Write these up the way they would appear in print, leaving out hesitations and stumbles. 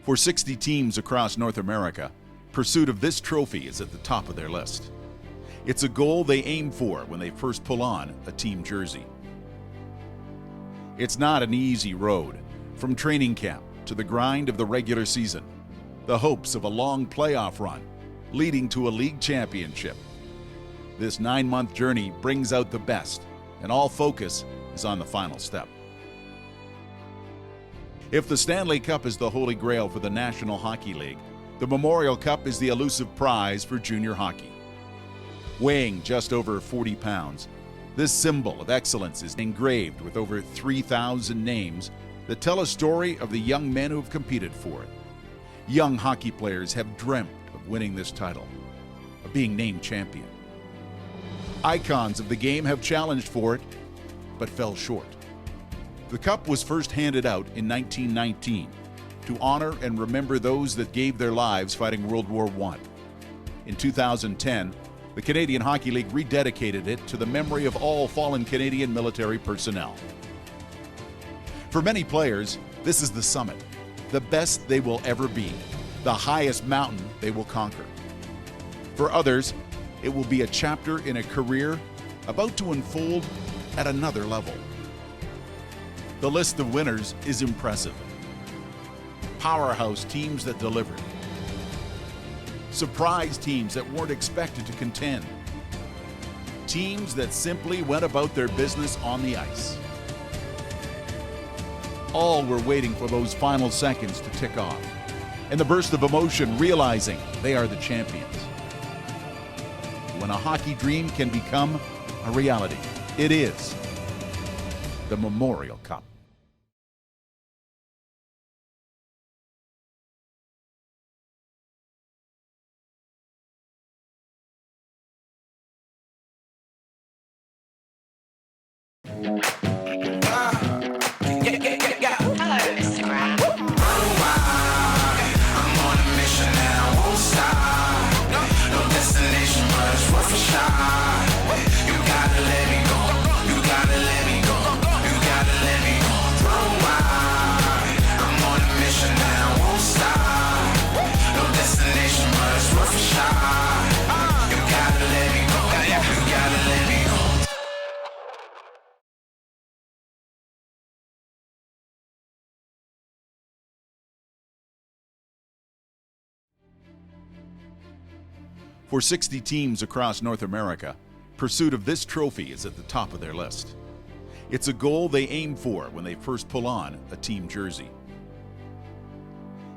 For 60 teams across North America, pursuit of this trophy is at the top of their list. It's a goal they aim for when they first pull on a team jersey. It's not an easy road, from training camp to the grind of the regular season, the hopes of a long playoff run leading to a league championship. This 9-month journey brings out the best, and all focus is on the final step. If the Stanley Cup is the holy grail for the National Hockey League, the Memorial Cup is the elusive prize for junior hockey. Weighing just over 40 pounds, this symbol of excellence is engraved with over 3,000 names that tell a story of the young men who have competed for it. Young hockey players have dreamt of winning this title, of being named champion. Icons of the game have challenged for it, but fell short. The cup was first handed out in 1919 to honor and remember those that gave their lives fighting World War I. In 2010, the Canadian Hockey League rededicated it to the memory of all fallen Canadian military personnel. For many players, this is the summit, the best they will ever be, the highest mountain they will conquer. For others, it will be a chapter in a career about to unfold at another level. The list of winners is impressive. Powerhouse teams that delivered. Surprise teams that weren't expected to contend. Teams that simply went about their business on the ice. All were waiting for those final seconds to tick off, and the burst of emotion realizing they are the champions. When a hockey dream can become a reality, it is the Memorial Cup. For 60 teams across North America, pursuit of this trophy is at the top of their list. It's a goal they aim for when they first pull on a team jersey.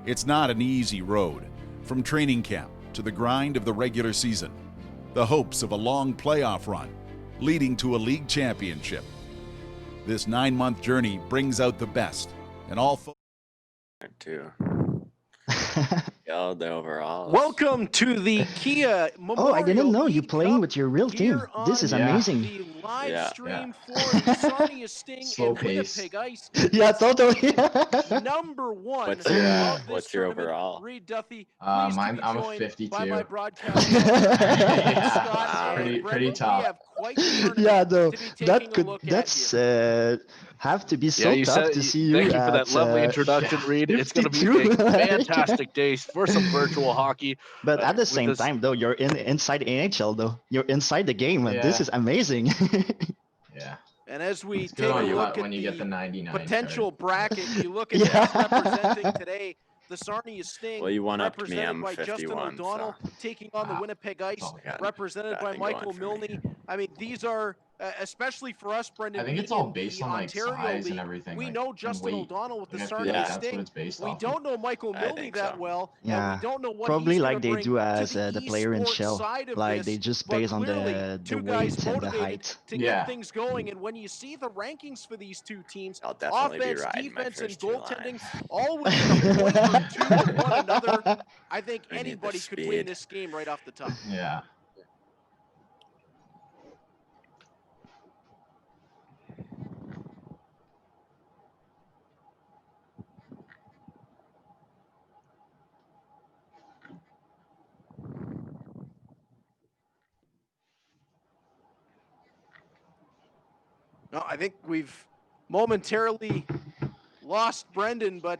It's not an easy road, from training camp to the grind of the regular season, the hopes of a long playoff run leading to a league championship. This 9-month journey brings out the best, and all too. Yeah, the overall. Welcome to the Kia Memorial. Oh, I didn't know you League playing Cup with your real team. This is amazing. The live Yeah. stream for the Sarnia Sting Slow and pace. Winnipeg Ice. Yeah, totally. Number one. What's your, of this what's your tournament. overall? Reed Duffy, I'm I'm a 52. by my broadcast. Yeah, Scott and pretty Brendan. tough. We have quite the tournament Yeah, though to be that taking a could look at that's here. have to be so you tough said, to see you. Thank you for that at, lovely introduction, Reed. It's going to be 52. a fantastic day for some virtual hockey. But at the with same this- time, though, you're inside NHL, though. You're inside the game, and this Yeah. is amazing. Yeah. And as we It's take good a on you look at when you get the 99 potential card. bracket, you look at Yeah. who's representing today. The Sarnia Sting, Well, you won up to me. represented I'm by Justin 51. O'Donnell, So. taking on the Winnipeg Ice, Oh, God. represented by Nothing Michael going for me. Milne. I mean, these are, especially for us, Brendan, I think it's being all in based the on like Ontario size League, and everything. we like, know and Justin weight. O'Donnell with the Like, I feel Sarnia like that's what Sting. it's based We off don't know Michael I Milne think that so. well, Yeah, and we don't know what probably he's like gonna they bring do to as the the player in esports shell. side of Like this, they just but based on clearly, the two weight guys and the motivated height. to Yeah. get things going, and when you see the rankings for these two teams, I'll definitely be offense, riding my defense, and first two goaltending, lines. all within a point or two of one another, I think I need the anybody could win speed. this game right off the top. Yeah. No, I think we've momentarily lost Brendan, but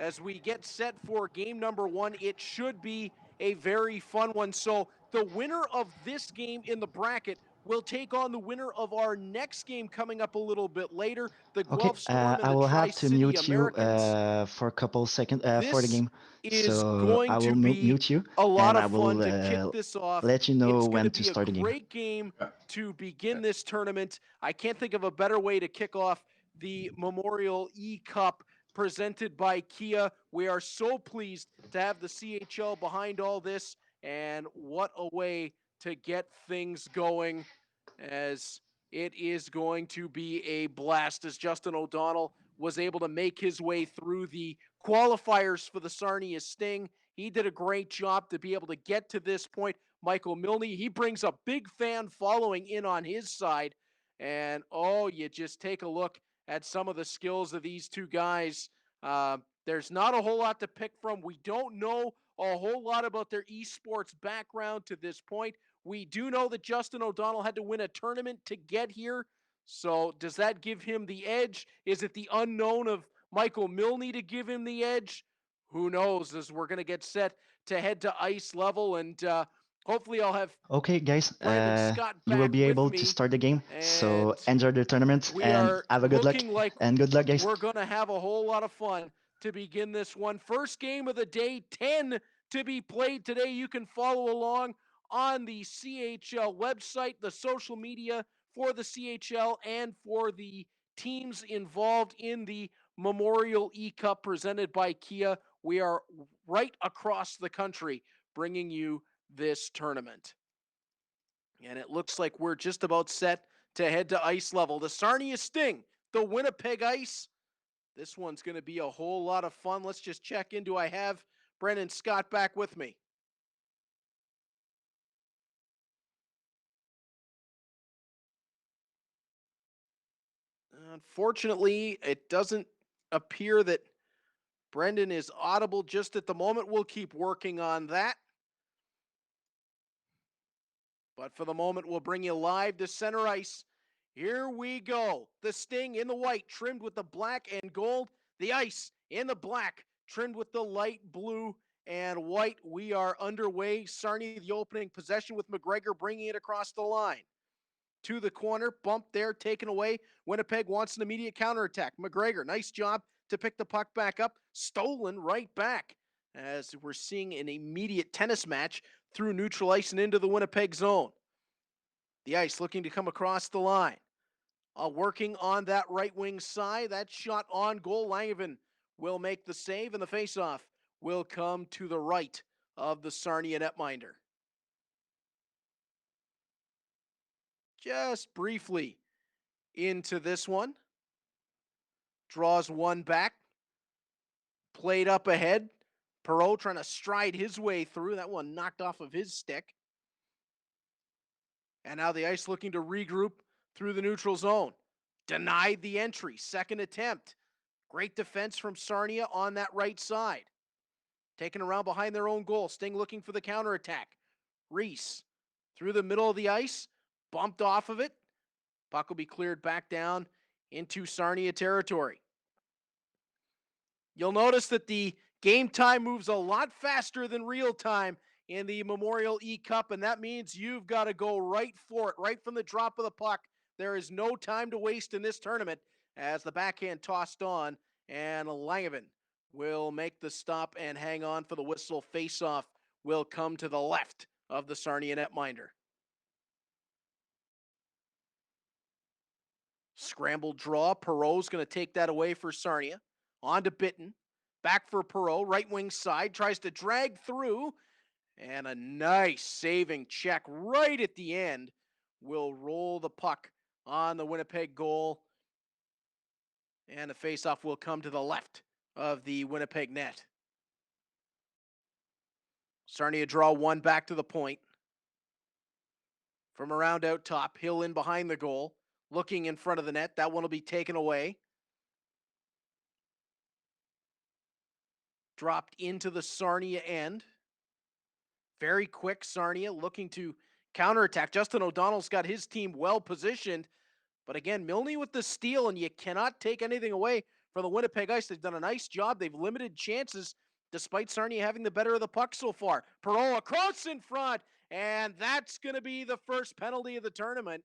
as we get set for game number 1. It should be a very fun one. So the winner of this game in the bracket will take on the winner of our next game coming up a little bit later, the Okay, Guelph Storm and I the will have to Tri-City mute you Americans. for a couple seconds for the This game. is So going I to will be mute you, a lot and I of will fun to kick this off. let you know It's going when to to be a start the game. great game Yeah. to begin this tournament. I can't think of a better way to kick off the Memorial eCup presented by Kia. We are so pleased to have the CHL behind all this, and what a way to get things going, as it is going to be a blast, as Justin O'Donnell was able to make his way through the qualifiers for the Sarnia Sting. He did a great job to be able to get to this point. Michael Milne, he brings a big fan following in on his side. And oh, you just take a look at some of the skills of these two guys. There's not a whole lot to pick from. We don't know a whole lot about their esports background to this point. We do know that Justin O'Donnell had to win a tournament to get here. So does that give him the edge? Is it the unknown of Michael Milne to give him the edge? Who knows, as we're going to get set to head to ice level, and hopefully I'll have Okay, guys, Brandon Scott you will back be with able me, to start the game. So and enjoy the tournament we and are have a good luck. looking like And good luck, guys. we're going to have a whole lot of fun to begin this one. First game of the day, 10 to be played today. You can follow along on the CHL website, the social media for the CHL, and for the teams involved in the Memorial eCup presented by Kia. We are right across the country bringing you this tournament. And it looks like we're just about set to head to ice level. The Sarnia Sting, the Winnipeg Ice. This one's going to be a whole lot of fun. Let's just check in. Do I have Brandon Scott back with me? Unfortunately, it doesn't appear that Brendan is audible just at the moment. We'll keep working on that. But for the moment, we'll bring you live to center ice. Here we go. The Sting in the white, trimmed with the black and gold. The ice in the black, trimmed with the light blue and white. We are underway. Sarnia, the opening possession with McGregor bringing it across the line. To the corner, bump there, taken away. Winnipeg wants an immediate counterattack. McGregor, nice job to pick the puck back up. Stolen right back, as we're seeing an immediate tennis match through neutral ice and into the Winnipeg zone. The Ice looking to come across the line. Working on that right wing side. That shot on goal. Langevin will make the save, and the faceoff will come to the right of the Sarnia netminder. Just briefly into this one. Draws one back. Played up ahead. Perreault trying to stride his way through. That one knocked off of his stick. And now the Ice looking to regroup through the neutral zone. Denied the entry. Second attempt. Great defense from Sarnia on that right side. Taken around behind their own goal. Sting looking for the counterattack. Reese through the middle of the ice. Bumped off of it. Puck will be cleared back down into Sarnia territory. You'll notice that the game time moves a lot faster than real time in the Memorial eCup, and that means you've got to go right for it, right from the drop of the puck. There is no time to waste in this tournament, as the backhand tossed on, and Langevin will make the stop and hang on for the whistle. Face-off will come to the left of the Sarnia netminder. Scrambled draw. Perreault's going to take that away for Sarnia. On to Bitten. Back for Perreault. Right wing side. Tries to drag through. And a nice saving check right at the end will roll the puck on the Winnipeg goal. And the faceoff will come to the left of the Winnipeg net. Sarnia draw one back to the point. From around out top. Hill in behind the goal. Looking in front of the net. That one will be taken away. Dropped into the Sarnia end. Very quick Sarnia looking to counterattack. Justin O'Donnell's got his team well positioned. But again, Milne with the steal, and you cannot take anything away for the Winnipeg Ice. They've done a nice job. They've limited chances despite Sarnia having the better of the puck so far. Perreault across in front, and that's going to be the first penalty of the tournament.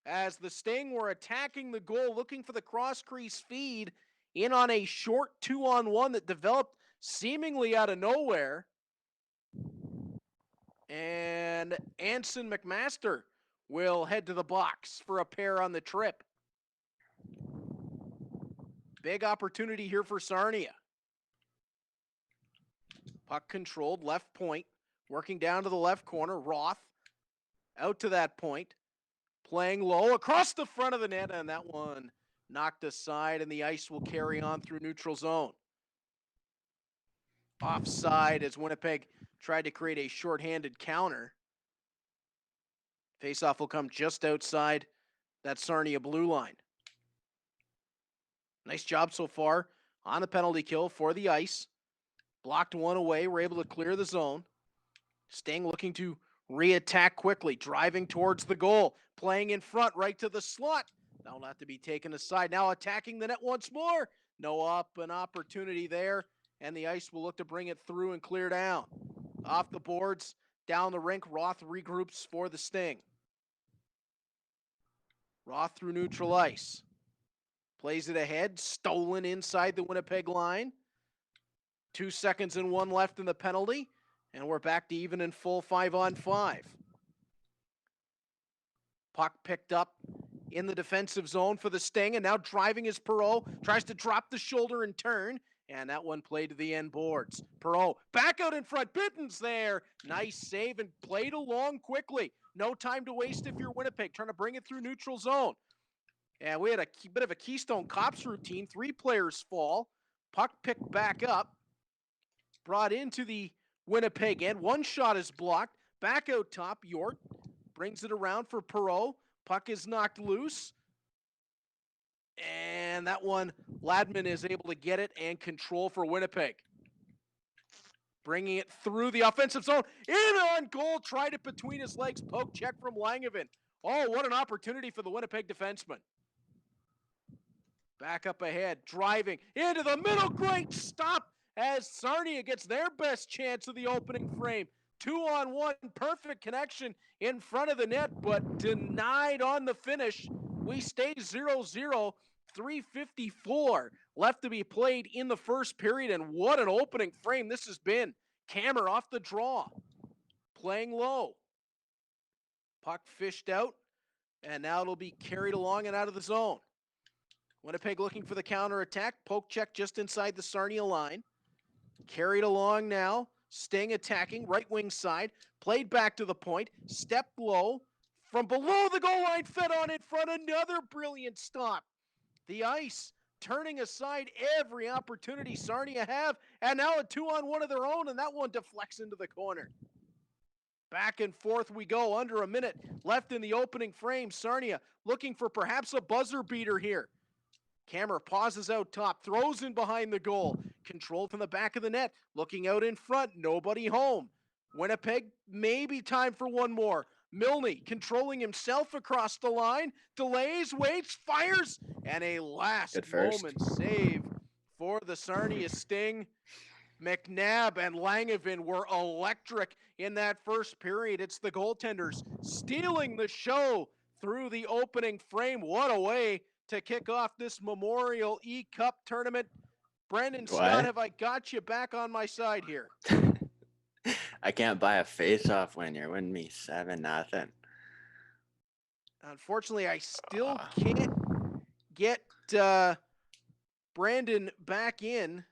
As the Sting were attacking the goal, looking for the cross-crease feed in on a short 2-on-1 that developed seemingly out of nowhere. And Anson McMaster will head to the box for a pair on the trip. Big opportunity here for Sarnia. Puck controlled, left point, working down to the left corner. Roth out to that point, playing low across the front of the net, and that one knocked aside, and the Ice will carry on through neutral zone. Offside as Winnipeg tried to create a shorthanded counter. Faceoff will come just outside that Sarnia blue line. Nice job so far on the penalty kill for the Ice. Blocked one away. We're able to clear the zone. Sting looking to re-attack quickly, driving towards the goal, playing in front right to the slot. That'll have to be taken aside. Now attacking the net once more. No an opportunity there, and the Ice will look to bring it through and clear down. Off the boards, down the rink, Roth regroups for the Sting. Roth through neutral ice. Plays it ahead, stolen inside the Winnipeg line. 2 seconds and 1 left in the penalty, and we're back to even in full 5-on-5. Puck picked up in the defensive zone for the Sting, and now driving is Perreault. Tries to drop the shoulder and turn, and that one played to the end boards. Perreault back out in front. Bitten's there. Nice save and played along quickly. No time to waste if you're Winnipeg. Trying to bring it through neutral zone. And we had a bit of a Keystone Cops routine. 3 players fall. Puck picked back up. Brought into the Winnipeg end. One shot is blocked. Back out top. York brings it around for Perreault. Puck is knocked loose. And that one, Ladman is able to get it and control for Winnipeg. Bringing it through the offensive zone. In on goal. Tried it between his legs. Poke check from Langevin. Oh, what an opportunity for the Winnipeg defenseman. Back up ahead. Driving into the middle. Great stop as Sarnia gets their best chance of the opening frame. 2-on-1. Perfect connection in front of the net, but denied on the finish. We stay 0-0. 3:54 left to be played in the first period, and what an opening frame this has been. Kammer off the draw, playing low. Puck fished out, and now it'll be carried along and out of the zone. Winnipeg looking for the counterattack. Poke check just inside the Sarnia line. Carried along now. Sting attacking, right wing side. Played back to the point. Stepped low. From below the goal line, fed on in front. Another brilliant stop. The Ice turning aside every opportunity Sarnia have, and now a 2-on-1 of their own, and that one deflects into the corner. Back and forth we go, under a minute left in the opening frame. Sarnia looking for perhaps a buzzer beater here. Kammer pauses out top, throws in behind the goal. Controlled from the back of the net, looking out in front, nobody home. Winnipeg, maybe time for one more. Milne controlling himself across the line, delays, waits, fires, and a last moment save for the Sarnia Sting. McNabb and Langevin were electric in that first period. It's the goaltenders stealing the show through the opening frame. What a way to kick off this Memorial eCup tournament. Brandon Scott, have I got you back on my side here? I can't buy a face-off when you're winning me 7-0. Unfortunately, I still can't get Brandon back in.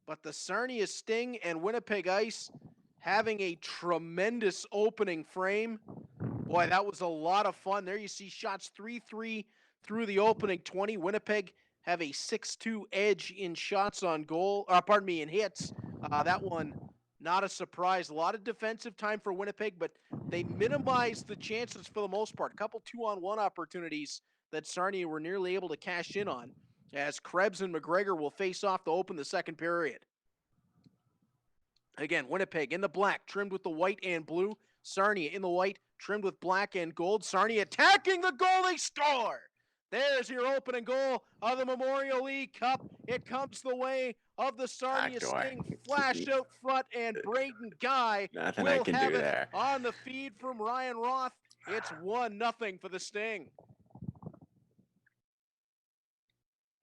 But the Sarnia Sting and Winnipeg Ice having a tremendous opening frame. Boy, that was a lot of fun. There you see shots 3-3 through the opening 20. Winnipeg have a 6-2 edge in shots on goal, in hits. That one, not a surprise. A lot of defensive time for Winnipeg, but they minimized the chances for the most part. A couple 2-on-1 opportunities that Sarnia were nearly able to cash in on, as Krebs and McGregor will face off to open the second period. Again, Winnipeg in the black, trimmed with the white and blue. Sarnia in the white, trimmed with black and gold. Sarnia attacking the goal, they score! There's your opening goal of the Memorial eCup. It comes the way of the Sarnia Backdoor. Sting, flashed out front, and Brayden Guy Nothing I will can have do it there. on the feed from Ryan Roth. It's 1-0 for the Sting.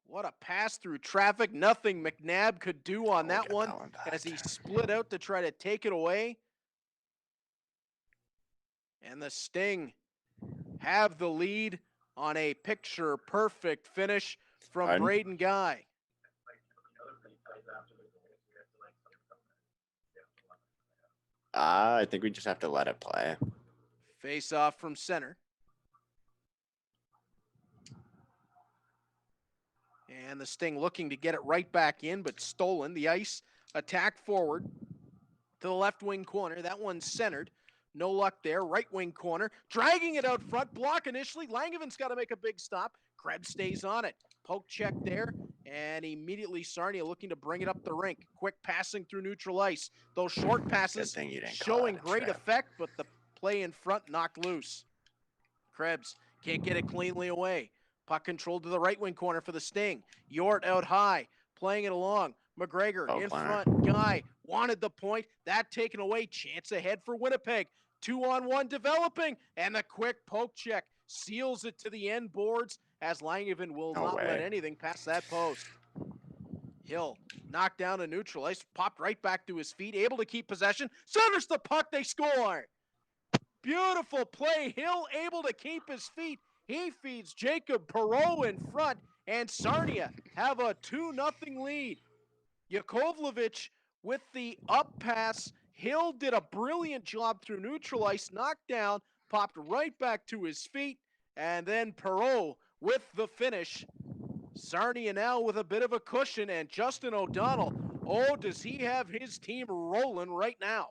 What a pass through traffic. Nothing McNabb could do on that Get one that one back. as he split out to try to take it away. And the Sting have the lead on a picture-perfect finish from Pardon? Brayden Guy. I think we just have to let it play. Face off from center. And the Sting looking to get it right back in, but stolen. The ice attack forward to the left wing corner. That one's centered. No luck there. Right wing corner. Dragging it out front. Block initially. Langevin got to make a big stop. Krebs stays on it. Poke check there. And immediately Sarnia looking to bring it up the rink. Quick passing through neutral ice. Those short passes Good thing you didn't call showing it a great trap. effect, but the play in front knocked loose. Krebs can't get it cleanly away. Puck controlled to the right wing corner for the Sting. Yort out high, playing it along. McGregor Oh, in Connor. front. Guy wanted the point. That taken away. Chance ahead for Winnipeg. 2-on-1 developing. And the quick poke check seals it to the end boards as Langevin will No not let way. anything past that post. Hill knocked down to neutral ice. Popped right back to his feet. Able to keep possession. Centers the puck. They score. Beautiful play. Hill able to keep his feet. He feeds Jacob Perreault in front, and Sarnia have a 2-0 lead. Yakovlevich with the up pass. Hill did a brilliant job through neutral ice, knocked down, popped right back to his feet, and then Perreault with the finish. Sarnia now with a bit of a cushion, and Justin O'Donnell, oh, does he have his team rolling right now.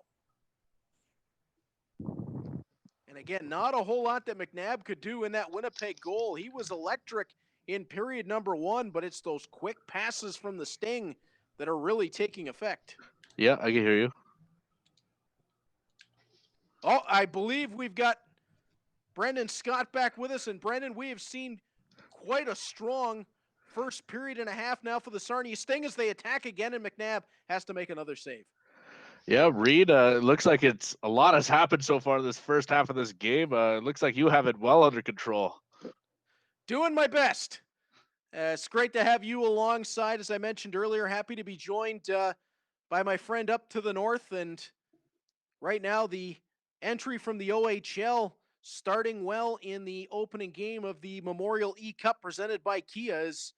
And again, not a whole lot that McNabb could do in that Winnipeg goal. He was electric in period number 1, but it's those quick passes from the Sting that are really taking effect. Yeah, I can hear you. Oh, I believe we've got Brendan Scott back with us. And Brendan, we have seen quite a strong first period and a half now for the Sarnia Sting as they attack again, and McNabb has to make another save. Yeah, Reed, it looks like it's a lot has happened so far this first half of this game. It looks like you have it well under control. Doing my best. It's great to have you alongside. As I mentioned earlier, happy to be joined by my friend up to the north. And right now, the entry from the OHL starting well in the opening game of the Memorial eCup presented by Kia is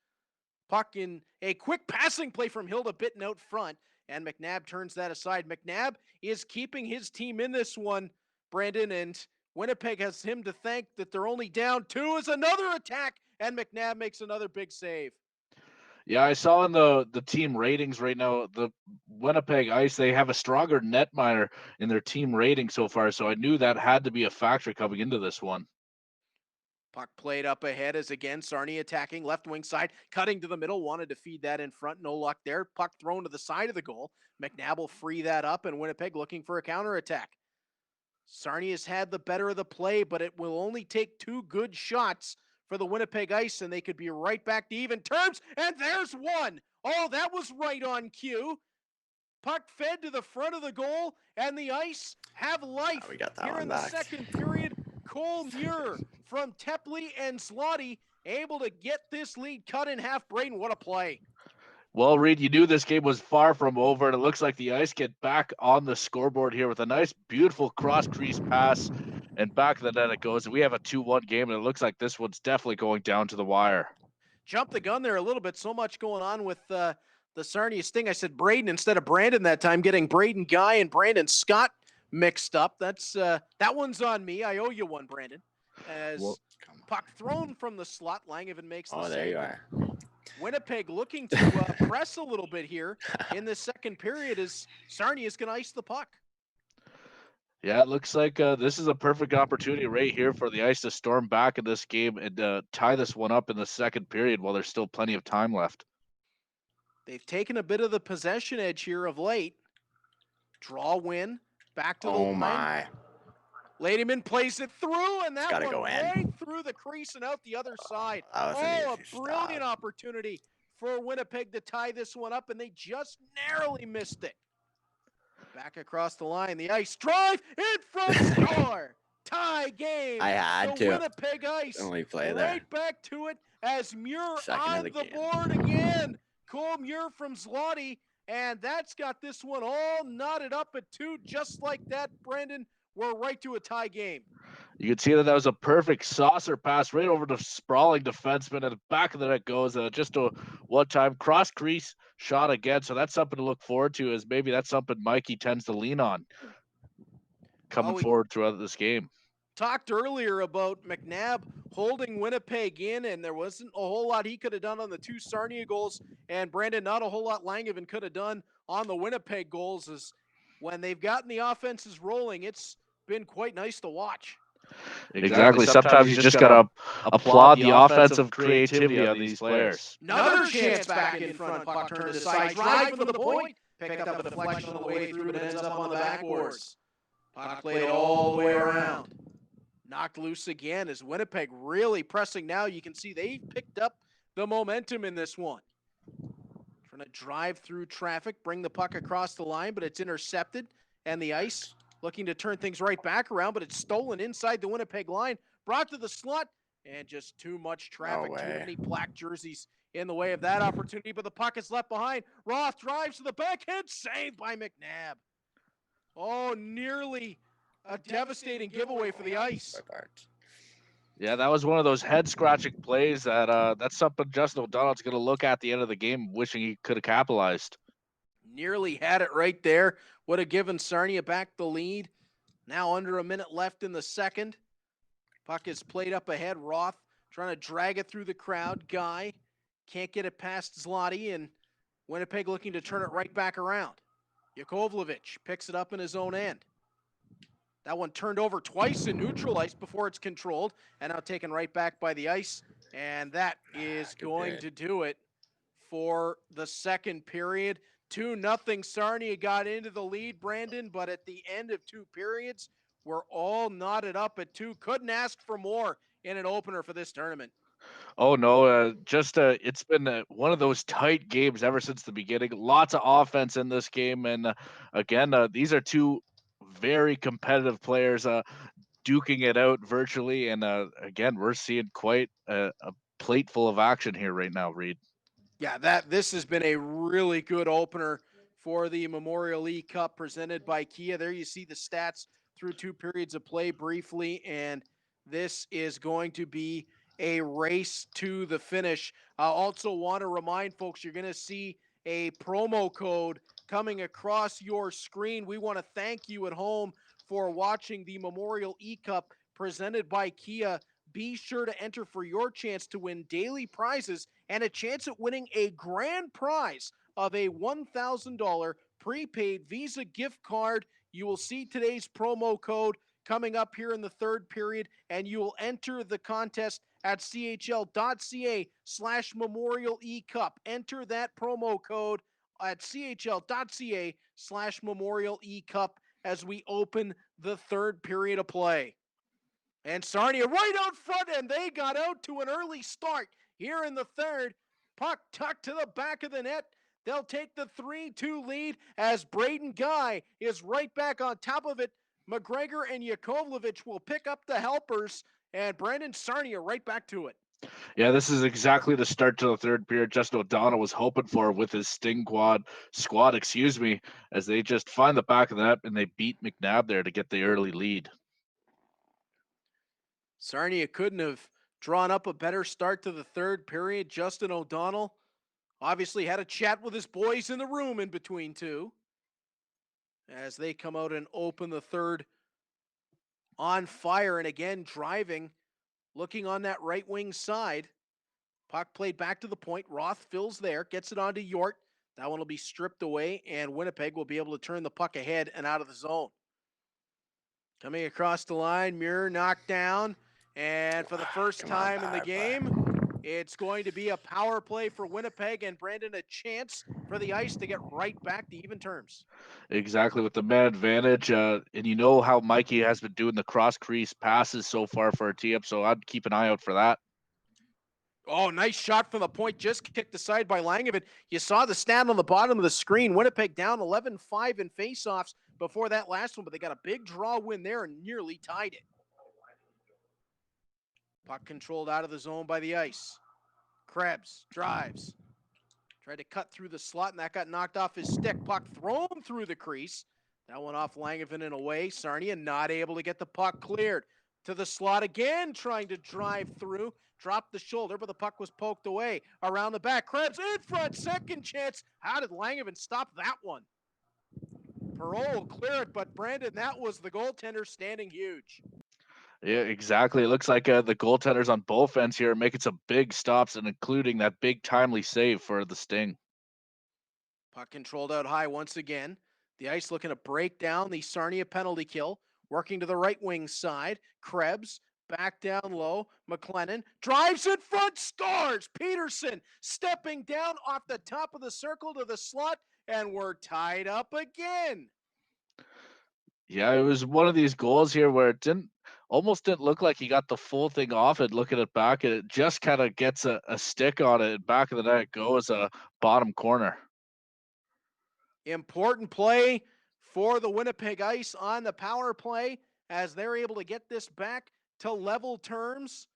puck in a quick passing play from Hilda Bitten out front. And McNabb turns that aside. McNabb is keeping his team in this one, Brandon, and Winnipeg has him to thank that they're only down 2 as another attack, and McNabb makes another big save. Yeah, I saw in the team ratings right now, the Winnipeg Ice, they have a stronger netminder in their team rating so far, so I knew that had to be a factor coming into this one. Puck played up ahead as again Sarnia attacking left wing side, cutting to the middle, wanted to feed that in front, no luck there. Puck thrown to the side of the goal. McNabb will free that up, and Winnipeg looking for a counterattack. Sarnia's had the better of the play, but it will only take 2 good shots for the Winnipeg Ice, and they could be right back to even terms, and there's one. Oh, that was right on cue. Puck fed to the front of the goal, and the Ice have life We got that here one in back. the second period. Cole Muir from Tepley and Slotty able to get this lead cut in half. Brayden, what a play. Well, Reed, you knew this game was far from over, and it looks like the Ice get back on the scoreboard here with a nice, beautiful cross-crease pass, and back of the net it goes. And we have a 2-1 game, and it looks like this one's definitely going down to the wire. Jumped the gun there a little bit. So much going on with the Sarnia Sting. I said Brayden instead of Brandon that time, getting Brayden Guy and Brandon Scott mixed up. That's that one's on me. I owe you one, Brandon. As puck thrown from the slot, Langevin makes the Oh, save. there you are. Winnipeg looking to press a little bit here in the second period as Sarnia is going to ice the puck. Yeah, it looks like this is a perfect opportunity right here for the Ice to storm back in this game and tie this one up in the second period while there's still plenty of time left. They've taken a bit of the possession edge here of late. Draw win, back to the Oh line. my. Ladyman plays it through, and that gotta one go in. right through the crease and out the other side. That was an Oh, easy a brilliant stop. opportunity for Winnipeg to tie this one up, and they just narrowly missed it. Back across the line, the ice drive in front, score, tie game. I had the to. Winnipeg Ice Only play right there. back to it as Muir Second of on the the game. board again. Cole Muir from Zloty, and that's got this one all knotted up at 2, just like that, Brandon. We're right to a tie game. You can see that was a perfect saucer pass right over the sprawling defenseman, and the back of the net goes. Just a one-time cross crease shot again. So that's something to look forward to. As maybe that's something Mikey tends to lean on coming forward throughout this game. Talked earlier about McNabb holding Winnipeg in, and there wasn't a whole lot he could have done on the 2 Sarnia goals. And Brandon, not a whole lot Langevin could have done on the Winnipeg goals. As when they've gotten the offenses rolling, it's been quite nice to watch. Exactly. Sometimes you just gotta applaud the offensive creativity of these players. Another chance back in front. Puck turned to the side. Drive for the point. Picked up a deflection on the way through, but ends up on the backboards. Puck played all the way around. Knocked loose again as Winnipeg really pressing now. You can see they picked up the momentum in this one. Trying to drive through traffic, bring the puck across the line, but it's intercepted. And the Ice looking to turn things right back around, but it's stolen inside the Winnipeg line. Brought to the slot, and just too much traffic, too many black jerseys in the way of that opportunity, but the puck is left behind. Roth drives to the backhand, saved by McNabb. Oh, nearly a devastating giveaway for the Ice. Yeah, that was one of those head-scratching plays that's something Justin O'Donnell's going to look at the end of the game, wishing he could have capitalized. Nearly had it right there. Would have given Sarnia back the lead. Now under a minute left in the second. Puck is played up ahead. Roth trying to drag it through the crowd. Guy can't get it past Zloty, and Winnipeg looking to turn it right back around. Yakovlevich picks it up in his own end. That one turned over twice in neutral ice before it's controlled, and now taken right back by the Ice. And that is going to do it for the second period. 2-0 Sarnia got into the lead, Brandon, but at the end of 2 periods, we're all knotted up at 2. Couldn't ask for more in an opener for this tournament. Oh, no, it's been one of those tight games ever since the beginning. Lots of offense in this game, and again, these are 2 very competitive players duking it out virtually, and again, we're seeing quite a plate full of action here right now, Reed. Yeah, this has been a really good opener for the Memorial eCup presented by Kia. There you see the stats through 2 periods of play briefly, and this is going to be a race to the finish. I also want to remind folks, you're going to see a promo code coming across your screen. We want to thank you at home for watching the Memorial eCup presented by Kia. Be sure to enter for your chance to win daily prizes and a chance at winning a grand prize of a $1,000 prepaid Visa gift card. You will see today's promo code coming up here in the third period, and you will enter the contest at chl.ca/Memorial eCup. Enter that promo code at chl.ca/Memorial eCup as we open the third period of play. And Sarnia right out front, and they got out to an early start here in the third. Puck tucked to the back of the net. They'll take the 3-2 lead as Brayden Guy is right back on top of it. McGregor and Yakovlevich will pick up the helpers, and Brandon Sarnia right back to it. Yeah, this is exactly the start to the third period Justin O'Donnell was hoping for with his Sting squad, as they just find the back of the net and they beat McNabb there to get the early lead. Sarnia couldn't have drawn up a better start to the third period. Justin O'Donnell obviously had a chat with his boys in the room in between 2 as they come out and open the third on fire, and again driving, looking on that right wing side. Puck played back to the point. Roth fills there, gets it onto Yort. That one will be stripped away, and Winnipeg will be able to turn the puck ahead and out of the zone. Coming across the line, Muir knocked down, and for the first time in the game, it's going to be a power play for Winnipeg, and Brandon, a chance for the Ice to get right back to even terms. Exactly, with the man advantage. And you know how Mikey has been doing the cross crease passes so far for our tee-up, so I'd keep an eye out for that. Oh, nice shot from the point, just kicked aside by Langevin. You saw the stat on the bottom of the screen. Winnipeg down 11-5 in faceoffs before that last one, but they got a big draw win there and nearly tied it. Puck controlled out of the zone by the Ice. Krebs drives. Tried to cut through the slot, and that got knocked off his stick. Puck thrown through the crease. That one off Langevin and away. Sarnia not able to get the puck cleared. To the slot again, trying to drive through. Dropped the shoulder, but the puck was poked away. Around the back, Krebs in front, second chance. How did Langevin stop that one? Perreault will clear it, but Brandon, that was the goaltender standing huge. Yeah, exactly. It looks like the goaltenders on both ends here are making some big stops, and including that big timely save for the Sting. Puck controlled out high once again. The Ice looking to break down the Sarnia penalty kill. Working to the right wing side. Krebs back down low. McLennan drives in front, scores. Peterson stepping down off the top of the circle to the slot, and we're tied up again. Yeah, it was one of these goals here where it almost didn't look like he got the full thing off it. Looking at back, and it just kind of gets a stick on it. Back of the net goes a bottom corner. Important play for the Winnipeg Ice on the power play as they're able to get this back to level terms.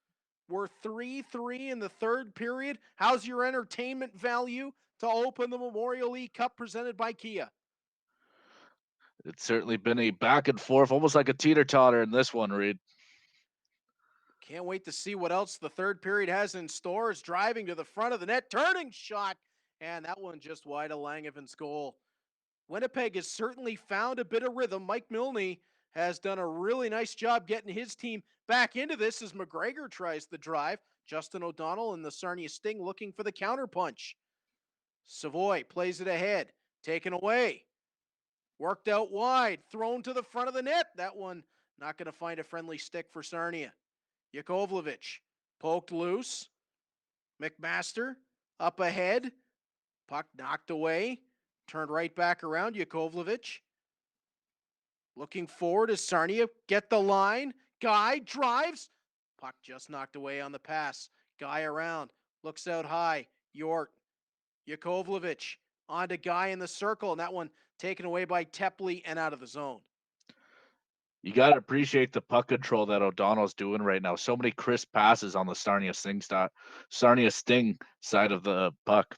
We're 3-3 in the third period. How's your entertainment value to open the Memorial eCup presented by Kia? It's certainly been a back and forth, almost like a teeter-totter in this one, Reed. Can't wait to see what else the third period has in store. Is driving to the front of the net, turning shot, and that one just wide of Langevin's goal. Winnipeg has certainly found a bit of rhythm. Mike Milne has done a really nice job getting his team back into this as McGregor tries the drive. Justin O'Donnell and the Sarnia Sting looking for the counterpunch. Savoy plays it ahead, taken away. Worked out wide, thrown to the front of the net. That one not going to find a friendly stick for Sarnia. Yakovlevich poked loose. McMaster up ahead. Puck knocked away. Turned right back around. Yakovlevich looking forward as Sarnia get the line. Guy drives. Puck just knocked away on the pass. Guy around. Looks out high. York. Yakovlevich onto Guy in the circle. And that one taken away by Tepley and out of the zone. You got to appreciate the puck control that O'Donnell's doing right now. So many crisp passes on the Sarnia Sting side of the puck.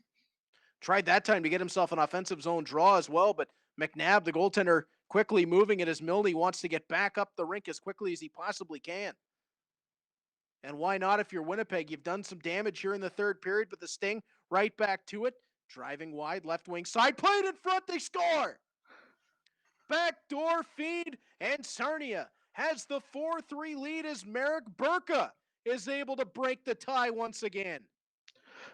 Tried that time to get himself an offensive zone draw as well, but McNabb, the goaltender, quickly moving it as Milne wants to get back up the rink as quickly as he possibly can. And why not if you're Winnipeg? You've done some damage here in the third period, but the Sting right back to it. Driving wide, left wing side, played in front, they score! Backdoor feed, and Sarnia has the 4-3 lead as Marek Burka is able to break the tie once again.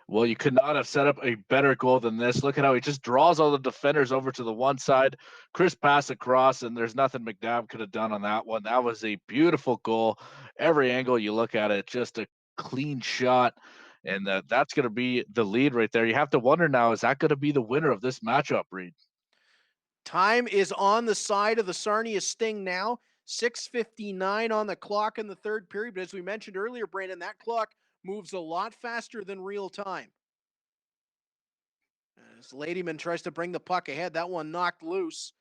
Well, you could not have set up a better goal than this. Look at how he just draws all the defenders over to the one side. Chris pass across, and there's nothing McNabb could have done on that one. That was a beautiful goal. Every angle you look at it, just a clean shot. And that's going to be the lead right there. You have to wonder now, is that going to be the winner of this matchup, Reed? Time is on the side of the Sarnia Sting now. 6:59 on the clock in the third period. But as we mentioned earlier, Brandon, that clock moves a lot faster than real time. As Ladyman tries to bring the puck ahead, that one knocked loose.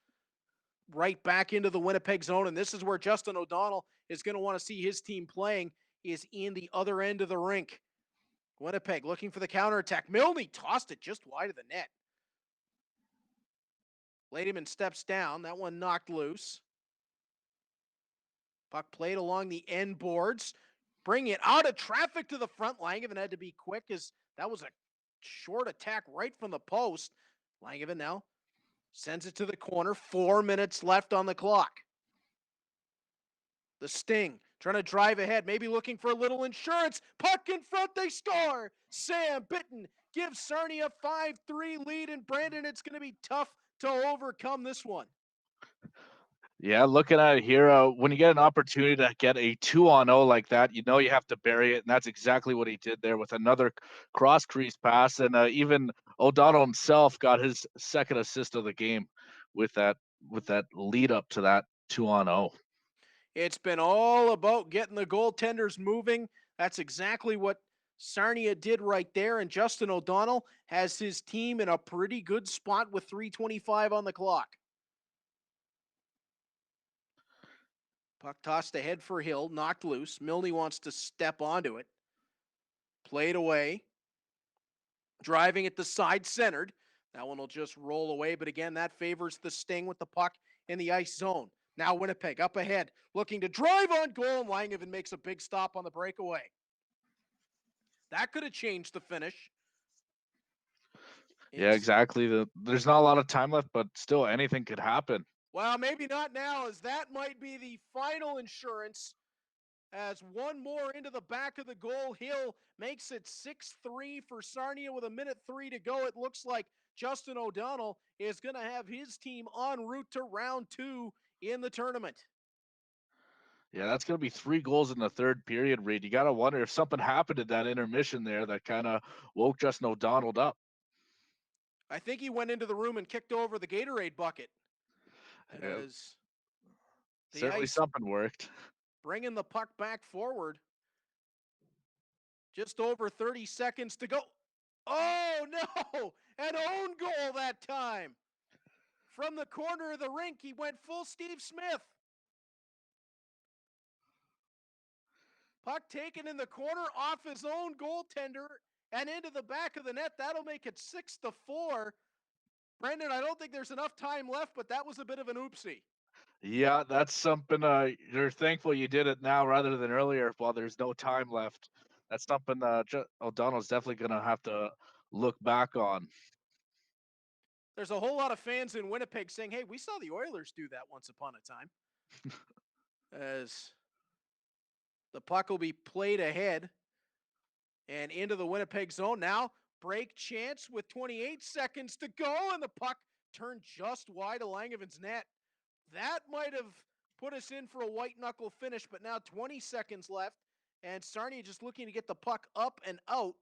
Right back into the Winnipeg zone. And this is where Justin O'Donnell is going to want to see his team playing, is in the other end of the rink. Winnipeg looking for the counterattack. Milne tossed it just wide of the net. Ladyman steps down. That one knocked loose. Puck played along the end boards. Bring it out of traffic to the front. Langevin had to be quick as that was a short attack right from the post. Langevin now sends it to the corner. 4 minutes left on the clock. The Sting trying to drive ahead, maybe looking for a little insurance. Puck in front, they score. Sam Bitten gives Sarnia 5-3 lead, and Brandon, it's going to be tough to overcome this one. Yeah, looking at it here, when you get an opportunity to get a 2-on-0 like that, you know you have to bury it, and that's exactly what he did there with another cross crease pass, and even O'Donnell himself got his second assist of the game with that lead up to that 2-on-0. It's been all about getting the goaltenders moving. That's exactly what Sarnia did right there, and Justin O'Donnell has his team in a pretty good spot with 3:25 on the clock. Puck tossed ahead for Hill, knocked loose. Milne wants to step onto it. Played away. Driving at the side, centered. That one will just roll away, but again, that favors the Sting with the puck in the ice zone. Now Winnipeg up ahead, looking to drive on goal, and Langevin makes a big stop on the breakaway. That could have changed the finish. Yeah, exactly. There's not a lot of time left, but still anything could happen. Well, maybe not now, as that might be the final insurance. As one more into the back of the goal, Hill makes it 6-3 for Sarnia with 1:03 to go. It looks like Justin O'Donnell is going to have his team en route to round 2 in the tournament. Yeah, that's going to be 3 goals in the third period, Reed. You got to wonder if something happened in that intermission there that kind of woke Justin O'Donnell up. I think he went into the room and kicked over the Gatorade bucket. As certainly something worked. Bringing the puck back forward. Just over 30 seconds to go. Oh, no! An own goal that time. From the corner of the rink, he went full Steve Smith. Puck taken in the corner off his own goaltender and into the back of the net. That'll make it 6-4. Brendan, I don't think there's enough time left, but that was a bit of an oopsie. Yeah, that's something you're thankful you did it now rather than earlier while there's no time left. That's something O'Donnell's definitely going to have to look back on. There's a whole lot of fans in Winnipeg saying, hey, we saw the Oilers do that once upon a time. As the puck will be played ahead and into the Winnipeg zone. Now, break chance with 28 seconds to go, and the puck turned just wide of Langevin's net. That might have put us in for a white knuckle finish, but now 20 seconds left, and Sarnia just looking to get the puck up and out.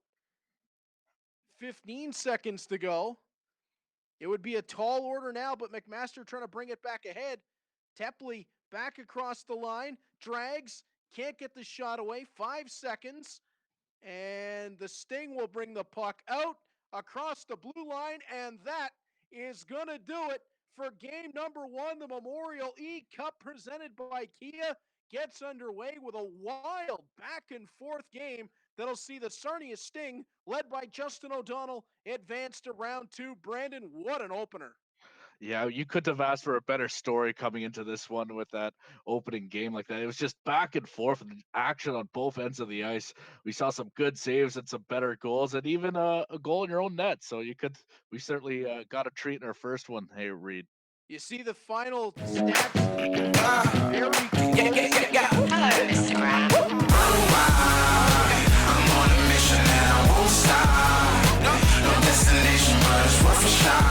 15 seconds to go. It would be a tall order now, but McMaster trying to bring it back ahead. Tepley back across the line, drags, can't get the shot away. 5 seconds, and the Sting will bring the puck out across the blue line, and that is going to do it for game number 1. The Memorial eCup presented by Kia gets underway with a wild back-and-forth game that'll see the Sarnia Sting, led by Justin O'Donnell, advance to round 2. Brandon, what an opener. Yeah, you couldn't have asked for a better story coming into this one with that opening game like that. It was just back and forth and action on both ends of the ice. We saw some good saves and some better goals, and even a goal in your own net. So we certainly got a treat in our first one. Hey, Reed. You see the final stats. Very close. Hello, Mr. Brown. I'm on a mission and I won't stop. No destination, but it's worth a shot.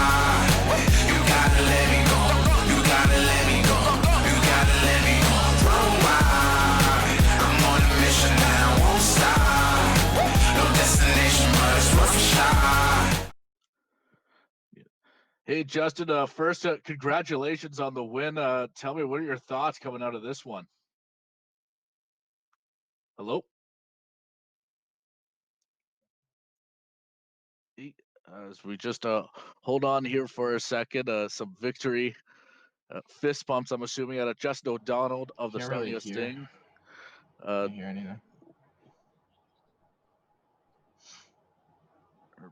You gotta let me go. You gotta let me go. You gotta let me go. Run wide. I'm on a mission and I won't stop. No destination, but it's worth a shot. Hey, Justin, first, congratulations on the win. Tell me, what are your thoughts coming out of this one? Hello? As we just hold on here for a second, some victory fist bumps, I'm assuming, out of Justin O'Donnell of the Sarnia Sting. Can't hear anything.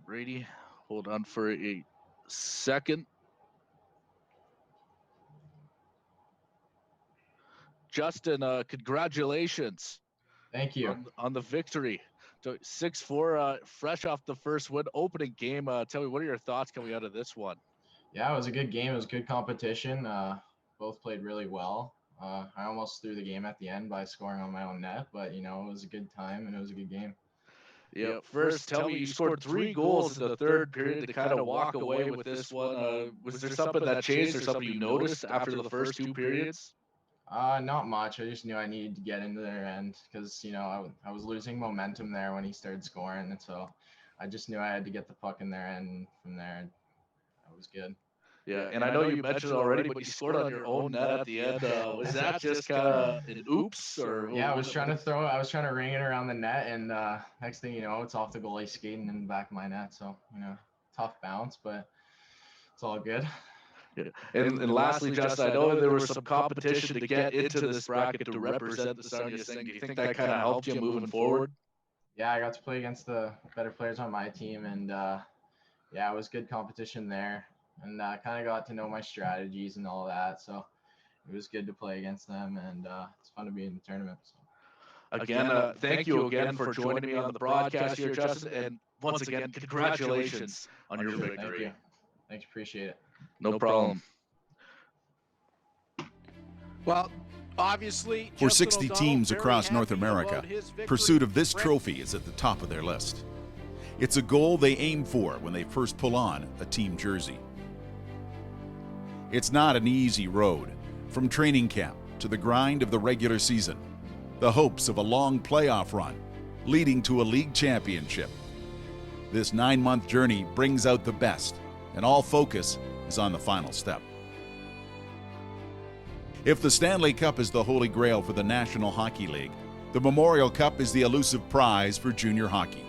Brady, hold on for a second. Justin, congratulations. Thank you. On the victory. 6-4, fresh off the first win, opening game. Tell me, what are your thoughts coming out of this one? Yeah, it was a good game. It was good competition. Both played really well. I almost threw the game at the end by scoring on my own net, but, it was a good time and it was a good game. Yeah, first, tell me, you scored 3 goals in the third period to kind of walk away with this one. Was there something that changed or something you noticed after the first 2 periods? Not much. I just knew I needed to get into their end because, I was losing momentum there when he started scoring. And so I just knew I had to get the puck in their end. And from there, I was good. Yeah, and I know you mentioned it already, but you scored on your own net at the end. Was that just kind of an oops, or Yeah, I was trying to ring it around the net, and next thing you know, it's off the goalie skating in the back of my net. So, tough bounce, but it's all good. Yeah. And lastly, Justin, I know there was some competition to get into this bracket to represent the Sarnia Sting. Do you think that kind of helped you moving forward? Yeah, I got to play against the better players on my team, and yeah, it was good competition there, and kind of got to know my strategies and all that. So it was good to play against them, and it's fun to be in the tournament. So. Again, thank you again for joining me on the broadcast here, Justin. And once again, congratulations on your victory. Thank you. Thanks, appreciate it. No problem. Well, obviously, For Justin 60 O'Donnell teams very across North happy America, about his victory. pursuit of this Brent, trophy is at the top of their list. It's a goal they aim for when they first pull on a team jersey. It's not an easy road, from training camp to the grind of the regular season, the hopes of a long playoff run, leading to a league championship. This 9-month journey brings out the best, and all focus is on the final step. If the Stanley Cup is the holy grail for the National Hockey League, the Memorial Cup is the elusive prize for junior hockey.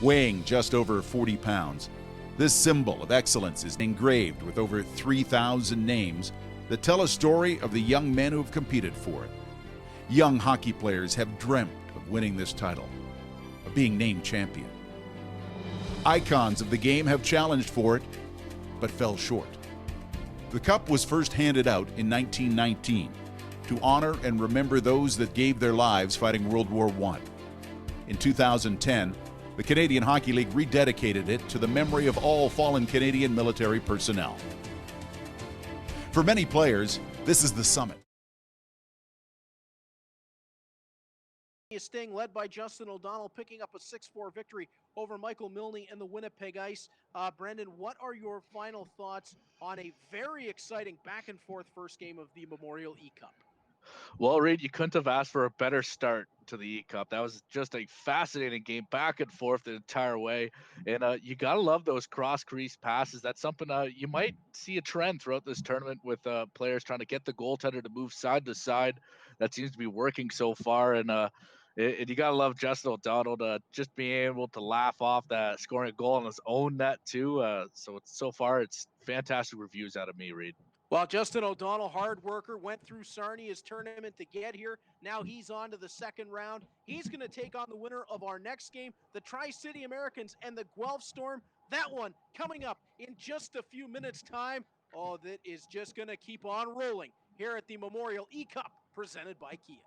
Weighing just over 40 pounds, this symbol of excellence is engraved with over 3,000 names that tell a story of the young men who have competed for it. Young hockey players have dreamt of winning this title, of being named champion. Icons of the game have challenged for it, but fell short. The cup was first handed out in 1919 to honor and remember those that gave their lives fighting World War I. In 2010, the Canadian Hockey League rededicated it to the memory of all fallen Canadian military personnel. For many players, this is the summit. Sarnia Sting, led by Justin O'Donnell, picking up a 6-4 victory over Michael Milne and the Winnipeg Ice. Brendan, what are your final thoughts on a very exciting back-and-forth first game of the Memorial eCup? Well, Reed, you couldn't have asked for a better start to the eCup. That was just a fascinating game, back and forth the entire way. And you got to love those cross-crease passes. That's something you might see a trend throughout this tournament with players trying to get the goaltender to move side to side. That seems to be working so far. And you got to love Justin O'Donnell just being able to laugh off that, scoring a goal on his own net, too. So far, it's fantastic reviews out of me, Reed. Well, Justin O'Donnell, hard worker, went through Sarnia's tournament to get here. Now he's on to the second round. He's going to take on the winner of our next game, the Tri-City Americans and the Guelph Storm. That one coming up in just a few minutes' time. Oh, that is just going to keep on rolling here at the Memorial eCup presented by Kia.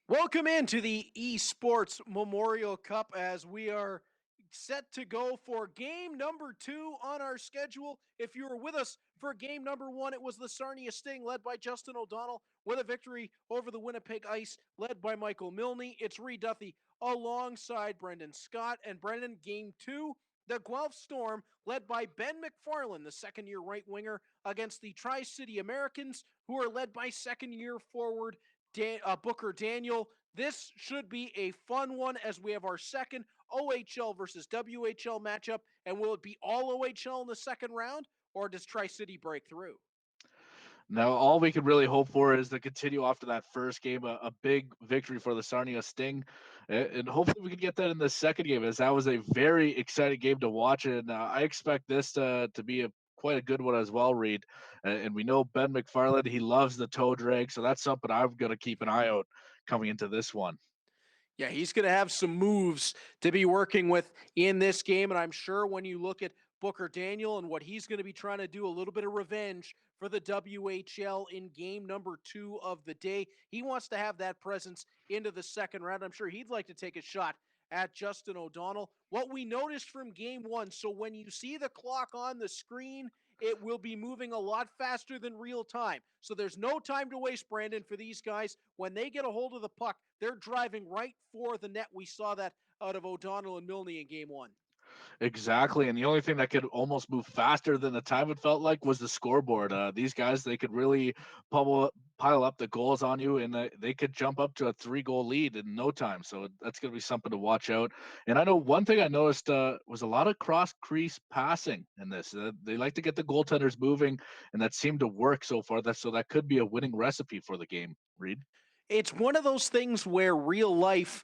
Welcome into the Esports Memorial Cup as we are set to go for game number 2 on our schedule. If you were with us for game number 1, it was the Sarnia Sting led by Justin O'Donnell with a victory over the Winnipeg Ice led by Michael Milne. It's Reed Duthie alongside Brendan Scott. And Brendan, game 2, the Guelph Storm led by Ben McFarlane, the second-year right winger, against the Tri-City Americans, who are led by second-year forward Booker Daniel. This should be a fun one as we have our second OHL versus WHL matchup. And will it be all OHL in the second round, or does Tri-City break through? Now, all we can really hope for is to continue after that first game, a big victory for the Sarnia Sting. And hopefully we can get that in the second game, as that was a very exciting game to watch. And I expect this to be quite a good one as well, Reed. And we know Ben McFarlane, he loves the toe drag. So that's something I'm going to keep an eye out coming into this one. Yeah, he's going to have some moves to be working with in this game. And I'm sure when you look at Booker Daniel and what he's going to be trying to do, a little bit of revenge for the WHL in game number 2 of the day. He wants to have that presence into the second round. I'm sure he'd like to take a shot at Justin O'Donnell. What we noticed from game 1, so when you see the clock on the screen, it will be moving a lot faster than real time. So there's no time to waste, Brandon, for these guys. When they get a hold of the puck, they're driving right for the net. We saw that out of O'Donnell and Milne in game 1. Exactly. And the only thing that could almost move faster than the time, it felt like, was the scoreboard. These guys, they could really pile up the goals on you, and they could jump up to a 3-goal lead in no time. So that's going to be something to watch out. And I know one thing I noticed was a lot of cross crease passing in this. They like to get the goaltenders moving, and that seemed to work so far. So that could be a winning recipe for the game, Reed. It's one of those things where real life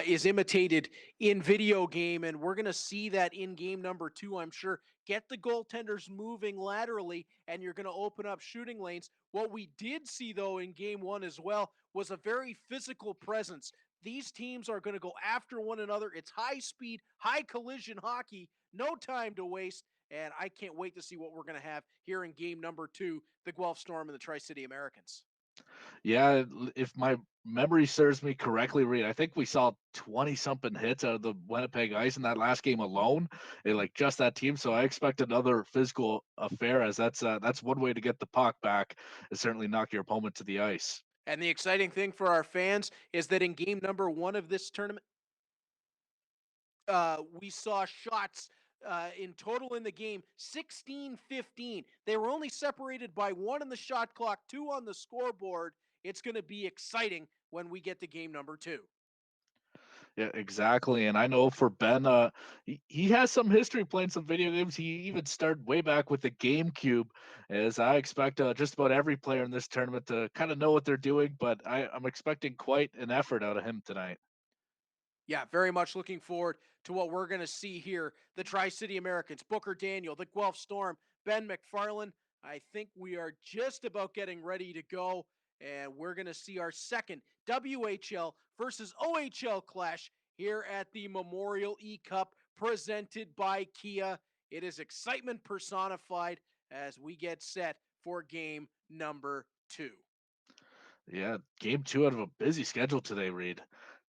is imitated in video game, and we're going to see that in game number 2, I'm sure. Get the goaltenders moving laterally, and you're going to open up shooting lanes. What we did see, though, in game 1 as well was a very physical presence. These teams are going to go after one another. It's high speed, high collision hockey, no time to waste, and I can't wait to see what we're going to have here in game number 2, the Guelph Storm and the Tri-City Americans. Yeah, if my memory serves me correctly, Reed, I think we saw 20 something hits out of the Winnipeg Ice in that last game alone. Like just that team. So I expect another physical affair, as that's one way to get the puck back, is certainly knock your opponent to the ice. And the exciting thing for our fans is that in game number 1 of this tournament, we saw shots in total in the game 16-15. They were only separated by 1 in the shot clock, 2 on the scoreboard. It's going to be exciting when we get to game number 2. Yeah, exactly. And I know for Ben, he has some history playing some video games. He even started way back with the GameCube, as I expect just about every player in this tournament to kind of know what they're doing. But I'm expecting quite an effort out of him tonight. Yeah, very much looking forward to what we're going to see here. The Tri-City Americans, Booker Daniel, the Guelph Storm, Ben McFarlane. I think we are just about getting ready to go, and we're going to see our second WHL versus OHL clash here at the Memorial eCup presented by Kia. It is excitement personified as we get set for game number 2. Yeah, game 2 out of a busy schedule today, Reed.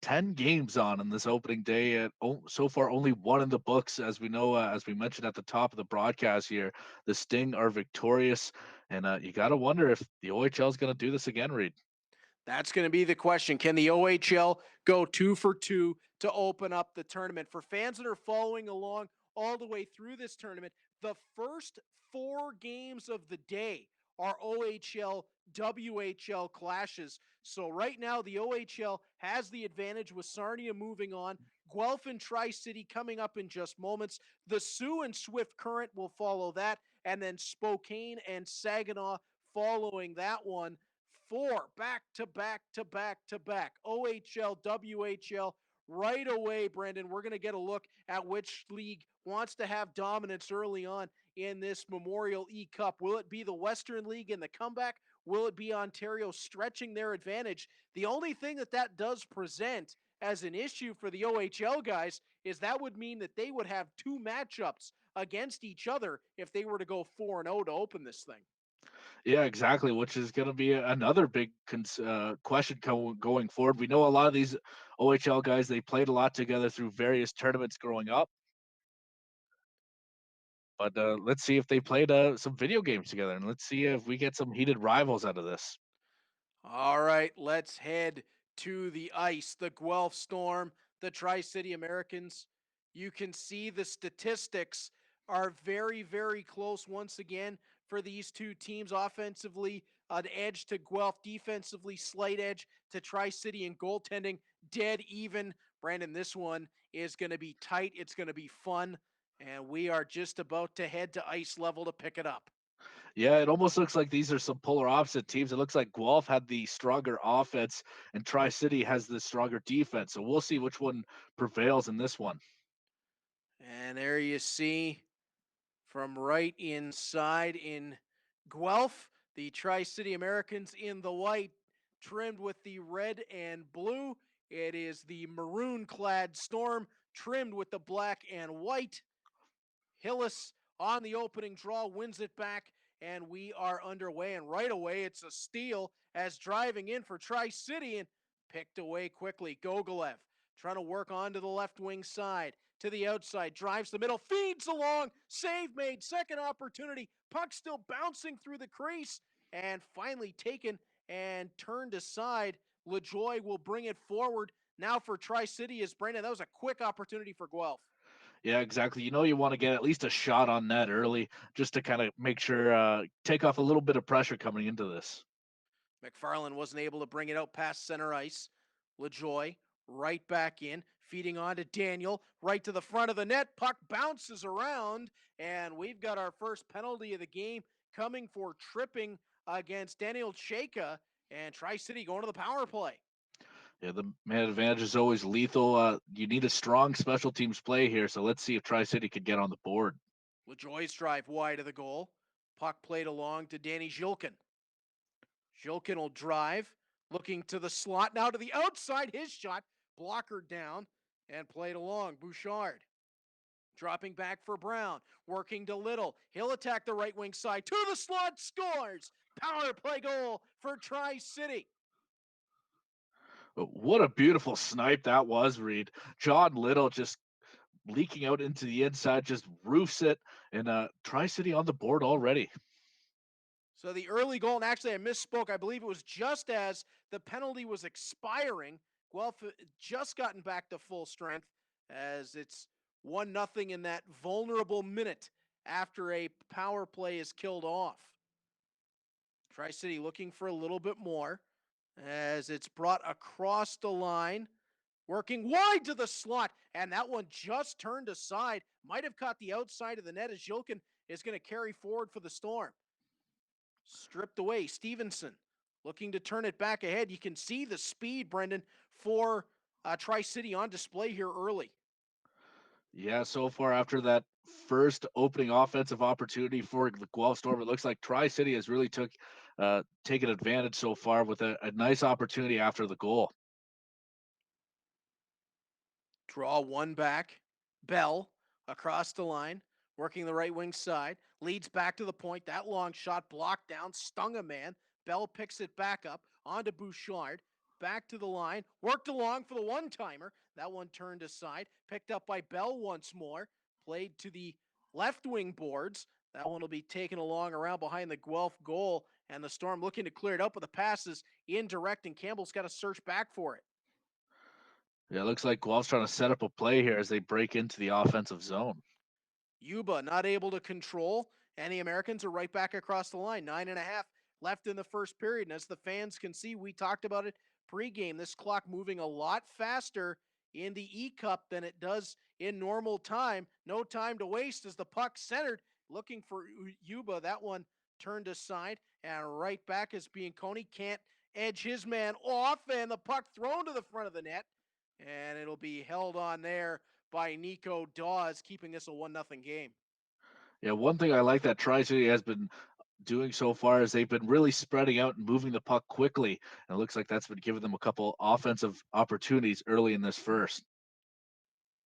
10 games on in this opening day, and so far only 1 in the books. As we know, as we mentioned at the top of the broadcast here, the Sting are victorious, and you got to wonder if the OHL is going to do this again, Reed. That's going to be the question. Can the OHL go 2 for 2 to open up the tournament? For fans that are following along all the way through this tournament, the first 4 games of the day are OHL WHL clashes. So right now the OHL has the advantage with Sarnia moving on. Guelph and Tri-City coming up in just moments. The Sioux and Swift Current will follow that, and then Spokane and Saginaw following that one. 4 back-to-back OHL, WHL right away, Brendan. We're going to get a look at which league wants to have dominance early on in this Memorial eCup. Will it be the Western League in the comeback? Will it be Ontario stretching their advantage? The only thing that does present as an issue for the OHL guys is that would mean that they would have 2 matchups against each other if they were to go 4-0 to open this thing. Yeah, exactly. Which is going to be another big question going forward. We know a lot of these OHL guys, they played a lot together through various tournaments growing up. But let's see if they played some video games together, and let's see if we get some heated rivals out of this. All right, let's head to the ice. The Guelph Storm, the Tri-City Americans. You can see the statistics are very, very close once again for these two teams. Offensively, an edge to Guelph. Defensively, slight edge to Tri-City, and goaltending dead even. Brandon, this one is going to be tight. It's going to be fun, and we are just about to head to ice level to pick it up. Yeah, it almost looks like these are some polar opposite teams. It looks like Guelph had the stronger offense and Tri-City has the stronger defense. So we'll see which one prevails in this one. And there you see from right inside in Guelph, the Tri-City Americans in the white, trimmed with the red and blue. It is the maroon-clad Storm, trimmed with the black and white. Hillis on the opening draw wins it back, and we are underway. And right away, it's a steal as driving in for Tri-City and picked away quickly. Gogolev trying to work onto the left wing side. To the outside, drives the middle, feeds along, save made, second opportunity, puck still bouncing through the crease, and finally taken and turned aside. LaJoy will bring it forward now for Tri-City as Brandon. That was a quick opportunity for Guelph. Yeah, exactly. You want to get at least a shot on net early just to kind of make sure, take off a little bit of pressure coming into this. McFarlane wasn't able to bring it out past center ice. LaJoy right back in, feeding on to Daniel, right to the front of the net. Puck bounces around, and we've got our first penalty of the game coming for tripping against Daniel Chayka, and Tri-City going to the power play. Yeah, the man advantage is always lethal. You need a strong special teams play here, so let's see if Tri-City could get on the board. LaJoy's drive wide of the goal. Puck played along to Danny Zhilkin. Zhilkin will drive, looking to the slot, now to the outside. His shot, blocker down, and played along. Bouchard dropping back for Brown, working to Little. He'll attack the right wing side, to the slot, scores! Power play goal for Tri-City. What a beautiful snipe that was, Reed. John Little just leaking out into the inside, just roofs it, and Tri-City on the board already. So the early goal, and actually I misspoke, I believe it was just as the penalty was expiring. Guelph just gotten back to full strength as it's 1-0 in that vulnerable minute after a power play is killed off. Tri-City looking for a little bit more as it's brought across the line, working wide to the slot, and that one just turned aside. Might have caught the outside of the net as Zhilkin is going to carry forward for the Storm. Stripped away. Stevenson looking to turn it back ahead. You can see the speed, Brendan, for Tri-City on display here early. Yeah, so far after that first opening offensive opportunity for the Guelph Storm, it looks like Tri-City has really taken advantage so far with a nice opportunity after the goal. Draw one back. Bell across the line, working the right wing side, leads back to the point. That long shot blocked down, stung a man. Bell picks it back up onto Bouchard, back to the line, worked along for the one-timer. That one turned aside, picked up by Bell once more, played to the left wing boards. That one will be taken along around behind the Guelph goal, and the Storm looking to clear it up, but the pass is indirect, and Campbell's got to search back for it. Yeah, it looks like Guelph's trying to set up a play here as they break into the offensive zone. Yuba not able to control, and the Americans are right back across the line. 9.5 left in the first period. And as the fans can see, we talked about it pregame. This clock moving a lot faster in the eCup than it does in normal time. No time to waste as the puck centered, looking for Yuba. That one turned aside, and right back is Bianconi. Can't edge his man off, and the puck thrown to the front of the net, and it'll be held on there by Nico Dawes, keeping this a 1-0 game. Yeah, one thing I like that Tri-City has been doing so far is they've been really spreading out and moving the puck quickly. And it looks like that's been giving them a couple offensive opportunities early in this first.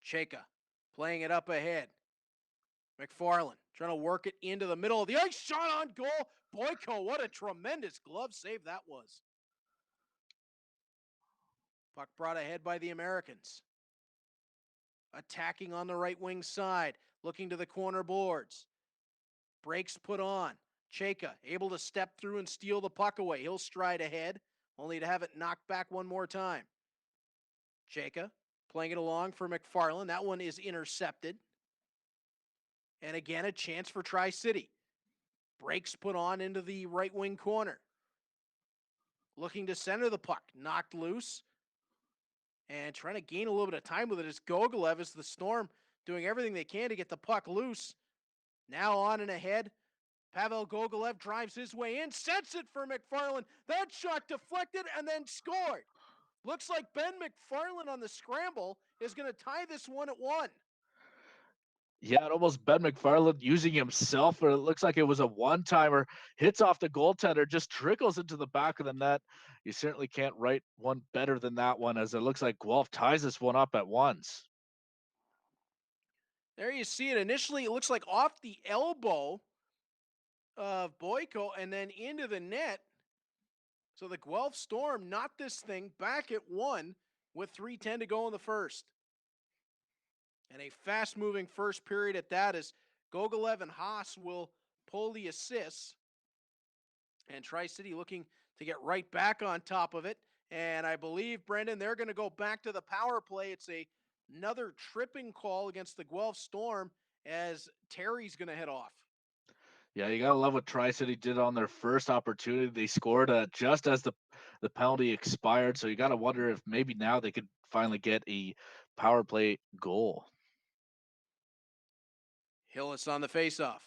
Chayka playing it up ahead. McFarlane trying to work it into the middle of the ice. Shot on goal. Boyko, what a tremendous glove save that was. Puck brought ahead by the Americans. Attacking on the right wing side, looking to the corner boards. Breaks put on. Chayka able to step through and steal the puck away. He'll stride ahead, only to have it knocked back one more time. Chayka playing it along for McFarlane. That one is intercepted. And again, a chance for Tri-City. Breaks put on into the right wing corner. Looking to center the puck. Knocked loose. And trying to gain a little bit of time with it is Gogolev as the Storm doing everything they can to get the puck loose. Now on and ahead. Pavel Gogolev drives his way in, sets it for McFarlane. That shot deflected and then scored. Looks like Ben McFarlane on the scramble is going to tie this one at 1. Yeah, it almost Ben McFarlane using himself, or it looks like it was a one-timer. Hits off the goaltender, just trickles into the back of the net. You certainly can't write one better than that one, as it looks like Guelph ties this one up at once. There you see it. Initially, it looks like off the elbow of Boyko and then into the net. So the Guelph Storm knocked this thing back at 1 with 3:10 to go in the first. And a fast-moving first period at that, as Gogolev and Haas will pull the assists. And Tri-City looking to get right back on top of it. And I believe, Brendan, they're going to go back to the power play. It's another tripping call against the Guelph Storm as Terry's going to head off. Yeah, you gotta love what Tri-City did on their first opportunity. They scored just as the penalty expired. So you gotta wonder if maybe now they could finally get a power play goal. Hillis on the faceoff.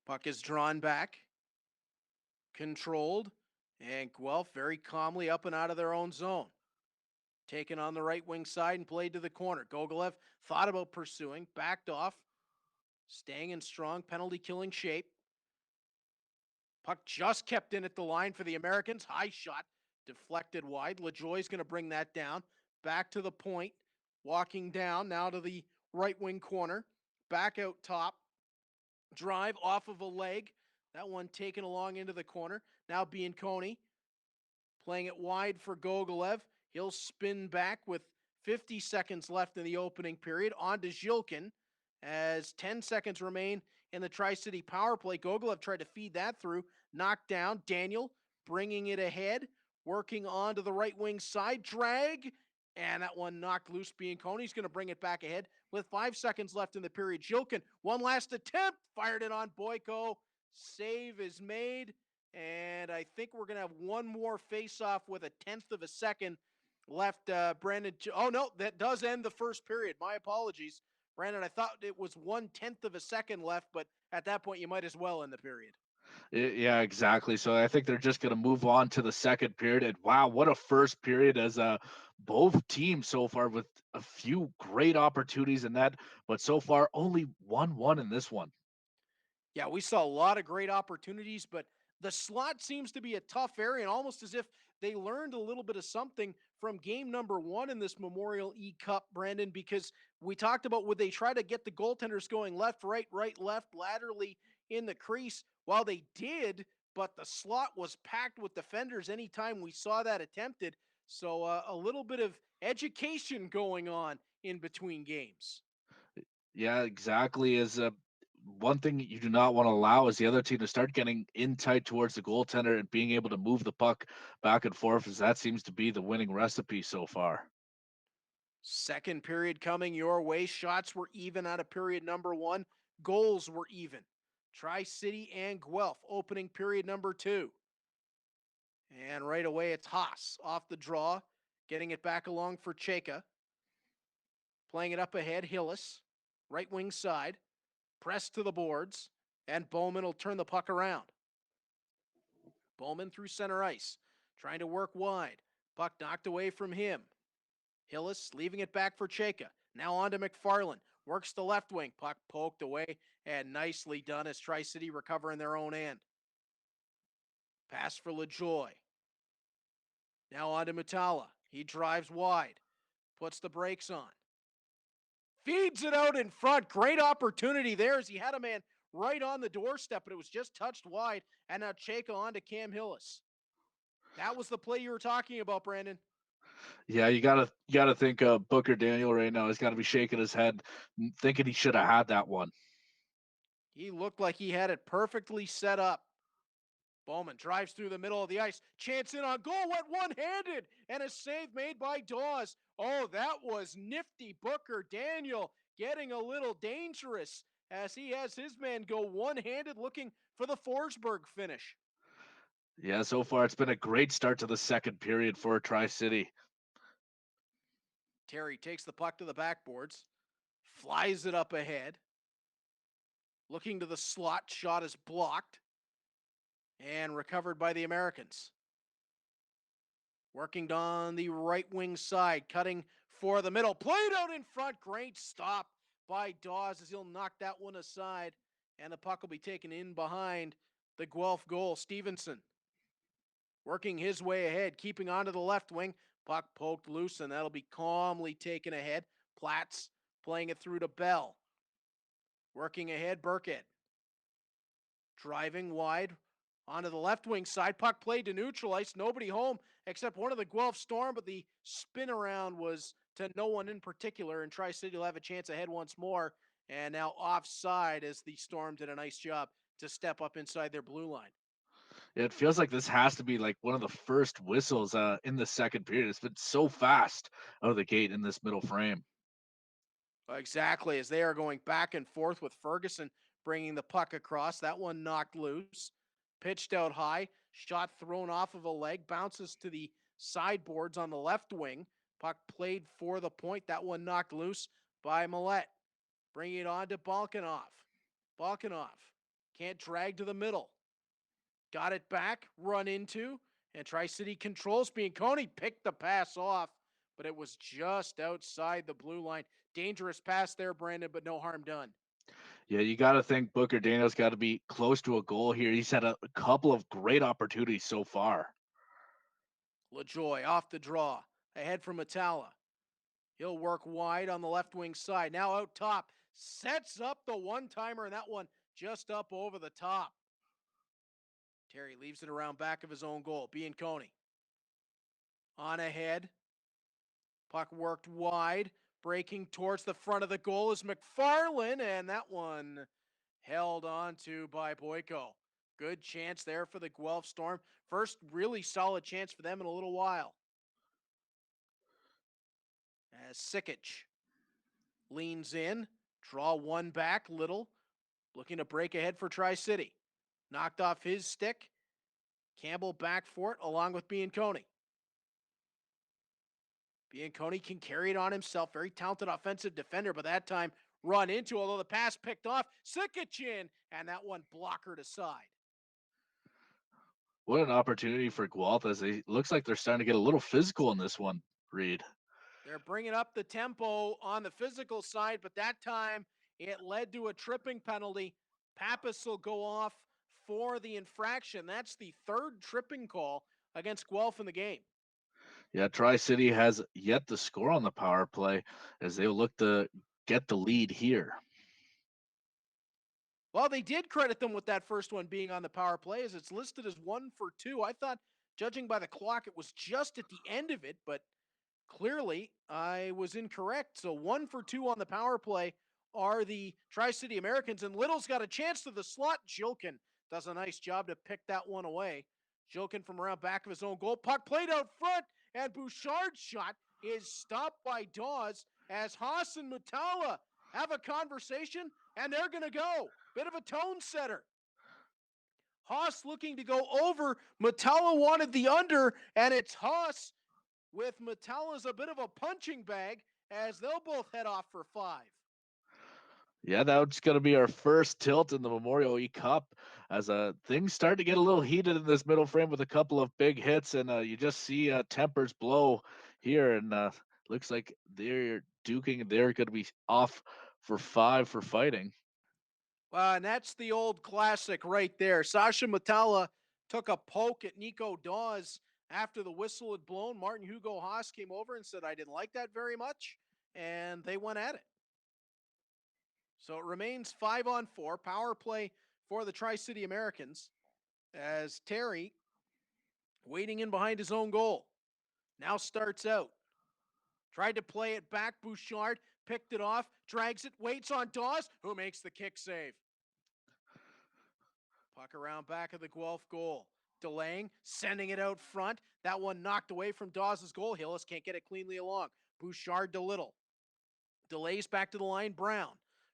Puck is drawn back, controlled, and Guelph very calmly up and out of their own zone. Taken on the right wing side and played to the corner. Gogolev thought about pursuing, backed off, staying in strong penalty killing shape. Puck just kept in at the line for the Americans. High shot, deflected wide. LaJoie's going to bring that down. Back to the point, walking down now to the right wing corner. Back out top. Drive off of a leg. That one taken along into the corner. Now Bianconi playing it wide for Gogolev. He'll spin back with 50 seconds left in the opening period. On to Zhilkin as 10 seconds remain in the Tri-City power play. Gogolev tried to feed that through. Knocked down. Daniel bringing it ahead. Working on to the right wing side. Drag. And that one knocked loose. Bianconi's going to bring it back ahead with 5 seconds left in the period. Zhilkin, one last attempt. Fired it on Boyko. Save is made. And I think we're going to have one more face-off with a 10th of a second left. Brandon. Oh, no, that does end the first period. My apologies. Brandon, I thought it was 1/10 of a second left, but at that point, you might as well end the period. Yeah, exactly. So I think they're just going to move on to the second period. And wow, what a first period, as both teams so far with a few great opportunities in that, but so far only 1-1 in this one. Yeah, we saw a lot of great opportunities, but the slot seems to be a tough area, and almost as if they learned a little bit of something from game number 1 in this Memorial eCup, Brandon, because we talked about would they try to get the goaltenders going left, right, left, laterally in the crease. Well, they did, but the slot was packed with defenders anytime we saw that attempted. So a little bit of education going on in between games. Yeah, exactly. Is one thing you do not want to allow is the other team to start getting in tight towards the goaltender and being able to move the puck back and forth, as that seems to be the winning recipe so far. Second period coming your way. Shots were even out of period number 1. Goals were even. Tri-City and Guelph opening period number 2. And right away it's Haas off the draw, getting it back along for Chayka. Playing it up ahead, Hillis, right wing side, press to the boards, and Bowman will turn the puck around. Bowman through center ice, trying to work wide. Puck knocked away from him. Hillis leaving it back for Chayka. Now on to McFarlane. Works the left wing. Puck poked away and nicely done as Tri-City recover in their own end. Pass for LaJoie. Now on to Mutala. He drives wide. Puts the brakes on. Feeds it out in front. Great opportunity there as he had a man right on the doorstep, but it was just touched wide. And now Chayka on to Cam Hillis. That was the play you were talking about, Brandon. Yeah, you gotta think Booker Daniel right now has got to be shaking his head, thinking he should have had that one. He looked like he had it perfectly set up. Bowman drives through the middle of the ice. Chance in on goal, went one-handed, and a save made by Dawes. Oh, that was nifty. Booker Daniel getting a little dangerous as he has his man go one-handed looking for the Forsberg finish. Yeah, so far it's been a great start to the second period for Tri-City. Terry takes the puck to the backboards, flies it up ahead. Looking to the slot, shot is blocked and recovered by the Americans. Working on the right wing side, cutting for the middle. Played out in front. Great stop by Dawes as he'll knock that one aside. And the puck will be taken in behind the Guelph goal. Stevenson working his way ahead, keeping onto the left wing. Puck poked loose, and that'll be calmly taken ahead. Platts playing it through to Bell. Working ahead, Burkett. Driving wide onto the left wing side. Puck played to neutral ice. Nobody home except one of the Guelph Storm, but the spin around was to no one in particular, and Tri-City will have a chance ahead once more. And now offside as the Storm did a nice job to step up inside their blue line. It feels like this has to be like one of the first whistles in the second period. It's been so fast out of the gate in this middle frame. Exactly, as they are going back and forth with Ferguson bringing the puck across. That one knocked loose, pitched out high, shot thrown off of a leg, bounces to the sideboards on the left wing. Puck played for the point. That one knocked loose by Millet. Bringing it on to Balkanov. Balkanov can't drag to the middle. Got it back, run into, and Tri-City controls. Bianconi picked the pass off, but it was just outside the blue line. Dangerous pass there, Brandon, but no harm done. Yeah, you got to think Booker Daniel's got to be close to a goal here. He's had a couple of great opportunities so far. LaJoy off the draw, ahead from Mutala. He'll work wide on the left wing side. Now out top, sets up the one-timer, and that one just up over the top. Terry leaves it around back of his own goal. Bianconi on ahead. Puck worked wide. Breaking towards the front of the goal is McFarlane, and that one held on to by Boyko. Good chance there for the Guelph Storm. First really solid chance for them in a little while. As Sikic leans in, draw one back, Little, looking to break ahead for Tri-City. Knocked off his stick. Campbell back for it, along with Bianconi. Bianconi can carry it on himself. Very talented offensive defender, but that time run into, although the pass picked off. Sikic in, and that one blockered aside. What an opportunity for Guelph as they looks like they're starting to get a little physical in this one, Reed. They're bringing up the tempo on the physical side, but that time it led to a tripping penalty. Pappas will go off for the infraction. That's the third tripping call against Guelph in the game. Yeah, Tri-City has yet to score on the power play as they look to get the lead here. Well, they did credit them with that first one being on the power play, as it's listed as 1 for 2. I thought, judging by the clock, it was just at the end of it, but clearly I was incorrect. So 1 for 2 on the power play are the Tri-City Americans, and Little's got a chance to the slot. Jilkin does a nice job to pick that one away. Jilkin from around back of his own goal. Puck played out front, and Bouchard's shot is stopped by Dawes as Haas and Mutala have a conversation, and they're going to go. Bit of a tone setter. Haas looking to go over. Mutala wanted the under, and it's Haas with Mutala as a bit of a punching bag as they'll both head off for 5. Yeah, that's going to be our first tilt in the Memorial eCup as things start to get a little heated in this middle frame with a couple of big hits, and you just see tempers blow here, and looks like they're duking. They're going to be off for 5 for fighting. And that's the old classic right there. Sasha Mutala took a poke at Nico Dawes after the whistle had blown. Martin Hugo Haas came over and said, I didn't like that very much, and they went at it. So it remains 5-on-4, power play for the Tri-City Americans as Terry, waiting in behind his own goal, now starts out. Tried to play it back, Bouchard picked it off, drags it, waits on Dawes, who makes the kick save. Puck around back of the Guelph goal. Delaying, sending it out front. That one knocked away from Dawes' goal. Hillis can't get it cleanly along. Bouchard to Little. Delays back to the line, Brown.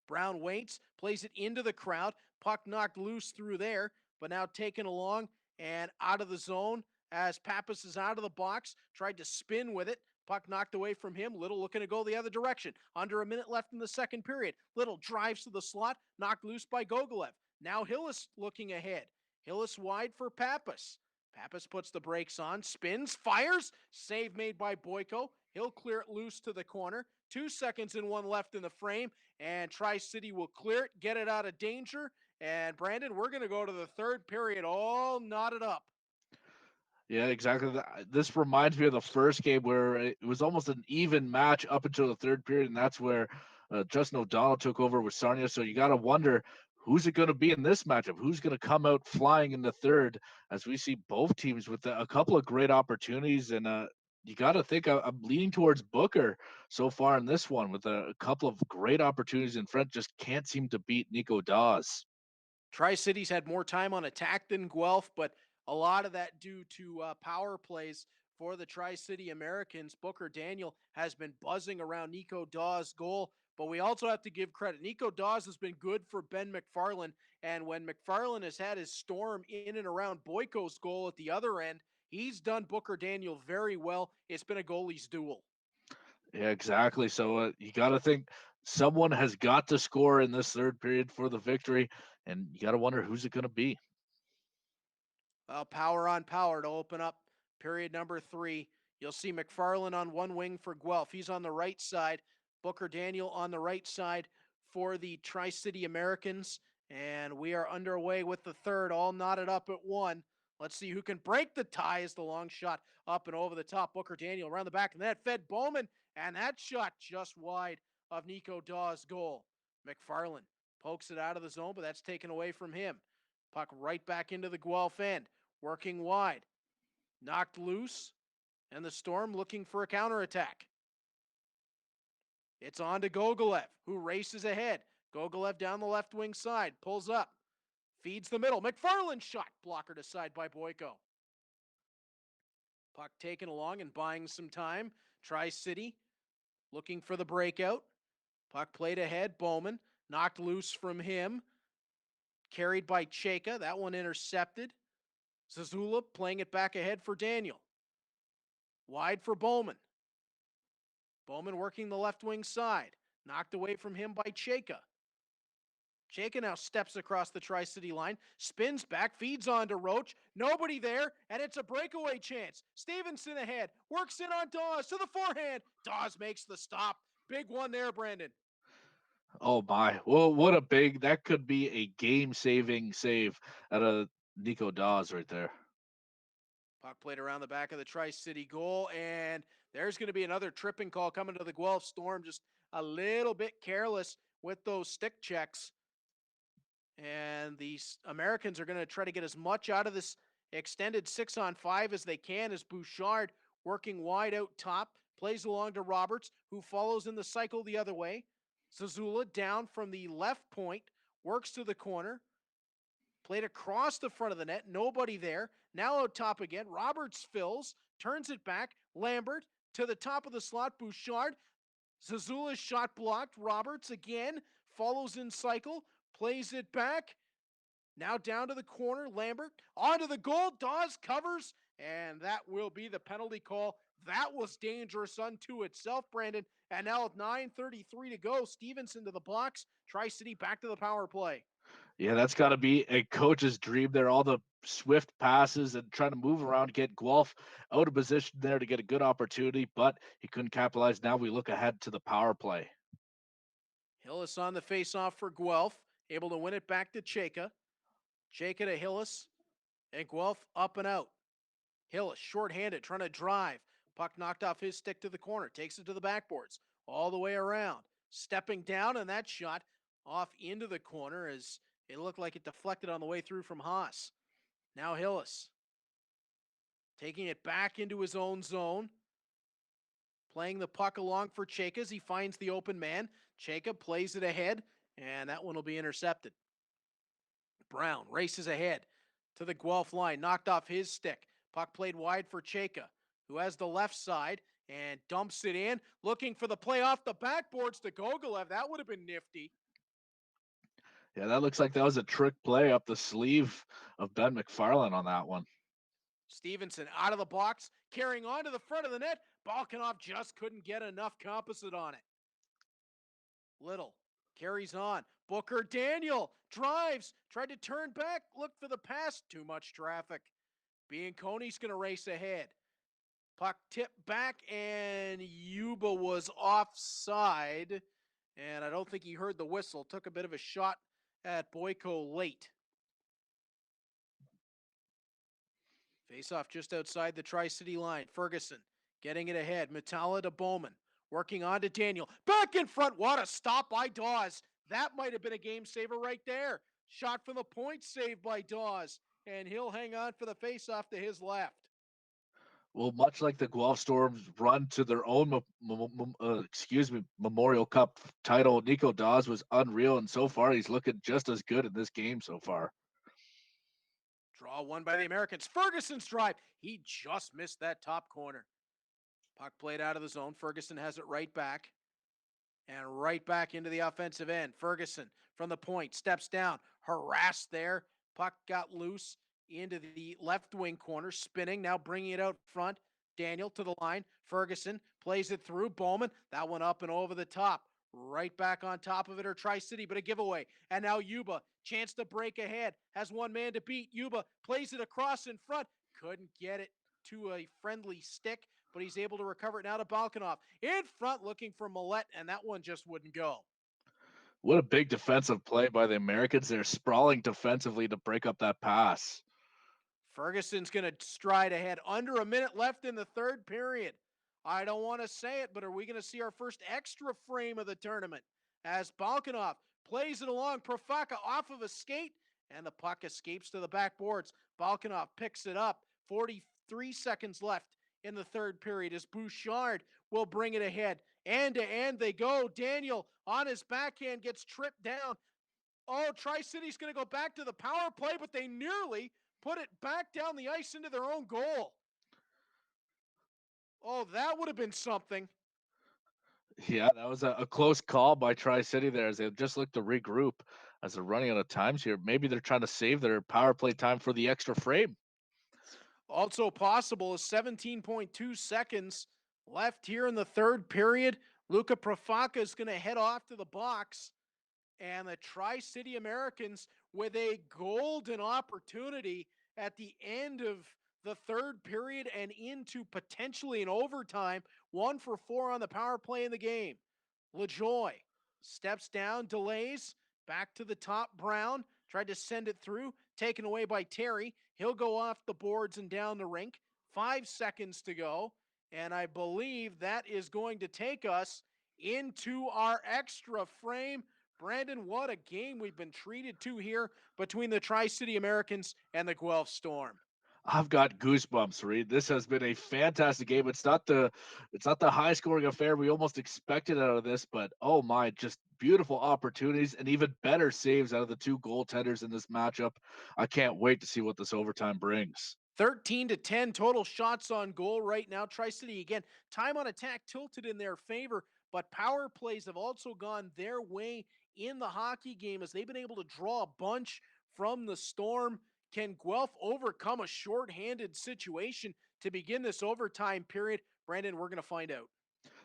Brown waits, plays it into the crowd. Puck knocked loose through there, but now taken along and out of the zone as Pappas is out of the box. Tried to spin with it. Puck knocked away from him. Little looking to go the other direction. Under a minute left in the second period. Little drives to the slot, knocked loose by Gogolev. Now Hillis looking ahead. Hillis wide for Pappas. Pappas puts the brakes on, spins, fires. Save made by Boyko. He'll clear it loose to the corner. 2 seconds and 1 left in the frame, and Tri-City will clear it, get it out of danger. And Brandon, we're going to go to the third period all knotted up. Yeah, exactly. This reminds me of the first game where it was almost an even match up until the third period, and that's where Justin O'Donnell took over with Sarnia. So you got to wonder who's it going to be in this matchup? Who's going to come out flying in the third? As we see both teams with a couple of great opportunities, and you got to think I'm leaning towards Booker so far in this one with a couple of great opportunities in front. Just can't seem to beat Nico Dawes. Tri-Cities had more time on attack than Guelph, but a lot of that due to power plays for the Tri-City Americans. Booker Daniel has been buzzing around Nico Dawes' goal, but we also have to give credit. Nico Dawes has been good for Ben McFarlane, and when McFarlane has had his storm in and around Boyko's goal at the other end, he's done Booker Daniel very well. It's been a goalie's duel. Yeah, exactly. So you got to think someone has got to score in this third period for the victory, and you got to wonder who's it going to be. Power on power to open up period number 3. You'll see McFarlane on one wing for Guelph. He's on the right side. Booker Daniel on the right side for the Tri-City Americans. And we are underway with the third, all knotted up at 1. Let's see who can break the tie as the long shot up and over the top. Booker Daniel around the back of the net, fed Bowman, and that shot just wide of Nico Dawes' goal. McFarlane pokes it out of the zone, but that's taken away from him. Puck right back into the Guelph end, working wide. Knocked loose, and the Storm looking for a counterattack. It's on to Gogolev, who races ahead. Gogolev down the left wing side, pulls up, feeds the middle. McFarlane shot, blockered aside by Boyko. Puck taken along and buying some time. Tri-City looking for the breakout. Puck played ahead, Bowman, knocked loose from him. Carried by Cheka. That one intercepted. Zazula playing it back ahead for Daniel. Wide for Bowman. Bowman working the left wing side. Knocked away from him by Cheka. Cheka now steps across the Tri-City line. Spins back. Feeds on to Roach. Nobody there. And it's a breakaway chance. Stevenson ahead. Works in on Dawes to the forehand. Dawes makes the stop. Big one there, Brandon. Oh my! Well, what a big that could be a game-saving save out of Nico Dawes right there. Puck played around the back of the Tri-City goal, and there's going to be another tripping call coming to the Guelph Storm. Just a little bit careless with those stick checks. And these Americans are going to try to get as much out of this extended 6-on-5 as they can as Bouchard working wide out top, plays along to Roberts, who follows in the cycle the other way. Zazula down from the left point, works to the corner, played across the front of the net, nobody there. Now out top again, Roberts fills, turns it back, Lambert to the top of the slot, Bouchard. Zazula's shot blocked, Roberts again, follows in cycle, plays it back. Now down to the corner, Lambert onto the goal, Dawes covers, and that will be the penalty call. That was dangerous unto itself, Brandon. And now with 9:33 to go, Stevenson to the box, Tri-City back to the power play. Yeah, that's got to be a coach's dream there. All the swift passes and trying to move around, get Guelph out of position there to get a good opportunity, but he couldn't capitalize. Now we look ahead to the power play. Hillis on the face-off for Guelph, able to win it back to Cheka. Cheka to Hillis, and Guelph up and out. Hillis short-handed, trying to drive. Puck knocked off his stick to the corner, takes it to the backboards, all the way around. Stepping down, and that shot off into the corner as it looked like it deflected on the way through from Haas. Now Hillis taking it back into his own zone. Playing the puck along for Chayka as he finds the open man. Chayka plays it ahead, and that one will be intercepted. Brown races ahead to the Guelph line, knocked off his stick. Puck played wide for Chayka, who has the left side and dumps it in, looking for the play off the backboards to Gogolev. That would have been nifty. Yeah, that looks like that was a trick play up the sleeve of Ben McFarlane on that one. Stevenson out of the box, carrying on to the front of the net. Balkanov just couldn't get enough composite on it. Little carries on. Booker Daniel drives, tried to turn back, looked for the pass. Too much traffic. Bianconi's going to race ahead. Puck tipped back, and Yuba was offside. And I don't think he heard the whistle. Took a bit of a shot at Boyko late. Face-off just outside the Tri-City line. Ferguson getting it ahead. Mutala to Bowman. Working on to Daniel. Back in front. What a stop by Dawes. That might have been a game saver right there. Shot from the point, saved by Dawes. And he'll hang on for the face-off to his left. Well, much like the Guelph Storm's run to their own, Memorial Cup title, Nico Dawes was unreal, and so far he's looking just as good in this game so far. Draw one by the Americans. Ferguson's drive. He just missed that top corner. Puck played out of the zone. Ferguson has it right back. And right back into the offensive end. Ferguson from the point. Steps down. Harassed there. Puck got loose into the left wing corner. Spinning. Now bringing it out front. Daniel to the line. Ferguson plays it through. Bowman. That one up and over the top. Right back on top of it, or Tri-City, but a giveaway. And now Yuba, chance to break ahead, has one man to beat. Yuba plays it across in front. Couldn't get it to a friendly stick, but he's able to recover it now to Balkanov. In front looking for Millette, and that one just wouldn't go. What a big defensive play by the Americans. They're sprawling defensively to break up that pass. Ferguson's going to stride ahead. Under a minute left in the third period. I don't want to say it, but are we going to see our first extra frame of the tournament as Balkanov plays it along, Profaka off of a skate, and the puck escapes to the backboards. Balkanov picks it up. 43 seconds left in the third period as Bouchard will bring it ahead. End to end they go. Daniel on his backhand gets tripped down. Oh, Tri-City's going to go back to the power play, but they nearly put it back down the ice into their own goal. Oh, that would have been something. Yeah, that was a close call by Tri-City there as they just look to regroup as they're running out of times here. Maybe they're trying to save their power play time for the extra frame. Also possible is 17.2 seconds left here in the third period. Luka Profaka is going to head off to the box. And the Tri-City Americans with a golden opportunity at the end of the third period and into potentially an overtime. 1 for 4 on the power play in the game. LaJoy steps down, delays, back to the top. Brown tried to send it through, taken away by Terry. He'll go off the boards and down the rink. 5 seconds to go. And I believe that is going to take us into our extra frame. Brandon, what a game we've been treated to here between the Tri-City Americans and the Guelph Storm. I've got goosebumps, Reed. This has been a fantastic game. It's not the high scoring affair we almost expected out of this, but oh my, just beautiful opportunities and even better saves out of the two goaltenders in this matchup. I can't wait to see what this overtime brings. 13-10 total shots on goal right now. Tri-City again, time on attack tilted in their favor, but power plays have also gone their way in the hockey game as they've been able to draw a bunch from the Storm. Can Guelph overcome a shorthanded situation to begin this overtime period? Brandon, we're going to find out.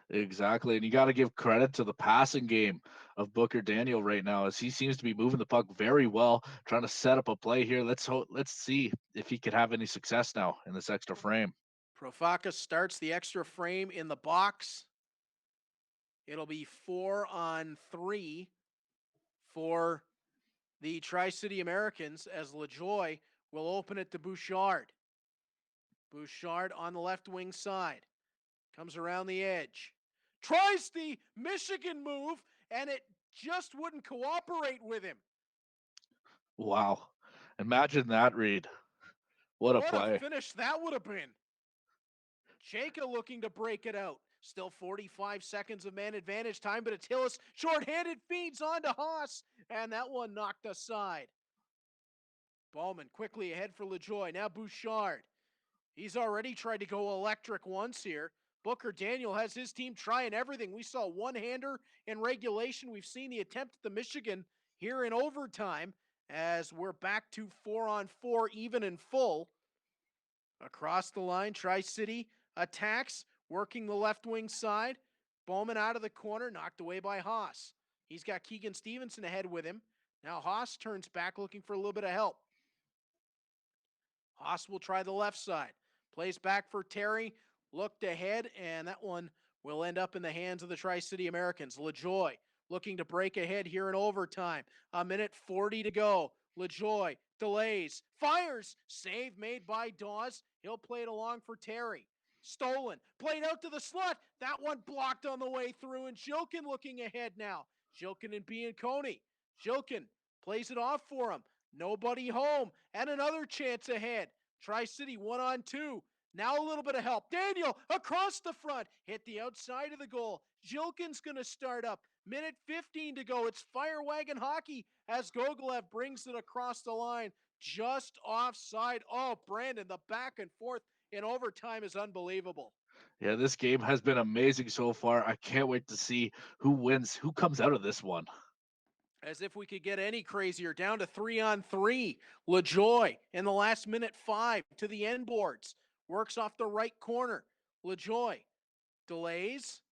Exactly. And you got to give credit to the passing game of Booker Daniel right now as he seems to be moving the puck very well, trying to set up a play here. Let's see if he could have any success now in this extra frame. Profaka starts the extra frame in the box. It'll be 4-on-3 for the Tri-City Americans as LaJoy will open it to Bouchard. Bouchard on the left wing side. Comes around the edge. Tries the Michigan move, and it just wouldn't cooperate with him. Wow. Imagine that, Reed. What a play. Finish that would have been. Jacob looking to break it out. Still 45 seconds of man advantage time, but it's Hillis. Short-handed feeds on to Haas, and that one knocked aside. Bowman quickly ahead for LaJoy. Now Bouchard. He's already tried to go electric once here. Booker Daniel has his team trying everything. We saw one-hander in regulation. We've seen the attempt at the Michigan here in overtime as we're back to 4-on-4 even and full. Across the line, Tri-City attacks, working the left wing side. Bowman out of the corner, knocked away by Haas. He's got Keegan Stevenson ahead with him. Now Haas turns back looking for a little bit of help. Haas will try the left side. Plays back for Terry, looked ahead, and that one will end up in the hands of the Tri-City Americans. LaJoy looking to break ahead here in overtime. 1:40 to go. LaJoy delays, fires, save made by Dawes. He'll play it along for Terry. Stolen, played out to the slot. That one blocked on the way through, and Jilkin looking ahead now. Jilkin and Bianconi. Jilkin plays it off for him. Nobody home, and another chance ahead. Tri-City 1-on-2. Now a little bit of help. Daniel across the front, hit the outside of the goal. Jilkin's going to start up. 1:15 to go. It's fire wagon hockey as Gogolev brings it across the line, just offside. Oh, Brandon, the back and forth in overtime is unbelievable. Yeah, this game has been amazing so far. I can't wait to see who wins, who comes out of this one. As if we could get any crazier, down to 3-on-3. LaJoy in the last minute 5 to the end boards. Works off the right corner. LaJoy delays.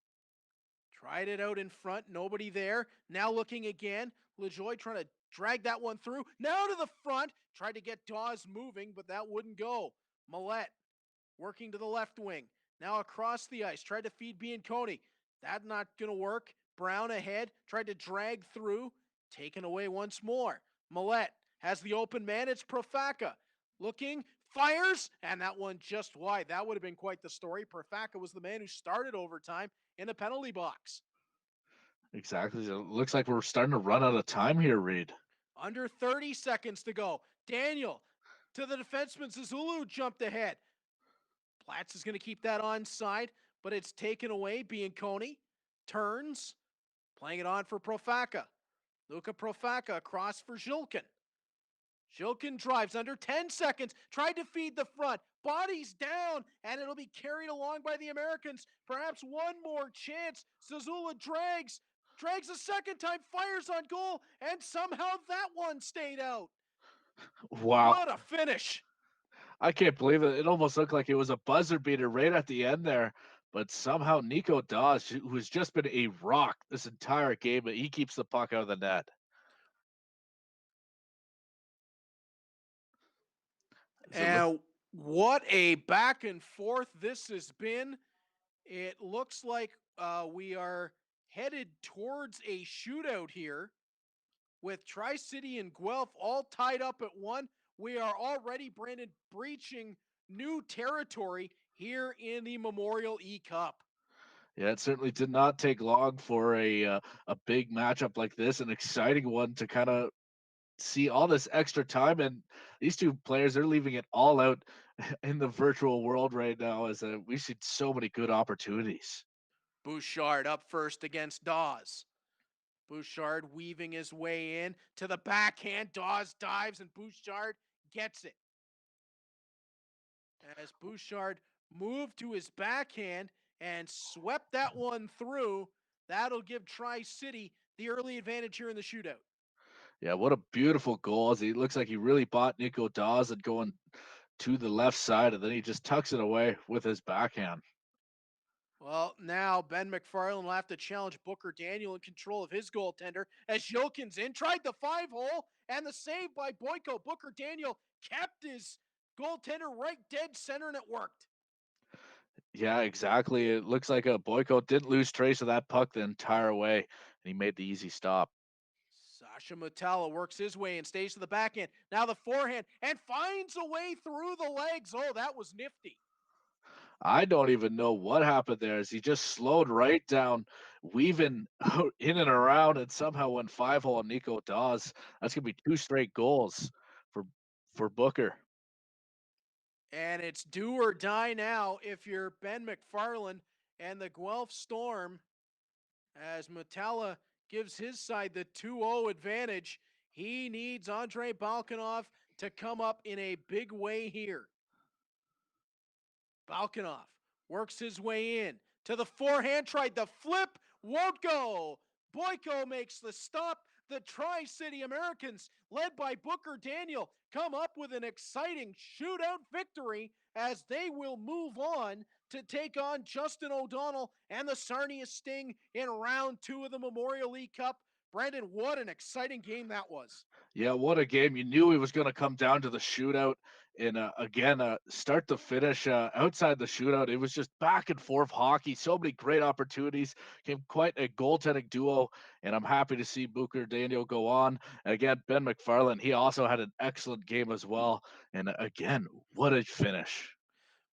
Tried it out in front. Nobody there. Now looking again. LaJoy trying to drag that one through. Now to the front. Tried to get Dawes moving, but that wouldn't go. Millette working to the left wing. Now across the ice. Tried to feed Bianconi. That's not going to work. Brown ahead. Tried to drag through. Taken away once more. Millette has the open man. It's Profaka. Looking, fires, and that one just wide. That would have been quite the story. Profaka was the man who started overtime in the penalty box. Exactly. It looks like we're starting to run out of time here, Reed. Under 30 seconds to go. Daniel to the defenseman. Zulu jumped ahead. Platz is going to keep that onside, but it's taken away. Bianconi turns, playing it on for Profaka. Luka Profaka across for Jilkin. Jilkin drives under 10 seconds, tried to feed the front, bodies down, and it'll be carried along by the Americans. Perhaps one more chance. Zazula drags a second time, fires on goal, and somehow that one stayed out. Wow. What a finish. I can't believe it. It almost looked like it was a buzzer beater right at the end there. But somehow Nico Dawes, who has just been a rock this entire game, but he keeps the puck out of the net. And what a back and forth this has been. It looks like we are headed towards a shootout here with Tri-City and Guelph all tied up at 1. We are already, Brandon, breaching new territory here in the Memorial eCup. Yeah, it certainly did not take long for a big matchup like this, an exciting one to kind of see all this extra time. And these two players, they're leaving it all out in the virtual world right now as we see so many good opportunities. Bouchard up first against Dawes. Bouchard weaving his way in to the backhand. Dawes dives and Bouchard gets it. As Bouchard moved to his backhand and swept that one through, that'll give Tri-City the early advantage here in the shootout. Yeah, what a beautiful goal. As he looks like he really bought Nico Dawes and going to the left side, and then he just tucks it away with his backhand. Well, now Ben McFarlane will have to challenge Booker Daniel in control of his goaltender as Jilkin's in, tried the 5-hole, and the save by Boyko. Booker Daniel kept his goaltender right dead center, and it worked. Yeah, exactly. It looks like Boyko didn't lose trace of that puck the entire way, and he made the easy stop. Sasha Mutala works his way and stays to the backhand. Now the forehand and finds a way through the legs. Oh, that was nifty. I don't even know what happened there as he just slowed right down, weaving in and around, and somehow went 5-hole on Nico Dawes. That's going to be 2 straight goals for Booker. And it's do or die now if you're Ben McFarlane and the Guelph Storm, as Mutala gives his side the 2-0 advantage. He needs Andrei Balkanov to come up in a big way here. Balkanov works his way in to the forehand, tried the flip, won't go. Boyko makes the stop. The Tri-City Americans, led by Booker Daniel, come up with an exciting shootout victory as they will move on to take on Justin O'Donnell and the Sarnia Sting in round 2 of the Memorial eCup. Brandon, what an exciting game that was. Yeah, what a game. You knew it was going to come down to the shootout. And again, start to finish, outside the shootout, it was just back and forth hockey. So many great opportunities. Came quite a goaltending duo, and I'm happy to see Booker Daniel go on. And again, Ben McFarlane, he also had an excellent game as well. And again, what a finish.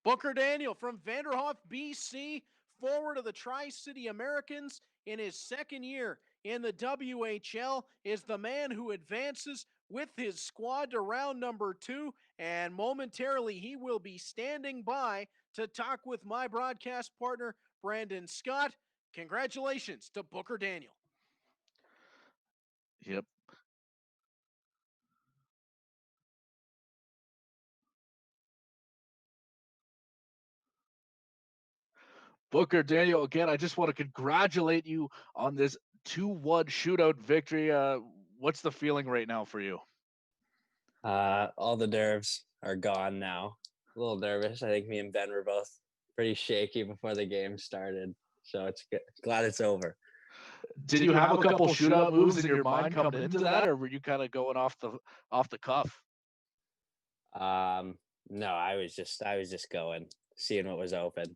Booker Daniel from Vanderhoff, BC, forward of the Tri-City Americans in his second year in the WHL, is the man who advances with his squad to round number 2, and momentarily he will be standing by to talk with my broadcast partner, Brandon Scott. Congratulations to Booker Daniel. Yep. Booker Daniel, again, I just want to congratulate you on this 2-1 shootout victory. What's the feeling right now for you? All the nerves are gone now. A little nervous. I think me and Ben were both pretty shaky before the game started. So it's good. Glad it's over. Did you have a couple shootout moves in your mind coming into that, or were you kind of going off the cuff? No, I was just going, seeing what was open.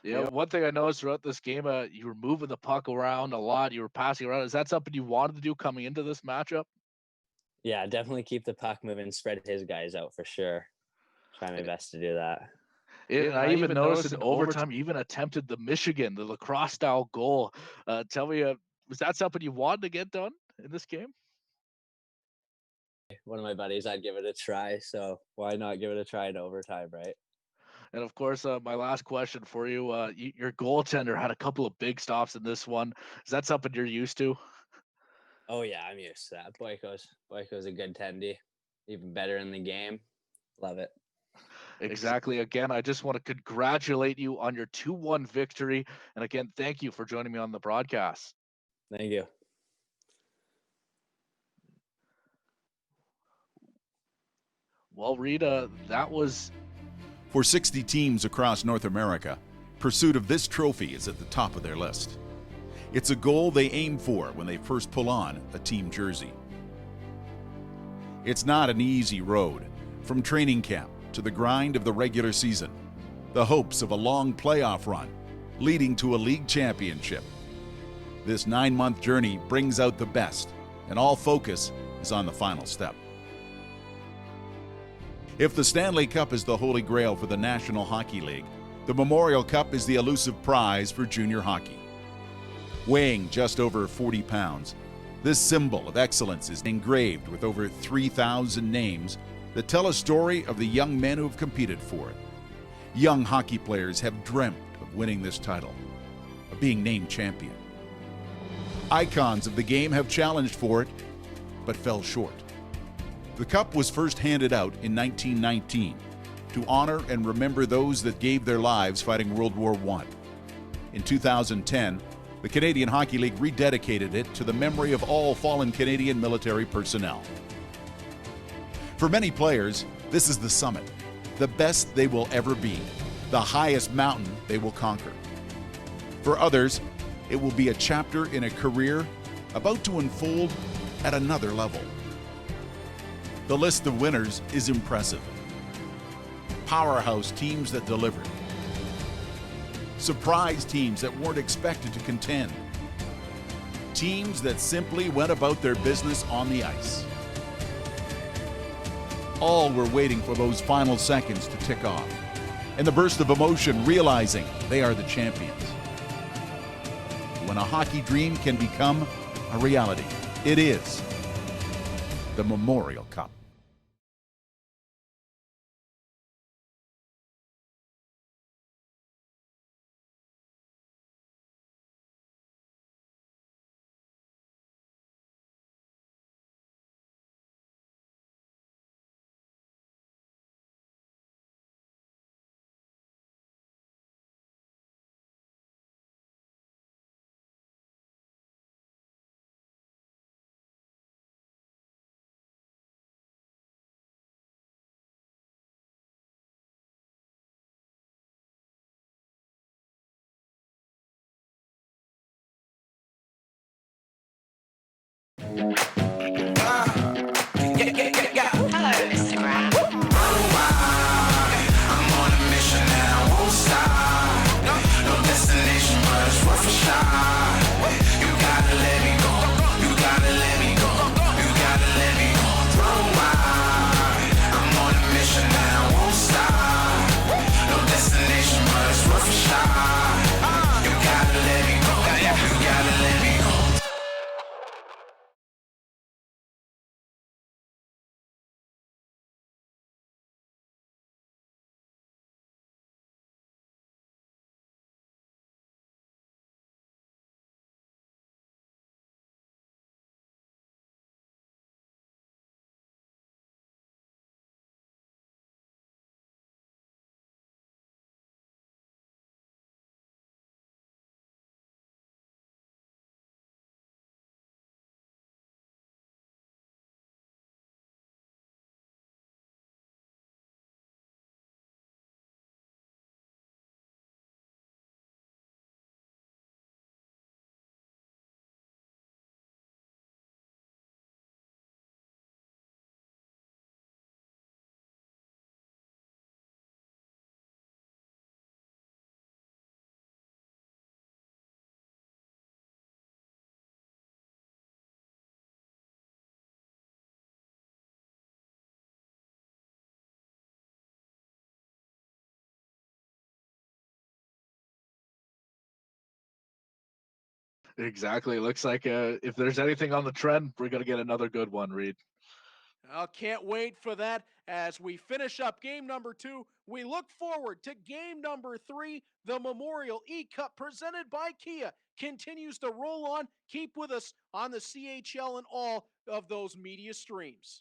Yeah, one thing I noticed throughout this game, you were moving the puck around a lot. You were passing around. Is that something you wanted to do coming into this matchup? Yeah, definitely keep the puck moving, spread his guys out for sure. Try my best to do that. And I even noticed in overtime, you even attempted the lacrosse style goal. Tell me, was that something you wanted to get done in this game? One of my buddies, I'd give it a try. So why not give it a try in overtime, right? And of course, my last question for you, your goaltender had a couple of big stops in this one. Is that something you're used to? Oh yeah, I'm used to that. Boyko's a good tendy, even better in the game. Love it. Exactly. Again, I just want to congratulate you on your 2-1 victory. And again, thank you for joining me on the broadcast. Thank you. Well, Rita, that was... For 60 teams across North America, pursuit of this trophy is at the top of their list. It's a goal they aim for when they first pull on a team jersey. It's not an easy road, from training camp to the grind of the regular season, the hopes of a long playoff run, leading to a league championship. This 9-month journey brings out the best, and all focus is on the final step. If the Stanley Cup is the holy grail for the National Hockey League, the Memorial Cup is the elusive prize for junior hockey. Weighing just over 40 pounds, this symbol of excellence is engraved with over 3,000 names that tell a story of the young men who have competed for it. Young hockey players have dreamt of winning this title, of being named champion. Icons of the game have challenged for it, but fell short. The cup was first handed out in 1919 to honor and remember those that gave their lives fighting World War I. In 2010, the Canadian Hockey League rededicated it to the memory of all fallen Canadian military personnel. For many players, this is the summit, the best they will ever be, the highest mountain they will conquer. For others, it will be a chapter in a career about to unfold at another level. The list of winners is impressive. Powerhouse teams that delivered. Surprise teams that weren't expected to contend. Teams that simply went about their business on the ice. All were waiting for those final seconds to tick off. and the burst of emotion realizing they are the champions. When a hockey dream can become a reality, it is the Memorial Cup. Hello, Mr. Brown. I'm on a mission and I won't stop. No destination, but it's worth a shot. You gotta let me go. You gotta let me go. You gotta let me go. Run wide. I'm on a mission and I won't stop. No destination, but it's worth a shot. You gotta let me go. You gotta let me go. Exactly. Looks like if there's anything on the trend, we're gonna get another good one, Reed. I can't wait for that. As we finish up game number 2, we look forward to game number 3. The Memorial eCup presented by Kia continues to roll on. Keep with us on the CHL and all of those media streams.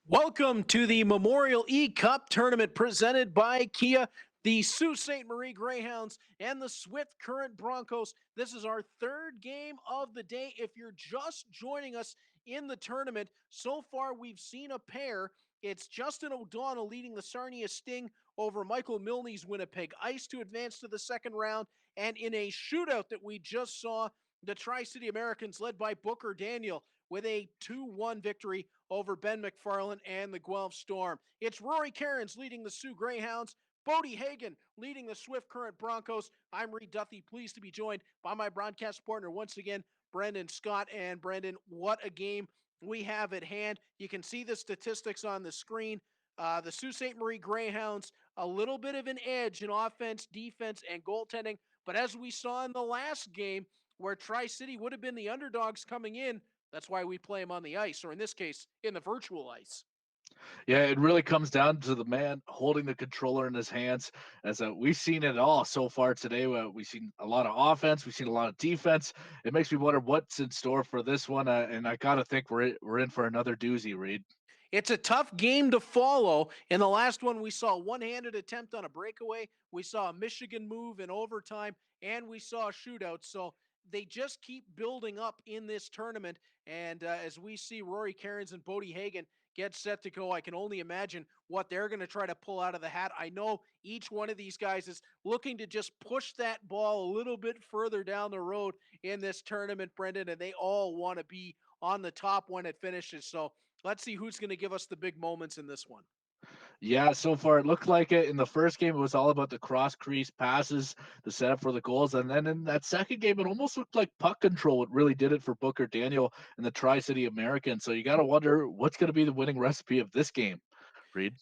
Welcome to the Memorial eCup tournament presented by Kia, the Sault Ste. Marie Greyhounds, and the Swift Current Broncos. This is our third game of the day. If you're just joining us in the tournament, so far we've seen a pair. It's Justin O'Donnell leading the Sarnia Sting over Michael Milne's Winnipeg Ice to advance to the second round. And in a shootout that we just saw, the Tri-City Americans led by Booker Daniel with a 2-1 victory over Ben McFarlane and the Guelph Storm. It's Rory Cairns leading the Sioux Greyhounds, Bodie Hagan leading the Swift Current Broncos. I'm Reed Duthie, pleased to be joined by my broadcast partner once again, Brendan Scott. And Brendan, what a game we have at hand. You can see the statistics on the screen. The Sault Ste. Marie Greyhounds, a little bit of an edge in offense, defense, and goaltending. But as we saw in the last game, where Tri-City would have been the underdogs coming in, that's why we play them on the ice, or in this case, in the virtual ice. Yeah, it really comes down to the man holding the controller in his hands. As we've seen it all so far today. We've seen a lot of offense, we've seen a lot of defense. It makes me wonder what's in store for this one, and I gotta think we're in for another doozy, Reed. It's a tough game to follow. In the last one, we saw a one-handed attempt on a breakaway. We saw a Michigan move in overtime, and we saw a shootout. So they just keep building up in this tournament. And as we see Rory Cairns and Bodie Hagan get set to go, I can only imagine what they're going to try to pull out of the hat. I know each one of these guys is looking to just push that ball a little bit further down the road in this tournament, Brendan, and they all want to be on the top when it finishes. So let's see who's going to give us the big moments in this one. Yeah, so far it looked like it. In the first game, it was all about the cross crease passes, the setup for the goals. And then in that second game, it almost looked like puck control. It really did it for Booker Daniel and the Tri-City American. So you got to wonder what's going to be the winning recipe of this game, Reed.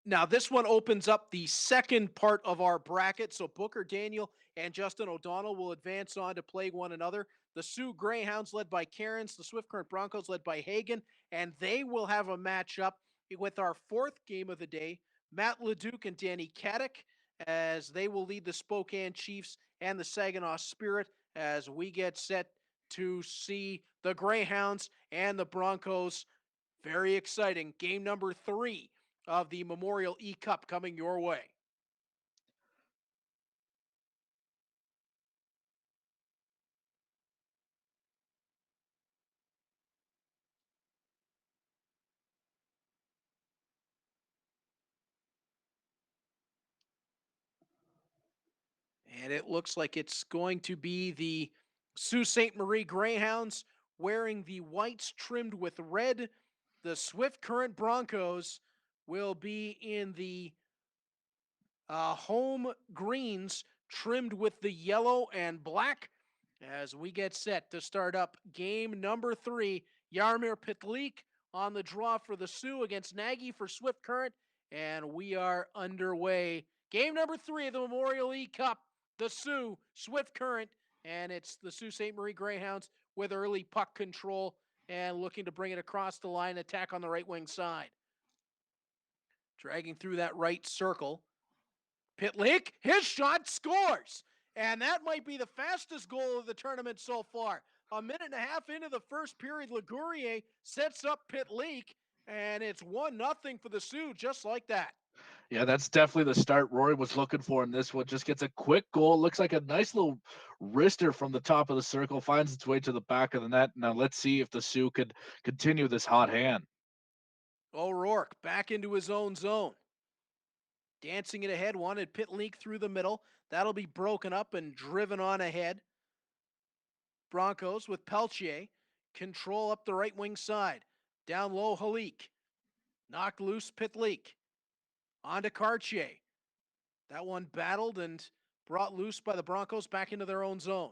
Now, this one opens up the second part of our bracket. So Booker Daniel and Justin O'Donnell will advance on to play one another. The Sioux Greyhounds led by Cairns, the Swift Current Broncos led by Hagan, and they will have a matchup with our fourth game of the day, Matt Leduc and Danny Caddick, as they will lead the Spokane Chiefs and the Saginaw Spirit as we get set to see the Greyhounds and the Broncos. Very exciting. Game number 3 of the Memorial eCup coming your way. And it looks like it's going to be the Sault Ste. Marie Greyhounds wearing the whites trimmed with red. The Swift Current Broncos will be in the home greens trimmed with the yellow and black as we get set to start up game number 3. Yarmir Pitlik on the draw for the Sioux against Nagy for Swift Current, and we are underway. Game number 3 of the Memorial eCup, the Sioux, Swift Current, and it's the Sault Ste. Marie Greyhounds with early puck control and looking to bring it across the line, attack on the right wing side. Dragging through that right circle. Pitlick, his shot scores. And that might be the fastest goal of the tournament so far. A minute and a half into the first period, Ligurier sets up Pitlick, and it's 1-0 for the Sioux, just like that. Yeah, that's definitely the start Rory was looking for in this one. Just gets a quick goal. Looks like a nice little wrister from the top of the circle, finds its way to the back of the net. Now let's see if the Sioux could continue this hot hand. O'Rourke back into his own zone. Dancing it ahead, wanted Pitlick through the middle. That'll be broken up and driven on ahead. Broncos with Peltier. Control up the right wing side. Down low, Halik. Knocked loose, Pitlick. On to Cartier. That one battled and brought loose by the Broncos back into their own zone.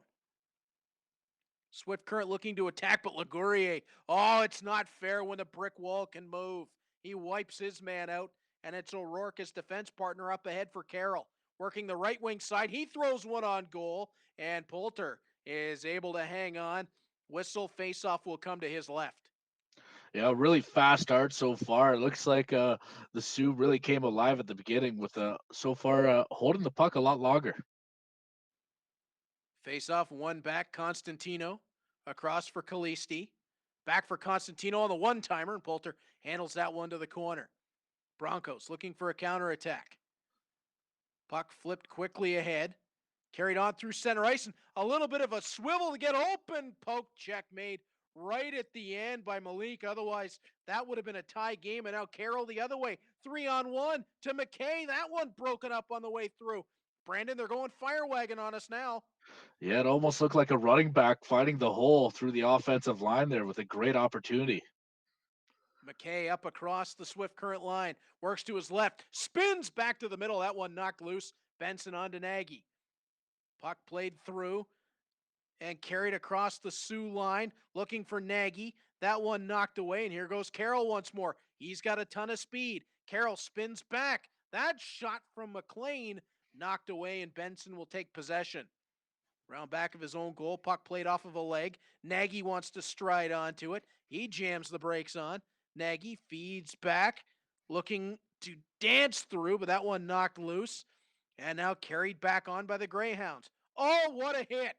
Swift Current looking to attack, but Ligurier, it's not fair when the brick wall can move. He wipes his man out, and it's O'Rourke, his defense partner, up ahead for Carroll. Working the right wing side, he throws one on goal, and Poulter is able to hang on. Whistle faceoff will come to his left. Yeah, really fast start so far. It looks like the Sioux really came alive at the beginning with so far holding the puck a lot longer. Face off, one back, Constantino across for Kalisti. Back for Constantino on the one-timer, and Poulter handles that one to the corner. Broncos looking for a counterattack. Puck flipped quickly ahead. Carried on through center ice, and a little bit of a swivel to get open. Poke check made right at the end by Malik. Otherwise, that would have been a tie game. And now Carroll the other way. 3-on-1 to McKay. That one broken up on the way through. Brandon, they're going fire wagon on us now. Yeah, it almost looked like a running back finding the hole through the offensive line there with a great opportunity. McKay up across the Swift Current line. Works to his left. Spins back to the middle. That one knocked loose. Benson on to Nagy. Puck played through and carried across the Sioux line, looking for Nagy. That one knocked away, and here goes Carroll once more. He's got a ton of speed. Carroll spins back. That shot from McLean knocked away, and Benson will take possession. Round back of his own goal, puck played off of a leg. Nagy wants to stride onto it. He jams the brakes on. Nagy feeds back, looking to dance through, but that one knocked loose. And now carried back on by the Greyhounds. Oh, what a hit!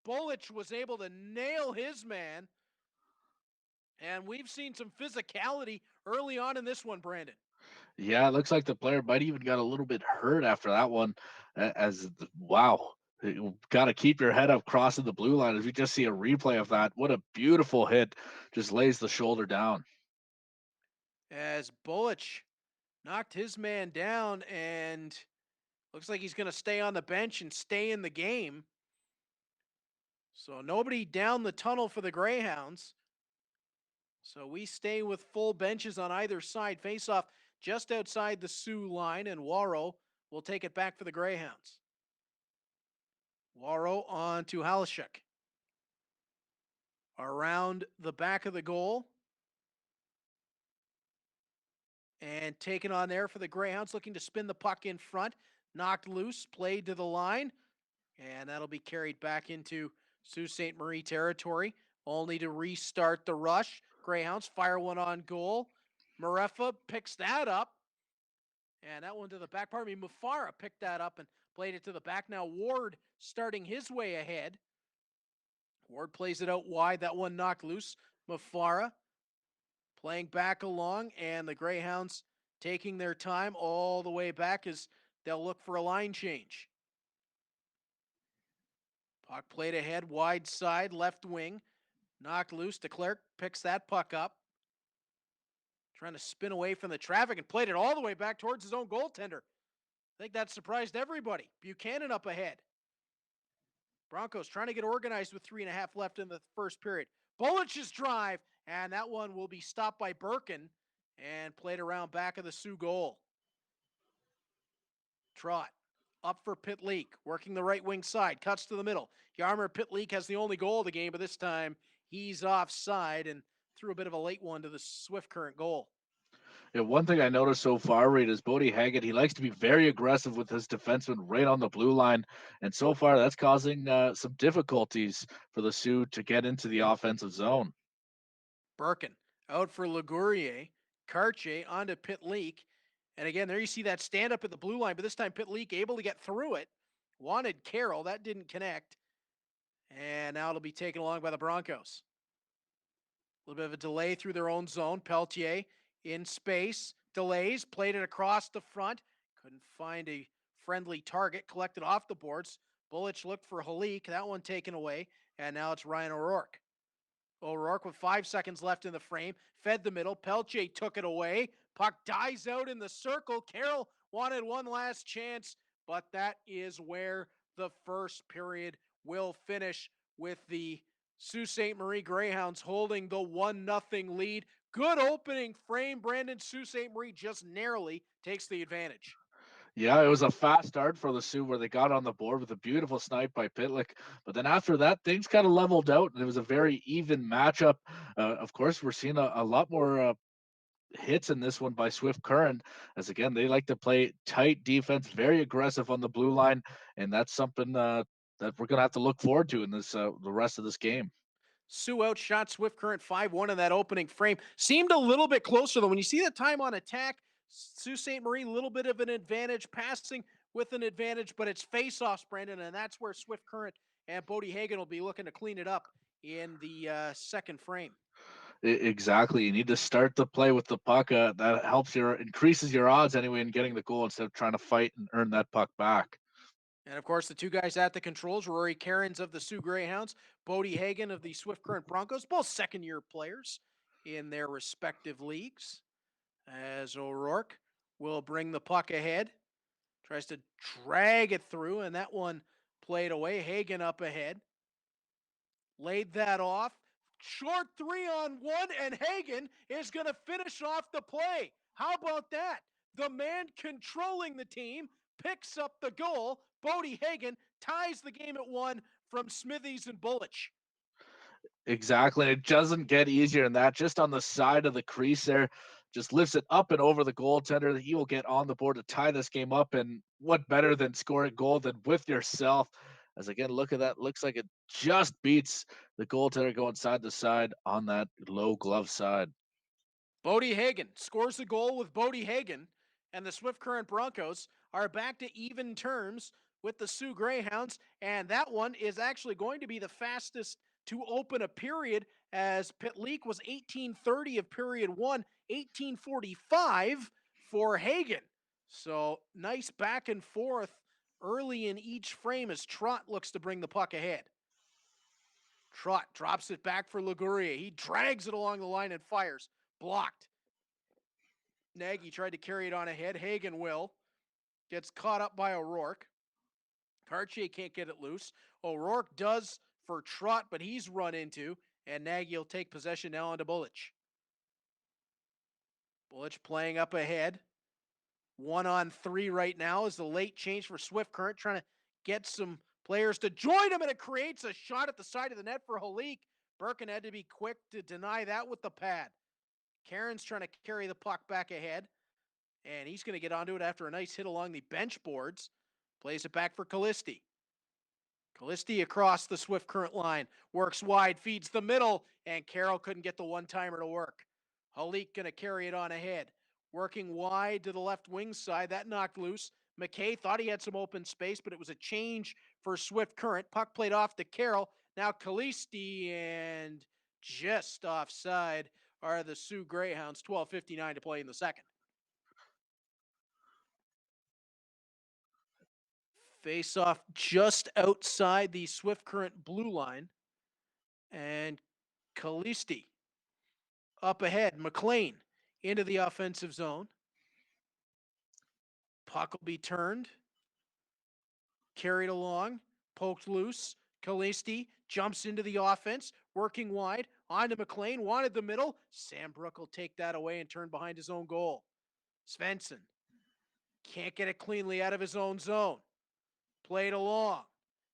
Bullich was able to nail his man. And we've seen some physicality early on in this one, Brandon. Yeah, it looks like the player might even got a little bit hurt after that one. Wow. Got to keep your head up crossing the blue line as we just see a replay of that. What a beautiful hit. Just lays the shoulder down. As Bullich knocked his man down, and looks like he's going to stay on the bench and stay in the game. So nobody down the tunnel for the Greyhounds. So we stay with full benches on either side. Face-off just outside the Sioux line, and Waro will take it back for the Greyhounds. Waro on to Halishuk. Around the back of the goal. And taken on there for the Greyhounds, looking to spin the puck in front. Knocked loose, played to the line. And that'll be carried back into Sault Ste. Marie territory, only to restart the rush. Greyhounds fire one on goal. Marefa picks that up. And that one to the back. Pardon me, Mufara picked that up and played it to the back. Now Ward starting his way ahead. Ward plays it out wide. That one knocked loose. Mufara playing back along, and the Greyhounds taking their time all the way back as they'll look for a line change. Puck played ahead, wide side, left wing. Knocked loose. DeClerc picks that puck up. Trying to spin away from the traffic and played it all the way back towards his own goaltender. I think that surprised everybody. Buchanan up ahead. Broncos trying to get organized with 3.5 left in the first period. Bullich's drive, and that one will be stopped by Birkin and played around back of the Sioux goal. Trot up for Pitleek, working the right wing side, cuts to the middle. Yarmer Pitleek has the only goal of the game, but this time he's offside and threw a bit of a late one to the Swift Current goal. Yeah, one thing I noticed so far, Reed, is Bodie Haggett. He likes to be very aggressive with his defenseman right on the blue line, and so far that's causing some difficulties for the Sioux to get into the offensive zone. Birkin out for Ligurier. Karche onto Pitleek. And again, there you see that stand up at the blue line, but this time Pitleek able to get through it. Wanted Carroll. That didn't connect. And now it'll be taken along by the Broncos. A little bit of a delay through their own zone. Pelletier in space. Delays. Played it across the front. Couldn't find a friendly target. Collected off the boards. Bullich looked for Halik. That one taken away. And now it's Ryan O'Rourke. O'Rourke with 5 seconds left in the frame. Fed the middle. Pelletier took it away. Puck dies out in the circle. Carroll wanted one last chance, but that is where the first period will finish, with the Sault Ste. Marie Greyhounds holding the 1-0 lead. Good opening frame. Brandon, Sault Ste. Marie just narrowly takes the advantage. Yeah, it was a fast start for the Sioux where they got on the board with a beautiful snipe by Pitlick. But then after that, things kind of leveled out, and it was a very even matchup. Of course, we're seeing a lot more hits in this one by Swift Current, as again, they like to play tight defense, very aggressive on the blue line, and that's something that we're going to have to look forward to in this the rest of this game. Sioux outshot Swift Current 5-1 in that opening frame. Seemed a little bit closer, though. When you see the time on attack, Sault Ste. Marie, a little bit of an advantage, passing with an advantage, but it's face-offs, Brandon, and that's where Swift Current and Bodie Hagan will be looking to clean it up in the second frame. Exactly. You need to start the play with the puck. That helps increases your odds anyway in getting the goal instead of trying to fight and earn that puck back. And of course, the two guys at the controls, Rory Cairns of the Sioux Greyhounds, Bodie Hagan of the Swift Current Broncos, both second-year players in their respective leagues. As O'Rourke will bring the puck ahead, tries to drag it through, and that one played away. Hagan up ahead, laid that off. Short 3-on-1, and Hagan is going to finish off the play. How about that? The man controlling the team picks up the goal. Bodie Hagan ties the game at 1 from Smithies and Bullich. Exactly. It doesn't get easier than that. Just on the side of the crease there, just lifts it up and over the goaltender. He will get on the board to tie this game up. And what better than scoring a goal than with yourself? As again, look at that. Looks like it just beats the goaltender going side to side on that low glove side. Bodie Hagan scores the goal with Bodie Hagan, and the Swift Current Broncos are back to even terms with the Sioux Greyhounds, and that one is actually going to be the fastest to open a period, as Pitleak was 18:30 of period 1, 18:45 for Hagan. So nice back and forth early in each frame as Trott looks to bring the puck ahead. Trott drops it back for Ligurier. He drags it along the line and fires. Blocked. Nagy tried to carry it on ahead. Hagan will. Gets caught up by O'Rourke. Cartier can't get it loose. O'Rourke does for Trott, but he's run into, and Nagy will take possession now onto Bullich. Bullich playing up ahead. 1-on-3 right now is the late change for Swift Current, trying to get some players to join him, and it creates a shot at the side of the net for Halik. Birkin had to be quick to deny that with the pad. Karen's trying to carry the puck back ahead, and he's going to get onto it after a nice hit along the bench boards. Plays it back for Callisti. Callisti across the Swift Current line, works wide, feeds the middle, and Carroll couldn't get the one-timer to work. Halik going to carry it on ahead. Working wide to the left wing side, that knocked loose. McKay thought he had some open space, but it was a change for Swift Current. Puck played off to Carroll. Now Callisti, and just offside are the Sioux Greyhounds. 12:59 to play in the second. Face off just outside the Swift Current blue line. And Callisti up ahead. McLean into the offensive zone. Puck will be turned. Carried along. Poked loose. Callisti jumps into the offense. Working wide. On to McLean. Wanted the middle. Sam Brook will take that away and turn behind his own goal. Svensson can't get it cleanly out of his own zone. Played along.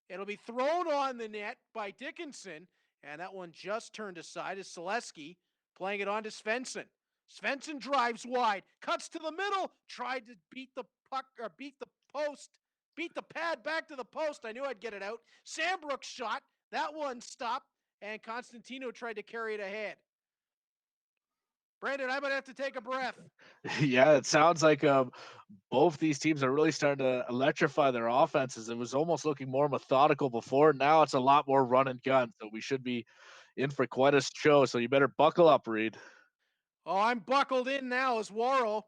It'll be thrown on the net by Dickinson, and that one just turned aside as Selesky playing it on to Svensson. Svensson drives wide, cuts to the middle, tried to beat the puck, or beat the post, beat the pad back to the post. I knew I'd get it out. Sambrook shot, that one stopped, and Constantino tried to carry it ahead. Brandon, I might have to take a breath. Yeah, it sounds like both these teams are really starting to electrify their offenses. It was almost looking more methodical before. Now it's a lot more run and gun. So we should be in for quite a show. So you better buckle up, Reed. Oh, I'm buckled in now as Waro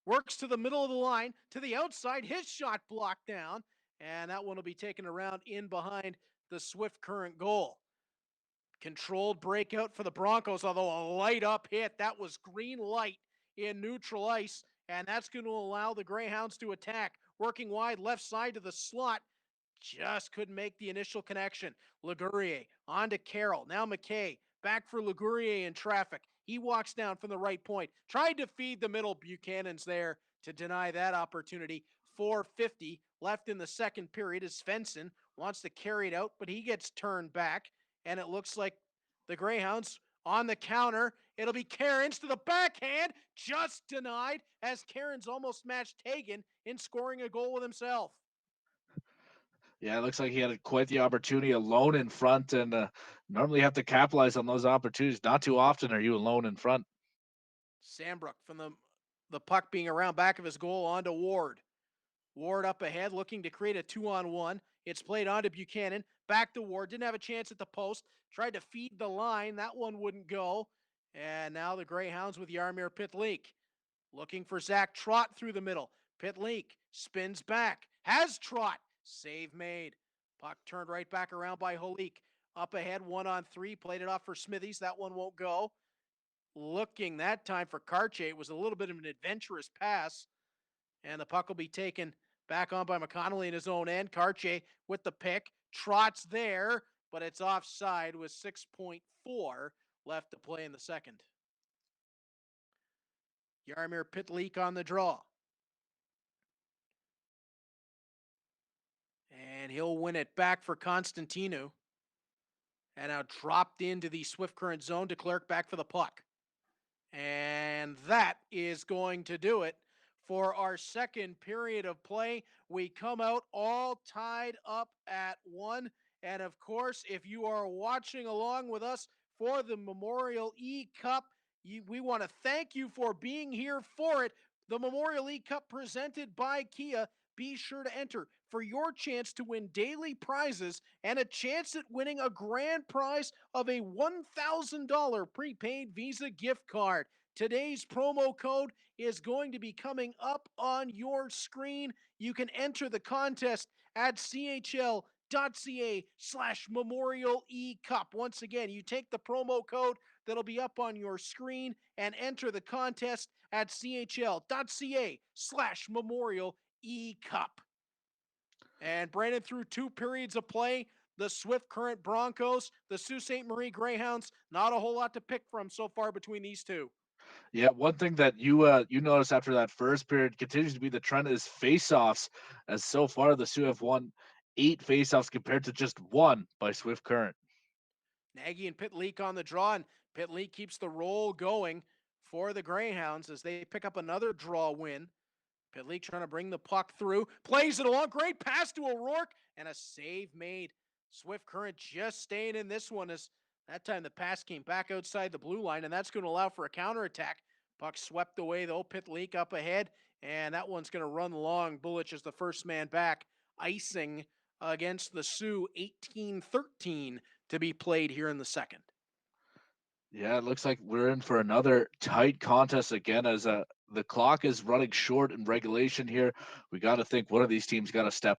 works to the middle of the line, to the outside. His shot blocked down, and that one will be taken around in behind the Swift Current goal. Controlled breakout for the Broncos, although a light up hit. That was green light in neutral ice, and that's going to allow the Greyhounds to attack. Working wide left side to the slot. Just couldn't make the initial connection. Ligurier on to Carroll. Now McKay back for Ligurier in traffic. He walks down from the right point. Tried to feed the middle. Buchanan's there to deny that opportunity. 4:50 left in the second period as Svensson wants to carry it out, but he gets turned back. And it looks like the Greyhounds on the counter. It'll be Cairns to the backhand, just denied, as Cairns almost matched Hagan in scoring a goal with himself. Yeah, it looks like he had quite the opportunity alone in front, and normally you have to capitalize on those opportunities. Not too often are you alone in front. Sambrook from the puck being around back of his goal onto Ward. Ward up ahead, looking to create a 2-on-1. It's played on to Buchanan. back to Ward. Didn't have a chance at the post. Tried to feed the line. That one wouldn't go. And now the Greyhounds with Jaromir Pitlick. Looking for Zach Trott through the middle. Pitlick spins back. Has Trott. Save made. Puck turned right back around by Holik. Up ahead, 1-on-3. Played it off for Smithies. That one won't go. Looking that time for Karche. It was a little bit of an adventurous pass. And the puck will be taken back on by McConnelly in his own end. Karche with the pick. Trott's there, but it's offside with 6.4 left to play in the second. Jaromir Pitlick on the draw. And he'll win it back for Constantinu. And now dropped into the Swift Current zone. DeClerc back for the puck. And that is going to do it for our second period of play. We come out all tied up at 1. And of course, if you are watching along with us for the Memorial eCup, we want to thank you for being here for it. The Memorial eCup presented by Kia. Be sure to enter for your chance to win daily prizes and a chance at winning a grand prize of a $1,000 prepaid Visa gift card. Today's promo code is going to be coming up on your screen. You can enter the contest at chl.ca/Memorial eCup. Once again, you take the promo code that'll be up on your screen and enter the contest at chl.ca/Memorial eCup. And Brandon, through 2 periods of play, the Swift Current Broncos, the Sault Ste. Marie Greyhounds, not a whole lot to pick from so far between these two. Yeah, one thing that you notice after that first period continues to be the trend is face-offs, as so far the Sioux have won 8 face-offs compared to just 1 by Swift Current. Nagy and Pitlick on the draw, and Pitlick keeps the roll going for the Greyhounds as they pick up another draw win. Pitlick trying to bring the puck through, plays it along, great pass to O'Rourke, and a save made. Swift Current just staying in this one as that time the pass came back outside the blue line, and that's going to allow for a counterattack. Puck swept away though, Pitlick up ahead, and that one's going to run long. Bullich is the first man back, icing against the Sioux, 18-13 to be played here in the second. Yeah, it looks like we're in for another tight contest again as the clock is running short in regulation here. We got to think one of these teams got to step.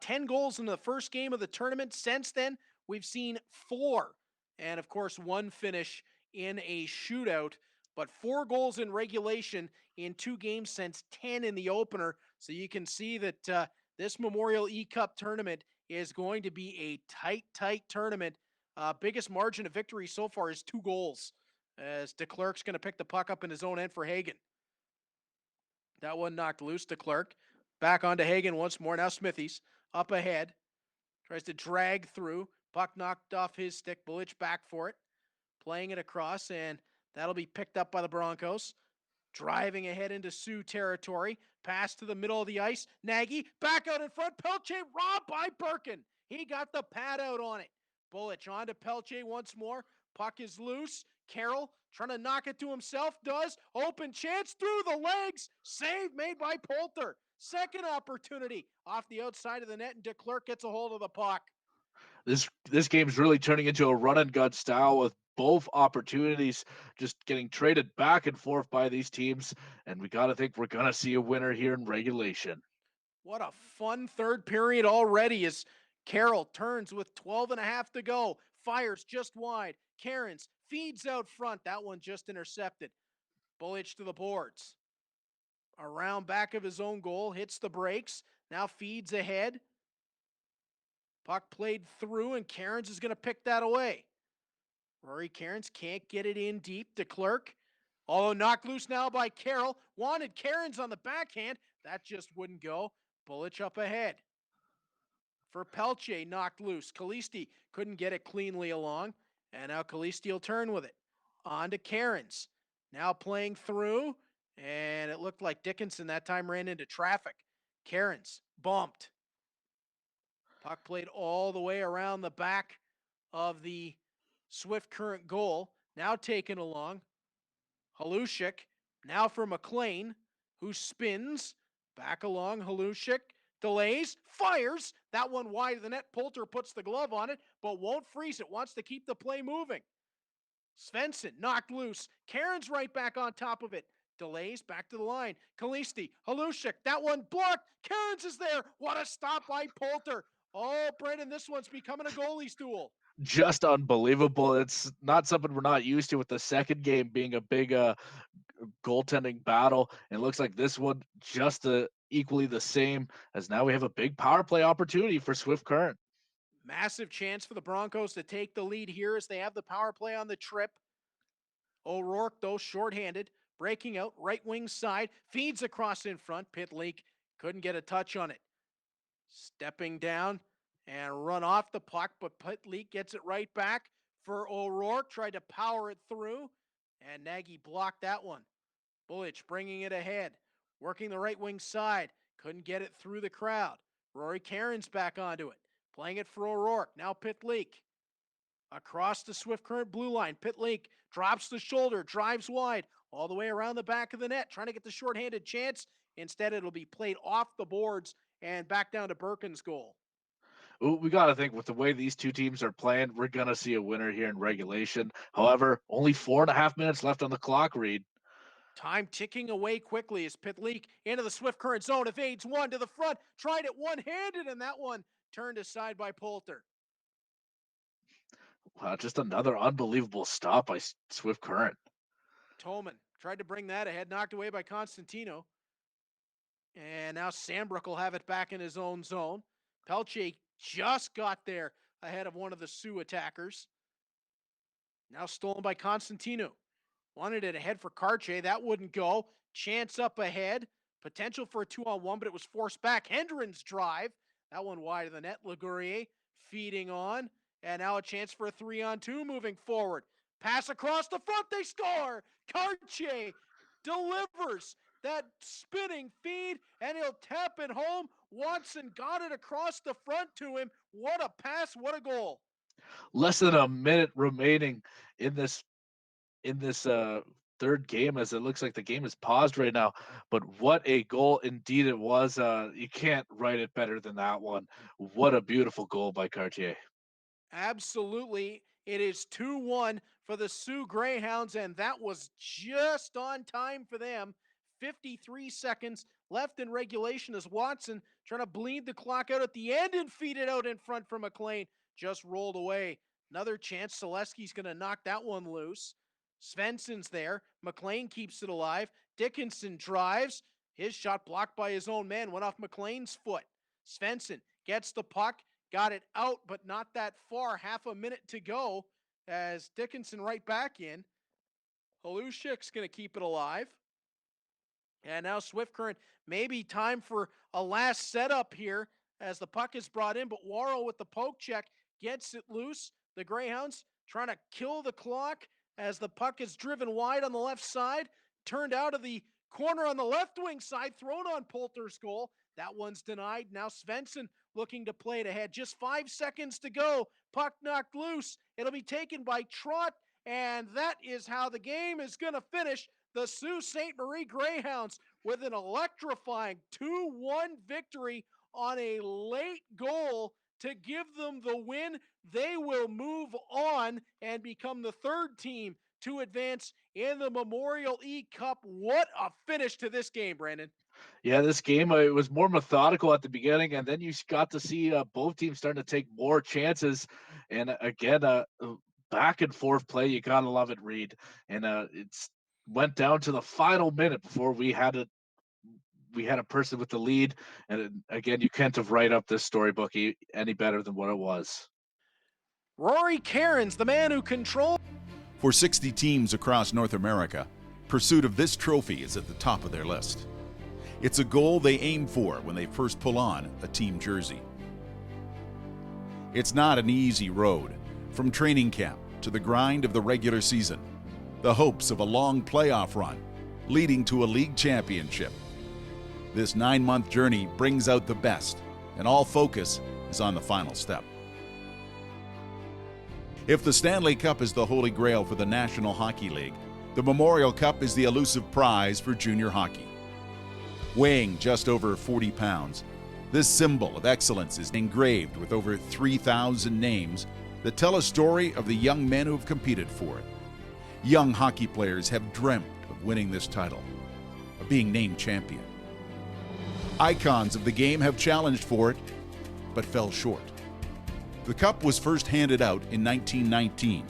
10 goals in the first game of the tournament. Since then, we've seen 4. And of course, 1 finish in a shootout. But 4 goals in regulation in 2 games since 10 in the opener. So you can see that this Memorial eCup tournament is going to be a tight tournament. Biggest margin of victory so far is 2 goals. As DeClerc's going to pick the puck up in his own end for Hagen. That one knocked loose. DeClerc back onto Hagen once more. Now Smithies up ahead. Tries to drag through. Puck knocked off his stick. Bullich back for it. Playing it across, and that'll be picked up by the Broncos. Driving ahead into Sioux territory. Pass to the middle of the ice. Nagy back out in front. Pelche robbed by Birkin. He got the pad out on it. Bullich on to Pelche once more. Puck is loose. Carroll trying to knock it to himself. Does. Open chance through the legs. Save made by Poulter. Second opportunity off the outside of the net, and DeClerc gets a hold of the puck. This game's really turning into a run and gun style with both opportunities just getting traded back and forth by these teams. And we got to think we're going to see a winner here in regulation. What a fun third period already as Carroll turns with 12.5 to go. Fires just wide. Cairns feeds out front. That one just intercepted. Bullich to the boards. Around back of his own goal. Hits the brakes. Now feeds ahead. Puck played through, and Cairns is going to pick that away. Rory Cairns can't get it in deep. DeClerc. Although knocked loose now by Carroll. Wanted Cairns on the backhand. That just wouldn't go. Bullich up ahead. For Pelche, knocked loose. Kalisti couldn't get it cleanly along. And now Kalisti will turn with it. On to Cairns. Now playing through. And it looked like Dickinson that time ran into traffic. Cairns bumped. Puck played all the way around the back of the Swift Current goal. Now taken along. Halushik. Now for McLean, who spins. Back along Halushik. Delays, fires. That one wide of the net. Poulter puts the glove on it, but won't freeze it. Wants to keep the play moving. Svensson knocked loose. Karen's right back on top of it. Delays, back to the line. Kalisti, Halushik, that one blocked. Karen's is there. What a stop by Poulter. Oh, Brayden, this one's becoming a goalie's duel. Just unbelievable. It's not something we're not used to, with the second game being a big goaltending battle. And it looks like this one just equally the same, as now we have a big power play opportunity for Swift Current. Massive chance for the Broncos to take the lead here as they have the power play on the trip. O'Rourke, though, shorthanded, breaking out, right wing side, feeds across in front. Pitlick couldn't get a touch on it. Stepping down and run off the puck, but Pitlick gets it right back for O'Rourke. Tried to power it through, and Nagy blocked that one. Bullich bringing it ahead, working the right wing side. Couldn't get it through the crowd. Rory Cairns back onto it. Playing it for O'Rourke. Now Pitlick. Across the Swift Current blue line. Pitlick drops the shoulder, drives wide, all the way around the back of the net, trying to get the shorthanded chance. Instead, it'll be played off the boards and back down to Birkin's goal. We got to think, with the way these two teams are playing, we're going to see a winner here in regulation. However, only 4.5 minutes left on the clock, Reed. Time ticking away quickly as Pitlick into the Swift Current zone. Evades one to the front. Tried it one-handed, and that one turned aside by Poulter. Wow, just another unbelievable stop by Swift Current. Toman tried to bring that ahead, knocked away by Constantino. And now Sandbrook will have it back in his own zone. Pelche just got there ahead of one of the Sioux attackers. Now stolen by Constantino. Wanted it ahead for Karche. That wouldn't go. Chance up ahead. Potential for a 2-on-1, but it was forced back. Hendren's drive. That one wide of the net. Lagourier feeding on. And now a chance for a 3-on-2 moving forward. Pass across the front. They score. Karche delivers that spinning feed, and he'll tap it home. Watson got it across the front to him. What a pass. What a goal. Less than a minute remaining in this third game, as it looks like the game is paused right now. But what a goal indeed it was. You can't write it better than that one. What a beautiful goal by Cartier. Absolutely. It is 2-1 for the Sioux Greyhounds, and that was just on time for them. 53 seconds left in regulation as Watson, trying to bleed the clock out at the end and feed it out in front for McLean, just rolled away. Another chance. Selesky's going to knock that one loose. Svensson's there. McLean keeps it alive. Dickinson drives. His shot blocked by his own man. Went off McLean's foot. Svensson gets the puck. Got it out, but not that far. Half a minute to go as Dickinson right back in. Halushik's going to keep it alive. And now Swift Current, maybe time for a last setup here as the puck is brought in, but Warrow with the poke check gets it loose. The Greyhounds trying to kill the clock as the puck is driven wide on the left side, turned out of the corner on the left wing side, thrown on Poulter's goal. That one's denied. Now Svensson looking to play it ahead. Just 5 seconds to go. Puck knocked loose. It'll be taken by Trott, and that is how the game is going to finish. The Sault Ste. Marie Greyhounds with an electrifying 2-1 victory on a late goal to give them the win. They will move on and become the third team to advance in the Memorial eCup. What a finish to this game, Brandon. Yeah, this game, it was more methodical at the beginning, and then you got to see both teams starting to take more chances. And again, back and forth play, you got to love it, Reed. And it's went down to the final minute before we had a person with the lead. And again, you can't have write up this storybook any better than what it was. Rory Cairns, the man who controlled. For 60 teams across North America, pursuit of this trophy is at the top of their list. It's a goal they aim for when they first pull on a team jersey. It's not an easy road, from training camp to the grind of the regular season, the hopes of a long playoff run, leading to a league championship. This 9-month journey brings out the best, and all focus is on the final step. If the Stanley Cup is the holy grail for the National Hockey League, the Memorial Cup is the elusive prize for junior hockey. Weighing just over 40 pounds, This symbol of excellence is engraved with over 3,000 names that tell a story of the young men who have competed for it. Young hockey players have dreamt of winning this title, of being named champion. Icons of the game have challenged for it, but fell short. The cup was first handed out in 1919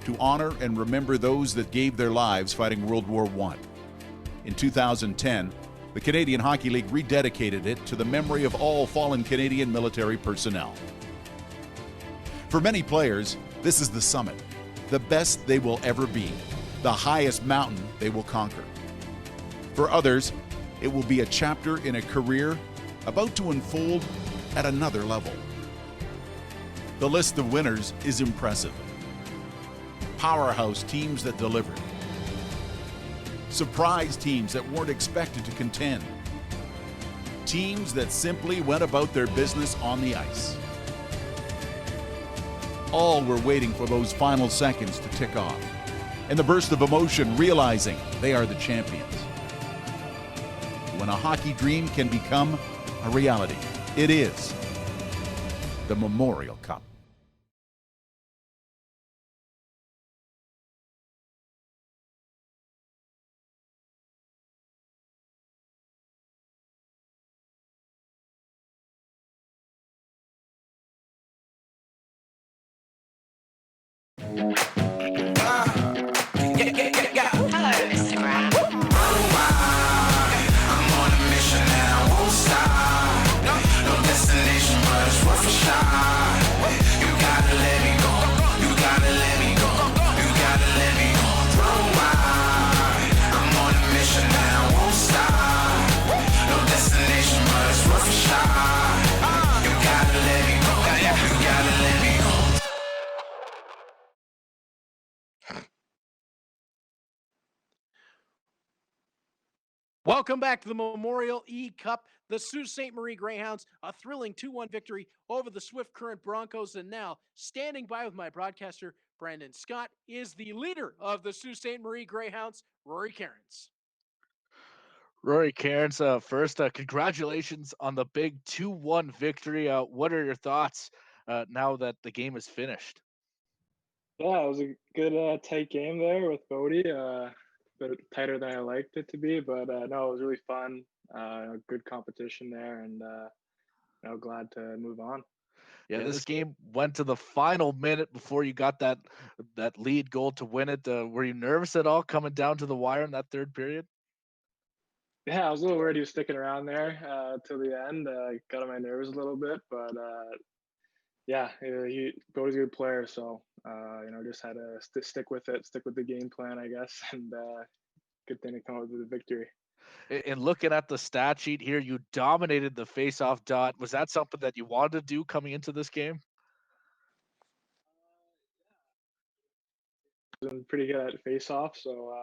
to honor and remember those that gave their lives fighting World War I. In 2010, the Canadian Hockey League rededicated it to the memory of all fallen Canadian military personnel. For many players, this is the summit, the best they will ever be, the highest mountain they will conquer. For others, it will be a chapter in a career about to unfold at another level. The list of winners is impressive. Powerhouse teams that delivered. Surprise teams that weren't expected to contend. Teams that simply went about their business on the ice. All were waiting for those final seconds to tick off, and the burst of emotion realizing they are the champions. When a hockey dream can become a reality, it is the Memorial Cup. Welcome back to the Memorial E-Cup. The Sault Ste. Marie Greyhounds, a thrilling 2-1 victory over the Swift Current Broncos. And now, standing by with my broadcaster, Brandon Scott, is the leader of the Sault Ste. Marie Greyhounds, Rory Cairns. Rory Cairns, first, congratulations on the big 2-1 victory. What are your thoughts now that the game is finished? Yeah, it was a good tight game there with Bodie. A bit tighter than I liked it to be, but no, it was really fun. Good competition there, and glad to move on. Yeah, this game went to the final minute before you got that lead goal to win it. Were you nervous at all coming down to the wire in that third period? Yeah, I was a little worried he was sticking around there till the end. Got on my nerves a little bit, but yeah, Bodie's a good player, so just had to stick with it, stick with the game plan, I guess, and good thing to come out with the victory. And looking at the stat sheet here, you dominated the face-off dot. Was that something that you wanted to do coming into this game? Been pretty good at face-off, so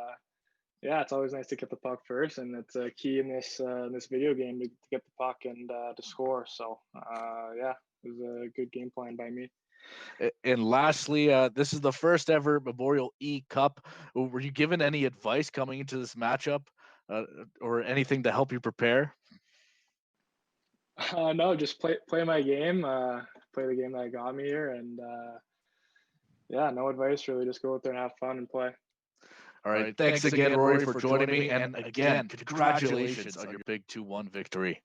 yeah, it's always nice to get the puck first, and it's a key in this video game to get the puck and to score. So yeah, it was a good game plan by me. And lastly, this is the first ever Memorial E-Cup. Were you given any advice coming into this matchup or anything to help you prepare? No, just play my game, play the game that got me here, and yeah, no advice really. Just go out there and have fun and play. All right. Thanks again, Rory, for joining me. And again, congratulations on your big 2-1 victory.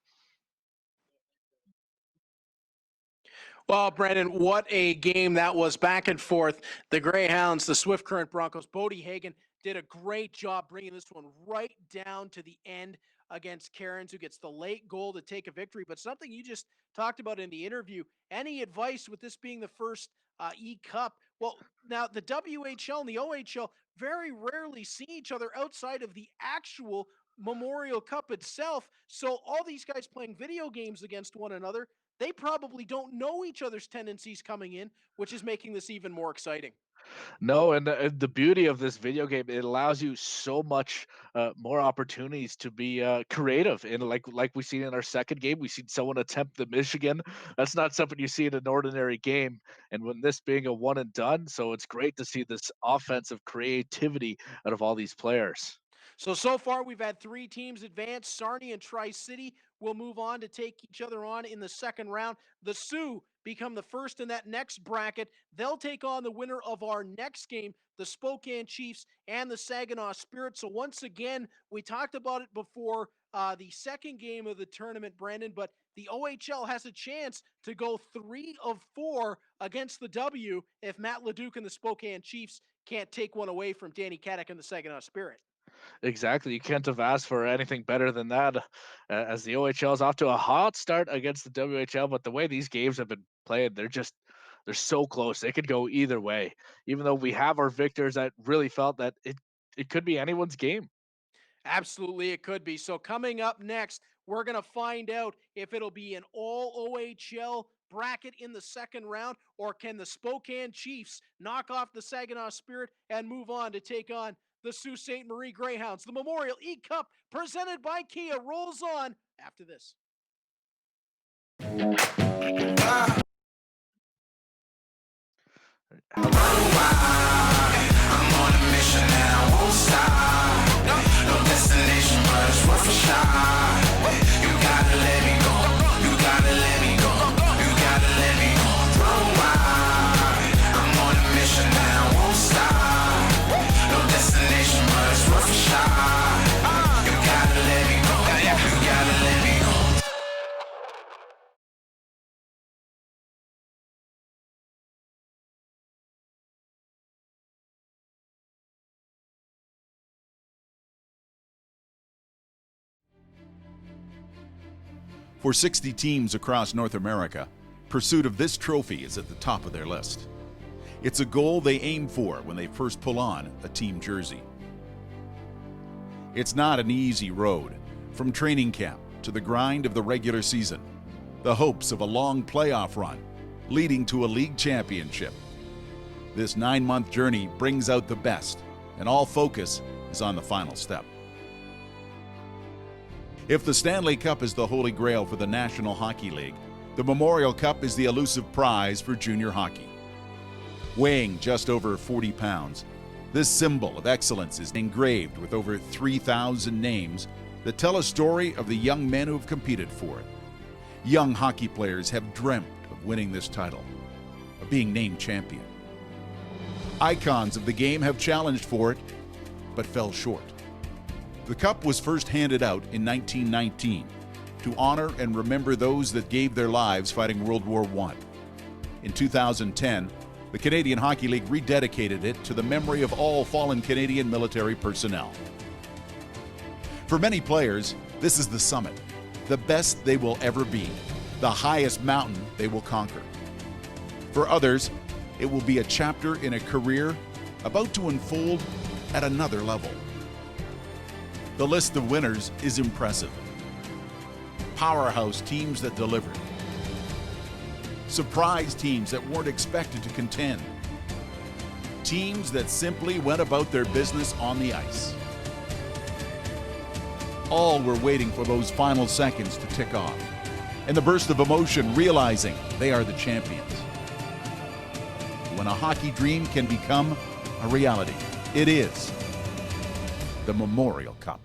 Well, Brandon, what a game that was, back and forth. The Greyhounds, the Swift Current Broncos, Bodie Hagan did a great job bringing this one right down to the end against Cairns, who gets the late goal to take a victory. But something you just talked about in the interview, any advice with this being the first E-Cup? Well, now the WHL and the OHL very rarely see each other outside of the actual Memorial Cup itself. So all these guys playing video games against one another, they probably don't know each other's tendencies coming in, which is making this even more exciting. No, and the beauty of this video game, it allows you so much more opportunities to be creative. And like we seen in our second game, we seen someone attempt the Michigan. That's not something you see in an ordinary game. And when this being a one and done, so it's great to see this offensive creativity out of all these players. So far we've had three teams advance, Sarnia and Tri-City, will move on to take each other on in the second round. The Sioux become the first in that next bracket. They'll take on the winner of our next game, the Spokane Chiefs and the Saginaw Spirit. So once again, we talked about it before the second game of the tournament, Brandon, but the OHL has a chance to go 3 of 4 against the W if Matt Leduc and the Spokane Chiefs can't take one away from Danny Kadek and the Saginaw Spirit. Exactly. You can't have asked for anything better than that. As the OHL is off to a hot start against the WHL, but the way these games have been played, they're so close. They could go either way. Even though we have our victors, that really felt that it could be anyone's game. Absolutely, it could be. So coming up next, we're going to find out if it'll be an all OHL bracket in the second round, or can the Spokane Chiefs knock off the Saginaw Spirit and move on to take on the Sault Ste. Marie Greyhounds. The Memorial eCup presented by Kia rolls on after this. I'm on a mission and I won't stop. No destination, but it's worth a shot. You gotta let me go. You gotta let me go. You gotta let me go. Run wide. I'm on a mission and I won't stop. No destination, but it's worth a shot. You gotta let me go. You gotta let me go. For 60 teams across North America, pursuit of this trophy is at the top of their list. It's a goal they aim for when they first pull on a team jersey. It's not an easy road, from training camp to the grind of the regular season, the hopes of a long playoff run leading to a league championship. This 9-month journey brings out the best, and all focus is on the final step. If the Stanley Cup is the holy grail for the National Hockey League, the Memorial Cup is the elusive prize for junior hockey. Weighing just over 40 pounds, this symbol of excellence is engraved with over 3,000 names that tell a story of the young men who have competed for it. Young hockey players have dreamt of winning this title, of being named champion. Icons of the game have challenged for it, but fell short. The cup was first handed out in 1919 to honor and remember those that gave their lives fighting World War I. In 2010, the Canadian Hockey League rededicated it to the memory of all fallen Canadian military personnel. For many players, this is the summit, the best they will ever be, the highest mountain they will conquer. For others, it will be a chapter in a career about to unfold at another level. The list of winners is impressive. Powerhouse teams that delivered. Surprise teams that weren't expected to contend. Teams that simply went about their business on the ice. All were waiting for those final seconds to tick off, and the burst of emotion realizing they are the champions. When a hockey dream can become a reality, it is the Memorial Cup.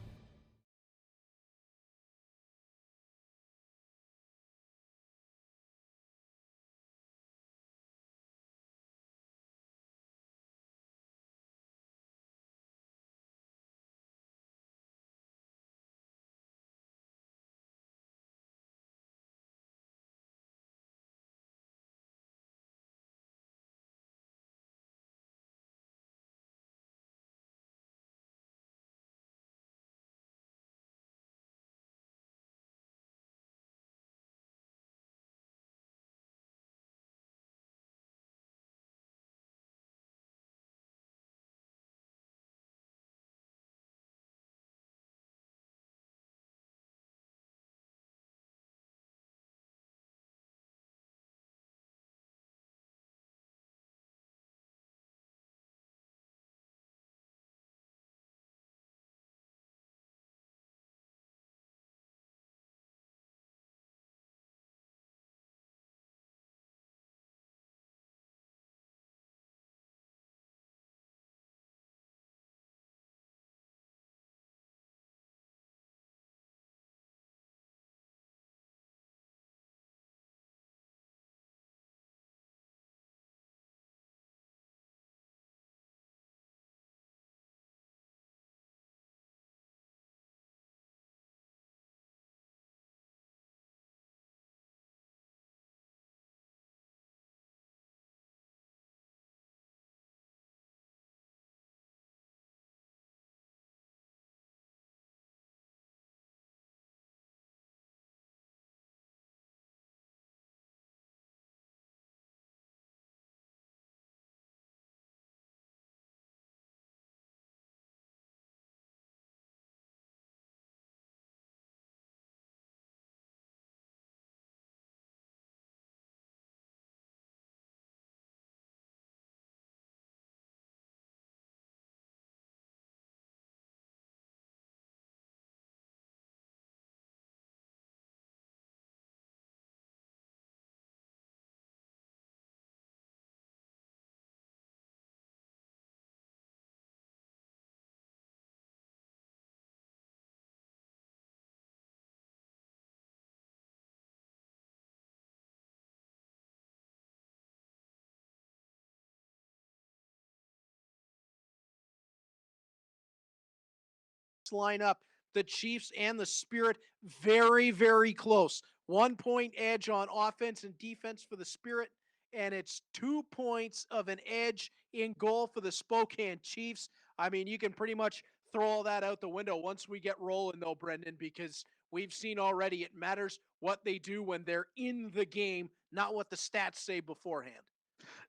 line up. The Chiefs and the Spirit very, very close. 1 point edge on offense and defense for the Spirit, and it's 2 points of an edge in goal for the Spokane Chiefs. I mean, you can pretty much throw all that out the window once we get rolling, though, Brendan, because we've seen already it matters what they do when they're in the game, not what the stats say beforehand.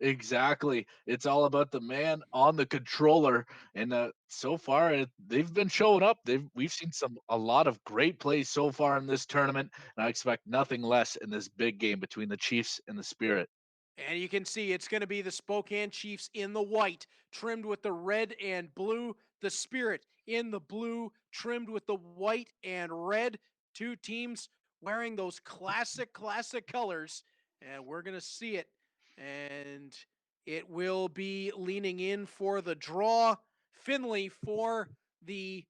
Exactly. It's all about the man on the controller, and so far they've been showing up. We've seen a lot of great plays so far in this tournament, and I expect nothing less in this big game between the Chiefs and the Spirit. And you can see it's going to be the Spokane Chiefs in the white, trimmed with the red and blue. The Spirit in the blue, trimmed with the white and red. Two teams wearing those classic colors. And we're going to see it. And it will be leaning in for the draw. Finley for the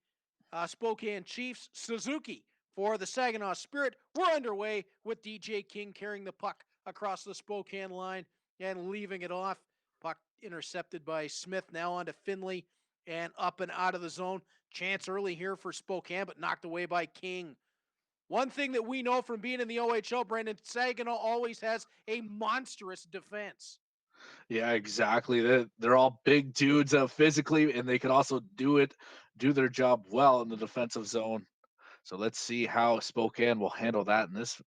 Spokane Chiefs. Suzuki for the Saginaw Spirit. We're underway with DJ King carrying the puck across the Spokane line and leaving it off. Puck intercepted by Smith, now on to Finley and up and out of the zone. Chance early here for Spokane, but knocked away by King. One thing that we know from being in the OHL, Brandon, Saginaw always has a monstrous defense. Yeah, exactly. They're all big dudes physically, and they can also do their job well in the defensive zone. So let's see how Spokane will handle that in this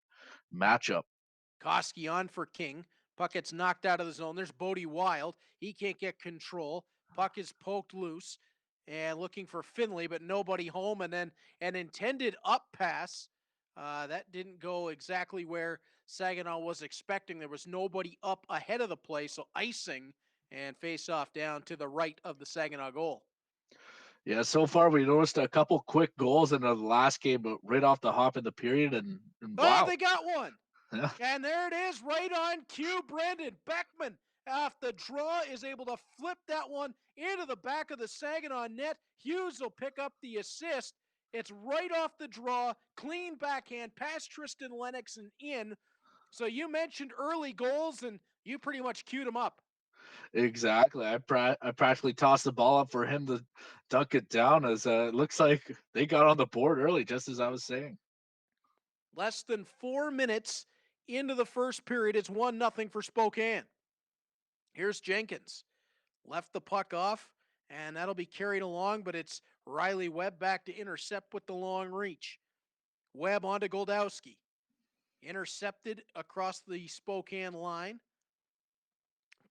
matchup. Koski on for King. Puck gets knocked out of the zone. There's Bodie Wild. He can't get control. Puck is poked loose and looking for Finley, but nobody home. And then an intended up pass. That didn't go exactly where Saginaw was expecting. There was nobody up ahead of the play, so icing and face off down to the right of the Saginaw goal. Yeah, so far we noticed a couple quick goals in the last game, but right off the hop in the period, and wow. Oh, they got one. Yeah. And there it is, right on cue. Brandon Beckman, off the draw, is able to flip that one into the back of the Saginaw net. Hughes will pick up the assist. It's right off the draw, clean backhand past Tristan Lennox and in. So you mentioned early goals, and you pretty much queued them up. Exactly. I practically tossed the ball up for him to dunk it down, as it looks like they got on the board early, just as I was saying. Less than 4 minutes into the first period, it's 1-0 for Spokane. Here's Jenkins. Left the puck off, and that'll be carried along, but it's Riley Webb back to intercept with the long reach. Webb onto Goldowski. Intercepted across the Spokane line.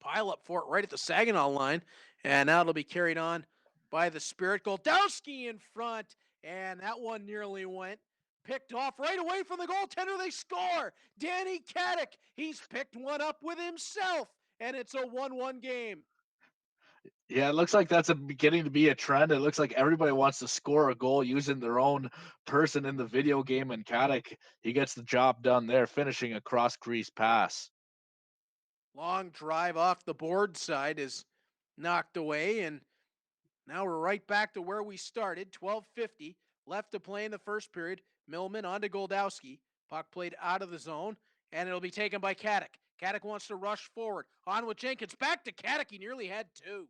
Pile up for it right at the Saginaw line, and now it'll be carried on by the Spirit. Goldowski in front, and that one nearly went. Picked off right away from the goaltender. They score. Danny Caddick, he's picked one up with himself, and it's a 1-1 game. Yeah, it looks like that's beginning to be a trend. It looks like everybody wants to score a goal using their own person in the video game, and Caddick, he gets the job done there, finishing a cross-crease pass. Long drive off the board side is knocked away, and now we're right back to where we started. 12:50 left to play in the first period. Milman onto Goldowski. Puck played out of the zone, and it'll be taken by Caddick. Caddick wants to rush forward. On with Jenkins. Back to Caddick. He nearly had two.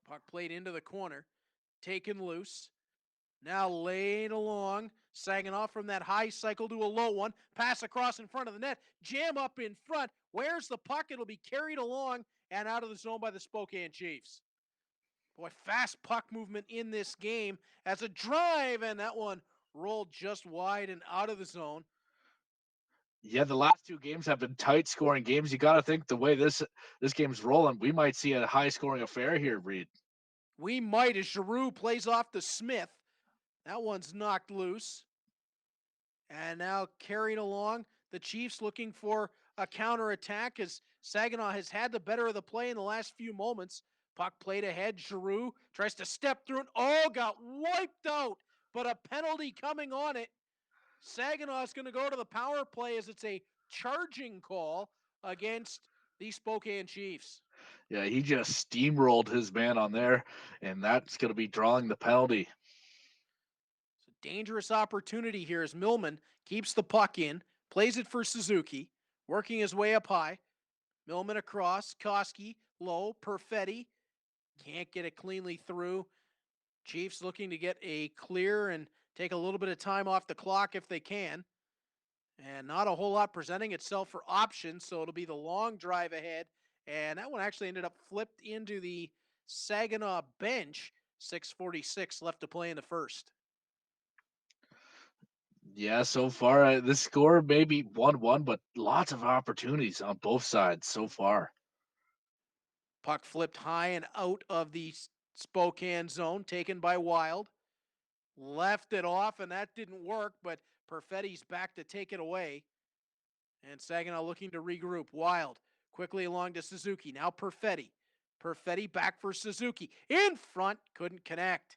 Puck played into the corner. Taken loose. Now laid along. Saginaw from that high cycle to a low one. Pass across in front of the net. Jam up in front. Where's the puck? It'll be carried along and out of the zone by the Spokane Chiefs. Boy, fast puck movement in this game as a drive, and that one rolled just wide and out of the zone. Yeah, the last two games have been tight scoring games. You got to think the way this game's rolling, we might see a high scoring affair here, Reed. We might, as Giroux plays off to Smith. That one's knocked loose. And now carried along. The Chiefs looking for a counterattack as Saginaw has had the better of the play in the last few moments. Puck played ahead. Giroux tries to step through it. Got wiped out, but a penalty coming on it. Saginaw is going to go to the power play as it's a charging call against the Spokane Chiefs. Yeah, he just steamrolled his man on there, and that's going to be drawing the penalty. It's a dangerous opportunity here as Milman keeps the puck in, plays it for Suzuki, working his way up high. Milman across, Koski, low, Perfetti. Can't get it cleanly through. Chiefs looking to get a clear and take a little bit of time off the clock if they can. And not a whole lot presenting itself for options, so it'll be the long drive ahead. And that one actually ended up flipped into the Saginaw bench. 6:46 left to play in the first. Yeah, so far this score maybe 1-1, but lots of opportunities on both sides so far. Puck flipped high and out of the Spokane zone, taken by Wild. Left it off, and that didn't work, but Perfetti's back to take it away. And Saginaw looking to regroup. Wild quickly along to Suzuki. Now Perfetti. Perfetti back for Suzuki. In front, couldn't connect.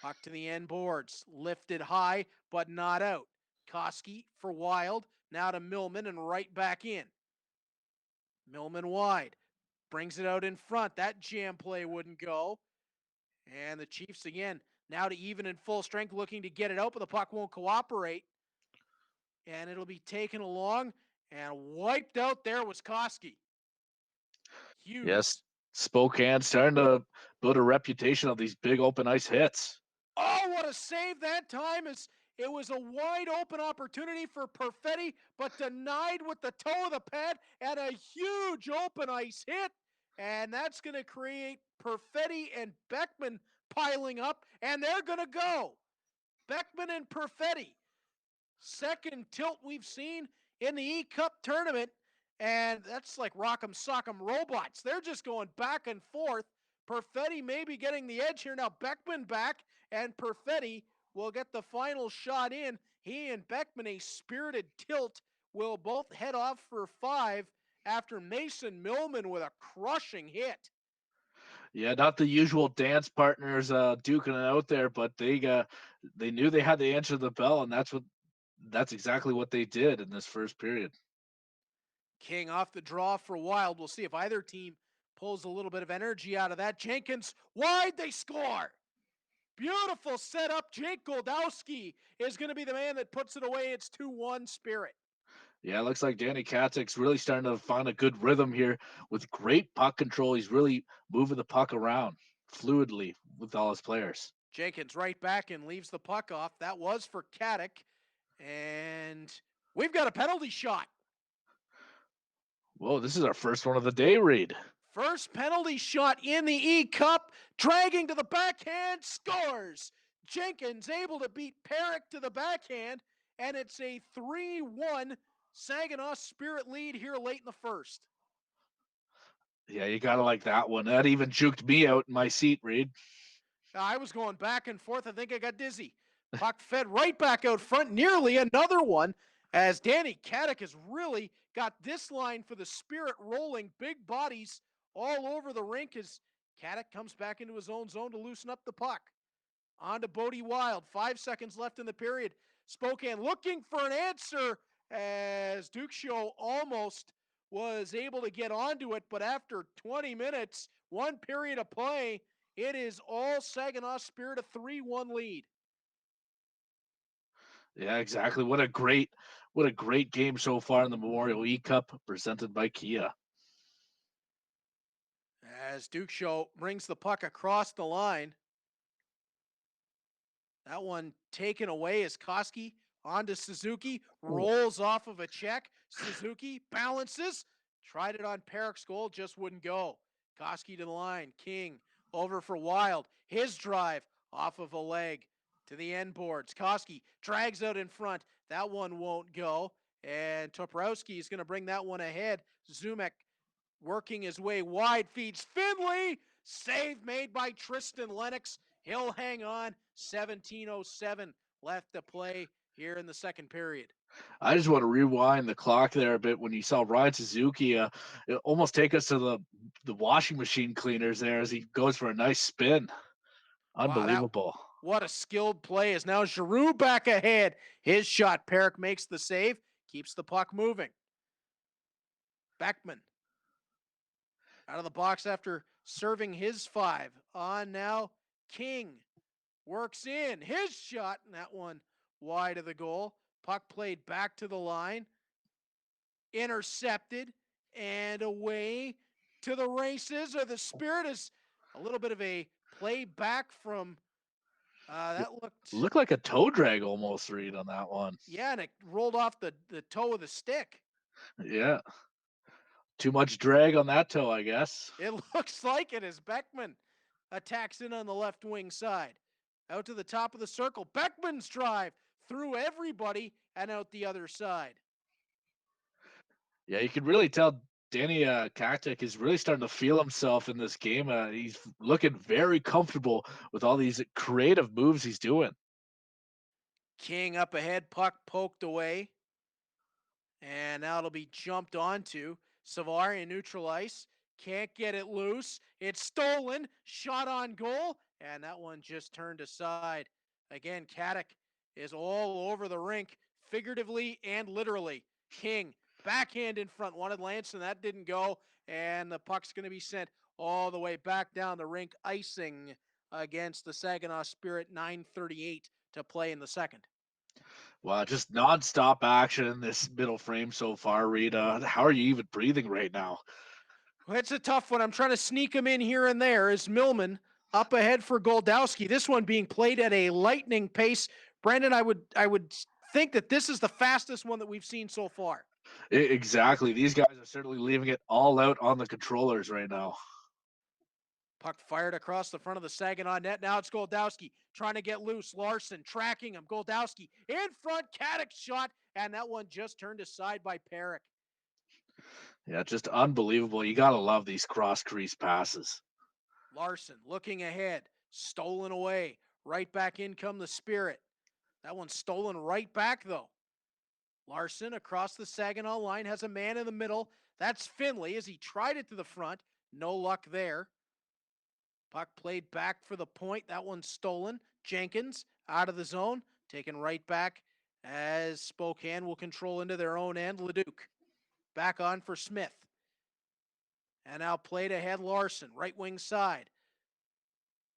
Puck to the end boards. Lifted high, but not out. Koski for Wild. Now to Milman and right back in. Milman wide. Brings it out in front. That jam play wouldn't go. And the Chiefs again, now to even in full strength, looking to get it out, but the puck won't cooperate. And it'll be taken along and wiped out there was Koski. Huge. Yes, Spokane starting to build a reputation of these big open ice hits. Oh, what a save that time. It was a wide open opportunity for Perfetti, but denied with the toe of the pad and a huge open ice hit. And that's going to create Perfetti and Beckman piling up, and they're going to go. Beckman and Perfetti. Second tilt we've seen in the eCup tournament, and that's like Rock'em Sock'em robots. They're just going back and forth. Perfetti maybe getting the edge here. Now Beckman back, and Perfetti will get the final shot in. He and Beckman, a spirited tilt, will both head off for 5 after Mason Milman with a crushing hit. Yeah, not the usual dance partners duking it out there, but they knew they had to answer the bell, and that's exactly what they did in this first period. King off the draw for Wild. We'll see if either team pulls a little bit of energy out of that. Jenkins wide, they score. Beautiful setup. Jake Goldowski is going to be the man that puts it away. It's 2-1 Spirit. Yeah, it looks like Danny Katzik's really starting to find a good rhythm here with great puck control. He's really moving the puck around fluidly with all his players. Jenkins right back and leaves the puck off. That was for Katic. And we've got a penalty shot. Whoa, this is our first one of the day, Reed. First penalty shot in the eCup, dragging to the backhand, scores. Jenkins able to beat Perrick to the backhand, and it's a 3-1 Saginaw Spirit lead here late in the first. Yeah, you gotta like that one. That even juked me out in my seat, Reed. I was going back and forth. I think I got dizzy. Puck fed right back out front, nearly another one, as Danny Katic has really got this line for the Spirit rolling. Big bodies all over the rink as Katic comes back into his own zone to loosen up the puck. On to Bodie Wild. 5 seconds left in the period. Spokane looking for an answer as Duke Show almost was able to get onto it, but after 20 minutes, 1 period of play, it is all Saginaw Spirit, a 3-1 lead. Yeah, exactly. What a great game so far in the Memorial eCup presented by Kia. As Duke Show brings the puck across the line. That one taken away as Koski onto Suzuki, rolls off of a check. Suzuki balances, tried it on Perrick's goal, just wouldn't go. Koski to the line, King over for Wild. His drive off of a leg to the end boards. Koski drags out in front. That one won't go. And Toporowski is going to bring that one ahead. Zumek working his way wide, feeds Finley. Save made by Tristan Lennox. He'll hang on. 17:07 left to play here in the second period. I just want to rewind the clock there a bit when you saw Ryan Suzuki almost take us to the washing machine cleaners there as he goes for a nice spin. Unbelievable. Wow, what a skilled play is now Giroux back ahead. His shot, Perrick makes the save, keeps the puck moving. Beckman out of the box after serving his 5. On now, King works in his shot, and that one wide of the goal. Puck played back to the line, intercepted, and away to the races. Or the Spirit is a little bit of a play back from that Looked like a toe drag almost, Reed, on that one. Yeah, and it rolled off the toe of the stick. Yeah. Too much drag on that toe, I guess. It looks like it as Beckman attacks in on the left wing side. Out to the top of the circle. Beckman's drive through everybody and out the other side. Yeah, you can really tell Danny Kaktek is really starting to feel himself in this game. He's looking very comfortable with all these creative moves he's doing. King up ahead, puck poked away. And now it'll be jumped onto. Savard in neutral ice. Can't get it loose. It's stolen. Shot on goal. And that one just turned aside. Again, Kadek is all over the rink, figuratively and literally. King, backhand in front. Wanted Lanston. That didn't go. And the puck's going to be sent all the way back down the rink. Icing against the Saginaw Spirit. 9:38 to play in the second. Wow, just nonstop action in this middle frame so far, Reed. How are you even breathing right now? Well, it's a tough one. I'm trying to sneak him in here and there. Is Milman up ahead for Goldowski? This one being played at a lightning pace. Brandon, I would think that this is the fastest one that we've seen so far. Exactly. These guys are certainly leaving it all out on the controllers right now. Puck fired across the front of the Saginaw net. Now it's Goldowski trying to get loose. Larson tracking him. Goldowski in front. Kadek shot, and that one just turned aside by Perrick. Yeah, just unbelievable. You got to love these cross crease passes. Larson looking ahead. Stolen away. Right back in come the Spirit. That one's stolen right back, though. Larson across the Saginaw line has a man in the middle. That's Finley as he tried it to the front. No luck there. Puck played back for the point. That one's stolen. Jenkins out of the zone. Taken right back as Spokane will control into their own end. Leduc back on for Smith. And now played ahead Larson. Right wing side.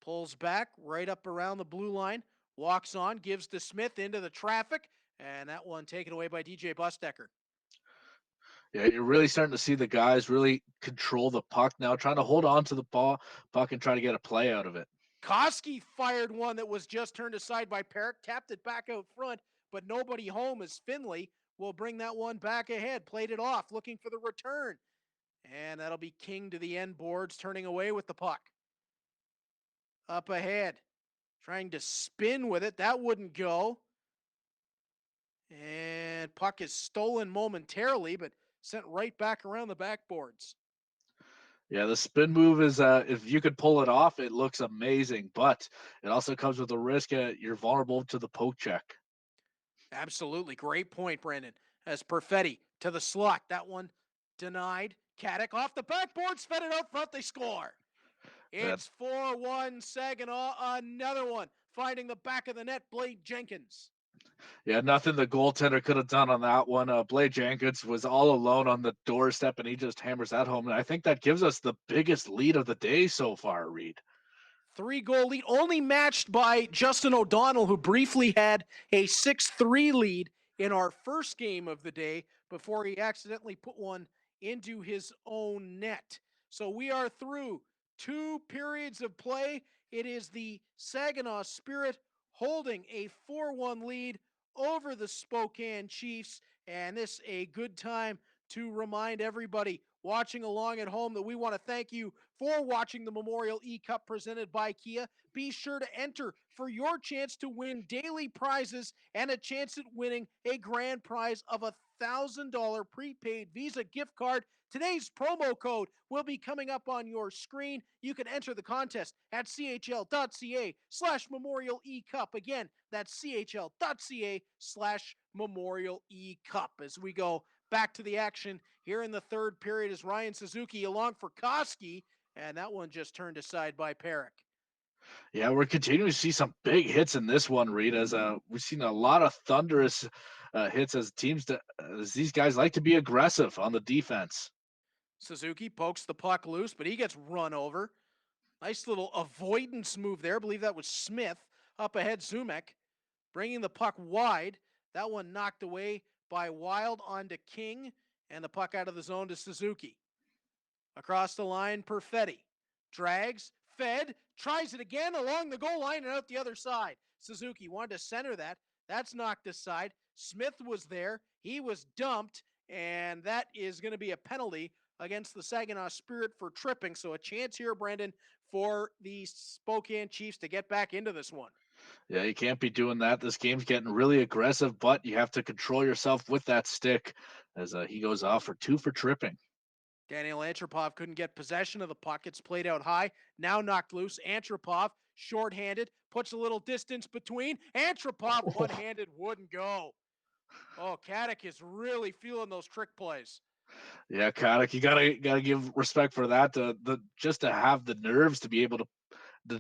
Pulls back right up around the blue line. Walks on. Gives to Smith into the traffic. And that one taken away by DJ Busdecker. Yeah, you're really starting to see the guys really control the puck now, trying to hold on to the puck and try to get a play out of it. Koski fired one that was just turned aside by Perrick, tapped it back out front, but nobody home as Finley will bring that one back ahead. Played it off, looking for the return. And that'll be King to the end boards, turning away with the puck. Up ahead, trying to spin with it. That wouldn't go. And puck is stolen momentarily, but sent right back around the backboards. Yeah, the spin move is, if you could pull it off, it looks amazing, but it also comes with a risk. You're vulnerable to the poke check. Absolutely. Great point, Brandon. As Perfetti to the slot. That one denied. Kadek off the backboards, fed it out front. They score. It's 4-1 Saginaw. Another one finding the back of the net. Blade Jenkins. Yeah, nothing the goaltender could have done on that one. Blade Jenkins was all alone on the doorstep, and he just hammers that home. And I think that gives us the biggest lead of the day so far, Reed. 3-goal lead, only matched by Justin O'Donnell, who briefly had a 6-3 lead in our first game of the day before he accidentally put one into his own net. So we are through 2 periods of play. It is the Saginaw Spirit holding a 4-1 lead over the Spokane Chiefs, and this a good time to remind everybody watching along at home that we want to thank you for watching the Memorial eCup presented by Kia. Be sure to enter for your chance to win daily prizes and a chance at winning a grand prize of $1,000 prepaid Visa gift card. Today's promo code will be coming up on your screen. You can enter the contest at chl.ca/Memorial eCup. Again, that's chl.ca/Memorial eCup. As we go back to the action here in the third period is Ryan Suzuki along for Koski, and that one just turned aside by Perrick. Yeah, we're continuing to see some big hits in this one, Reed, as we've seen a lot of thunderous hits as as these guys like to be aggressive on the defense. Suzuki pokes the puck loose, but he gets run over. Nice little avoidance move there. I believe that was Smith. Up ahead, Zumek bringing the puck wide. That one knocked away by Wild onto King, and the puck out of the zone to Suzuki. Across the line, Perfetti drags, fed, tries it again along the goal line and out the other side. Suzuki wanted to center that. That's knocked aside. Smith was there. He was dumped, and that is going to be a penalty against the Saginaw Spirit for tripping. So a chance here, Brandon, for the Spokane Chiefs to get back into this one. Yeah, you can't be doing that. This game's getting really aggressive, but you have to control yourself with that stick as he goes off for 2 for tripping. Daniel Antropov couldn't get possession of the puck. It's played out high, now knocked loose. Antropov, shorthanded, puts a little distance between. Antropov, one-handed, wouldn't go. Oh, Kadek is really feeling those trick plays. Yeah, Kadek, you gotta give respect for that. Just to have the nerves to be able to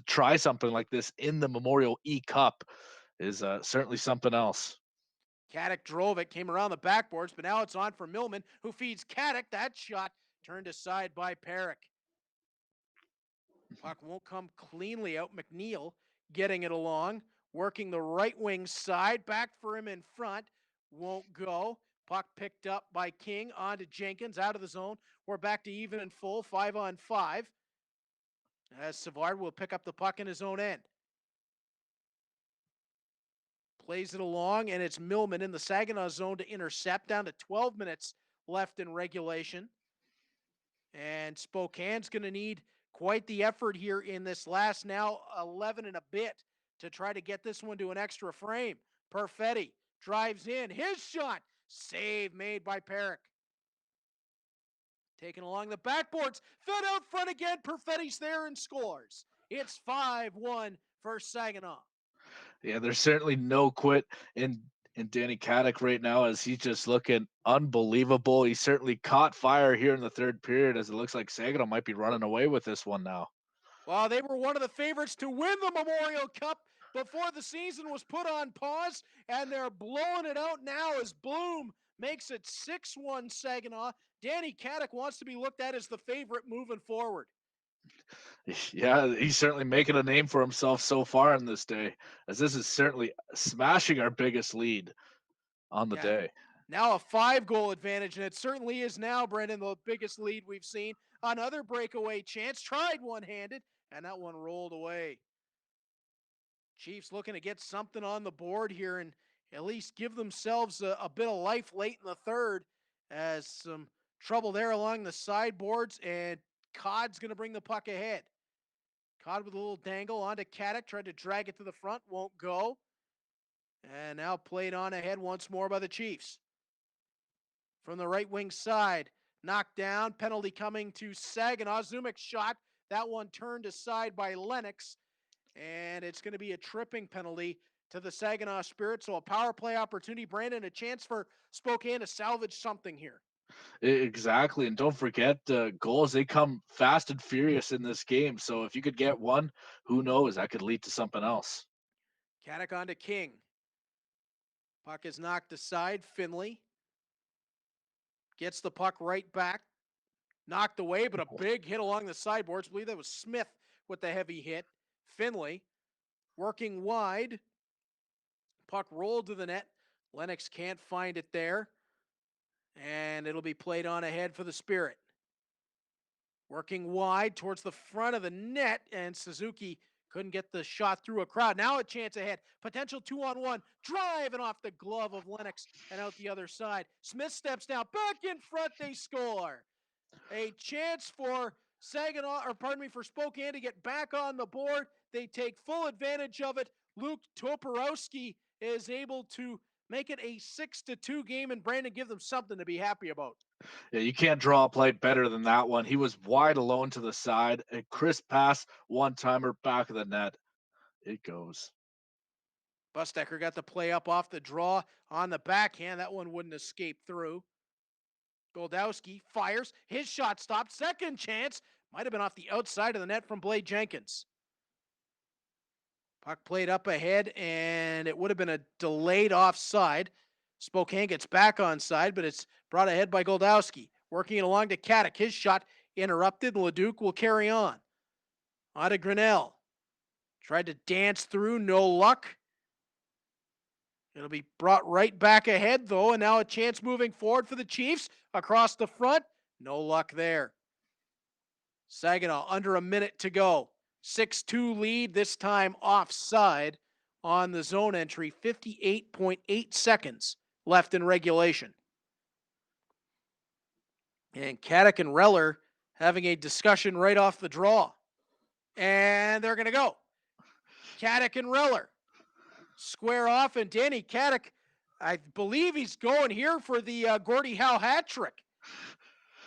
try something like this in the Memorial eCup is certainly something else. Kadek drove it, came around the backboards, but now it's on for Milne, who feeds Kadek. That shot turned aside by Perrick. Puck won't come cleanly out. McNeil getting it along, working the right wing side. Back for him in front. Won't go. Puck picked up by King. On to Jenkins. Out of the zone. We're back to even and full. 5-on-5. As Savard will pick up the puck in his own end. Plays it along, and it's Milne in the Saginaw zone to intercept. Down to 12 minutes left in regulation. And Spokane's going to need quite the effort here in this last now 11 and a bit to try to get this one to an extra frame. Perfetti drives in. His shot. Save made by Perrick. Taken along the backboards. Fed out front again. Perfetti's there and scores. It's 5-1 for Saginaw. Yeah, there's certainly no quit in Danny Kadek right now as he's just looking unbelievable. He certainly caught fire here in the third period as it looks like Saginaw might be running away with this one now. Well, they were one of the favorites to win the Memorial Cup before the season was put on pause, and they're blowing it out now as Bloom makes it 6-1 Saginaw. Danny Kadek wants to be looked at as the favorite moving forward. Yeah, he's certainly making a name for himself so far in this day, as this is certainly smashing our biggest lead on the day. Now a 5-goal advantage, and it certainly is now, Brendan, the biggest lead we've seen. Another breakaway chance, tried one-handed, and that one rolled away. Chiefs looking to get something on the board here and at least give themselves a bit of life late in the third, as some trouble there along the sideboards, and Codd's going to bring the puck ahead. Codd with a little dangle onto Kadek, tried to drag it to the front, won't go. And now played on ahead once more by the Chiefs. From the right wing side, knocked down, penalty coming to Saginaw. Zumik's shot, that one turned aside by Lennox, and it's going to be a tripping penalty to the Saginaw Spirit. So a power play opportunity, Brandon, a chance for Spokane to salvage something here. Exactly, and don't forget goals, they come fast and furious in this game. So if you could get one, who knows, that could lead to something else. Kadek on to King. Puck is knocked aside. Finley gets the puck right back. Knocked away, but a big hit along the sideboards. I believe that was Smith with the heavy hit. Finley working wide. Puck rolled to the net. Lennox can't find it there. And it'll be played on ahead for the Spirit. Working wide towards the front of the net, and Suzuki couldn't get the shot through a crowd. Now a chance ahead. Potential 2-on-1. Driving off the glove of Lennox and out the other side. Smith steps down. Back in front, they score. A chance for for Spokane to get back on the board. They take full advantage of it. Luke Toporowski is able to make it a 6-2 game, and Brandon, give them something to be happy about. Yeah, you can't draw a play better than that one. He was wide alone to the side. A crisp pass, one-timer, back of the net. It goes. Bustecker got the play up off the draw on the backhand. That one wouldn't escape through. Goldowski fires. His shot stopped. Second chance. Might have been off the outside of the net from Blade Jenkins. Puck played up ahead, and it would have been a delayed offside. Spokane gets back onside, but it's brought ahead by Goldowski. Working it along to Kadek. His shot interrupted. Leduc will carry on. On to Grinnell. Tried to dance through. No luck. It'll be brought right back ahead, though, and now a chance moving forward for the Chiefs. Across the front. No luck there. Saginaw under a minute to go. 6-2 lead, this time offside on the zone entry. 58.8 seconds left in regulation. And Kadek and Reller having a discussion right off the draw. And they're going to go. Kadek and Reller square off, and Danny Kadek, I believe he's going here for the Gordie Howe hat trick.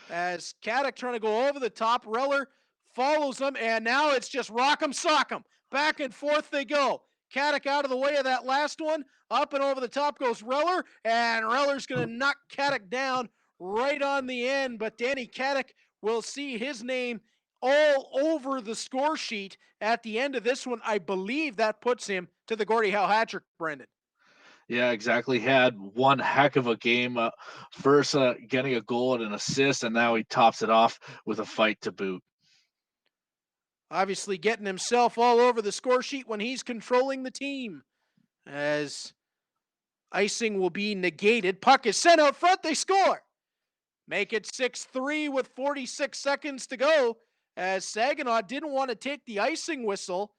As Kadek trying to go over the top, Reller follows him, and now it's just rock 'em, sock 'em. Back and forth they go. Kadek out of the way of that last one. Up and over the top goes Reller, and Reller's going to knock Kadek down right on the end, but Danny Kadek will see his name all over the score sheet at the end of this one. I believe that puts him to the Gordie Howe hat trick, Brendan. Yeah, exactly. Had one heck of a game. First getting a goal and an assist, and now he tops it off with a fight to boot. Obviously getting himself all over the score sheet when he's controlling the team. As icing will be negated. Puck is sent out front. They score. Make it 6-3 with 46 seconds to go. As Saginaw didn't want to take the icing whistle.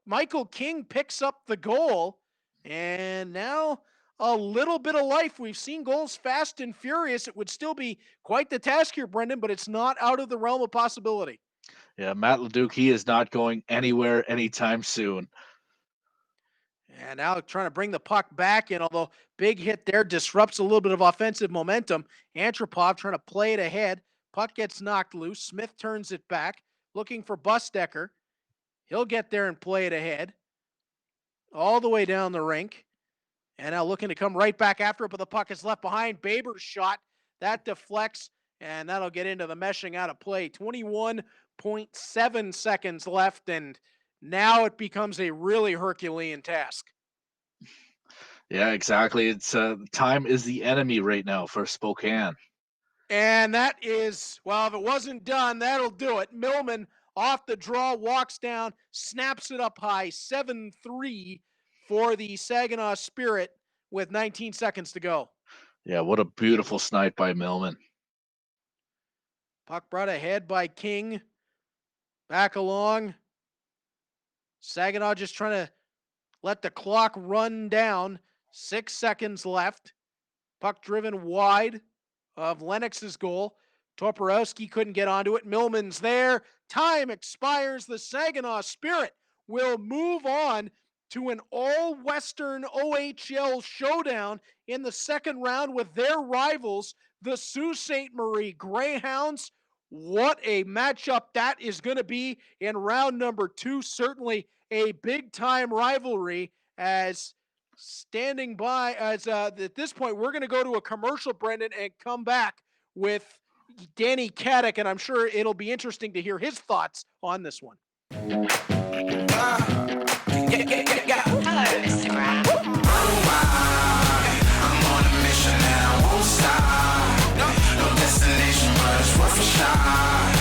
Michael King picks up the goal. And now a little bit of life. We've seen goals fast and furious. It would still be quite the task here, Brendan, but it's not out of the realm of possibility. Yeah, Matt Leduc, he is not going anywhere anytime soon. And now trying to bring the puck back in, although big hit there disrupts a little bit of offensive momentum. Antropov trying to play it ahead. Puck gets knocked loose. Smith turns it back, looking for Bustecker. He'll get there and play it ahead. All the way down the rink. And now looking to come right back after it, but the puck is left behind. Baber's shot. That deflects, and that'll get into the meshing out of play. 21.7 seconds left, and now it becomes a really Herculean task. Yeah, exactly. It's time is the enemy right now for Spokane. And that is, well, if it wasn't done, that'll do it. Milne off the draw, walks down, snaps it up high. 7-3 for the Saginaw Spirit with 19 seconds to go. Yeah, what a beautiful snipe by Milne. Puck brought ahead by King. Back along. Saginaw just trying to let the clock run down. 6 seconds left. Puck driven wide of Lennox's goal. Toporowski couldn't get onto it. Milman's there. Time expires. The Saginaw Spirit will move on to an all-Western OHL showdown in the second round with their rivals, the Sault Ste. Marie Greyhounds. What a matchup that is going to be in round number 2. Certainly a big-time rivalry. As standing by, as at this point, we're going to go to a commercial, Brendan, and come back with Danny Kadek, and I'm sure it'll be interesting to hear his thoughts on this one. Hello, Instagram. I'm on a mission and I won't stop. No destination, but it's worth a shot.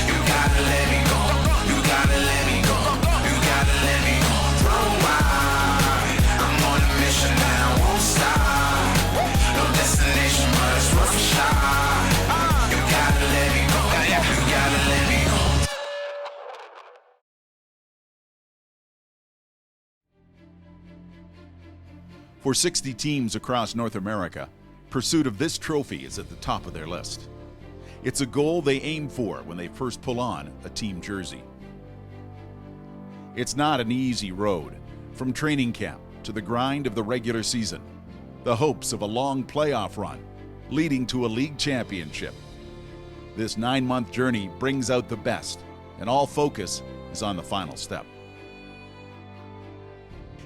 You gotta let me go. You gotta let me go. You gotta let me go. I'm on a mission and I won't stop. No destination, but it's worth a shot. You gotta let me go. You gotta let me go. For 60 teams across North America, pursuit of this trophy is at the top of their list. It's a goal they aim for when they first pull on a team jersey. It's not an easy road, from training camp to the grind of the regular season, the hopes of a long playoff run, leading to a league championship. This 9-month journey brings out the best, and all focus is on the final step.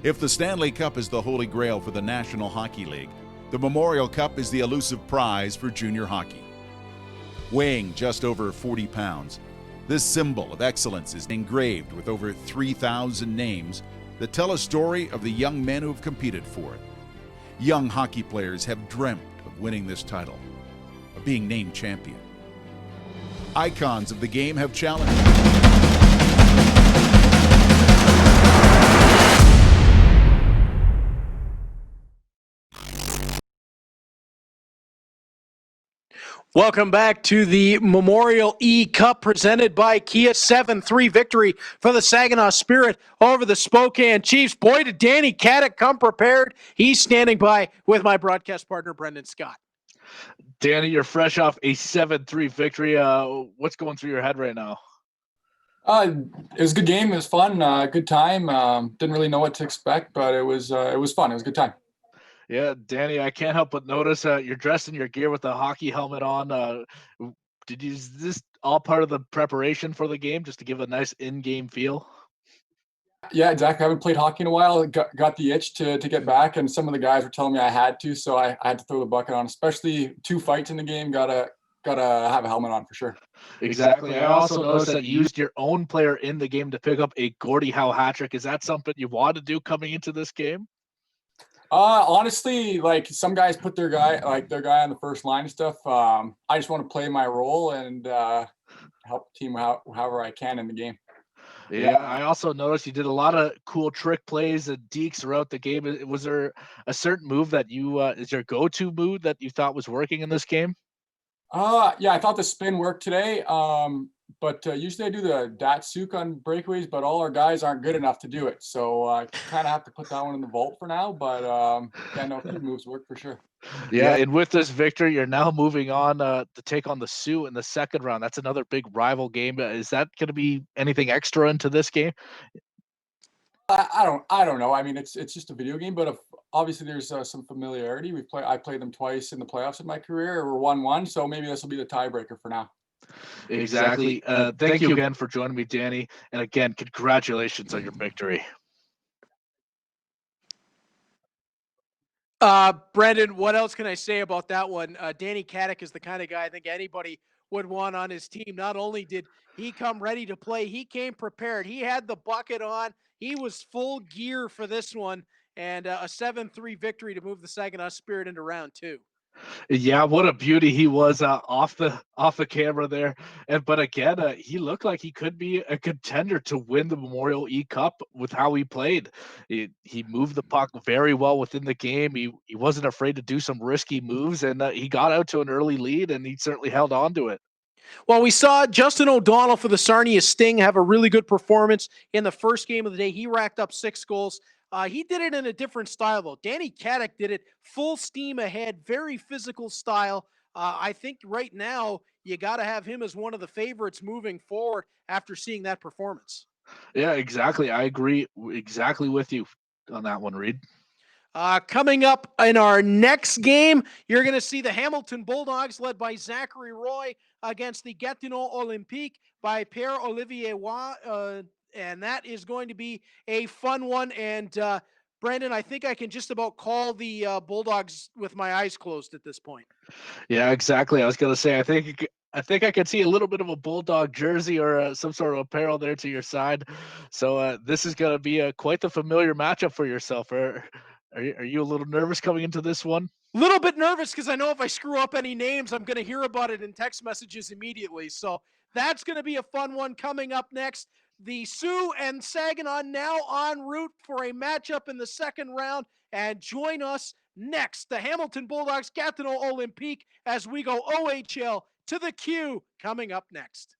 If the Stanley Cup is the holy grail for the National Hockey League, the Memorial Cup is the elusive prize for junior hockey. Weighing just over 40 pounds, this symbol of excellence is engraved with over 3,000 names that tell a story of the young men who have competed for it. Young hockey players have dreamt of winning this title, of being named champion. Icons of the game have challenged. Welcome back to the Memorial eCup presented by Kia. 7-3 victory for the Saginaw Spirit over the Spokane Chiefs. Boy, did Danny Caddick come prepared. He's standing by with my broadcast partner, Brendan Scott. Danny, you're fresh off a 7-3 victory. What's going through your head right now? It was a good game. It was fun. Good time. Didn't really know what to expect, but it was fun. It was a good time. Yeah, Danny, I can't help but notice you're dressed in your gear with a hockey helmet on. Is this all part of the preparation for the game, just to give a nice in-game feel? Yeah, exactly. I haven't played hockey in a while. Got the itch to get back, and some of the guys were telling me I had to, so I had to throw the bucket on. Especially 2 fights in the game, gotta have a helmet on for sure. Exactly. I also noticed that you used your own player in the game to pick up a Gordie Howe hat trick. Is that something you want to do coming into this game? Honestly, like some guys put their guy on the first line and stuff. I just want to play my role and help the team however I can in the game. Yeah, I also noticed you did a lot of cool trick plays and dekes throughout the game. Was there a certain move that is your go-to move that you thought was working in this game? Yeah, I thought the spin worked today. But usually I do the Datsuk on breakaways, but all our guys aren't good enough to do it. So I kind of have to put that one in the vault for now. But yeah, no, a few moves work for sure. Yeah, and with this victory, you're now moving on to take on the Sioux in the second round. That's another big rival game. Is that going to be anything extra into this game? I don't know. I mean, it's just a video game, but obviously there's some familiarity. I played them twice in the playoffs in my career. We're 1-1, so maybe this will be the tiebreaker for now. Exactly. Thank you again for joining me, Danny. And again, congratulations on your victory. Brendan, what else can I say about that one? Danny Caddick is the kind of guy I think anybody would want on his team. Not only did he come ready to play, he came prepared. He had the bucket on. He was full gear for this one, and a 7-3 victory to move the Saginaw Spirit into round 2. Yeah, what a beauty he was off the camera there. But again, he looked like he could be a contender to win the Memorial eCup with how he played. He moved the puck very well within the game. He wasn't afraid to do some risky moves, and he got out to an early lead, and he certainly held on to it. Well, we saw Justin O'Donnell for the Sarnia Sting have a really good performance in the first game of the day. He racked up 6 goals. He did it in a different style, though. Danny Caddick did it full steam ahead, very physical style. I think right now you got to have him as one of the favorites moving forward after seeing that performance. Yeah, exactly. I agree exactly with you on that one, Reed. Coming up in our next game, you're going to see the Hamilton Bulldogs led by Zachary Roy against the Gatineau Olympique by Pierre-Olivier Roy. And that is going to be a fun one. And Brandon, I think I can just about call the Bulldogs with my eyes closed at this point. Yeah, exactly. I was going to say, I think I could see a little bit of a Bulldog jersey or some sort of apparel there to your side. So this is going to be quite the familiar matchup for yourself. Are you a little nervous coming into this one? A little bit nervous because I know if I screw up any names, I'm going to hear about it in text messages immediately. So that's going to be a fun one coming up next. The Sioux and Saginaw now en route for a matchup in the second round. And join us next, the Hamilton Bulldogs, Gatineau Olympique, as we go OHL to the Q coming up next.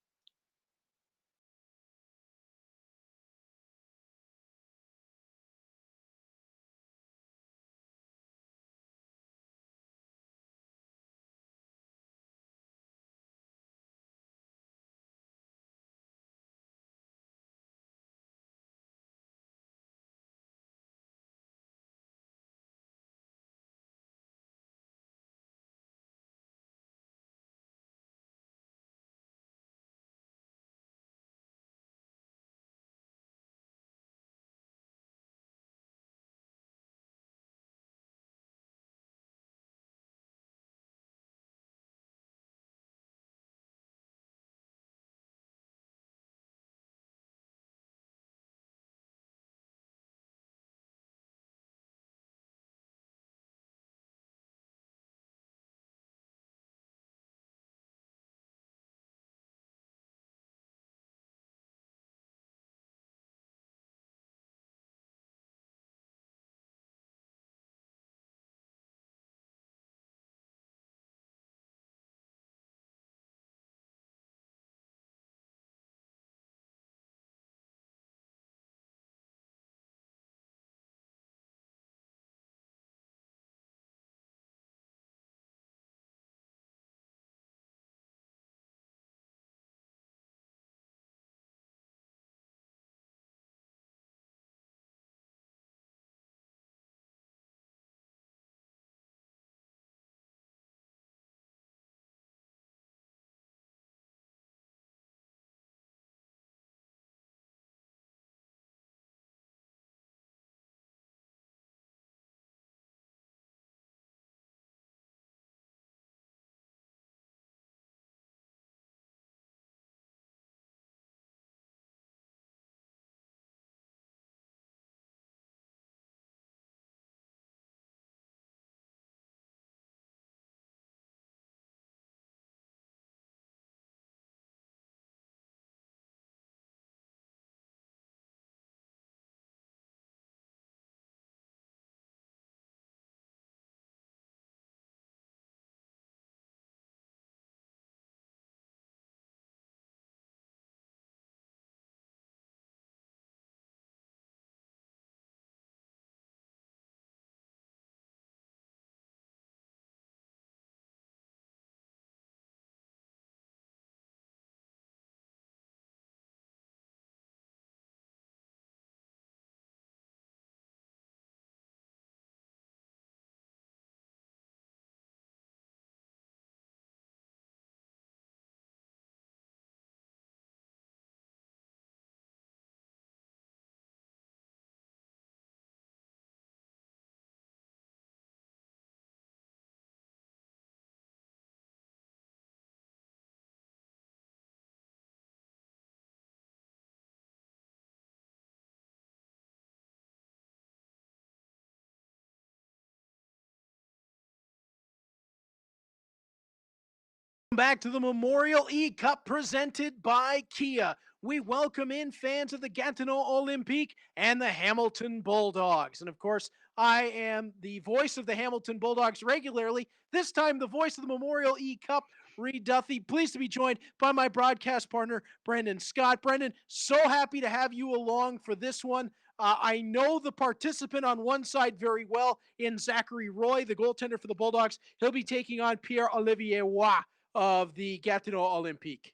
Back to the Memorial eCup presented by Kia. We welcome in fans of the Gatineau Olympique and the Hamilton Bulldogs. And of course, I am the voice of the Hamilton Bulldogs regularly. This time, the voice of the Memorial eCup, Reed Duthie. Pleased to be joined by my broadcast partner, Brendan Scott. Brendan, so happy to have you along for this one. I know the participant on one side very well in Zachary Roy, the goaltender for the Bulldogs. He'll be taking on Pierre-Olivier Roy of the Gatineau Olympique.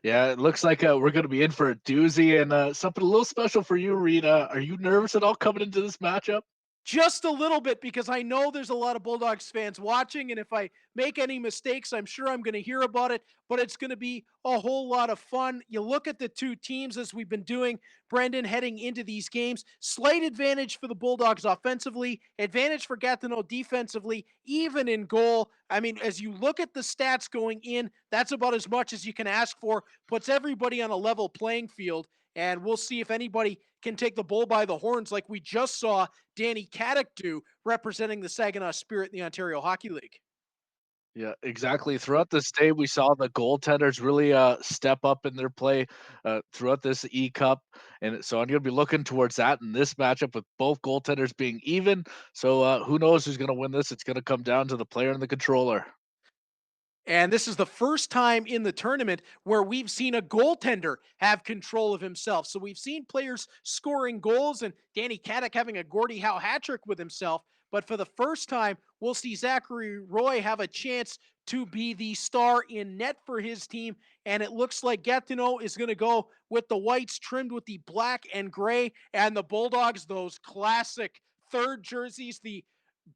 Yeah, it looks like we're going to be in for a doozy and something a little special for you, Rita. Are you nervous at all coming into this matchup? Just a little bit, because I know there's a lot of Bulldogs fans watching, and if I make any mistakes, I'm sure I'm going to hear about it, but it's going to be a whole lot of fun. You look at the two teams as we've been doing, Brendan, heading into these games. Slight advantage for the Bulldogs offensively, advantage for Gatineau defensively, even in goal. I mean, as you look at the stats going in, that's about as much as you can ask for, puts everybody on a level playing field, and we'll see if anybody can take the bull by the horns like we just saw Danny Caddick do, representing the Saginaw Spirit in the Ontario Hockey League. Yeah, exactly. Throughout this day, we saw the goaltenders really step up in their play throughout this E-Cup. And so I'm going to be looking towards that in this matchup with both goaltenders being even. So who knows who's going to win this? It's going to come down to the player and the controller. And this is the first time in the tournament where we've seen a goaltender have control of himself. So we've seen players scoring goals and Danny Caddick having a Gordie Howe hat trick with himself. But for the first time, we'll see Zachary Roy have a chance to be the star in net for his team. And it looks like Gatineau is going to go with the whites trimmed with the black and gray, and the Bulldogs, those classic third jerseys, the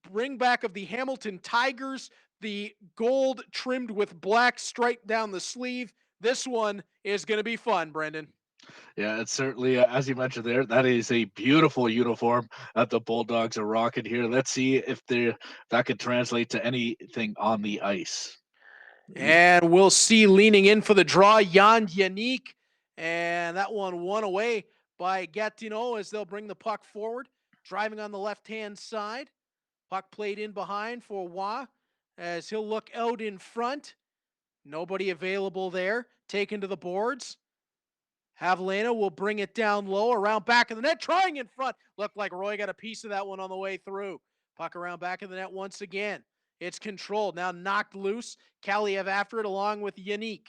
bring back of the Hamilton Tigers, the gold trimmed with black stripe down the sleeve. This one is going to be fun, Brendan. Yeah, it's certainly, as you mentioned there, that is a beautiful uniform that the Bulldogs are rocking here. Let's see if that could translate to anything on the ice. And we'll see leaning in for the draw, Jan Yannick. And that one won away by Gatineau as they'll bring the puck forward, driving on the left-hand side. Puck played in behind for Roy as he'll look out in front. Nobody available there. Taken to the boards. Havelena will bring it down low, around back of the net, trying in front. Looked like Roy got a piece of that one on the way through. Puck around back of the net once again. It's controlled, now knocked loose. Kaliev after it along with Yannick.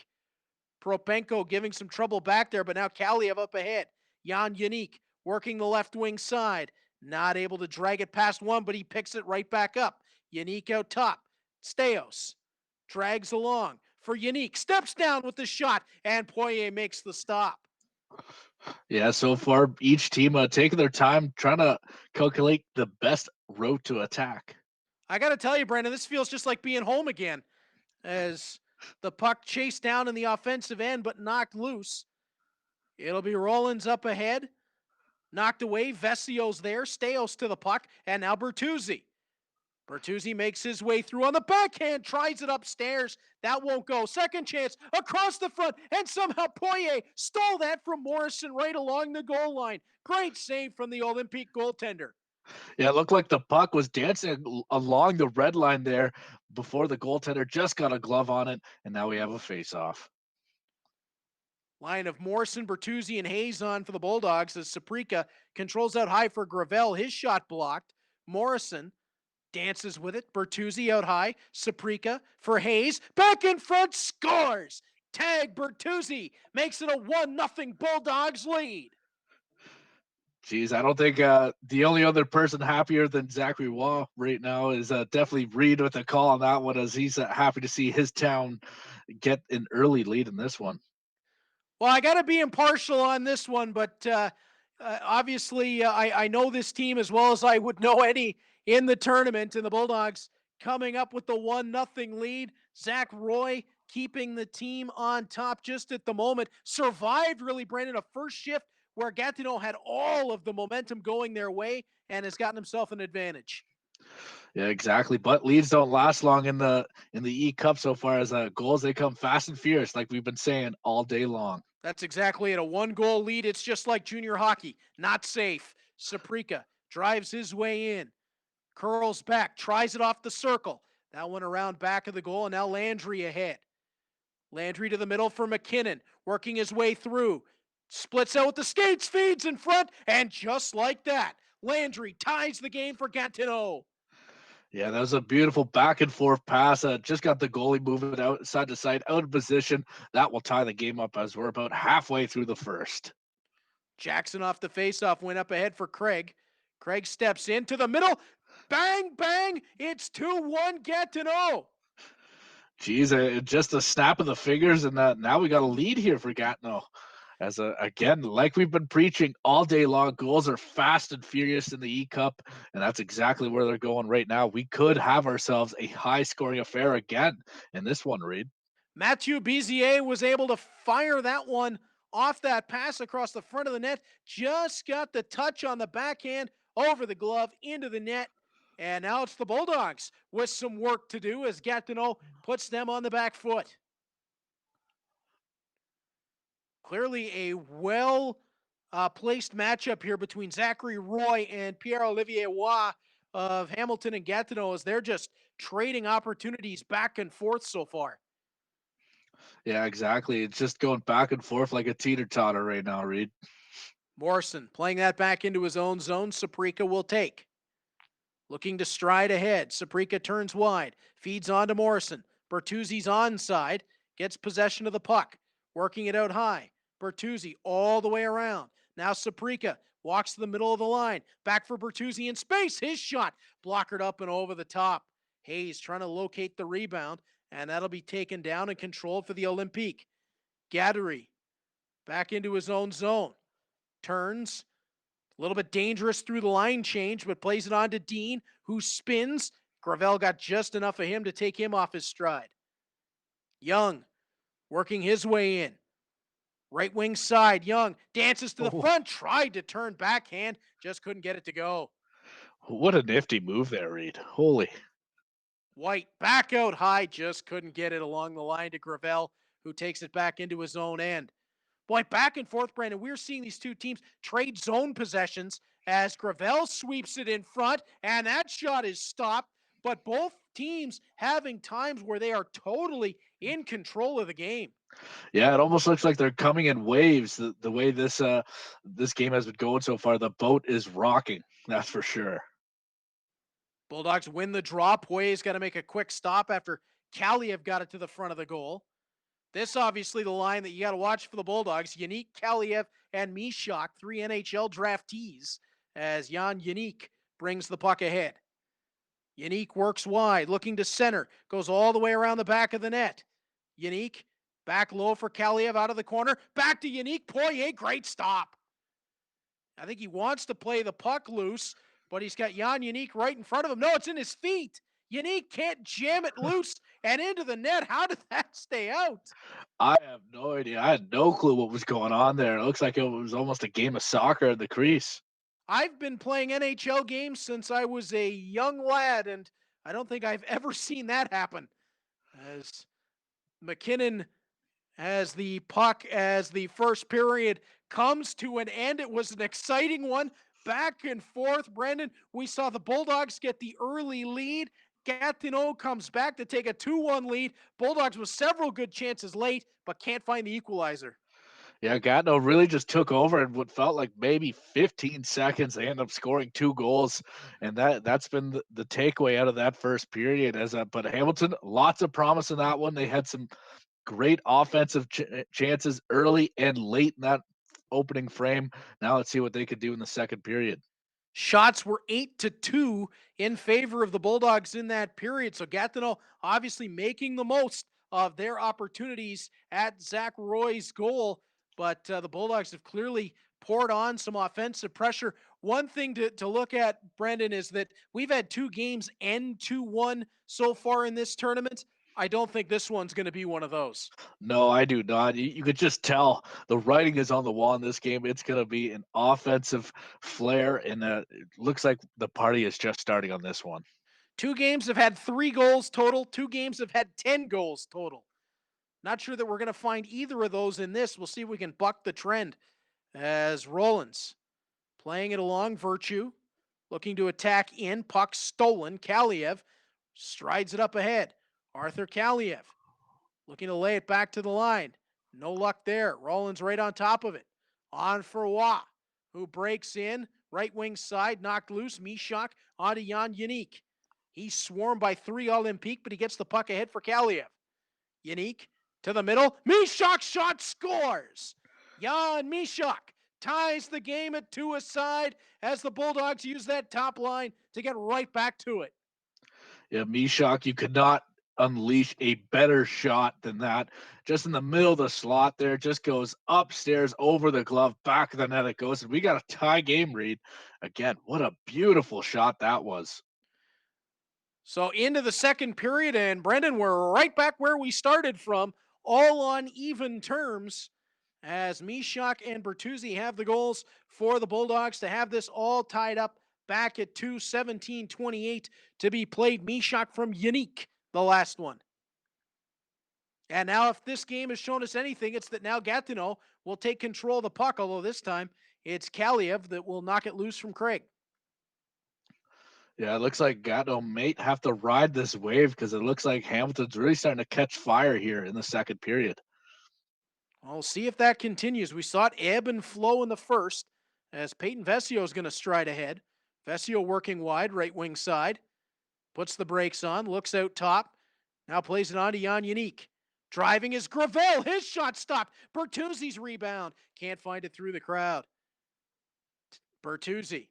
Propenko giving some trouble back there, but now Kaliev up ahead. Jan Yannick working the left wing side. Not able to drag it past one, but he picks it right back up. Yannick out top. Steos drags along for Yannick. Steps down with the shot, and Poirier makes the stop. Yeah, so far each team taking their time trying to calculate the best route to attack. I got to tell you, Brandon, this feels just like being home again as the puck chased down in the offensive end but knocked loose. It'll be Rollins up ahead. Knocked away. Vesio's there. Steos to the puck. And now Bertuzzi. Bertuzzi makes his way through on the backhand. Tries it upstairs. That won't go. Second chance across the front. And somehow Poirier stole that from Morrison right along the goal line. Great save from the Olympique goaltender. Yeah, it looked like the puck was dancing along the red line there before the goaltender just got a glove on it. And now we have a face-off. Line of Morrison, Bertuzzi, and Hayes on for the Bulldogs as Saprika controls out high for Gravel. His shot blocked. Morrison dances with it. Bertuzzi out high. Saprika for Hayes. Back in front, scores. Tag Bertuzzi makes it a 1-0 Bulldogs lead. Geez, I don't think the only other person happier than Zachary Waugh right now is definitely Reed with a call on that one, as he's happy to see his town get an early lead in this one. Well, I got to be impartial on this one, but obviously I know this team as well as I would know any in the tournament, and the Bulldogs coming up with the 1-0 lead. Zach Roy keeping the team on top just at the moment. Survived, really, Brandon, a first shift where Gatineau had all of the momentum going their way and has gotten himself an advantage. Yeah, exactly. But leads don't last long in the E-Cup so far, as goals, they come fast and fierce, like we've been saying all day long. That's exactly it. A 1-goal lead. It's just like junior hockey. Not safe. Saprika drives his way in. Curls back. Tries it off the circle. That one around back of the goal. And now Landry ahead. Landry to the middle for McKinnon, working his way through. Splits out with the skates, feeds in front, and just like that, Landry ties the game for Gatineau. Yeah, that was a beautiful back and forth pass. Just got the goalie moving out side to side, out of position. That will tie the game up as we're about halfway through the first. Jackson off the faceoff, went up ahead for Craig. Craig steps into the middle. Bang, bang. It's 2-1 Gatineau. Geez, just a snap of the fingers, and now we got a lead here for Gatineau. As again, like we've been preaching all day long, goals are fast and furious in the eCup, and that's exactly where they're going right now. We could have ourselves a high-scoring affair again in this one, Reed. Mathieu Bizier was able to fire that one off that pass across the front of the net. Just got the touch on the backhand over the glove into the net. And now it's the Bulldogs with some work to do as Gatineau puts them on the back foot. Clearly a well-placed matchup here between Zachary Roy and Pierre-Olivier Waugh of Hamilton and Gatineau as they're just trading opportunities back and forth so far. Yeah, exactly. It's just going back and forth like a teeter-totter right now, Reed. Morrison playing that back into his own zone. Saprika will take. Looking to stride ahead. Saprika turns wide. Feeds on to Morrison. Bertuzzi's onside. Gets possession of the puck. Working it out high. Bertuzzi all the way around. Now Saprika walks to the middle of the line. Back for Bertuzzi in space. His shot. Blockered up and over the top. Hayes trying to locate the rebound. And that'll be taken down and controlled for the Olympique. Gaddery back into his own zone. Turns. A little bit dangerous through the line change, but plays it on to Dean, who spins. Gravel got just enough of him to take him off his stride. Young working his way in. Right wing side, Young dances to the front, tried to turn backhand, just couldn't get it to go. What a nifty move there, Reed. Holy. White back out high, just couldn't get it along the line to Gravel, who takes it back into his own end. Boy, back and forth, Brandon. We're seeing these two teams trade zone possessions as Gravel sweeps it in front, and that shot is stopped. But both teams having times where they are totally in control of the game. Yeah, it almost looks like they're coming in waves. The way this game has been going so far, the boat is rocking. That's for sure. Bulldogs win the draw. Poyet's got to make a quick stop after Kaliev got it to the front of the goal. This obviously the line that you got to watch for the Bulldogs. Yannick, Kaliev, and Mishak, 3 NHL draftees, as Jan Yannick brings the puck ahead. Yannick works wide, looking to center, goes all the way around the back of the net. Yannick, back low for Kaliev out of the corner. Back to Yannick, Poyet, great stop. I think he wants to play the puck loose, but he's got Jan Yannick right in front of him. No, it's in his feet. Yannick can't jam it loose and into the net. How did that stay out? I have no idea. I had no clue what was going on there. It looks like it was almost a game of soccer in the crease. I've been playing NHL games since I was a young lad, and I don't think I've ever seen that happen. As McKinnon has the puck as the first period comes to an end. It was an exciting one. Back and forth, Brendan. We saw the Bulldogs get the early lead. Gatineau comes back to take a 2-1 lead. Bulldogs with several good chances late, but can't find the equalizer. Yeah, Gatineau really just took over in what felt like maybe 15 seconds. They end up scoring 2 goals, and that's been the takeaway out of that first period. But Hamilton, lots of promise in that one. They had some great offensive chances early and late in that opening frame. Now let's see what they could do in the second period. Shots were 8-2 in favor of the Bulldogs in that period. So Gatineau obviously making the most of their opportunities at Zach Roy's goal. But the Bulldogs have clearly poured on some offensive pressure. One thing to look at, Brendan, is that we've had 2 games end 2-1 so far in this tournament. I don't think this one's going to be one of those. No, I do not. You could just tell the writing is on the wall in this game. It's going to be an offensive flair, and it looks like the party is just starting on this one. 2 games have had 3 goals total. 2 games have had 10 goals total. Not sure that we're going to find either of those in this. We'll see if we can buck the trend as Rollins playing it along. Virtue looking to attack in. Puck stolen. Kaliev strides it up ahead. Arthur Kaliev looking to lay it back to the line. No luck there. Rollins right on top of it. On for Wah, who breaks in. Right wing side, knocked loose. Mishak onto Jan Yannick. He's swarmed by 3 Olympique, but he gets the puck ahead for Kaliev. Yannick to the middle. Mishak shot scores. Jan Mishak ties the game at 2 aside as the Bulldogs use that top line to get right back to it. Yeah, Mishak, you could not unleash a better shot than that. Just in the middle of the slot there, just goes upstairs over the glove, back of the net it goes. And we got a tie game, Reed. Again, what a beautiful shot that was. So into the second period, and Brendan, we're right back where we started from, all on even terms, as Mishak and Bertuzzi have the goals for the Bulldogs to have this all tied up back at 2:17:28 to be played. Mishak from Yannick, the last one. And now if this game has shown us anything, it's that now Gatineau will take control of the puck, although this time it's Kaliev that will knock it loose from Craig. Yeah, it looks like Gatineau might have to ride this wave because it looks like Hamilton's really starting to catch fire here in the second period. We'll see if that continues. We saw it ebb and flow in the first as Peyton Vesio is going to stride ahead. Vesio working wide, right wing side. Puts the brakes on, looks out top. Now plays it on to Jan Yannick. Driving is Gravel. His shot stopped. Bertuzzi's rebound. Can't find it through the crowd. Bertuzzi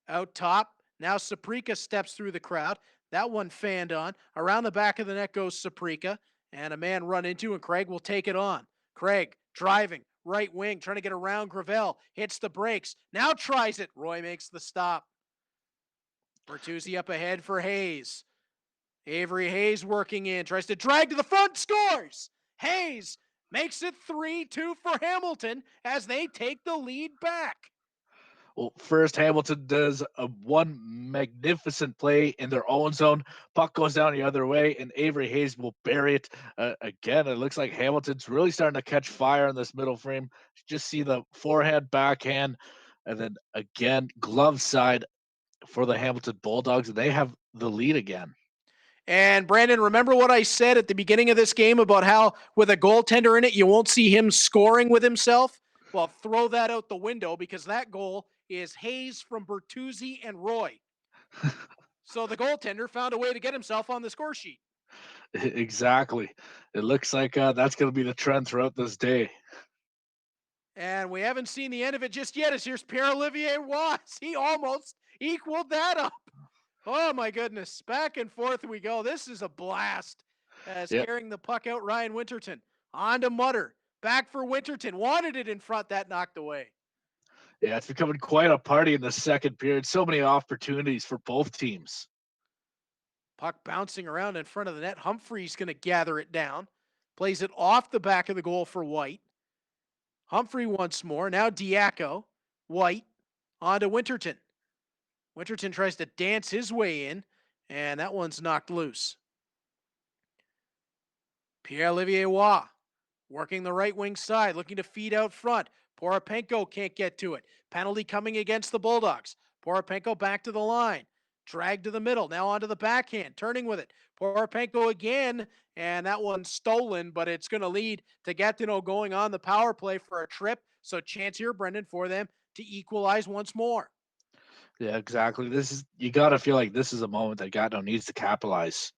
out top. Now Saprika steps through the crowd. That one fanned on. Around the back of the net goes Saprika. And a man run into, and Craig will take it on. Craig driving, right wing, trying to get around Gravel. Hits the brakes. Now tries it. Roy makes the stop. Bertuzzi up ahead for Hayes. Avery Hayes working in. Tries to drag to the front. Scores! Hayes makes it 3-2 for Hamilton as they take the lead back. Well, first Hamilton does one magnificent play in their own zone. Puck goes down the other way, and Avery Hayes will bury it. Again, it looks like Hamilton's really starting to catch fire in this middle frame. Just see the forehand, backhand, and then again, glove side for the Hamilton Bulldogs, and they have the lead again. And Brandon, remember what I said at the beginning of this game about how with a goaltender in it, you won't see him scoring with himself? Well, throw that out the window because that goal is Hayes from Bertuzzi and Roy. So the goaltender found a way to get himself on the score sheet. Exactly. It looks like that's going to be the trend throughout this day. And we haven't seen the end of it just yet as here's Pierre-Olivier Watts. He almost equaled that up. Oh, my goodness. Back and forth we go. This is a blast as carrying the puck out Ryan Winterton. On to Mutter. Back for Winterton. Wanted it in front. That knocked away. Yeah, it's becoming quite a party in the second period. So many opportunities for both teams. Puck bouncing around in front of the net. Humphrey's going to gather it down. Plays it off the back of the goal for White. Humphrey once more. Now Diaco. White. On to Winterton. Winterton tries to dance his way in, and that one's knocked loose. Pierre-Olivier Waugh working the right wing side, looking to feed out front. Poropenko can't get to it. Penalty coming against the Bulldogs. Poropenko back to the line. Dragged to the middle. Now onto the backhand. Turning with it. Poropenko again. And that one's stolen, but it's going to lead to Gatineau going on the power play for a trip. So chance here, Brendan, for them to equalize once more. Yeah, exactly. You got to feel like this is a moment that Gatineau needs to capitalize.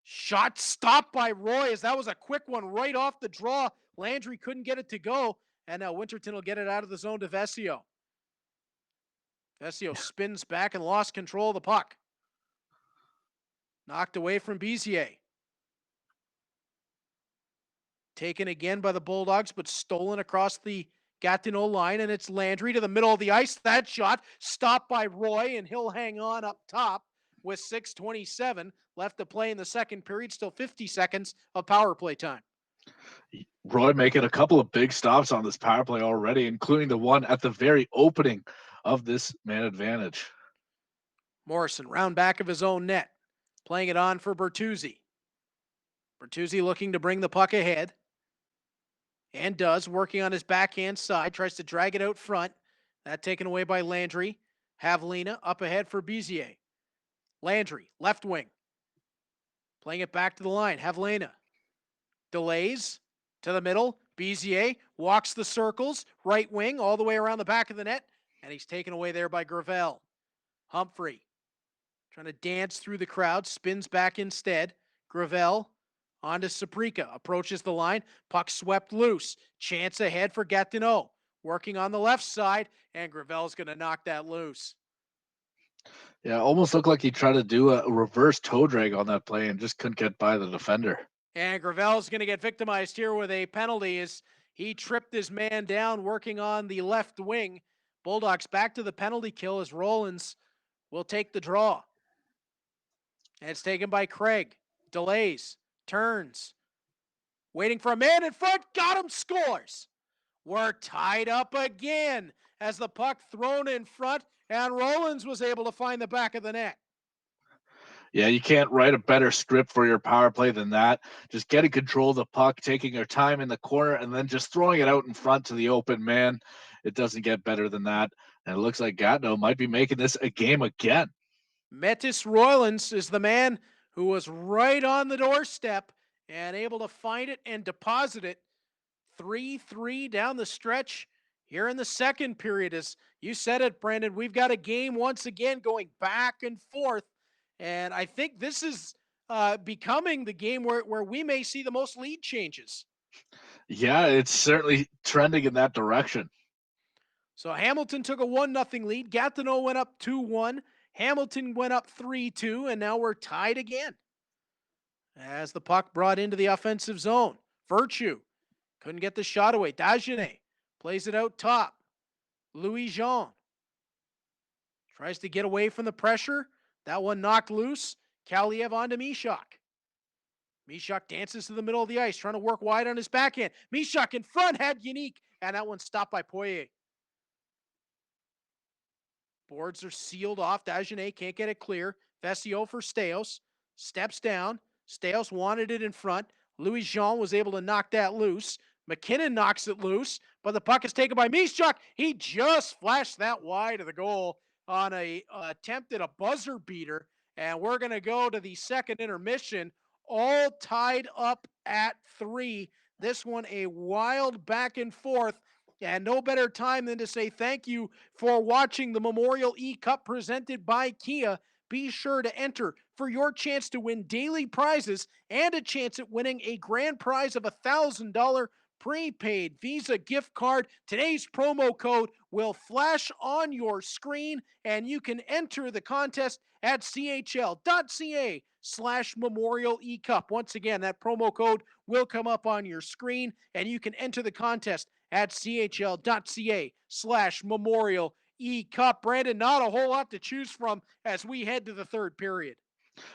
Shot stopped by Roy as that was a quick one right off the draw. Landry couldn't get it to go. And now Winterton will get it out of the zone to Vesio. Vesio spins back and lost control of the puck. Knocked away from Bizier. Taken again by the Bulldogs, but stolen across the Gatineau line, and it's Landry to the middle of the ice. That shot stopped by Roy, and he'll hang on up top with 6:27 left to play in the second period. Still 50 seconds of power play time. Roy making a couple of big stops on this power play already, including the one at the very opening of this man advantage. Morrison round back of his own net, playing it on for Bertuzzi. Bertuzzi looking to bring the puck ahead. And does, working on his backhand side, tries to drag it out front. That taken away by Landry. Havlina up ahead for Bizier. Landry, left wing. Playing it back to the line. Havlina. Delays to the middle. Bizier walks the circles, right wing, all the way around the back of the net, and he's taken away there by Gravel. Humphrey trying to dance through the crowd, spins back instead. Gravel onto Saprika, approaches the line, puck swept loose. Chance ahead for Gatineau. Working on the left side, and Gravel's going to knock that loose. Yeah, almost looked like he tried to do a reverse toe drag on that play and just couldn't get by the defender. And Gravel's going to get victimized here with a penalty as he tripped his man down working on the left wing. Bulldogs back to the penalty kill as Rollins will take the draw. And it's taken by Craig. Delays, turns, waiting for a man in front, got him, scores. We're tied up again as the puck thrown in front, and Rollins was able to find the back of the net. Yeah, you can't write a better script for your power play than that. Just getting control of the puck, taking your time in the corner, and then just throwing it out in front to the open man. It doesn't get better than that. And it looks like Gatineau might be making this a game again. Metis Rollins is the man who was right on the doorstep and able to find it and deposit it. 3-3 down the stretch here in the second period. As you said it, Brandon, we've got a game once again going back and forth. And I think this is becoming the game where we may see the most lead changes. Yeah, it's certainly trending in that direction. So Hamilton took a 1-0 lead. Gatineau went up 2-1. Hamilton went up 3-2, and now we're tied again. As the puck brought into the offensive zone. Virtue couldn't get the shot away. Dagenet plays it out top. Louis Jean tries to get away from the pressure. That one knocked loose. Kaliev onto Mishak. Mishak dances to the middle of the ice, trying to work wide on his backhand. Mishak in front had Unique, and that one stopped by Poirier. Boards are sealed off. Dagenet can't get it clear. Vesio for Steos. Steps down. Steos wanted it in front. Louis Jean was able to knock that loose. McKinnon knocks it loose, but the puck is taken by Mishak. He just flashed that wide of the goal on a attempt at a buzzer beater. And we're going to go to the second intermission, all tied up at 3. This one a wild back and forth. And no better time than to say thank you for watching the Memorial eCup presented by Kia. Be sure to enter for your chance to win daily prizes and a chance at winning a grand prize of $1,000 prepaid Visa gift card. Today's promo code will flash on your screen, and you can enter the contest at chl.ca/Memorial eCup. Once again, that promo code will come up on your screen, and you can enter the contest at chl.ca/Memorial eCup. Brandon, not a whole lot to choose from as we head to the third period.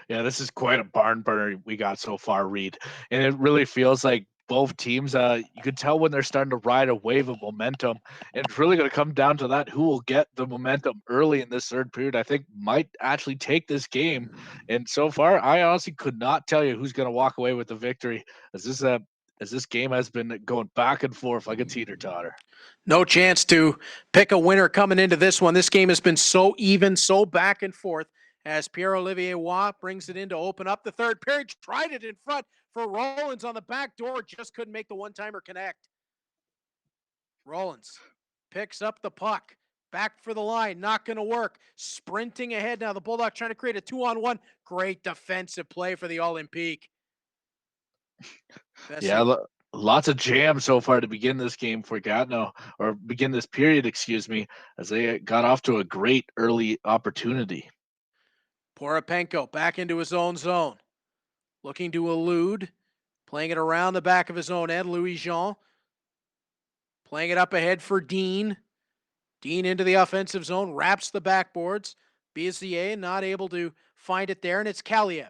Yeah, this is quite a barn burner we got so far, Reed. And it really feels like both teams, you could tell when they're starting to ride a wave of momentum. And it's really going to come down to that. Who will get the momentum early in this third period, I think might actually take this game. And so far, I honestly could not tell you who's going to walk away with the victory as this game has been going back and forth like a teeter-totter. No chance to pick a winner coming into this one. This game has been so even, so back and forth as Pierre-Olivier Waugh brings it in to open up the third period. Tried it in front for Rollins on the back door. Just couldn't make the one-timer connect. Rollins picks up the puck. Back for the line. Not going to work. Sprinting ahead now. The Bulldogs trying to create a 2-on-1. Great defensive play for the Olympique. Yeah, lots of jam so far to begin this game for Gatineau, or begin this period, excuse me, as they got off to a great early opportunity. Poropenko back into his own zone. Looking to elude. Playing it around the back of his own end. Louis Jean. Playing it up ahead for Dean. Dean into the offensive zone. Wraps the backboards. Bizier not able to find it there. And it's Kaliev.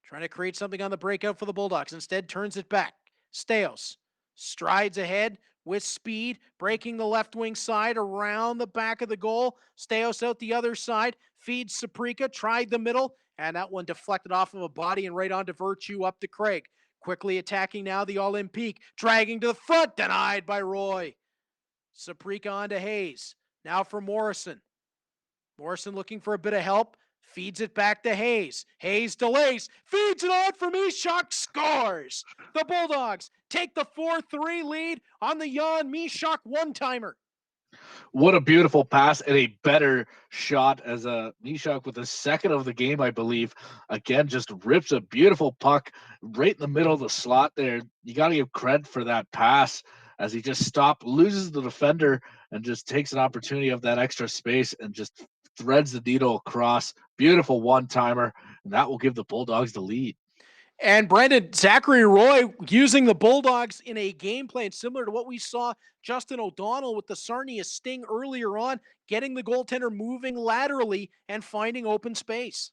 Trying to create something on the breakout for the Bulldogs. Instead turns it back. Steos strides ahead with speed, breaking the left wing side around the back of the goal. Steos out the other side, feeds Saprika, tried the middle, and that one deflected off of a body and right onto Virtue up to Craig. Quickly attacking now the Olympique, dragging to the front, denied by Roy. Saprika onto Hayes. Now for Morrison. Morrison looking for a bit of help. Feeds it back to Hayes. Hayes delays. Feeds it on from Mishak. Scores. The Bulldogs take the 4-3 lead on the Jan Mishak one-timer. What a beautiful pass and a better shot as a Mishak with the second of the game, I believe. Again, just rips a beautiful puck right in the middle of the slot there. You got to give credit for that pass as he just stopped, loses the defender, and just takes an opportunity of that extra space and just threads the needle across. Beautiful one-timer, and that will give the Bulldogs the lead. And Brendan, Zachary Roy using the Bulldogs in a game plan similar to what we saw Justin O'Donnell with the Sarnia Sting earlier on, getting the goaltender moving laterally and finding open space.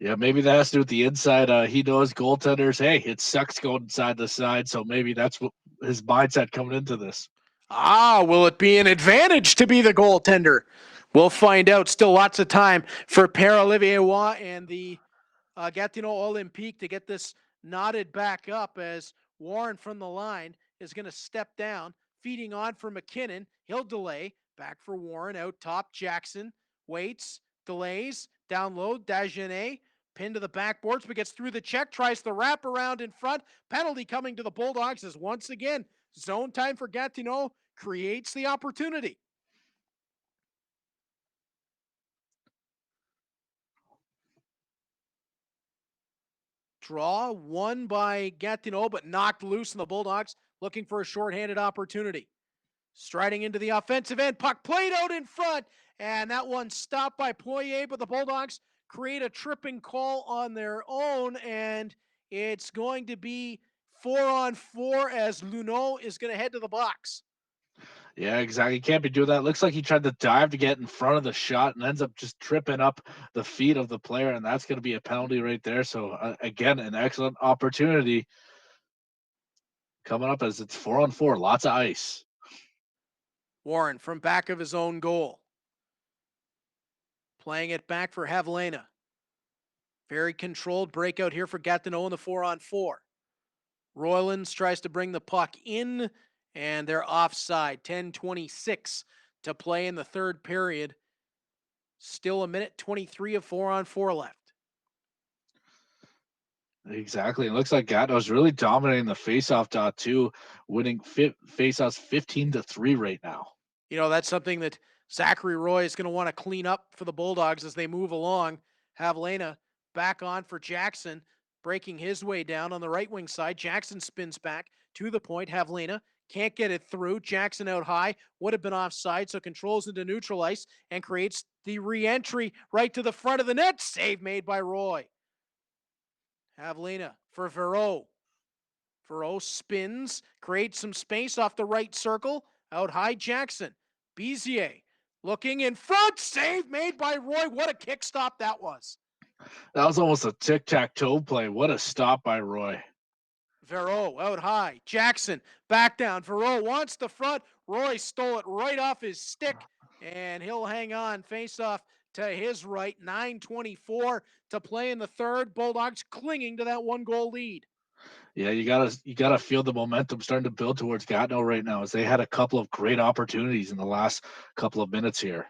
Yeah, maybe that has to do with the inside. He knows goaltenders, hey, it sucks going side to side, so maybe that's what his mindset coming into this. Will it be an advantage to be the goaltender? We'll find out. Still lots of time for Pierre-Olivier Roy and the Gatineau Olympique to get this knotted back up as Warren from the line is going to step down, feeding on for McKinnon. He'll delay. Back for Warren. Out top, Jackson waits, delays, down low, Dagenet. Pinned to the backboards, but gets through the check, tries the wrap around in front. Penalty coming to the Bulldogs as once again, zone time for Gatineau creates the opportunity. Draw won by Gatineau, but knocked loose, and the Bulldogs looking for a shorthanded opportunity. Striding into the offensive end, puck played out in front, and that one stopped by Poirier, but the Bulldogs create a tripping call on their own, and it's going to be 4-on-4 as Luneau is going to head to the box. Yeah, exactly. Can't be doing that. Looks like he tried to dive to get in front of the shot and ends up just tripping up the feet of the player, and that's going to be a penalty right there. So, again, an excellent opportunity coming up as it's 4-on-4. Lots of ice. Warren from back of his own goal. Playing it back for Havlena. Very controlled breakout here for Gatineau in the 4-on-4. Roylands tries to bring the puck in, and they're offside. 10:26 to play in the third period. Still a minute 23 of 4-on-4 left. Exactly. It looks like Gatineau's really dominating the faceoff dot too, winning faceoffs 15-3 right now. You know, that's something that Zachary Roy is going to want to clean up for the Bulldogs as they move along. Havlena back on for Jackson, breaking his way down on the right wing side. Jackson spins back to the point. Havlena can't get it through. Jackson out high, would have been offside, so controls into neutral ice and creates the re-entry right to the front of the net. Save made by Roy. Havlena for Verreau. Verreau spins, creates some space off the right circle. Out high, Jackson. Bizier looking in front. Save made by Roy. What a kick stop that was. That was almost a tic-tac-toe play. What a stop by Roy. Verreau out high. Jackson back down. Verreau wants the front. Roy stole it right off his stick, and he'll hang on. Face off to his right. 9:24 to play in the third. Bulldogs clinging to that 1-goal lead. Yeah, you gotta feel the momentum starting to build towards Gatineau right now as they had a couple of great opportunities in the last couple of minutes here.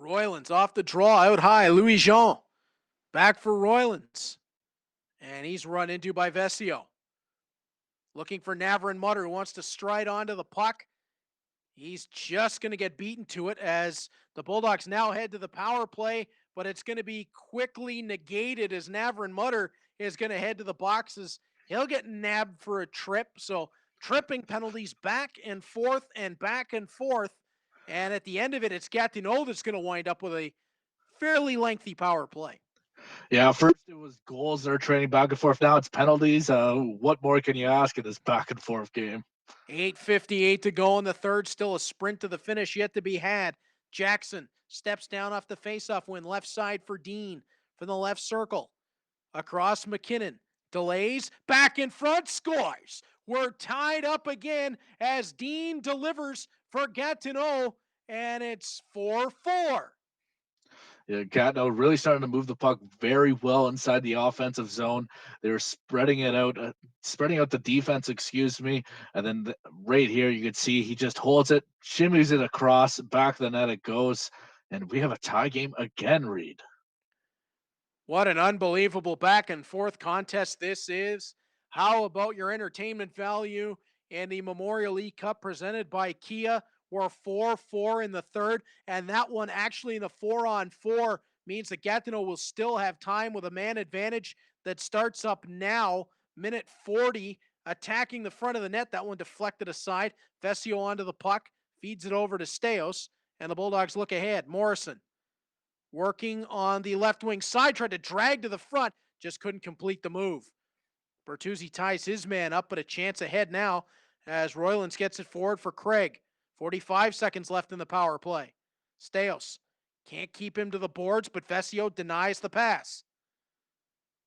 Roylands off the draw, out high. Louis Jean back for Roylands, and he's run into by Vesio. Looking for Navarin Mutter, who wants to stride onto the puck. He's just going to get beaten to it as the Bulldogs now head to the power play, but it's going to be quickly negated as Navarin Mutter is going to head to the boxes. He'll get nabbed for a trip, so tripping penalties back and forth and back and forth. And at the end of it, it's Gatineau that's going to wind up with a fairly lengthy power play. Yeah, first it was goals they're trading back and forth. Now it's penalties. What more can you ask in this back and forth game? 8:58 to go in the third. Still a sprint to the finish yet to be had. Jackson steps down off the faceoff win. Left side for Dean from the left circle. Across McKinnon. Delays. Back in front. Scores. We're tied up again as Dean delivers for Gatineau, and it's 4-4. Yeah, Gatineau really starting to move the puck very well inside the offensive zone. They were spreading out the defense, and then right here you could see he just holds it, shimmies it across, back of the net it goes. And we have a tie game again, Reed. What an unbelievable back and forth contest this is. How about your entertainment value in the Memorial eCup presented by Kia? We're 4-4 in the third, and that one actually in the 4-on-4 means that Gatineau will still have time with a man advantage that starts up now. Minute 40, attacking the front of the net. That one deflected aside. Vesio onto the puck, feeds it over to Steos, and the Bulldogs look ahead. Morrison working on the left wing side, tried to drag to the front, just couldn't complete the move. Bertuzzi ties his man up, but a chance ahead now as Roylands gets it forward for Craig. 45 seconds left in the power play. Steos can't keep him to the boards, but Vesio denies the pass.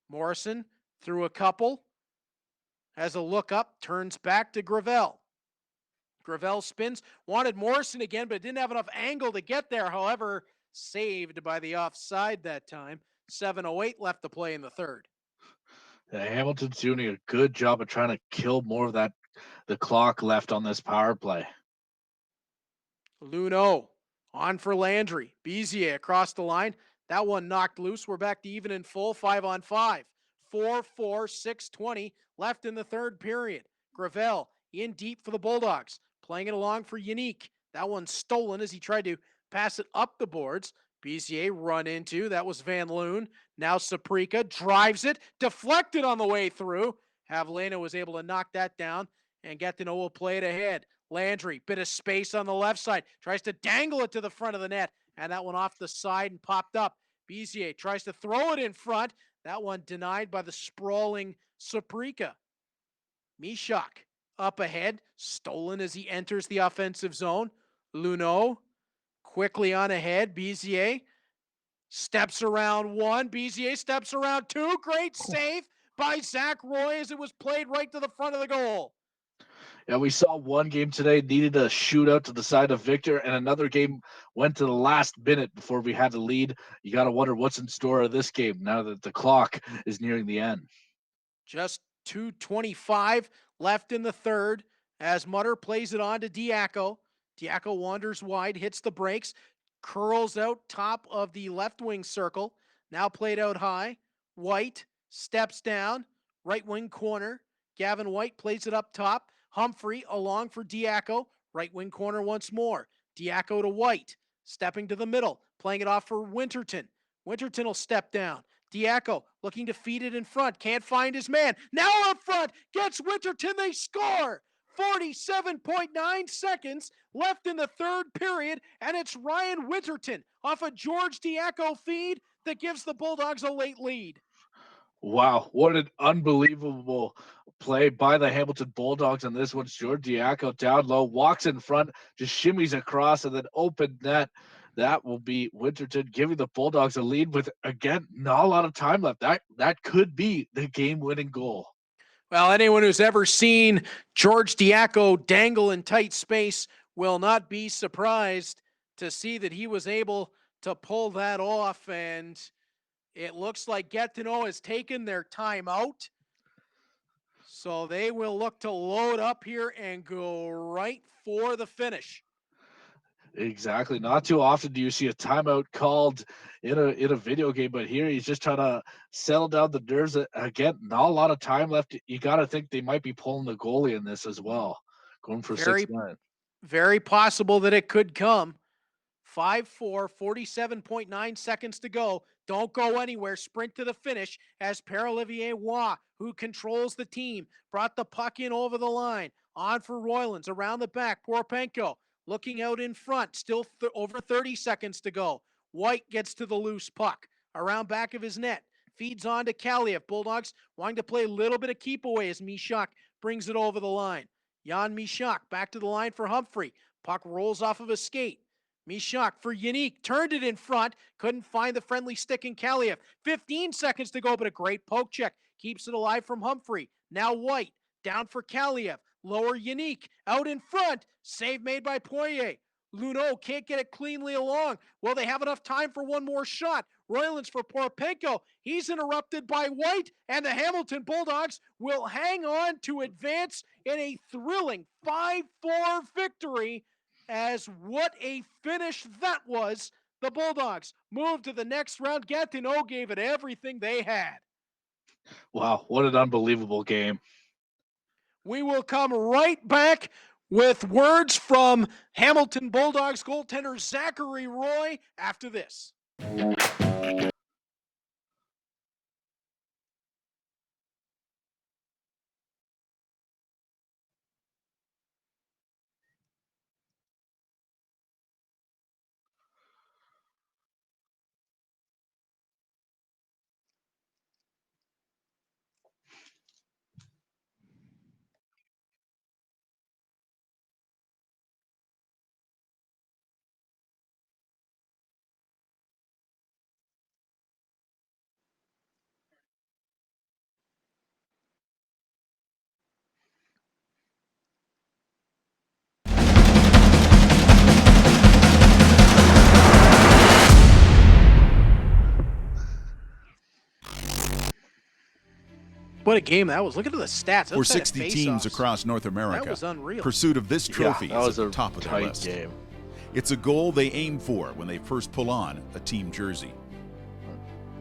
Morrison through a couple, has a look up, turns back to Gravel. Gravel spins, wanted Morrison again, but didn't have enough angle to get there. However, saved by the offside that time. 7:08 left to play in the third. Hamilton's doing a good job of trying to kill more of the clock left on this power play. Luneau on for Landry. Bezier across the line. That one knocked loose. We're back to even in full, 5-on-5. 4-4, 6:20 left in the third period. Gravel in deep for the Bulldogs. Playing it along for Unique. That one stolen as he tried to pass it up the boards. Bezier run into. That was Van Loon. Now Saprika drives it. Deflected on the way through. Havlena was able to knock that down. And Gatineau will play it ahead. Landry, bit of space on the left side. Tries to dangle it to the front of the net. And that one off the side and popped up. Bezier tries to throw it in front. That one denied by the sprawling Saprika. Mishak up ahead. Stolen as he enters the offensive zone. Luneau quickly on ahead. Bezier steps around one. Bezier steps around two. Great save by Zach Roy as it was played right to the front of the goal. Yeah, we saw one game today needed a shootout to decide a victor, and another game went to the last minute before we had to lead. You got to wonder what's in store of this game now that the clock is nearing the end. Just 2:25 left in the third as Mutter plays it on to Diaco. Diaco wanders wide, hits the brakes, curls out top of the left wing circle. Now played out high. White steps down, right wing corner. Gavin White plays it up top. Humphrey along for Diaco, right wing corner once more. Diaco to White, stepping to the middle, playing it off for Winterton. Winterton will step down. Diaco looking to feed it in front, can't find his man. Now up front, gets Winterton, they score! 47.9 seconds left in the third period, and it's Ryan Winterton off a George Diaco feed that gives the Bulldogs a late lead. Wow, what an unbelievable play by the Hamilton Bulldogs on this one. George Diaco down low, walks in front, just shimmies across, and then open net. That will be Winterton giving the Bulldogs a lead with, again, not a lot of time left. That could be the game-winning goal. Well, anyone who's ever seen George Diaco dangle in tight space will not be surprised to see that he was able to pull that off, and it looks like Gatineau has taken their time out. So they will look to load up here and go right for the finish. Exactly. Not too often do you see a timeout called in a video game, but here he's just trying to settle down the nerves. Again, not a lot of time left. You got to think they might be pulling the goalie in this as well, going for 6-9. Very possible that it could come. 5-4, 47.9 seconds to go. Don't go anywhere. Sprint to the finish as Pierre-Olivier Waugh, who controls the team, brought the puck in over the line. On for Roylands, around the back. Poropenko looking out in front. Still over 30 seconds to go. White gets to the loose puck. Around back of his net. Feeds on to Kaliev. Bulldogs wanting to play a little bit of keep away as Mishak brings it over the line. Jan Mishak back to the line for Humphrey. Puck rolls off of a skate. Mishak for Unique, turned it in front, couldn't find the friendly stick in Kaliev. 15 seconds to go, but a great poke check. Keeps it alive from Humphrey. Now White, down for Kaliev. Lower Unique, out in front. Save made by Poirier. Luneau can't get it cleanly along. Will they have enough time for one more shot? Roylands for Poropenko. He's interrupted by White, and the Hamilton Bulldogs will hang on to advance in a thrilling 5-4 victory. As what a finish that was The Bulldogs moved to the next round. Gatineau gave it everything they had. Wow, what an unbelievable game. We will come right back with words from Hamilton Bulldogs goaltender Zachary Roy after this. What a game that was. Look at the stats. For 60 teams across North America, that was unreal. Pursuit of this trophy that is was at the a top of their tight list. game. It's a goal they aim for when they first pull on a team jersey.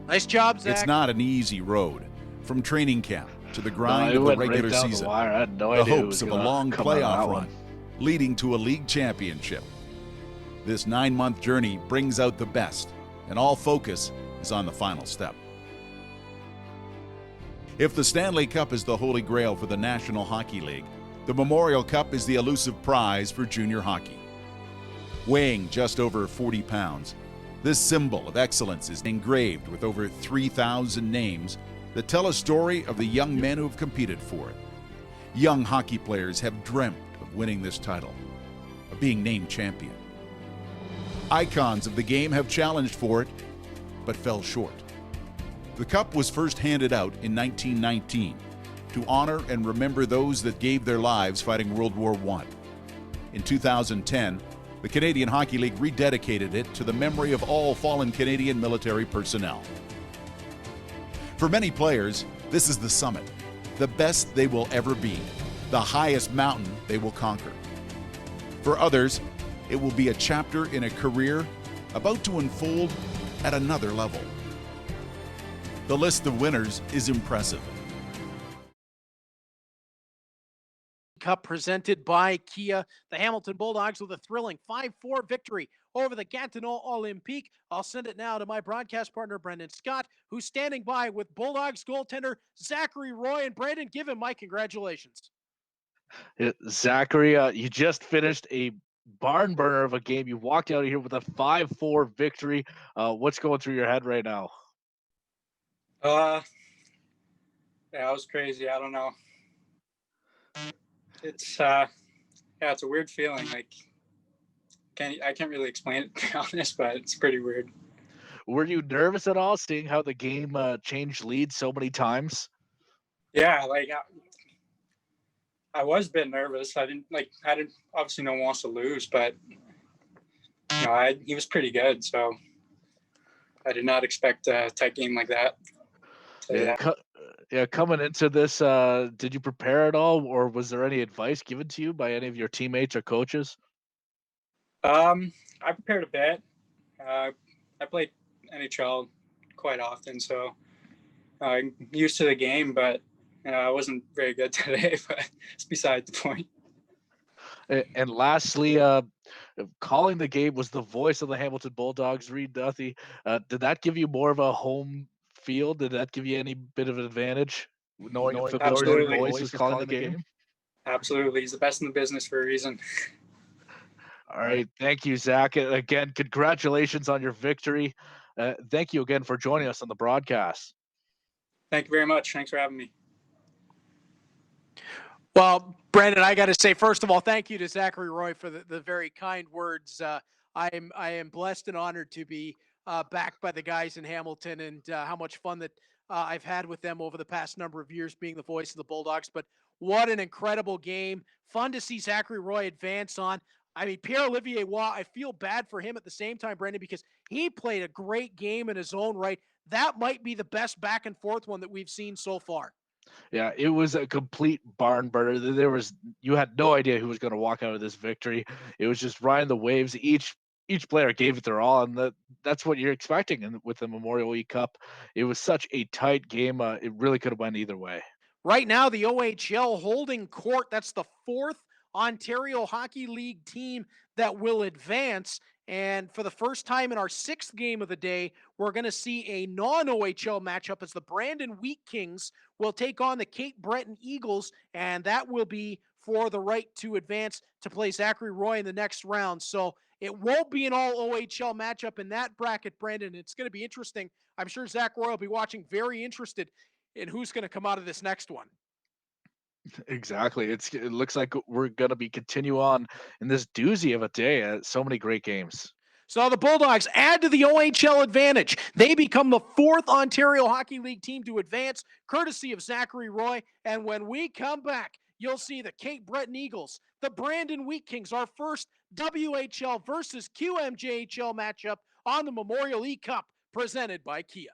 Nice job, Zach. It's not an easy road. From training camp to the grind it of the went right regular down the season, wire. I had no the idea who hopes was of a gonna long come out of playoff that run, one. leading to a league championship. This 9-month journey brings out the best, and all focus is on the final step. If the Stanley Cup is the holy grail for the National Hockey League, the Memorial Cup is the elusive prize for junior hockey. Weighing just over 40 pounds, this symbol of excellence is engraved with over 3,000 names that tell a story of the young men who have competed for it. Young hockey players have dreamt of winning this title, of being named champion. Icons of the game have challenged for it, but fell short. The cup was first handed out in 1919 to honor and remember those that gave their lives fighting World War I. In 2010, the Canadian Hockey League rededicated it to the memory of all fallen Canadian military personnel. For many players, this is the summit, the best they will ever be, the highest mountain they will conquer. For others, it will be a chapter in a career about to unfold at another level. The list of winners is impressive. Cup presented by Kia. The Hamilton Bulldogs with a thrilling 5-4 victory over the Gatineau Olympique. I'll send it now to my broadcast partner, Brendan Scott, who's standing by with Bulldogs goaltender Zachary Roy. And Brandon, give him my congratulations. Zachary, you just finished a barn burner of a game. You walked out of here with a 5-4 victory. What's going through your head right now? Yeah, it was crazy. I don't know. It's it's a weird feeling. Like I can't really explain it, to be honest, but it's pretty weird. Were you nervous at all, seeing how the game changed leads so many times? Yeah, like I was a bit nervous. I didn't obviously no one wants to lose, but he was pretty good, so I did not expect a tight game like that. So, yeah. Coming into this, did you prepare at all, or was there any advice given to you by any of your teammates or coaches? I prepared a bit. I played NHL quite often, so I'm used to the game, but I wasn't very good today, but it's beside the point. And lastly, calling the game was the voice of the Hamilton Bulldogs, Reed Duthie. Did that give you more of a home feel? Did that give you any bit of an advantage, knowing a familiar voice was calling the game? Absolutely. He's the best in the business for a reason. All right. Thank you, Zach. Again, congratulations on your victory. Thank you again for joining us on the broadcast. Thank you very much. Thanks for having me. Well, Brandon, I got to say, first of all, thank you to Zachary Roy for the very kind words. I am blessed and honored to be backed by the guys in Hamilton, and how much fun that I've had with them over the past number of years being the voice of the Bulldogs. But what an incredible game. Fun to see Zachary Roy advance on. I mean, Pierre-Olivier Waugh, I feel bad for him at the same time, Brandon, because he played a great game in his own right. That might be the best back and forth one that we've seen so far. Yeah, it was a complete barn burner. You had no idea who was going to walk out of this victory. It was just riding the waves. Each each player gave it their all, and that's what you're expecting. And with the Memorial eCup, it was such a tight game. It really could have went either way. Right now, the OHL holding court. That's the fourth Ontario Hockey League team that will advance. And for the first time in our sixth game of the day, we're going to see a non-OHL matchup as the Brandon Wheat Kings will take on the Cape Breton Eagles, and that will be for the right to advance to play Zachary Roy in the next round. So it won't be an all OHL matchup in that bracket, Brandon. It's going to be interesting. I'm sure Zach Roy will be watching, very interested in who's going to come out of this next one. Exactly. It looks like we're going to be continue on in this doozy of a day. So many great games. So the Bulldogs add to the OHL advantage. They become the fourth Ontario Hockey League team to advance, courtesy of Zachary Roy. And when we come back, you'll see the Cape Breton Eagles, the Brandon Wheat Kings, our first WHL versus QMJHL matchup on the Memorial eCup, presented by Kia.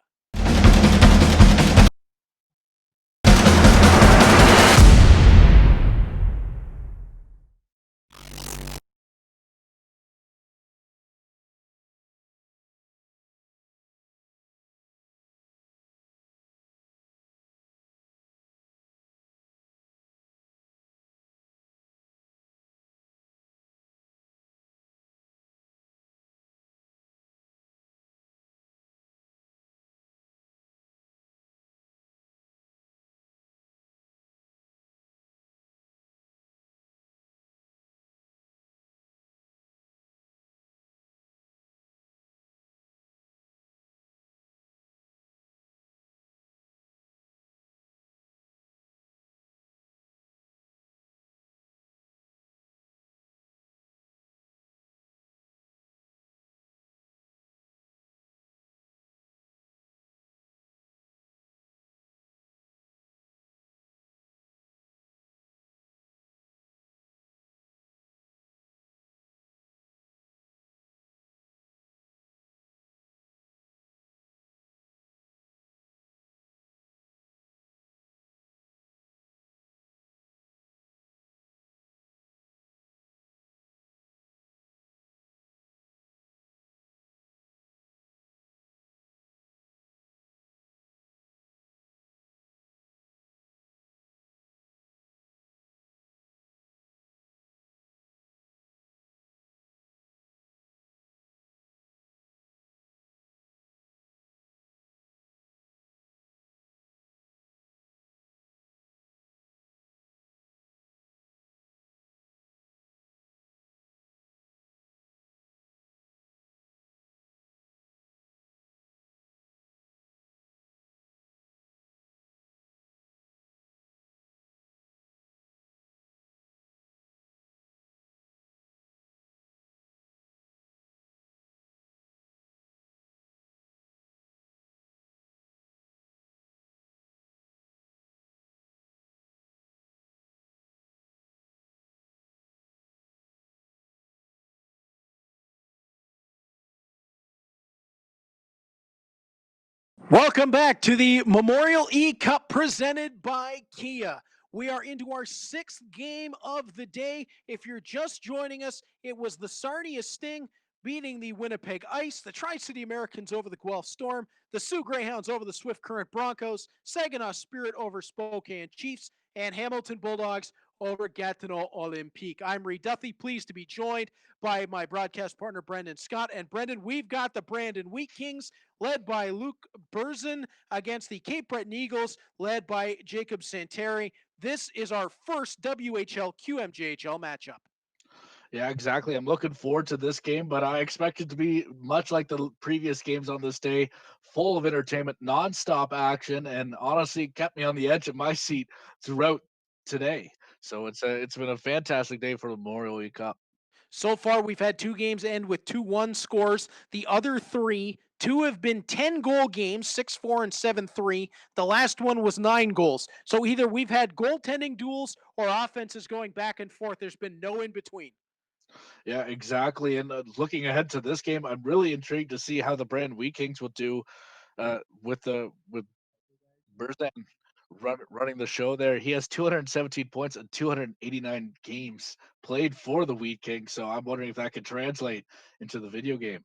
Welcome back to the Memorial eCup presented by Kia. We are into our sixth game of the day. If you're just joining us, it was the Sarnia Sting beating the Winnipeg Ice, the Tri-City Americans over the Guelph Storm, the Sioux Greyhounds over the Swift Current Broncos, Saginaw Spirit over Spokane Chiefs, and Hamilton Bulldogs over Gatineau Olympique. I'm Reed Duffy, pleased to be joined by my broadcast partner, Brendan Scott. And Brendan, we've got the Brandon Wheat Kings, led by Luke Berzin, against the Cape Breton Eagles, led by Jacob Santeri. This is our first WHL QMJHL matchup. Yeah, exactly. I'm looking forward to this game, but I expect it to be much like the previous games on this day, full of entertainment, nonstop action, and honestly kept me on the edge of my seat throughout today. So it's been a fantastic day for the Memorial eCup. So far, we've had two games end with 2-1 scores. The other two have been 10-goal games, 6-4 and 7-3. The last one was 9 goals. So either we've had goaltending duels or offenses going back and forth. There's been no in between. Yeah, exactly. And looking ahead to this game, I'm really intrigued to see how the Brandon Wheat Kings will do with Berzan running the show there. He has 217 points and 289 games played for the Wheat King. So I'm wondering if that could translate into the video game.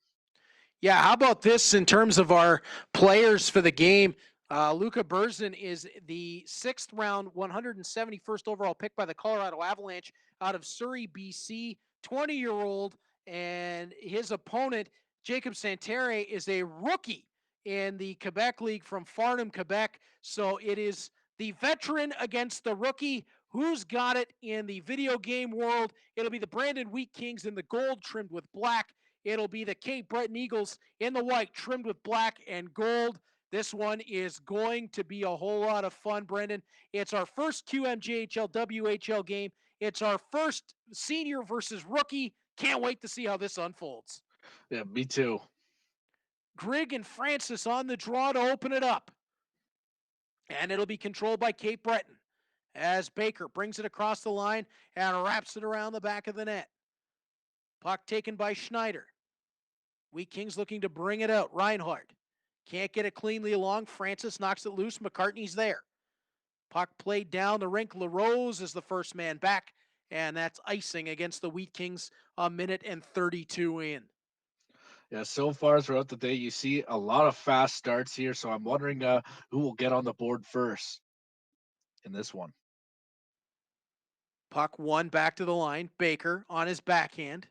Yeah, how about this in terms of our players for the game? Luka Berzin is the 6th round, 171st overall pick by the Colorado Avalanche out of Surrey, BC, 20-year-old. And his opponent, Jacob Santerre, is a rookie in the Quebec League from Farnham, Quebec. So it is the veteran against the rookie. Who's got it in the video game world? It'll be the Brandon Wheat Kings in the gold trimmed with black. It'll be the Cape Breton Eagles in the white trimmed with black and gold. This one is going to be a whole lot of fun, Brendan. It's our first QMJHL WHL game. It's our first senior versus rookie. Can't wait to see how this unfolds. Yeah, me too. Grigg and Francis on the draw to open it up. And it'll be controlled by Cape Breton as Baker brings it across the line and wraps it around the back of the net. Puck taken by Schneider. Wheat Kings looking to bring it out. Reinhardt can't get it cleanly along. Francis knocks it loose. McCartney's there. Puck played down the rink. LaRose is the first man back, and that's icing against the Wheat Kings a minute and 32 in. Yeah, so far throughout the day, you see a lot of fast starts here. So I'm wondering who will get on the board first in this one. Puck one back to the line. Baker on his backhand.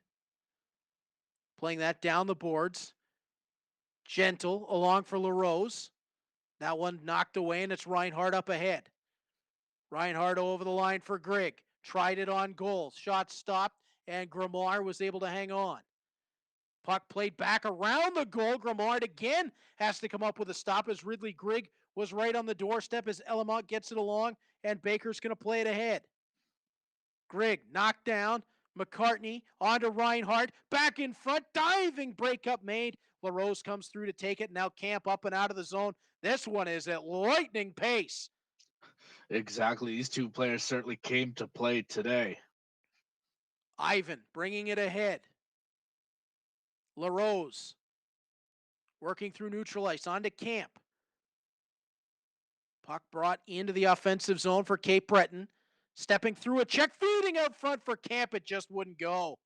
Playing that down the boards. Gentle along for LaRose. That one knocked away, and it's Reinhardt up ahead. Reinhardt over the line for Grigg. Tried it on goal. Shot stopped, and Grimoire was able to hang on. Puck played back around the goal. Grimoire again has to come up with a stop as Ridley Grigg was right on the doorstep as Elamont gets it along, and Baker's going to play it ahead. Grigg knocked down. McCartney onto Reinhardt. Back in front. Diving breakup made. LaRose comes through to take it. Now Camp up and out of the zone. This one is at lightning pace. Exactly. These two players certainly came to play today. Ivan bringing it ahead. LaRose working through neutral ice. On to Camp. Puck brought into the offensive zone for Cape Breton. Stepping through a check, feeding out front for Camp. It just wouldn't go.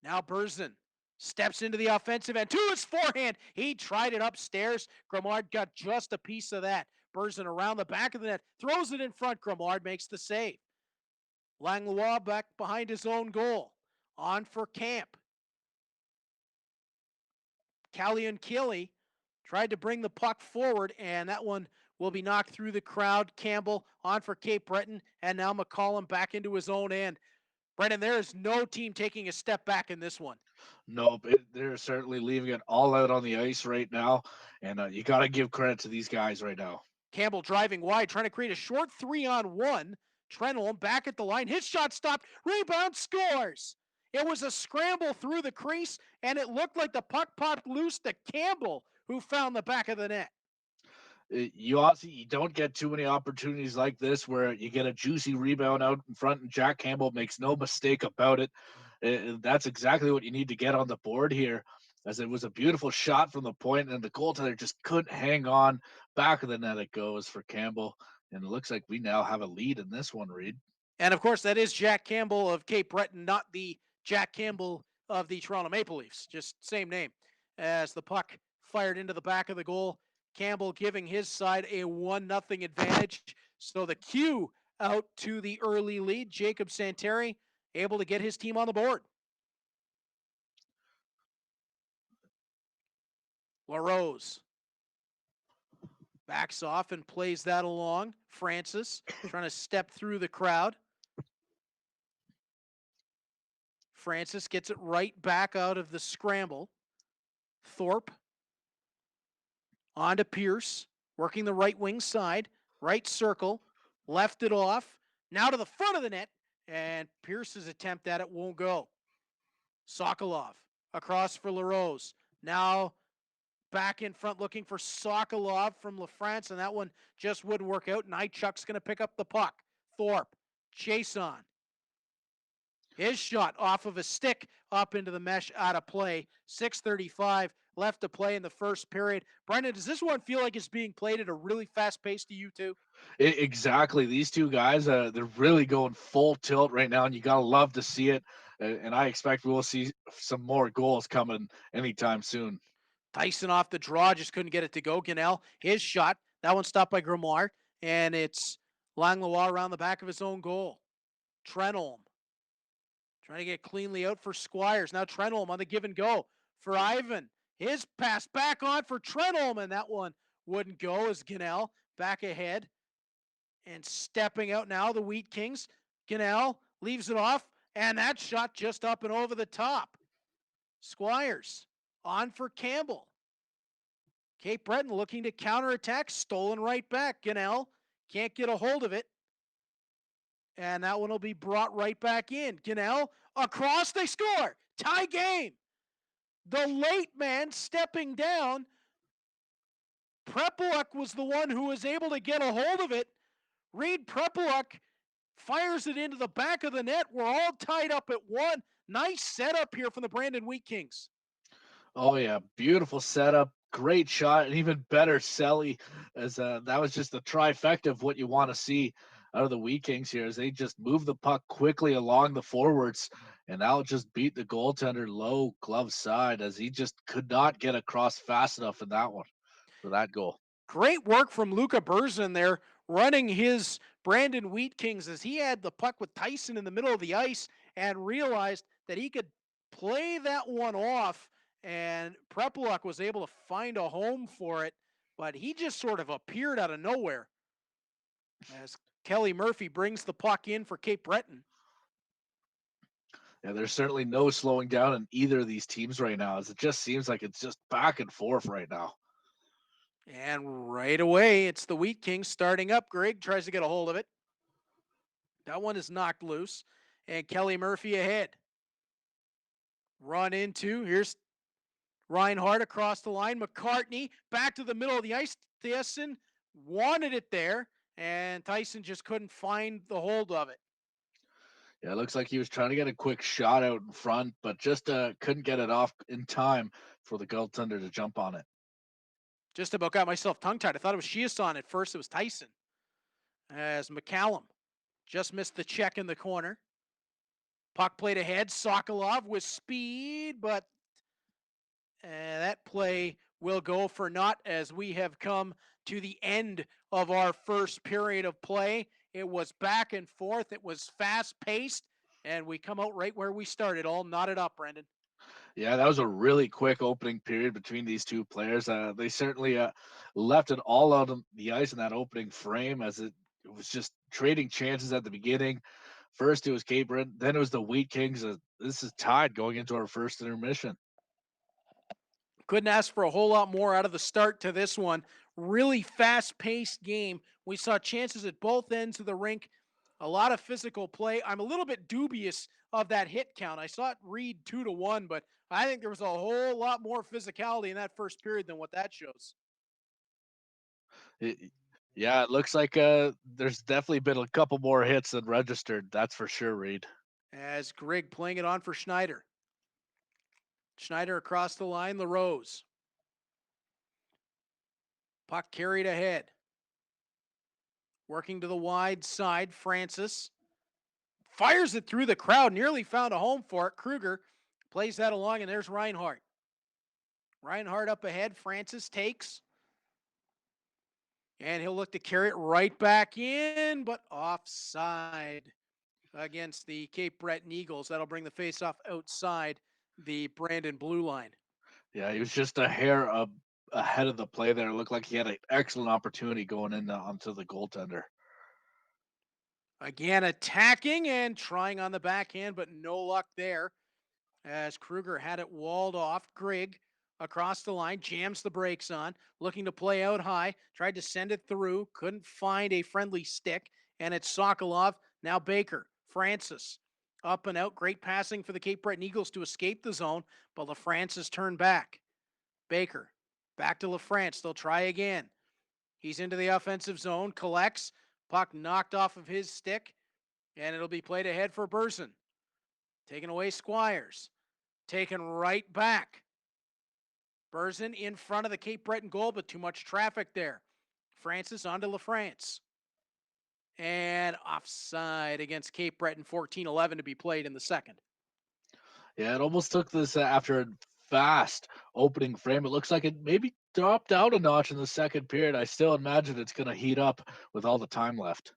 Now Berzin steps into the offensive end to his forehand. He tried it upstairs. Grimoire got just a piece of that. Berzin around the back of the net, throws it in front. Grimoire makes the save. Langlois back behind his own goal. On for Camp. Callion Killy tried to bring the puck forward, and that one will be knocked through the crowd. Campbell on for Cape Breton, and now McCollum back into his own end. Brendan, there is no team taking a step back in this one. Nope, they're certainly leaving it all out on the ice right now, and you got to give credit to these guys right now. Campbell driving wide, trying to create a short 3-on-1. Trenholm back at the line. His shot stopped. Rebound, scores. It was a scramble through the crease, and it looked like the puck popped loose to Campbell, who found the back of the net. You don't get too many opportunities like this where you get a juicy rebound out in front, and Jack Campbell makes no mistake about it. That's exactly what you need to get on the board here, as it was a beautiful shot from the point, and the goaltender just couldn't hang on. Back of the net it goes for Campbell, and it looks like we now have a lead in this one, Reed. And of course, that is Jack Campbell of Cape Breton, not the Jack Campbell of the Toronto Maple Leafs, just same name. As the puck fired into the back of the goal, Campbell giving his side a 1-0 advantage. So the cue out to the early lead. Jacob Santerre able to get his team on the board. LaRose backs off and plays that along. Francis trying to step through the crowd. Francis gets it right back out of the scramble. Thorpe on to Pierce, working the right wing side, right circle, left it off, now to the front of the net, and Pierce's attempt at it won't go. Sokolov across for LaRose, now back in front looking for Sokolov from LaFrance, and that one just wouldn't work out. Nychuk's going to pick up the puck. Thorpe, chase on. His shot off of a stick up into the mesh, out of play. 6:35 left to play in the first period. Brendan, does this one feel like it's being played at a really fast pace to you two? Exactly. These two guys, they're really going full tilt right now, and you gotta love to see it. And I expect we'll see some more goals coming anytime soon. Tyson off the draw, just couldn't get it to go. Gunnell, his shot, that one stopped by Grimoire, and it's Langlois around the back of his own goal. Trenholm trying to get cleanly out for Squires. Now Trenholm on the give and go for Ivan. His pass back on for Trenholm, and that one wouldn't go as Gunnell back ahead. And stepping out now, the Wheat Kings. Gunnell leaves it off, and that shot just up and over the top. Squires on for Campbell. Cape Breton looking to counterattack, stolen right back. Gunnell can't get a hold of it. And that one will be brought right back in. Gunnell across, they score. Tie game. The late man stepping down. Prepeluk was the one who was able to get a hold of it. Reed Prepeluk fires it into the back of the net. We're all tied up at one. Nice setup here from the Brandon Wheat Kings. Oh yeah, beautiful setup, great shot, and even better Selly, as that was just the trifecta of what you want to see out of the Wheat Kings here, as they just move the puck quickly along the forwards, and now just beat the goaltender low glove side, as he just could not get across fast enough in that one for that goal. Great work from Luca Berzin there, running his Brandon Wheat Kings as he had the puck with Tyson in the middle of the ice and realized that he could play that one off, and Prepeluk was able to find a home for it, but he just sort of appeared out of nowhere as Kelly Murphy brings the puck in for Cape Breton. Yeah, there's certainly no slowing down in either of these teams right now, as it just seems like it's just back and forth right now. And right away, it's the Wheat Kings starting up. Greg tries to get a hold of it. That one is knocked loose, and Kelly Murphy ahead. Run into, here's Reinhardt across the line. McCartney back to the middle of the ice. Tyson wanted it there, and Tyson just couldn't find the hold of it. Yeah, it looks like he was trying to get a quick shot out in front, but just couldn't get it off in time for the goaltender to jump on it. Just about got myself tongue-tied. I thought it was Chiasson at first. It was Tyson. As McCallum just missed the check in the corner. Puck played ahead. Sokolov with speed, but that play will go for naught as we have come to the end of our first period of play. It was back and forth. It was fast-paced, and we come out right where we started, all knotted up, Brendan. Yeah, that was a really quick opening period between these two players. They certainly left it all out on the ice in that opening frame, as it was just trading chances at the beginning. First, it was Cape Breton, then it was the Wheat Kings. This is tied going into our first intermission. Couldn't ask for a whole lot more out of the start to this one. Really fast-paced game. We saw chances at both ends of the rink. A lot of physical play. I'm a little bit dubious of that hit count. I saw it read 2-1, but I think there was a whole lot more physicality in that first period than what that shows. Yeah, it looks like there's definitely been a couple more hits than registered. That's for sure, Reed. As Greg playing it on for Schneider. Schneider across the line, LaRose. Puck carried ahead. Working to the wide side, Francis fires it through the crowd, nearly found a home for it. Kruger plays that along, and there's Reinhardt. Reinhardt up ahead, Francis takes. And he'll look to carry it right back in, but offside against the Cape Breton Eagles. That'll bring the faceoff outside the Brandon blue line. Yeah, he was just a hair ahead of the play there. It looked like he had an excellent opportunity going in onto the goaltender. Again, attacking and trying on the backhand, but no luck there as Kruger had it walled off. Grigg across the line, jams the brakes on, looking to play out high, tried to send it through, couldn't find a friendly stick, and it's Sokolov, now Baker, Francis, up and out, great passing for the Cape Breton Eagles to escape the zone, but LaFrancis turned back. Baker, back to LaFrance, they'll try again. He's into the offensive zone, collects, puck knocked off of his stick, and it'll be played ahead for Berzin. Taken away Squires, taken right back Burzin in front of the Cape Breton goal, but too much traffic there. Francis onto LaFrance. And offside against Cape Breton, 14-11 to be played in the second. Yeah, it almost took this after a fast opening frame. It looks like it maybe dropped out a notch in the second period. I still imagine it's going to heat up with all the time left.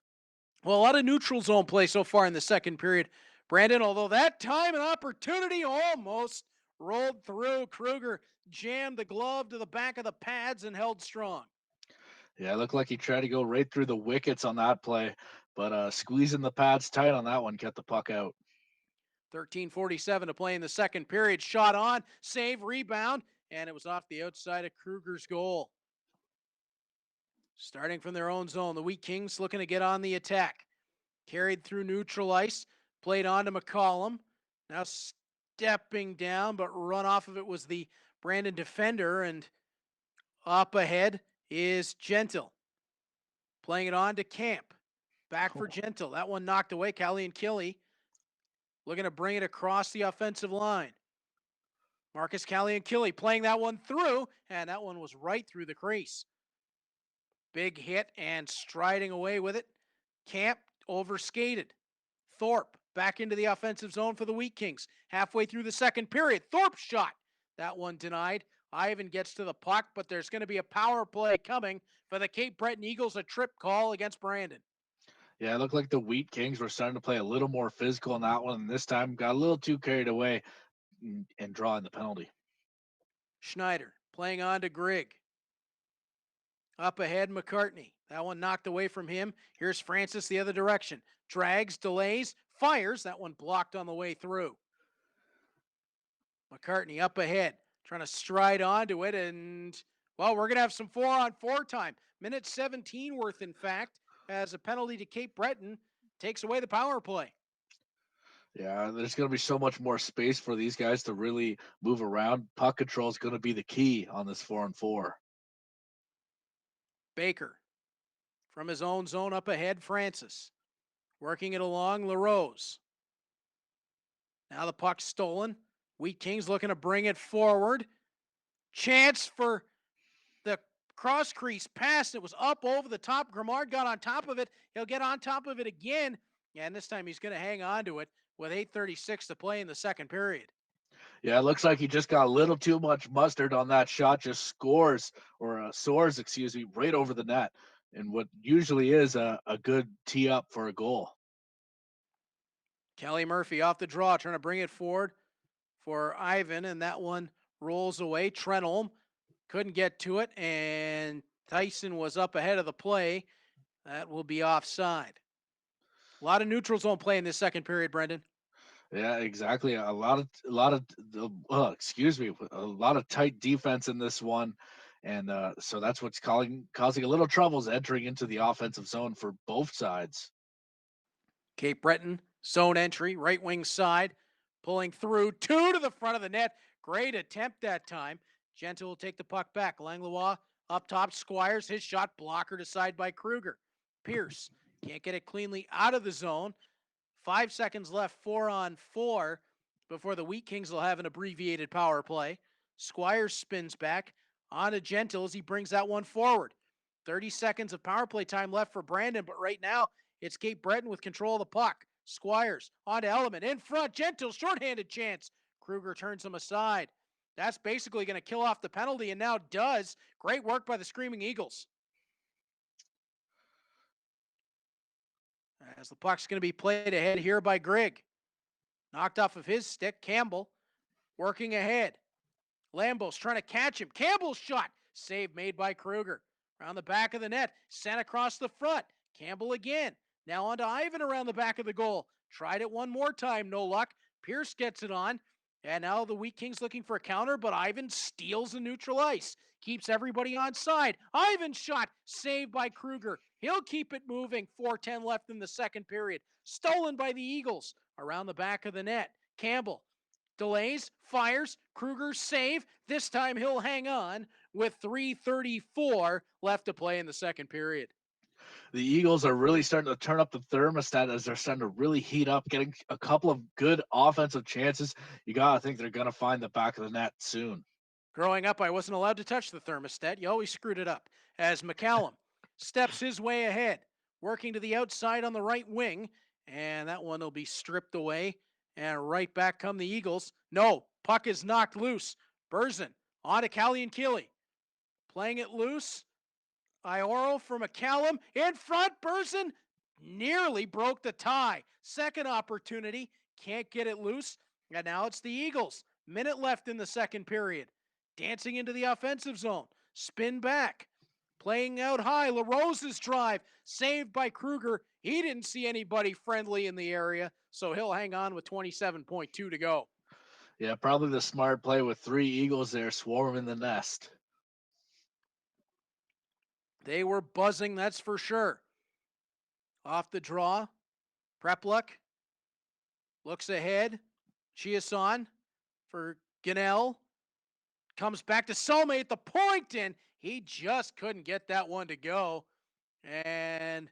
Well, a lot of neutral zone play so far in the second period, Brandon, although that time and opportunity almost rolled through. Kruger jammed the glove to the back of the pads and held strong. Yeah, it looked like he tried to go right through the wickets on that play, but squeezing the pads tight on that one kept the puck out. 13:47 to play in the second period. Shot on, save, rebound, and it was off the outside of Kruger's goal. Starting from their own zone, the Wheat Kings looking to get on the attack. Carried through neutral ice, played on to McCollum. Now stepping down, but run off of it was the Brandon defender, and up ahead is Gentle. Playing it on to Camp. Back for Gentle. That one knocked away. Callie and Killy looking to bring it across the offensive line. Marcus Callie and Killy playing that one through, and that one was right through the crease. Big hit and striding away with it. Camp overskated. Thorpe back into the offensive zone for the Wheat Kings. Halfway through the second period, Thorpe shot. That one denied. Ivan gets to the puck, but there's going to be a power play coming for the Cape Breton Eagles, a trip call against Brandon. Yeah, it looked like the Wheat Kings were starting to play a little more physical in that one, and this time got a little too carried away and drawing the penalty. Schneider playing on to Grigg. Up ahead, McCartney. That one knocked away from him. Here's Francis the other direction. Drags, delays, fires. That one blocked on the way through. McCartney up ahead, trying to stride onto it, and, well, we're going to have some 4-on-4 time. Minute 17 worth, in fact, as a penalty to Cape Breton takes away the power play. Yeah, there's going to be so much more space for these guys to really move around. Puck control is going to be the key on this 4-on-4. Baker from his own zone up ahead, Francis. Working it along, LaRose. Now the puck stolen. Wheat Kings looking to bring it forward. Chance for the cross crease pass. It was up over the top. Grimard got on top of it. He'll get on top of it again. And this time he's going to hang on to it with 8:36 to play in the second period. Yeah, it looks like he just got a little too much mustard on that shot. Just soars, excuse me, right over the net. And what usually is a good tee up for a goal. Kelly Murphy off the draw, trying to bring it forward for Ivan, and that one rolls away. Trenholm couldn't get to it, and Tyson was up ahead of the play. That will be offside. A lot of neutral zone play in this second period, Brendan. Yeah, exactly. A lot of tight defense in this one, and so that's what's causing a little troubles entering into the offensive zone for both sides. Cape Breton zone entry, right wing side, pulling through, 2 to the front of the net. Great attempt that time. Gentle will take the puck back. Langlois up top, Squires, his shot blocker aside by Kruger. Pierce can't get it cleanly out of the zone. 5 seconds left, 4-on-4 before the Wheat Kings will have an abbreviated power play. Squires spins back onto Gentle as he brings that one forward. 30 seconds of power play time left for Brandon, but right now it's Cape Breton with control of the puck. Squires onto Element in front. Gentle shorthanded chance. Kruger turns him aside. That's basically going to kill off the penalty, and now does. Great work by the Screaming Eagles. As the puck's going to be played ahead here by Grigg. Knocked off of his stick. Campbell working ahead. Lambos trying to catch him. Campbell's shot. Save made by Kruger. Around the back of the net. Sent across the front. Campbell again. Now on to Ivan around the back of the goal. Tried it one more time. No luck. Pierce gets it on. And now the Wheat Kings looking for a counter, but Ivan steals the neutral ice. Keeps everybody on side. Ivan's shot. Saved by Kruger. He'll keep it moving. 4:10 left in the second period. Stolen by the Eagles. Around the back of the net. Campbell delays, fires, Kruger's save. This time he'll hang on with 3:34 left to play in the second period. The Eagles are really starting to turn up the thermostat as they're starting to really heat up, getting a couple of good offensive chances. You got to think they're going to find the back of the net soon. Growing up, I wasn't allowed to touch the thermostat. You always screwed it up. As McCallum steps his way ahead, working to the outside on the right wing, and that one will be stripped away. And right back come the Eagles. No, puck is knocked loose. Burzin on to Callie and Keeley. Playing it loose. Ioro for McCallum. In front, Burzin nearly broke the tie. Second opportunity. Can't get it loose. And now it's the Eagles. Minute left in the second period. Dancing into the offensive zone. Spin back. Playing out high. LaRose's drive. Saved by Kruger. He didn't see anybody friendly in the area, so he'll hang on with 27.2 to go. Yeah, probably the smart play with 3 Eagles there swarming the nest. They were buzzing, that's for sure. Off the draw. Prepluck looks ahead. Chiasson for Gunnell. Comes back to Salme at the point, and he just couldn't get that one to go. And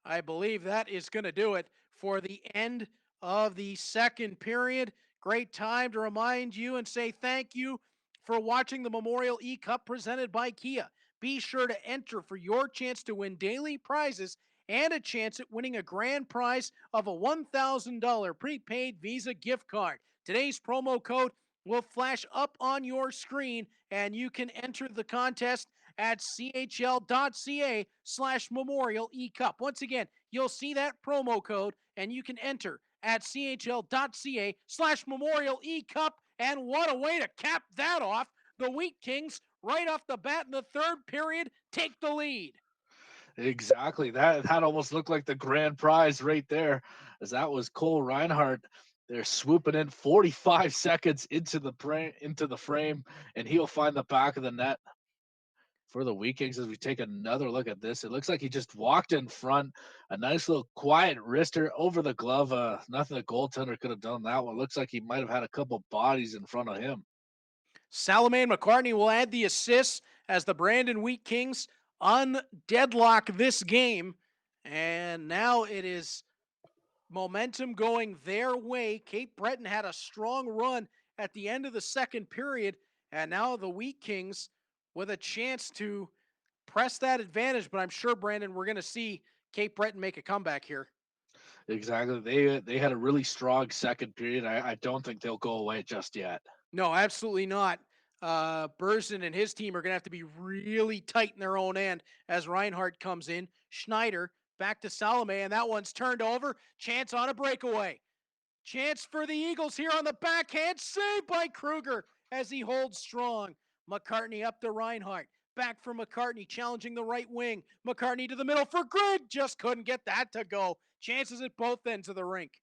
I believe that is going to do it for the end of the second period. Great time to remind you and say thank you for watching the Memorial eCup presented by Kia. Be sure to enter for your chance to win daily prizes and a chance at winning a grand prize of a $1,000 prepaid Visa gift card. Today's promo code will flash up on your screen, and you can enter the contest at chl.ca/Memorial eCup. Once again, you'll see that promo code, and you can enter at chl.ca/Memorial eCup. And what a way to cap that off. The Wheat Kings, right off the bat in the third period, take the lead. Exactly. That almost looked like the grand prize right there, as that was Cole Reinhardt. They're swooping in 45 seconds into the frame, and he'll find the back of the net for the Wheat Kings. As we take another look at this, it looks like he just walked in front. A nice little quiet wrister over the glove. Nothing the goaltender could have done that one. Looks like he might have had a couple bodies in front of him. Salome and McCartney will add the assists as the Brandon Wheat Kings undeadlock this game. And now it is momentum going their way. Cape Breton had a strong run at the end of the second period, and now the Wheat Kings with a chance to press that advantage. But I'm sure, Brandon, we're going to see Cape Breton make a comeback here. Exactly. They had a really strong second period. I don't think they'll go away just yet. No, absolutely not. Burzin and his team are going to have to be really tight in their own end as Reinhardt comes in. Schneider back to Salome, and that one's turned over. Chance on a breakaway. Chance for the Eagles here on the backhand. Saved by Kruger as he holds strong. McCartney up to Reinhardt. Back for McCartney, challenging the right wing. McCartney to the middle for Grigg. Just couldn't get that to go. Chances at both ends of the rink.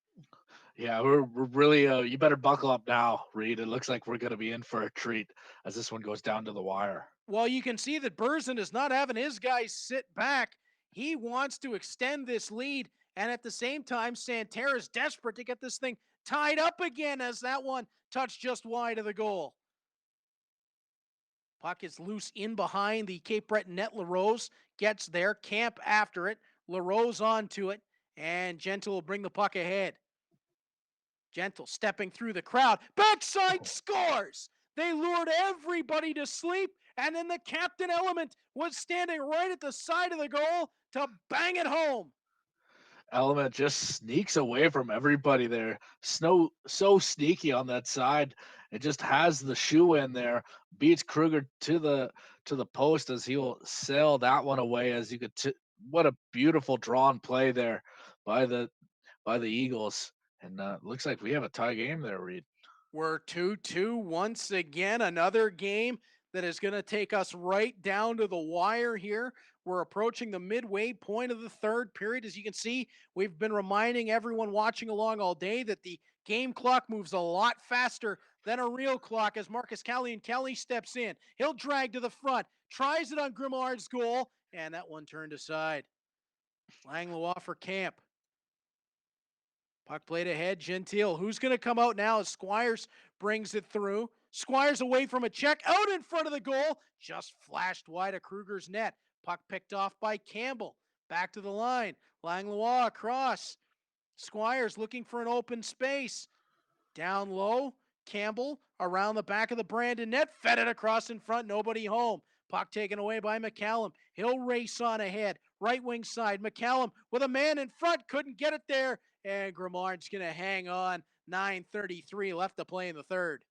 Yeah, we're really, you better buckle up now, Reed. It looks like we're going to be in for a treat as this one goes down to the wire. Well, you can see that Burzin is not having his guys sit back. He wants to extend this lead, and at the same time, Santerre is desperate to get this thing tied up again as that one touched just wide of the goal. Puck is loose in behind the Cape Breton net. LaRose gets there. Camp after it. LaRose onto it, and Gentle will bring the puck ahead. Gentle stepping through the crowd. Backside scores! They lured everybody to sleep, and then the captain Element was standing right at the side of the goal to bang it home. Element just sneaks away from everybody there. So sneaky on that side. It just has the shoe in there. Beats Kruger to the post as he'll sail that one away. As you could, what a beautiful drawn play there by the Eagles. And looks like we have a tie game there, Reed. We're 2-2 once again. Another game that is going to take us right down to the wire here. We're approaching the midway point of the third period. As you can see, we've been reminding everyone watching along all day that the game clock moves a lot faster than a real clock as Marcus Kelly steps in. He'll drag to the front, tries it on Grimard's goal, and that one turned aside. Langlois for Camp. Puck played ahead, Gentile. Who's going to come out now as Squires brings it through? Squires away from a check, out in front of the goal. Just flashed wide of Kruger's net. Puck picked off by Campbell. Back to the line. Langlois across. Squires looking for an open space. Down low Campbell around the back of the Brandon net, fed it across in front, nobody home. Puck taken away by McCallum. He'll race on ahead. Right wing side. McCallum with a man in front. Couldn't get it there. And Grimard's going to hang on. 9:33 left to play in the third.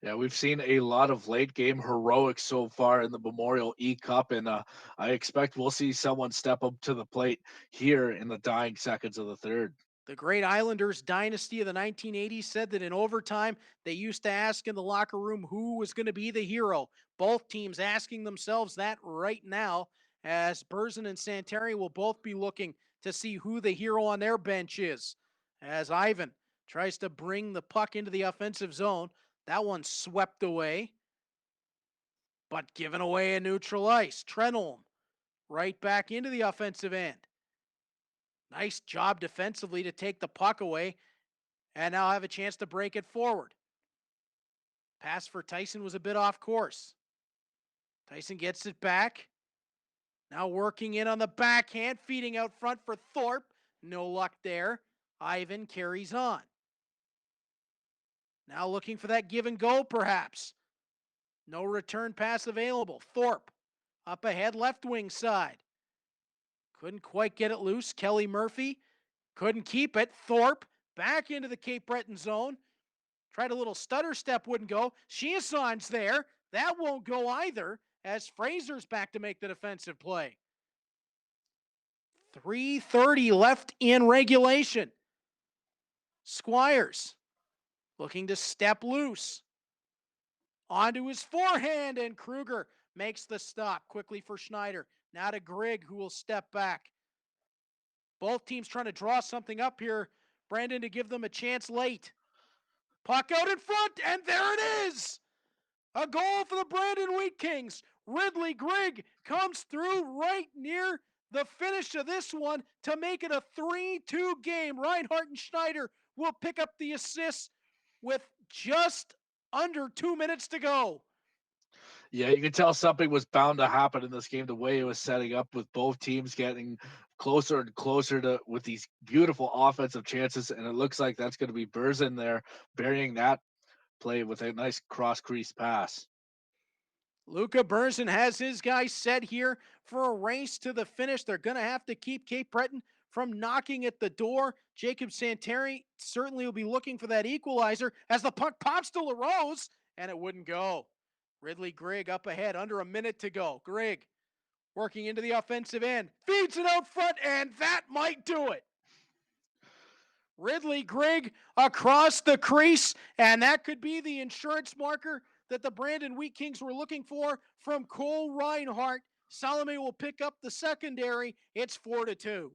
Yeah, we've seen a lot of late game heroics so far in the Memorial eCup, and I expect we'll see someone step up to the plate here in the dying seconds of the third. The great Islanders dynasty of the 1980s said that in overtime, they used to ask in the locker room who was going to be the hero. Both teams asking themselves that right now, as Berzin and Santeri will both be looking to see who the hero on their bench is. As Ivan tries to bring the puck into the offensive zone, that one swept away, but given away in neutral ice. Trenholm right back into the offensive end. Nice job defensively to take the puck away and now have a chance to break it forward. Pass for Tyson was a bit off course. Tyson gets it back. Now working in on the backhand, feeding out front for Thorpe. No luck there. Ivan carries on. Now looking for that give and go perhaps. No return pass available. Thorpe up ahead, left wing side. Couldn't quite get it loose. Kelly Murphy couldn't keep it. Thorpe back into the Cape Breton zone. Tried a little stutter step, wouldn't go. Chiasson's there. That won't go either as Fraser's back to make the defensive play. 3:30 left in regulation. Squires looking to step loose. Onto his forehand, and Kruger makes the stop quickly for Schneider. Now to Grigg, who will step back. Both teams trying to draw something up here, Brandon, to give them a chance late. Puck out in front, and there it is! A goal for the Brandon Wheat Kings. Ridley Grigg comes through right near the finish of this one to make it a 3-2 game. Reinhardt and Schneider will pick up the assists with just under 2 minutes to go. Yeah, you can tell something was bound to happen in this game, the way it was setting up with both teams getting closer and closer to with these beautiful offensive chances. And it looks like that's going to be Berzin there burying that play with a nice cross crease pass. Luca Berzin has his guys set here for a race to the finish. They're going to have to keep Cape Breton from knocking at the door. Jacob Santeri certainly will be looking for that equalizer as the puck pops to LaRose, and it wouldn't go. Ridley Grigg up ahead, under a minute to go. Grigg working into the offensive end, feeds it out front, and that might do it. Ridley Grigg across the crease, and that could be the insurance marker that the Brandon Wheat Kings were looking for from Cole Reinhardt. Salome will pick up the secondary. It's 4-2.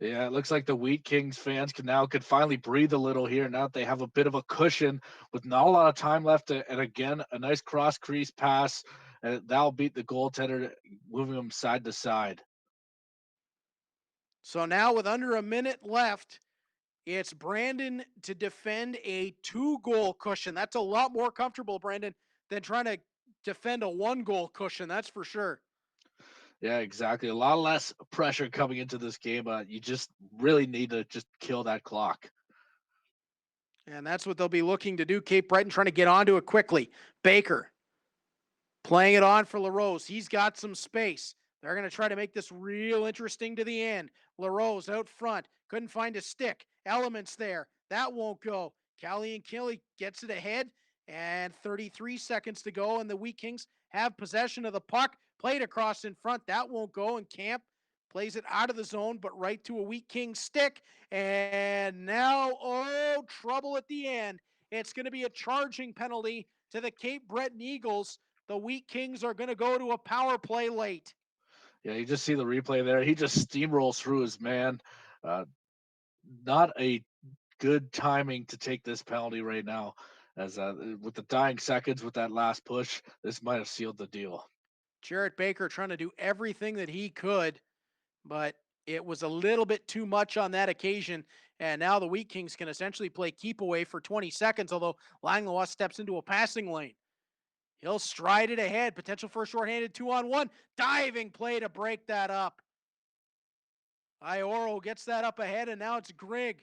Yeah, it looks like the Wheat Kings fans could finally breathe a little here. Now that they have a bit of a cushion with not a lot of time left. And again, a nice cross crease pass. And that'll beat the goaltender, moving them side to side. So now with under a minute left, it's Brandon to defend a 2-goal cushion. That's a lot more comfortable, Brandon, than trying to defend a 1-goal cushion. That's for sure. Yeah, exactly. A lot less pressure coming into this game. You just really need to just kill that clock. And that's what they'll be looking to do. Cape Breton trying to get onto it quickly. Baker playing it on for LaRose. He's got some space. They're going to try to make this real interesting to the end. LaRose out front. Couldn't find a stick. Elements there. That won't go. Callie and Kelly gets it ahead. And 33 seconds to go. And the Wheat Kings have possession of the puck. Played across in front. That won't go. And Camp plays it out of the zone, but right to a Wheat King stick. And now, trouble at the end. It's going to be a charging penalty to the Cape Breton Eagles. The Wheat Kings are going to go to a power play late. Yeah, you just see the replay there. He just steamrolls through his man. Not a good timing to take this penalty right now. As with the dying seconds, with that last push, this might have sealed the deal. Jarrett Baker trying to do everything that he could, but it was a little bit too much on that occasion. And now the Wheat Kings can essentially play keep away for 20 seconds, although Langlois steps into a passing lane. He'll stride it ahead. Potential for a shorthanded 2-on-1. Diving play to break that up. Ioro gets that up ahead, and now it's Grigg.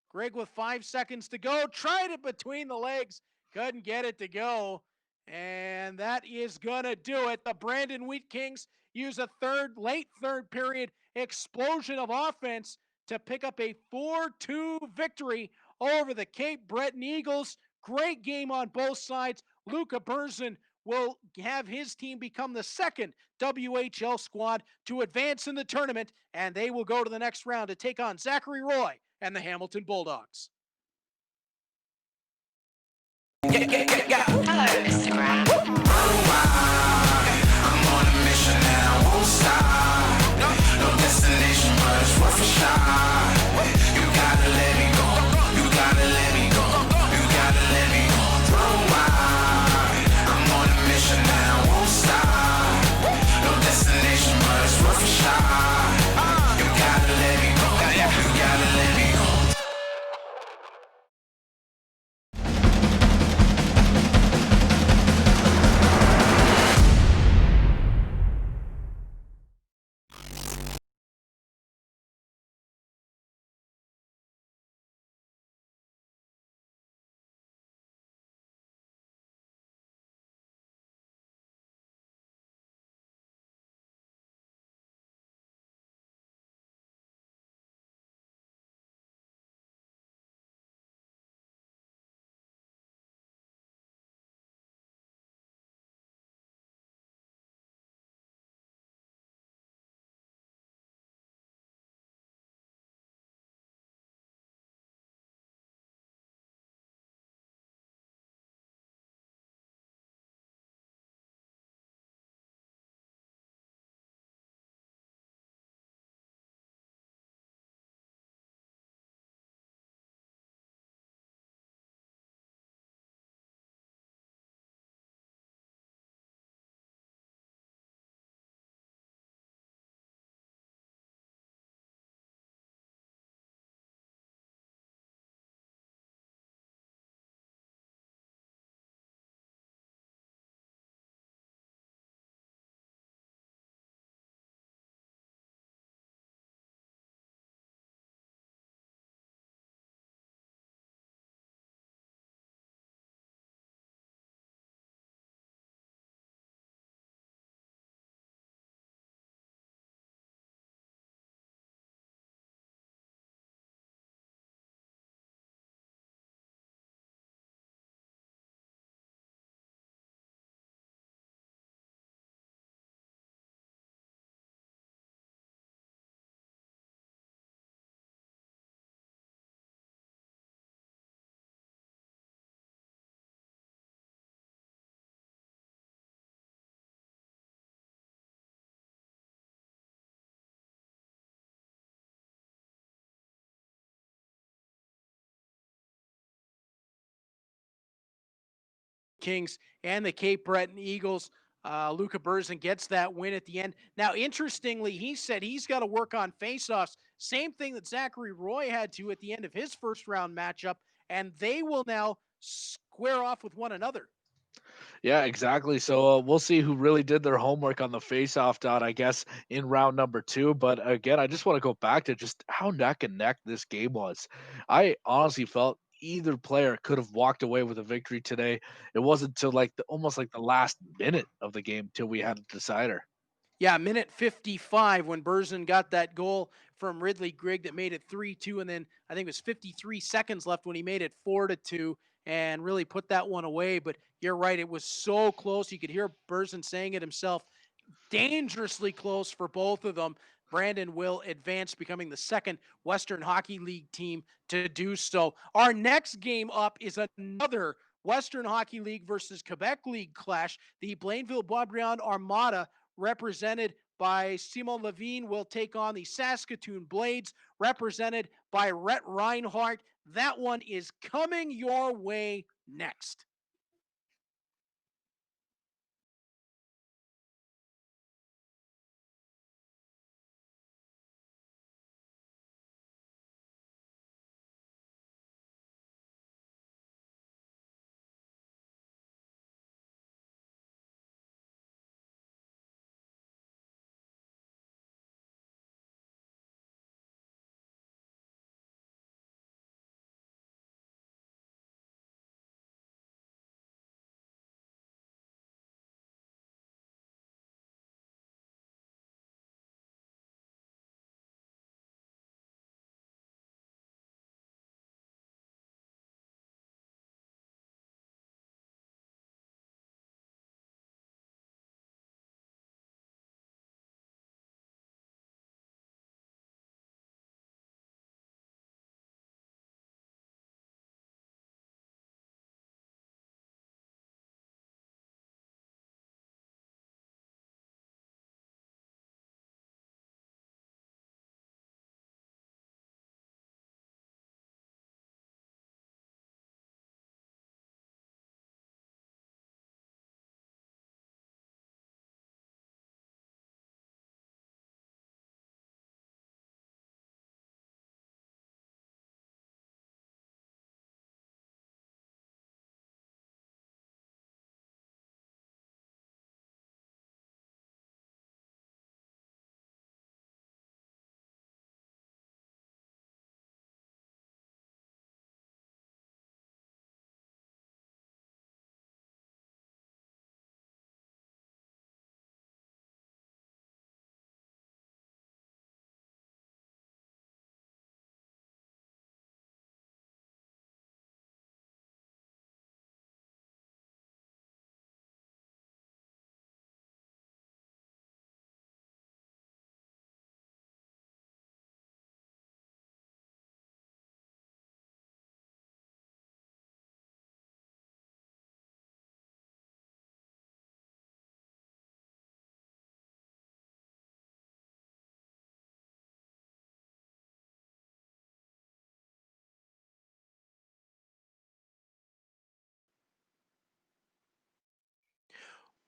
Grigg with 5 seconds to go. Tried it between the legs. couldn't get it to go. And that is going to do it. The Brandon Wheat Kings use a late third period explosion of offense to pick up a 4-2 victory over the Cape Breton Eagles. Great game on both sides. Luca Berzin will have his team become the second WHL squad to advance in the tournament, and they will go to the next round to take on Zachary Roy and the Hamilton Bulldogs. Hello, Instagram. I'm on a mission and I won't stop. No destination, but it's worth a shot. You gotta let me go. You gotta let me go. You gotta let me go. I'm on a mission and I won't stop. No destination, but it's worth a shot. You gotta let me go. You gotta let me go. Kings and the Cape Breton Eagles. Luca Berzin gets that win at the end. Now, interestingly, he said he's got to work on faceoffs. Same thing that Zachary Roy had to at the end of his first round matchup, and they will now square off with one another. Yeah, exactly. So we'll see who really did their homework on the face-off dot, I guess, in round number 2. But again, I just want to go back to just how neck and neck this game was. I honestly felt either player could have walked away with a victory today. It wasn't until almost like the last minute of the game till we had a decider. Yeah, minute 55 when Berzin got that goal from Ridley Grigg that made it 3-2, and then I think it was 53 seconds left when he made it 4-2 and really put that one away. But you're right, it was so close. You could hear Berzin saying it himself. Dangerously close for both of them. Brandon will advance, becoming the second Western Hockey League team to do so. Our next game up is another Western Hockey League versus Quebec League clash. The Blainville-Boisbriand Armada, represented by Simon Levine, will take on the Saskatoon Blades, represented by Rhett Reinhardt. That one is coming your way next.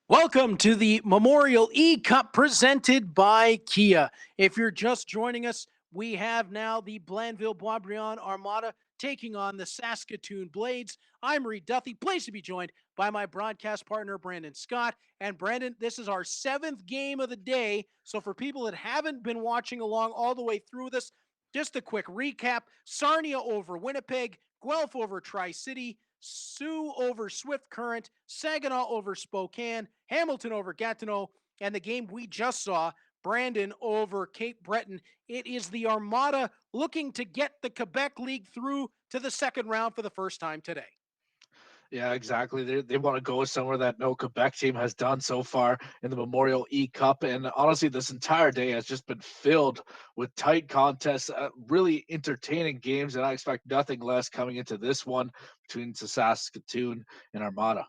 Welcome to the Memorial eCup presented by Kia. If you're just joining us, we have now the Blainville-Boisbriand Armada taking on the Saskatoon Blades. I'm Reed Duthie, pleased to be joined by my broadcast partner, Brandon Scott. And Brandon, this is our 7th game of the day. So for people that haven't been watching along all the way through this, just a quick recap. Sarnia over Winnipeg, Guelph over Tri-City, Sioux over Swift Current, Saginaw over Spokane, Hamilton over Gatineau, and the game we just saw, Brandon over Cape Breton. It is the Armada looking to get the Quebec League through to the second round for the first time today. Yeah, exactly. They want to go somewhere that no Quebec team has done so far in the Memorial eCup. And honestly, this entire day has just been filled with tight contests, really entertaining games. And I expect nothing less coming into this one between Saskatoon and Armada.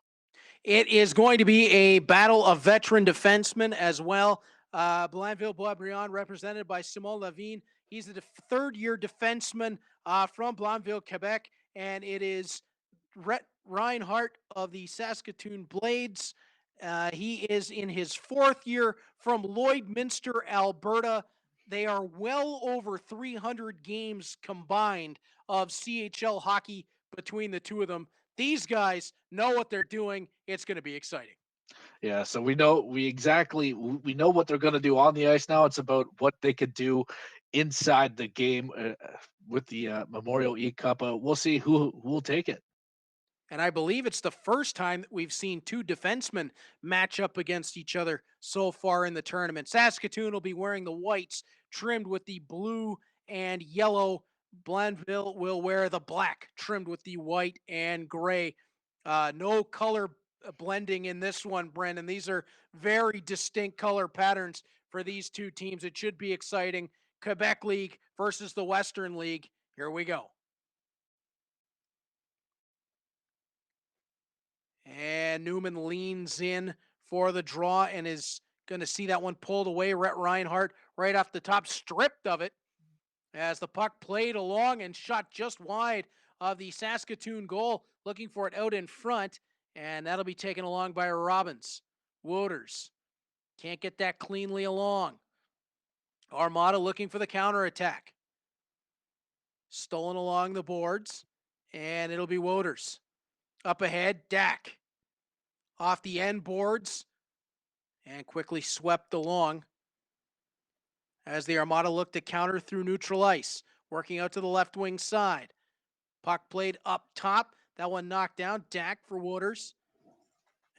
It is going to be a battle of veteran defensemen as well. Blainville-Boisbriand represented by Simon Lavigne. He's a third-year defenseman from Blainville, Quebec. And it is Rhett Reinhardt of the Saskatoon Blades. He is in his 4th year from Lloydminster, Alberta. They are well over 300 games combined of CHL hockey between the two of them. These guys know what they're doing. It's going to be exciting. Yeah, so we know what they're going to do on the ice now. It's about what they could do inside the game with the Memorial eCup. We'll see who will take it. And I believe it's the first time that we've seen two defensemen match up against each other so far in the tournament. Saskatoon will be wearing the whites trimmed with the blue and yellow. Blainville will wear the black trimmed with the white and gray. No color blending in this one, Brendan. These are very distinct color patterns for these two teams. It should be exciting. Quebec League versus the Western League. Here we go. And Newman leans in for the draw and is going to see that one pulled away. Rhett Reinhardt right off the top, stripped of it as the puck played along and shot just wide of the Saskatoon goal, looking for it out in front. And that'll be taken along by Robbins. Wouters can't get that cleanly along. Armada looking for the counterattack. Stolen along the boards, and it'll be Wouters. Up ahead, Dak. Off the end boards, and quickly swept along as the Armada looked to counter through neutral ice. Working out to the left wing side. Puck played up top. That one knocked down. Dak for Wouters.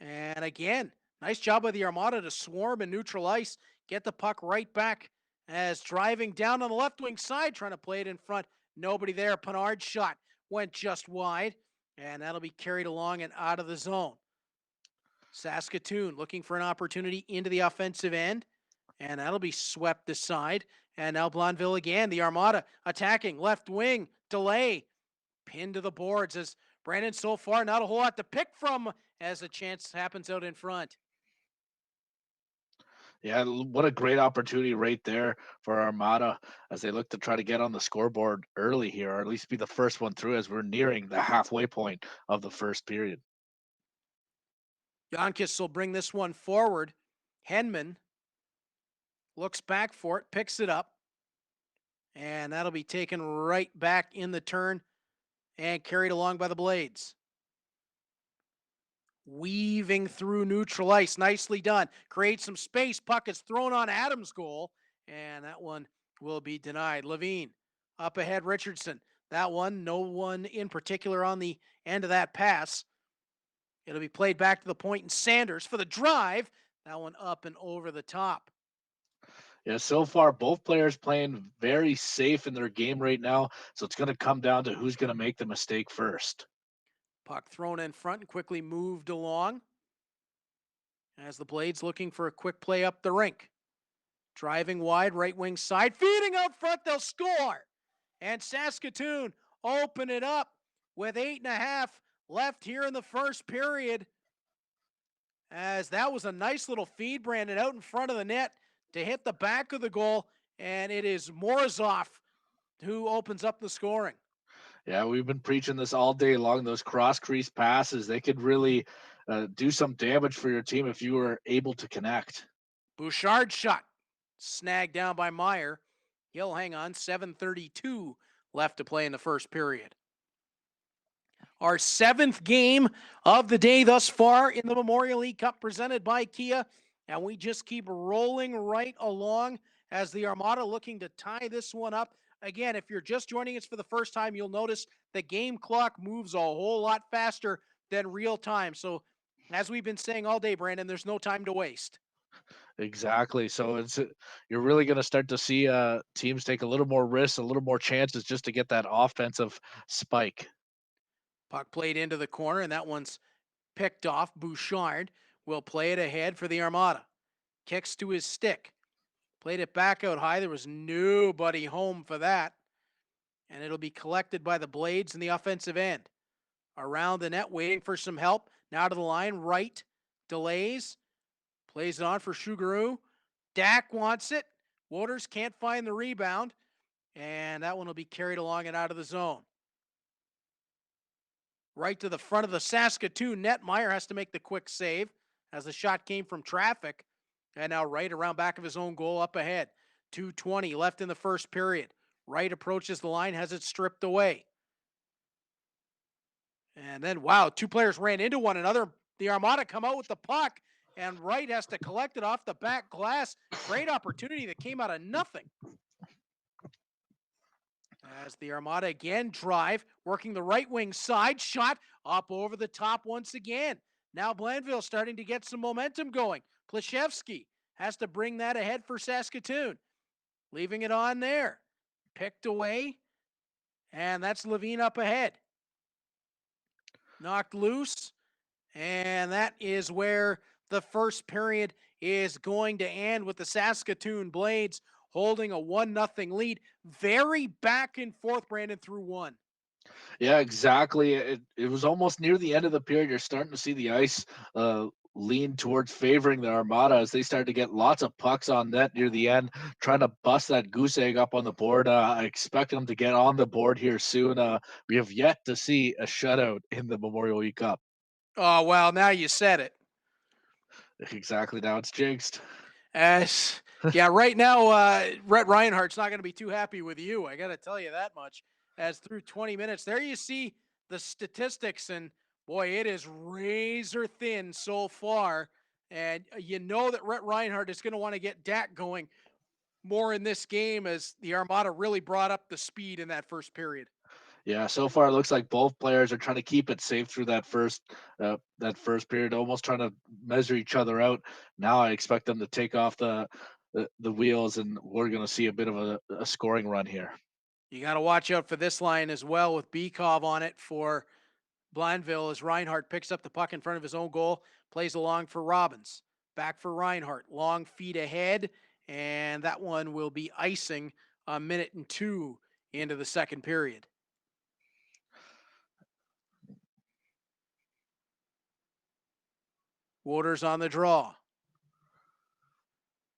And again, nice job by the Armada to swarm in neutral ice. Get the puck right back as driving down on the left wing side, trying to play it in front. Nobody there. Pinard's shot went just wide. And that'll be carried along and out of the zone. Saskatoon looking for an opportunity into the offensive end. And that'll be swept aside. And now Blainville again. The Armada attacking left wing. Delay. Pinned to the boards as Brandon so far not a whole lot to pick from as a chance happens out in front. Yeah, what a great opportunity right there for Armada as they look to try to get on the scoreboard early here, or at least be the first one through as we're nearing the halfway point of the first period. Yonkis will bring this one forward. Henman looks back for it, picks it up, and that'll be taken right back in the turn and carried along by the Blades. Weaving through neutral ice, nicely done. Creates some space, puck is thrown on Adams' goal, and that one will be denied. Levine, up ahead, Richardson. That one, no one in particular on the end of that pass. It'll be played back to the point, and Sanders for the drive. That one up and over the top. Yeah, so far, both players playing very safe in their game right now, so it's going to come down to who's going to make the mistake first. Puck thrown in front and quickly moved along as the Blades looking for a quick play up the rink. Driving wide, right wing side, feeding out front, they'll score. And Saskatoon open it up with 8.5 left here in the first period. As that was a nice little feed, Brandon, out in front of the net to hit the back of the goal. And it is Morozov who opens up the scoring. Yeah, we've been preaching this all day long. Those cross crease passes, they could really do some damage for your team if you were able to connect. Bouchard shot. Snagged down by Meyer. He'll hang on. 7:32 left to play in the first period. Our 7th game of the day thus far in the Memorial eCup presented by Kia. And we just keep rolling right along as the Armada looking to tie this one up. Again, if you're just joining us for the first time, you'll notice the game clock moves a whole lot faster than real time. So as we've been saying all day, Brandon, there's no time to waste. Exactly. So you're really going to start to see teams take a little more risks, a little more chances just to get that offensive spike. Puck played into the corner, and that one's picked off. Bouchard will play it ahead for the Armada. Kicks to his stick. Played it back out high. There was nobody home for that. And it'll be collected by the Blades in the offensive end. Around the net, waiting for some help. Now to the line, right. Delays. Plays it on for Shugaroo. Dak wants it. Wouters can't find the rebound. And that one will be carried along and out of the zone. Right to the front of the Saskatoon net. Meyer has to make the quick save as the shot came from traffic. And now right around back of his own goal up ahead. 2:20 left in the first period. Wright approaches the line, has it stripped away. And then, wow, two players ran into one another. The Armada come out with the puck, and Wright has to collect it off the back glass. Great opportunity that came out of nothing. As the Armada again drive, working the right wing side, shot up over the top once again. Now Blandville starting to get some momentum going. Plashevsky has to bring that ahead for Saskatoon. Leaving it on there. Picked away. And that's Levine up ahead. Knocked loose. And that is where the first period is going to end, with the Saskatoon Blades holding a 1-0 lead. Very back and forth, Brandon, through one. Yeah, exactly. It was almost near the end of the period. You're starting to see the ice lean towards favoring the Armada as they start to get lots of pucks on net near the end, trying to bust that goose egg up on the board. I expect them to get on the board here soon. We have yet to see a shutout in the Memorial eCup. Oh, well, now you said it. Exactly. Now it's jinxed. Yeah, right now, Rhett Reinhardt's not going to be too happy with you. I got to tell you that much. As through 20 minutes, there you see the statistics, and boy, it is razor thin so far. And you know that Rhett Reinhardt is going to want to get Dak going more in this game, as the Armada really brought up the speed in that first period. Yeah, so far it looks like both players are trying to keep it safe through that first period, almost trying to measure each other out. Now I expect them to take off the wheels, and we're going to see a bit of a scoring run here. You got to watch out for this line as well, with Bykov on it for Blandville, as Reinhardt picks up the puck in front of his own goal, plays along for Robbins. Back for Reinhardt, long feet ahead, and that one will be icing a minute and 2 into the second period. Wouters on the draw.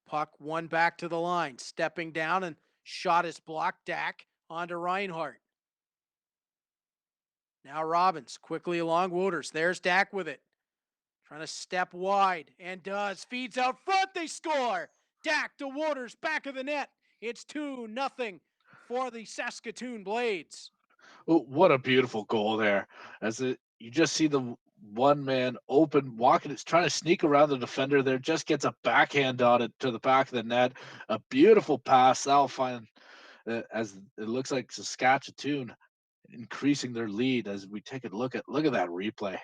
Puck one back to the line, stepping down, and shot is blocked. Dak onto Reinhardt. Now Robbins quickly along Wouters. There's Dak with it. Trying to step wide, and does. Feeds out front, they score! Dak to Wouters, back of the net. It's 2-0 for the Saskatoon Blades. Oh, what a beautiful goal there. You just see the one man open, walking, it's trying to sneak around the defender there, just gets a backhand on it to the back of the net. A beautiful pass. That'll find, as it looks like Saskatchewan increasing their lead as we take a look at that replay.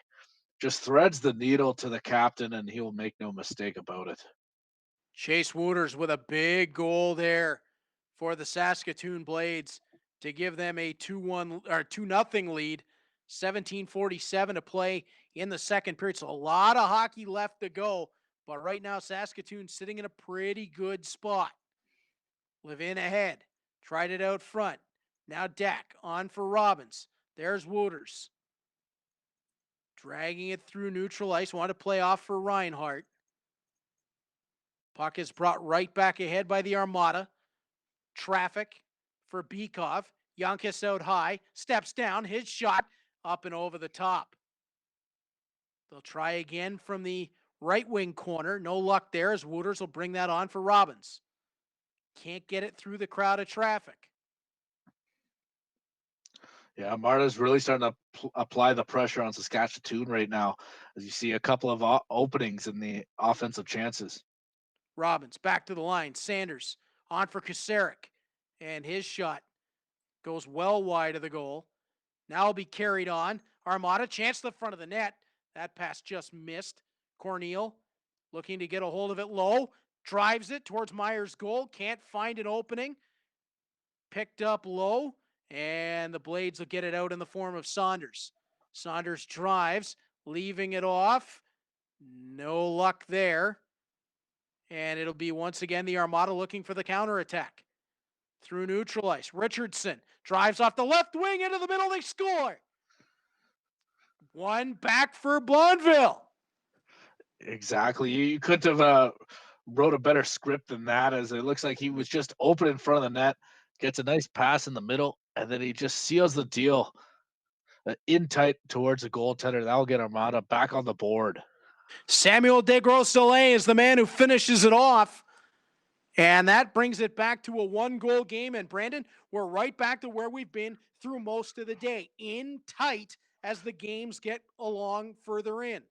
Just threads the needle to the captain, and he'll make no mistake about it. Chase Wouters with a big goal there for the Saskatoon Blades to give them a 2-0 lead. 17:47 to play in the second period. So a lot of hockey left to go, but right now Saskatoon sitting in a pretty good spot. Levin ahead, tried it out front. Now Dak on for Robbins. There's Wouters. Dragging it through neutral ice. Want to play off for Reinhardt. Puck is brought right back ahead by the Armada. Traffic for Bykov. Yonkis out high. Steps down. His shot up and over the top. They'll try again from the right wing corner. No luck there as Wooters will bring that on for Robbins. Can't get it through the crowd of traffic. Yeah, Marta's really starting to apply the pressure on Saskatchewan right now, as you see a couple of openings in the offensive chances. Robbins back to the line. Sanders on for Kasarik. And his shot goes well wide of the goal. Now will be carried on. Armada, chance to the front of the net. That pass just missed. Corneal looking to get a hold of it low. Drives it towards Myers' goal. Can't find an opening. Picked up low. And the Blades will get it out in the form of Saunders. Saunders drives, leaving it off. No luck there. And it'll be once again the Armada looking for the counterattack. Through neutral ice. Richardson drives off the left wing into the middle. They score. One back for Blondeville. Exactly. You couldn't have wrote a better script than that, as it looks like he was just open in front of the net, gets a nice pass in the middle, and then he just seals the deal in tight towards the goaltender. That'll get Armada back on the board. Samuel Desgros-Soleil is the man who finishes it off. And that brings it back to a one-goal game. And Brandon, we're right back to where we've been through most of the day, in tight as the games get along further in.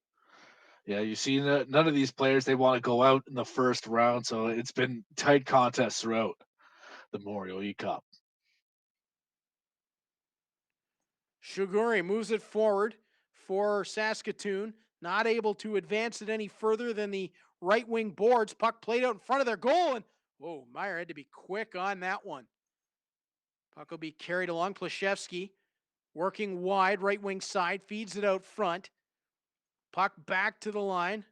Yeah, you see none of these players, they want to go out in the first round, so it's been tight contests throughout the Memorial eCup. Shuguri moves it forward for Saskatoon, not able to advance it any further than the right wing boards. Puck played out in front of their goal, and whoa, Meyer had to be quick on that one. Puck will be carried along. Plashevsky working wide, right wing side, feeds it out front. Puck back to the line.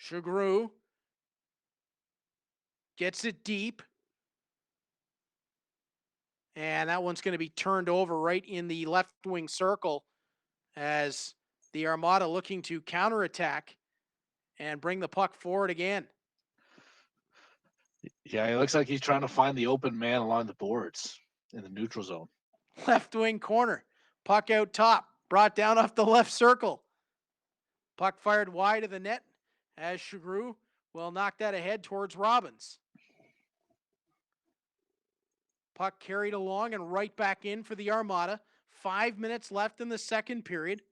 Shuguru gets it deep. And that one's going to be turned over right in the left wing circle as the Armada looking to counterattack and bring the puck forward again. Yeah, it looks like he's trying to find the open man along the boards in the neutral zone. Left wing corner. Puck out top. Brought down off the left circle. Puck fired wide of the net as Shugru will knock that ahead towards Robbins. Puck carried along and right back in for the Armada. 5 minutes left in the second period.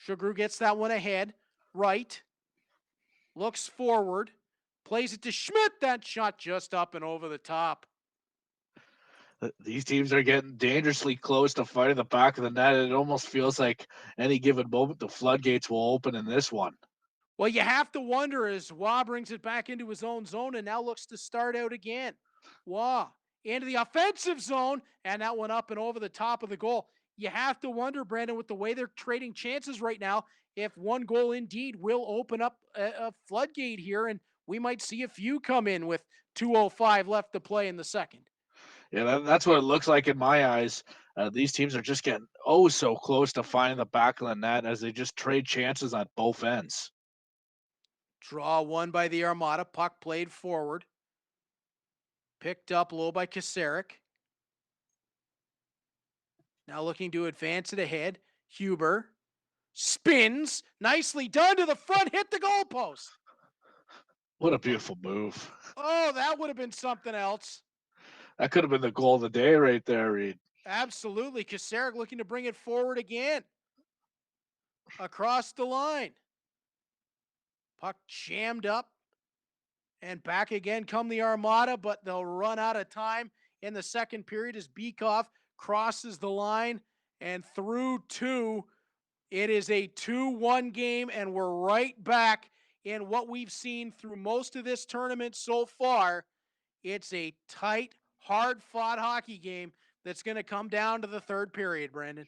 Shugru gets that one ahead. Right. Looks forward. Plays it to Schmidt. That shot just up and over the top. These teams are getting dangerously close to fighting the back of the net. It almost feels like any given moment the floodgates will open in this one. Well, you have to wonder as Waugh brings it back into his own zone and now looks to start out again. Waugh into the offensive zone, and that one up and over the top of the goal. You have to wonder, Brandon, with the way they're trading chances right now, if one goal indeed will open up a floodgate here, and we might see a few come in with 2:05 left to play in the second. Yeah, that's what it looks like in my eyes. These teams are just getting so close to finding the back of the net as they just trade chances on both ends. Draw one by the Armada. Puck played forward. Picked up low by Kasarik. Now looking to advance it ahead. Huber spins. Nicely done to the front. Hit the goalpost. What a beautiful move. Oh, that would have been something else. That could have been the goal of the day right there, Reed. Absolutely. Kasarik looking to bring it forward again. Across the line. Puck jammed up. And back again come the Armada, but they'll run out of time in the second period as Bekoff crosses the line and through two. It is a 2-1 game, and we're right back in what we've seen through most of this tournament so far. It's a tight, hard-fought hockey game that's going to come down to the third period, Brandon.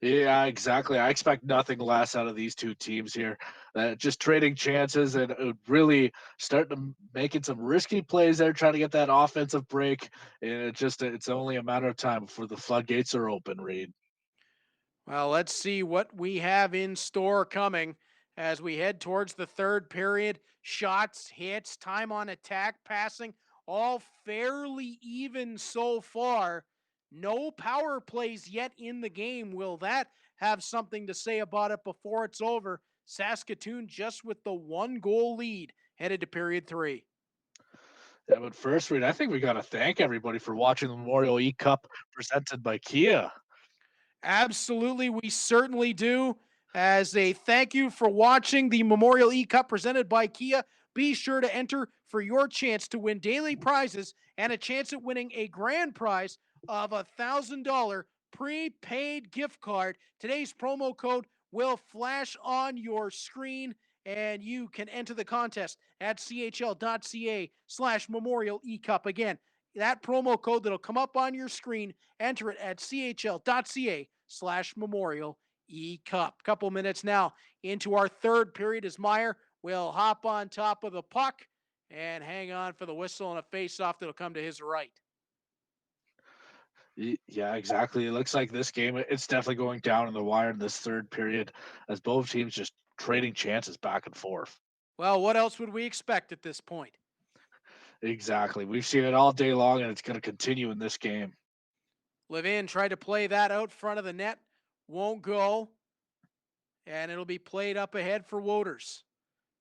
Yeah, exactly. I expect nothing less out of these two teams here. Just trading chances and really starting to making some risky plays there, trying to get that offensive break. And it's only a matter of time before the floodgates are open, Reed. Well, let's see what we have in store coming as we head towards the third period. Shots, hits, time on attack, passing, all fairly even so far. No power plays yet in the game. Will that have something to say about it before it's over. Saskatoon just with the 1-goal lead headed to period 3. Yeah, but first, Reed, I think we got to thank everybody for watching the Memorial eCup presented by Kia. Absolutely, we certainly do. As a thank you for watching the Memorial eCup presented by Kia, be sure to enter for your chance to win daily prizes and a chance at winning a grand prize of a $1,000 prepaid gift card. Today's promo code will flash on your screen, and you can enter the contest at chl.ca/Memorial eCup. Again, that promo code that'll come up on your screen, enter it at chl.ca/Memorial eCup. Couple minutes now into our third period as Meyer will hop on top of the puck and hang on for the whistle and a face-off that'll come to his right. Yeah, exactly. It looks like this game, it's definitely going down in the wire in this third period as both teams just trading chances back and forth. Well, what else would we expect at this point? Exactly. We've seen it all day long, and it's going to continue in this game. Levin tried to play that out front of the net. Won't go. And it'll be played up ahead for Wouters.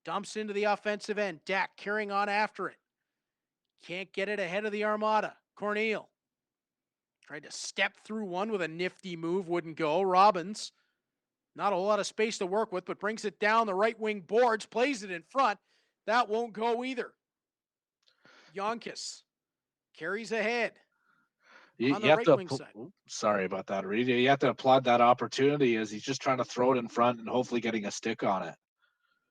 Dumps into the offensive end. Dak carrying on after it. Can't get it ahead of the Armada. Corneille tried to step through one with a nifty move. Wouldn't go. Robbins. Not a whole lot of space to work with, but brings it down the right wing boards. Plays it in front. That won't go either. Yonkis carries ahead. You On the have right to, wing side. sorry about that, Reed. You have to applaud that opportunity as he's just trying to throw it in front and hopefully getting a stick on it.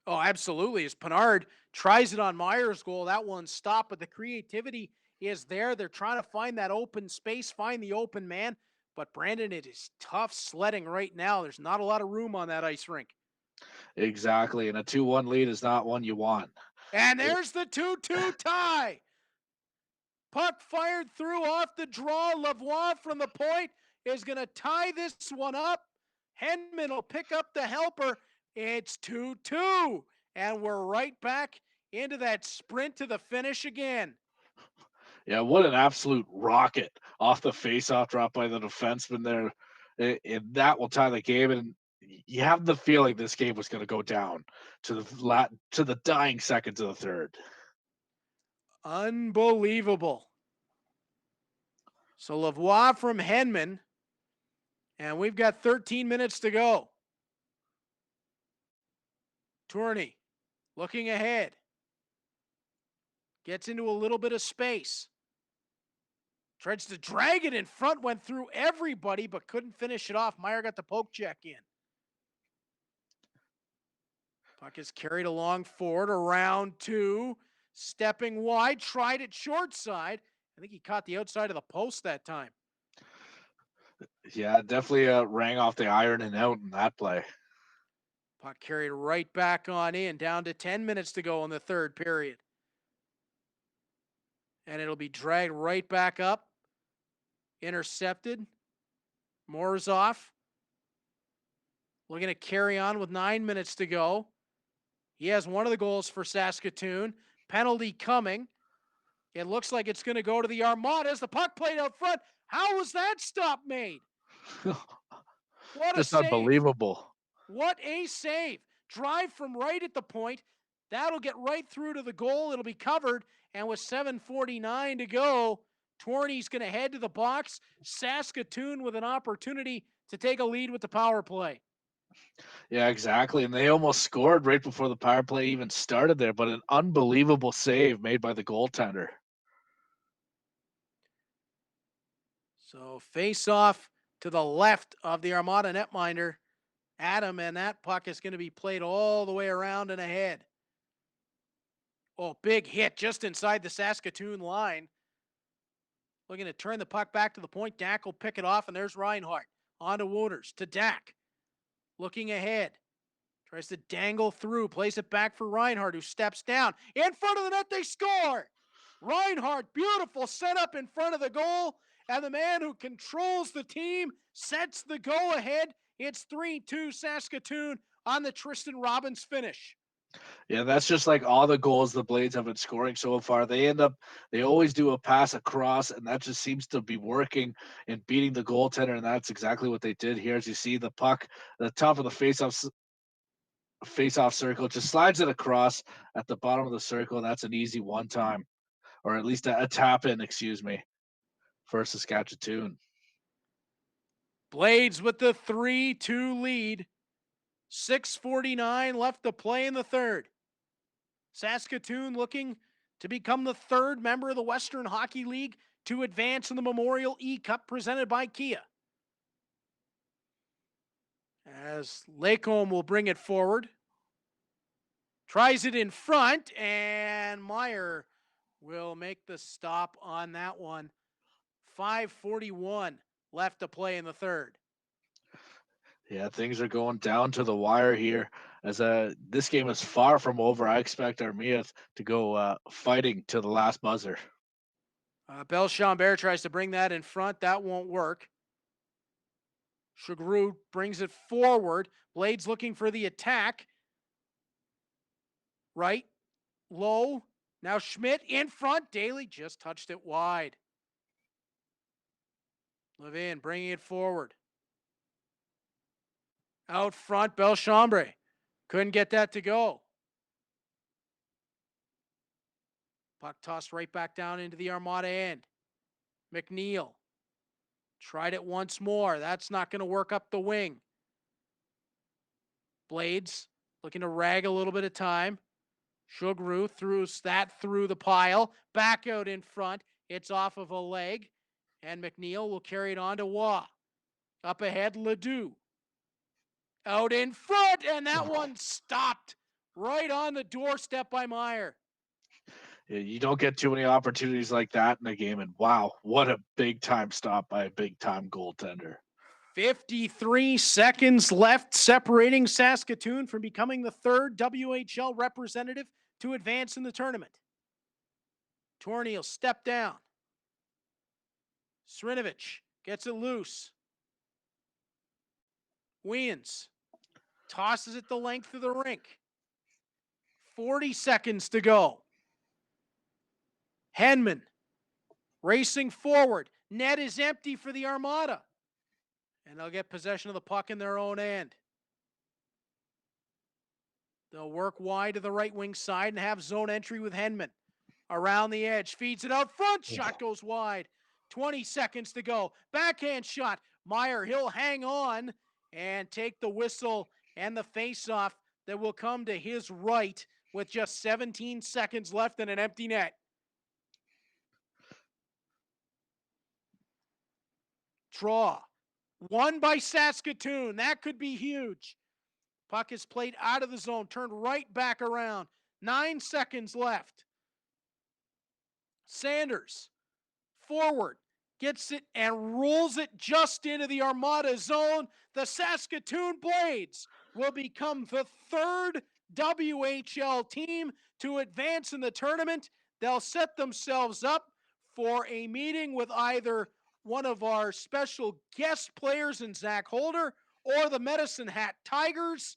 Oh, absolutely. As Pinard tries it on Meyer's goal, that one stopped, but the creativity is there. They're trying to find that open space, find the open man. But Brandon, it is tough sledding right now. There's not a lot of room on that ice rink. Exactly. And a 2-1 lead is not one you want. And there's the 2-2 tie. Puck fired through off the draw. Lavoie from the point is going to tie this one up. Henman will pick up the helper. It's 2-2. And we're right back into that sprint to the finish again. Yeah, what an absolute rocket off the faceoff drop by the defenseman there. And that will tie the game. And you have the feeling this game was going to go down to the dying seconds of the third. Unbelievable. So Lavoie from Henman. And we've got 13 minutes to go. Tourney looking ahead. Gets into a little bit of space. Tries to drag it in front, went through everybody, but couldn't finish it off. Meyer got the poke check in. Puck is carried along forward, around two. Stepping wide, tried it short side. I think he caught the outside of the post that time. Yeah, definitely rang off the iron and out in that play. Puck carried right back on in, down to 10 minutes to go in the third period. And it'll be dragged right back up. Intercepted. Morozov looking to carry on with 9 minutes to go. He has one of the goals for Saskatoon. Penalty coming. It looks like it's going to go to the Armadas. The puck played out front. How was that stop made? What Just a save. unbelievable. What a save. Drive from right at the point. That'll get right through to the goal. It'll be covered. And with 7:49 to go, Tourney's going to head to the box. Saskatoon with an opportunity to take a lead with the power play. Yeah, exactly. And they almost scored right before the power play even started there, but an unbelievable save made by the goaltender. So face off to the left of the Armada netminder, Adam, and that puck is going to be played all the way around and ahead. Oh, big hit just inside the Saskatoon line. Looking to turn the puck back to the point. Dak will pick it off, and there's Reinhart. On to Wouters, to Dak. Looking ahead. Tries to dangle through, plays it back for Reinhart, who steps down. In front of the net, they score! Reinhart, beautiful setup in front of the goal, and the man who controls the team sets the go-ahead. It's 3-2 Saskatoon on the Tristan Robbins finish. Yeah, that's just like all the goals the Blades have been scoring so far. They always do a pass across, and that just seems to be working and beating the goaltender, and that's exactly what they did here. As you see the puck, the top of the face-off circle, just slides it across at the bottom of the circle. That's an easy one-time, or at least a tap-in, excuse me, for Saskatchewan. Blades with the 3-2 lead. 6:49 left to play in the third. Saskatoon looking to become the third member of the Western Hockey League to advance in the Memorial eCup presented by Kia. As Lacombe will bring it forward. Tries it in front, and Meyer will make the stop on that one. 5:41 left to play in the third. Yeah, things are going down to the wire here as this game is far from over. I expect Armia to go fighting to the last buzzer. Belchambert tries to bring that in front. That won't work. Chagru brings it forward. Blades looking for the attack. Right. Low. Now Schmidt in front. Daly just touched it wide. Levin bringing it forward. Out front, Belchambre. Couldn't get that to go. Puck tossed right back down into the Armada end. McNeil tried it once more. That's not going to work up the wing. Blades looking to rag a little bit of time. Chagru through the pile. Back out in front. It's off of a leg. And McNeil will carry it on to Waugh. Up ahead, Ledoux. Out in front, and that one stopped right on the doorstep by Meyer. You don't get too many opportunities like that in a game, and wow, what a big-time stop by a big-time goaltender. 53 seconds left, separating Saskatoon from becoming the third WHL representative to advance in the tournament. Torney will step down. Srinovich gets it loose. Wiens tosses it the length of the rink. 40 seconds to go. Henman racing forward. Net is empty for the Armada. And they'll get possession of the puck in their own end. They'll work wide to the right wing side and have zone entry with Henman. Around the edge, feeds it out front. Shot goes wide. 20 seconds to go. Backhand shot. Meyer, he'll hang on and take the whistle and the face-off that will come to his right with just 17 seconds left and an empty net. Draw. Won by Saskatoon. That could be huge. Puck is played out of the zone, turned right back around. 9 seconds left. Sanders, forward, gets it and rolls it just into the Armada zone. The Saskatoon Blades will become the third WHL team to advance in the tournament. They'll set themselves up for a meeting with either one of our special guest players in Zach Holder or the Medicine Hat Tigers.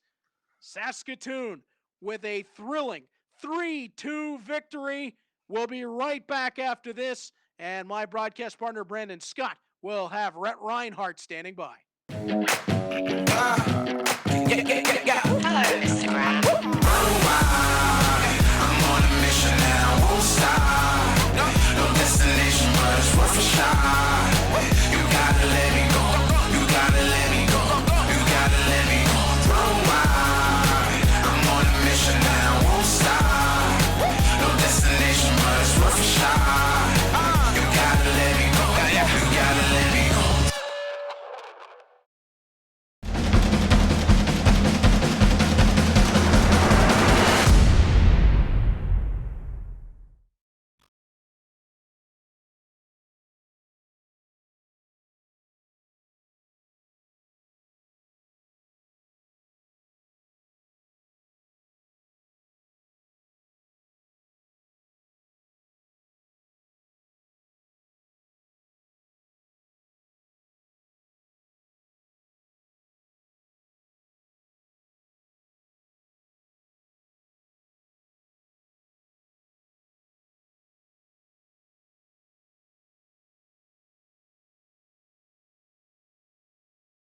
Saskatoon with a thrilling 3-2 victory. We'll be right back after this, and my broadcast partner, Brandon Scott, will have Rhett Reinhardt standing by. Hello, Instagram. I'm on a mission and I won't stop. No destination, but it's worth a shot. You gotta let me go. You gotta let me go. You gotta let me go. I'm on a mission and I won't stop. No destination, but it's worth a shot. You gotta let me go. You gotta let me go.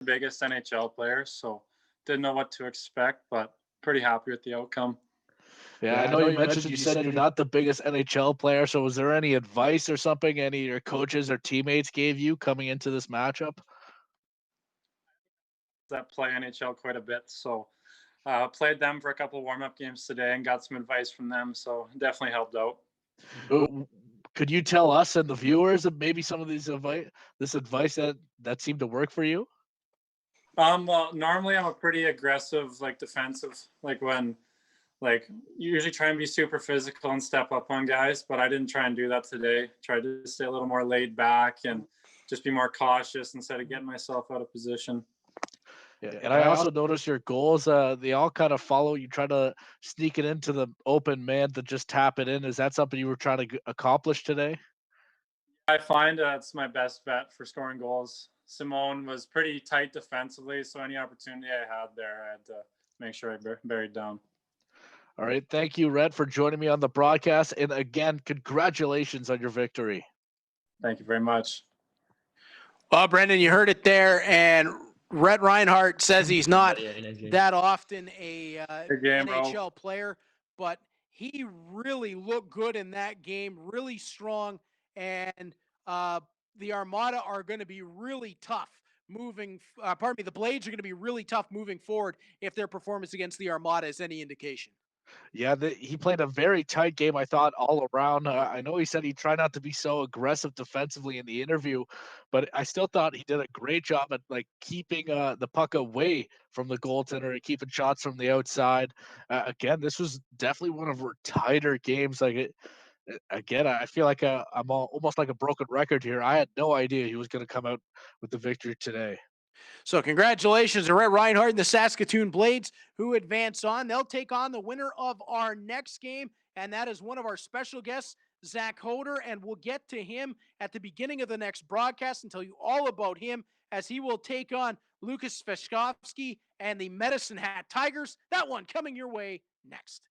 biggest NHL players, so didn't know what to expect, but pretty happy with the outcome. Yeah, I know you mentioned you said you're not the biggest NHL player. So was there any advice or something any of your coaches or teammates gave you coming into this matchup? That play NHL quite a bit, so played them for a couple of warm-up games today and got some advice from them, so definitely helped out. Could you tell us and the viewers of maybe some of these advice that seemed to work for you? Well, normally I'm a pretty aggressive, like defensive, usually try and be super physical and step up on guys, but I didn't try and do that today. Tried to stay a little more laid back and just be more cautious instead of getting myself out of position. Yeah, and I also noticed your goals, they all kind of follow. You try to sneak it into the open man to just tap it in. Is that something you were trying to accomplish today? I find it's my best bet for scoring goals. Simone was pretty tight defensively, so any opportunity I had there, I had to make sure I buried down. All right. Thank you, Red, for joining me on the broadcast. And again, congratulations on your victory. Thank you very much. Well, Brendan, you heard it there, and Rhett Reinhardt says he's not that often a NHL player, but he really looked good in that game, really strong, and the Armada are going to be really tough moving. The Blades are going to be really tough moving forward if their performance against the Armada is any indication. Yeah, he played a very tight game, I thought, all around. I know he said he tried not to be so aggressive defensively in the interview, but I still thought he did a great job at keeping the puck away from the goaltender and keeping shots from the outside. Again, this was definitely one of our tighter games. Again, I feel like I'm almost like a broken record here. I had no idea he was going to come out with the victory today. So congratulations to Rhett Reinhardt and the Saskatoon Blades, who advance on. They'll take on the winner of our next game, and that is one of our special guests, Zach Hoder, and we'll get to him at the beginning of the next broadcast and tell you all about him as he will take on Lucas Sveshkovsky and the Medicine Hat Tigers. That one coming your way next.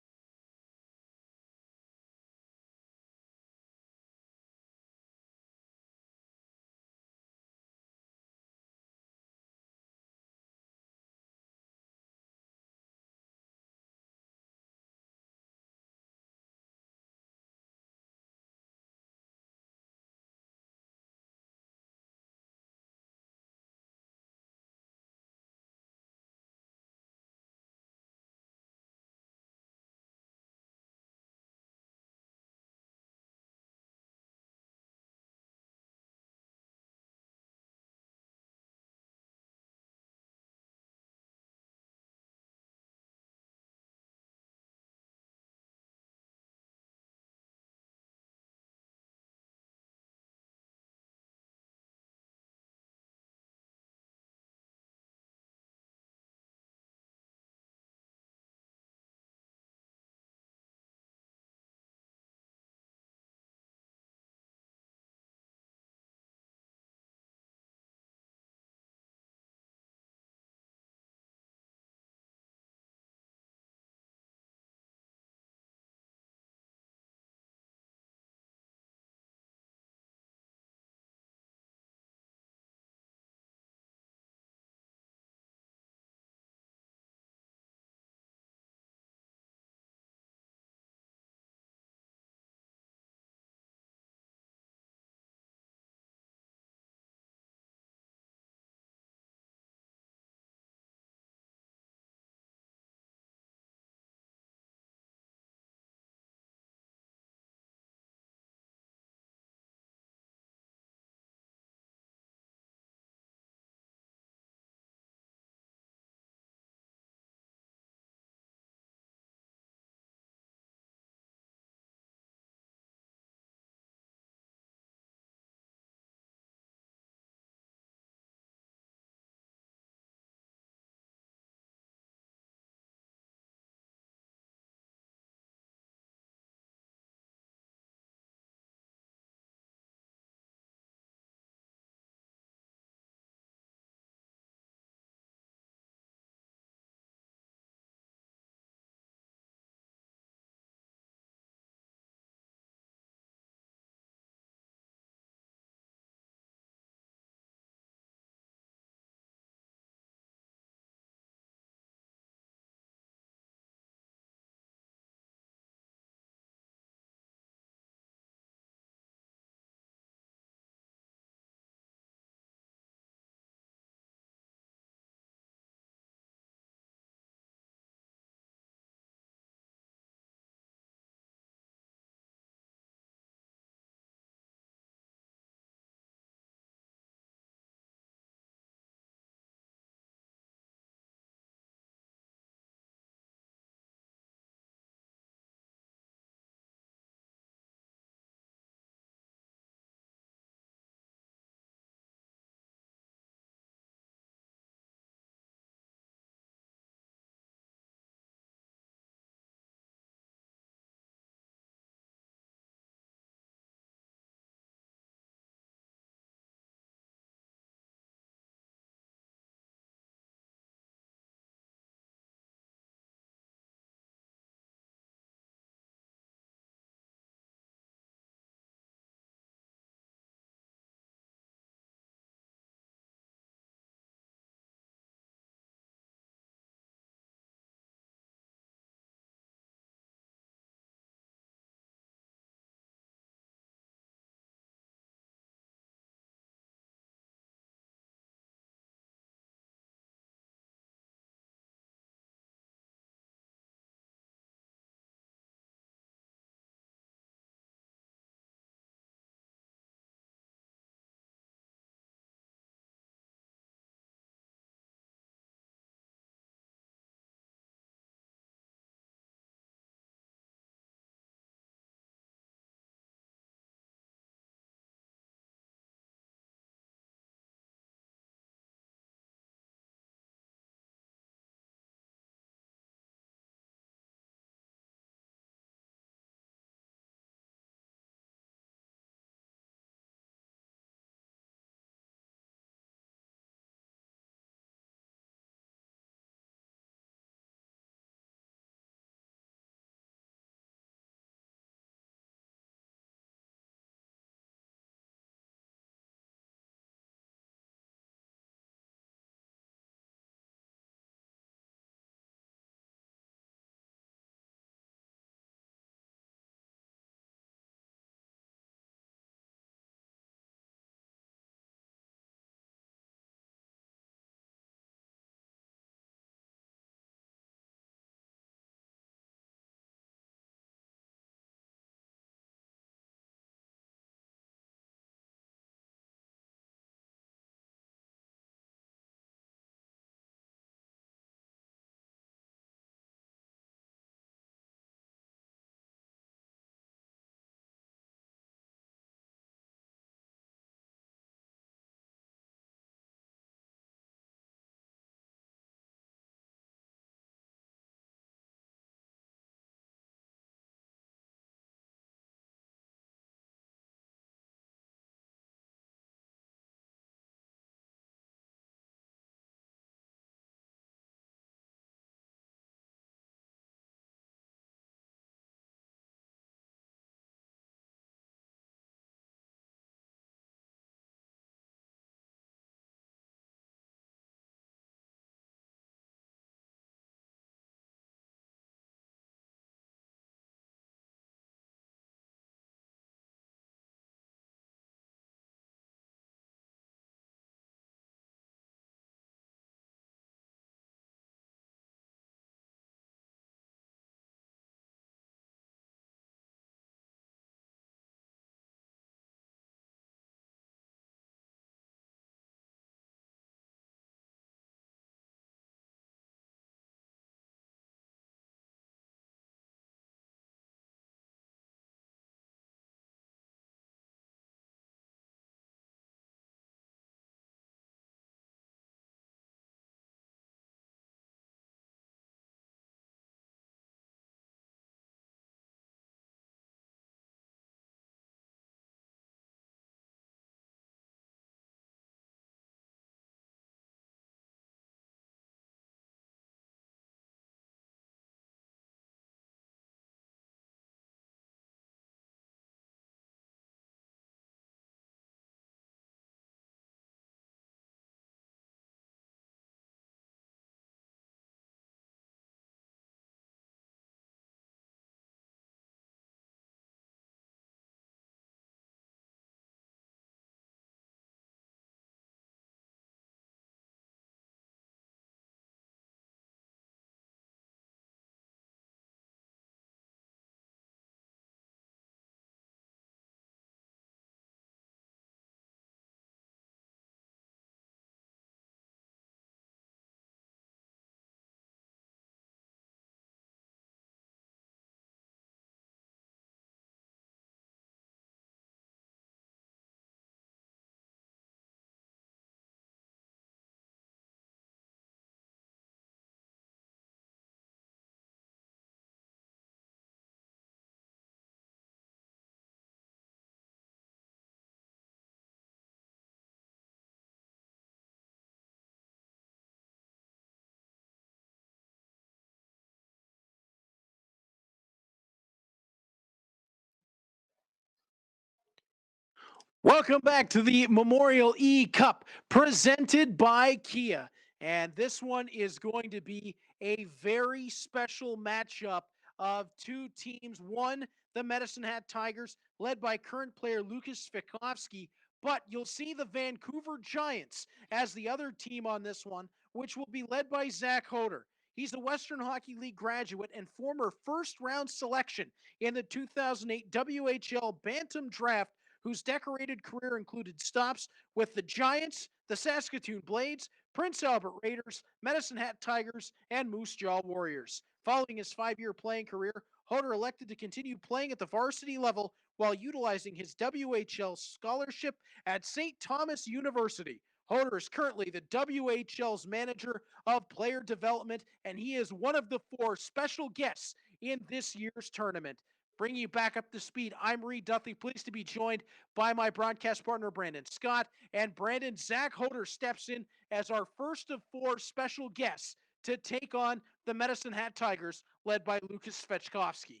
Welcome back to the Memorial eCup presented by Kia. And this one is going to be a very special matchup of two teams. One, the Medicine Hat Tigers, led by current player Lukas Svikovsky. But you'll see the Vancouver Giants as the other team on this one, which will be led by Zach Hoder. He's a Western Hockey League graduate and former first-round selection in the 2008 WHL Bantam Draft, whose decorated career included stops with the Giants, the Saskatoon Blades, Prince Albert Raiders, Medicine Hat Tigers, and Moose Jaw Warriors. Following his 5-year playing career, Hoder elected to continue playing at the varsity level while utilizing his WHL scholarship at St. Thomas University. Hoder is currently the WHL's manager of player development, and he is one of the 4 special guests in this year's tournament. Bringing you back up to speed, I'm Reed Duthie, pleased to be joined by my broadcast partner, Brandon Scott. And Brandon, Zach Hoder steps in as our first of 4 special guests to take on the Medicine Hat Tigers, led by Lukas Svikovsky.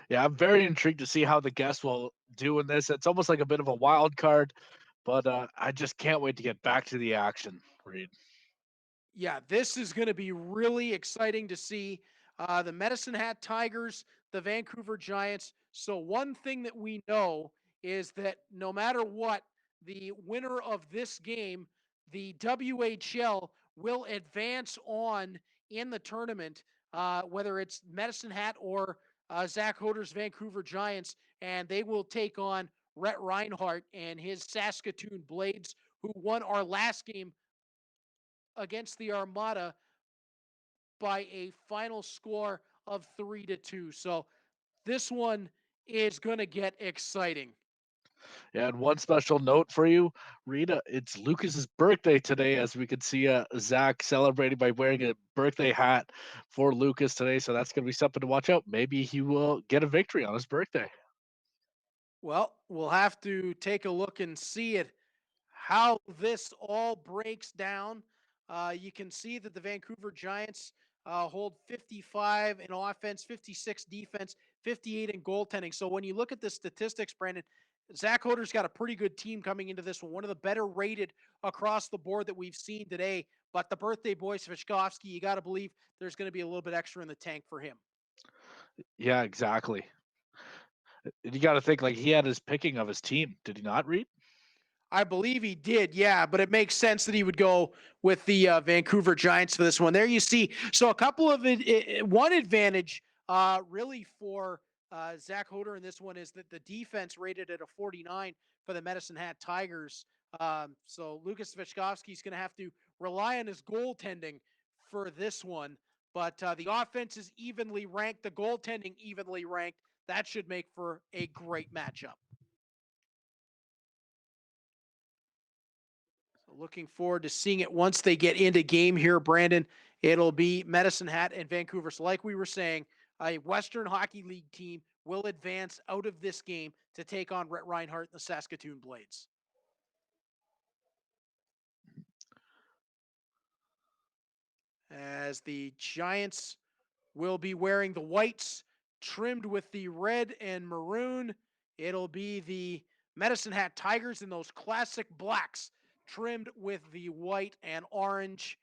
Yeah, I'm very intrigued to see how the guests will do in this. It's almost like a bit of a wild card, but I just can't wait to get back to the action, Reed. Yeah, this is going to be really exciting to see. The Medicine Hat Tigers, the Vancouver Giants. So one thing that we know is that no matter what, the winner of this game, the WHL, will advance on in the tournament, whether it's Medicine Hat or Zach Hoder's Vancouver Giants, and they will take on Rhett Reinhardt and his Saskatoon Blades, who won our last game against the Armada by a final score of 3-2. So this one is going to get exciting. Yeah, and one special note for you, Rita, it's Lucas's birthday today, as we could see Zach celebrating by wearing a birthday hat for Lucas today. So that's going to be something to watch out. Maybe he will get a victory on his birthday. Well, we'll have to take a look and see it, how this all breaks down. You can see that the Vancouver Giants hold 55 in offense, 56 defense, 58 in goaltending. So when you look at the statistics, Brandon, Zach Hoder's got a pretty good team coming into this one of the better rated across the board that we've seen today. But the birthday boy, Svikovsky, you got to believe there's going to be a little bit extra in the tank for him. Yeah, exactly. You got to think like he had his picking of his team. Did he not, Reed? I believe he did, yeah, but it makes sense that he would go with the Vancouver Giants for this one. There you see. So a couple of one advantage really for Zach Hoder in this one is that the defense rated at a 49 for the Medicine Hat Tigers. So Lukas Svikovsky is going to have to rely on his goaltending for this one. But the offense is evenly ranked, the goaltending evenly ranked. That should make for a great matchup. Looking forward to seeing it once they get into game here, Brandon. It'll be Medicine Hat and Vancouver. So like we were saying, a Western Hockey League team will advance out of this game to take on Rhett Reinhardt and the Saskatoon Blades. As the Giants will be wearing the whites trimmed with the red and maroon. It'll be the Medicine Hat Tigers in those classic blacks trimmed with the white and orange.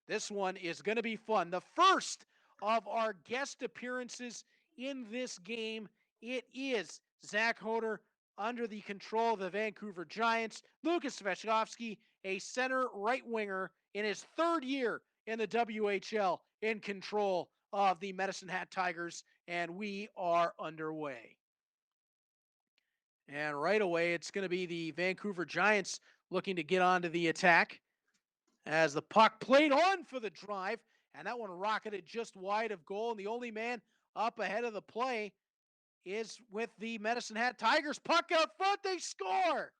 This one is going to be fun. The first of our guest appearances in this game, it is Zach Hoder under the control of the Vancouver Giants. Lukas Svikovsky, a center right winger in his 3rd year in the WHL, in control of the Medicine Hat Tigers, and we are underway. And right away, it's going to be the Vancouver Giants looking to get onto the attack as the puck played on for the drive, and that one rocketed just wide of goal, and the only man up ahead of the play is with the Medicine Hat Tigers. Puck out front, they score!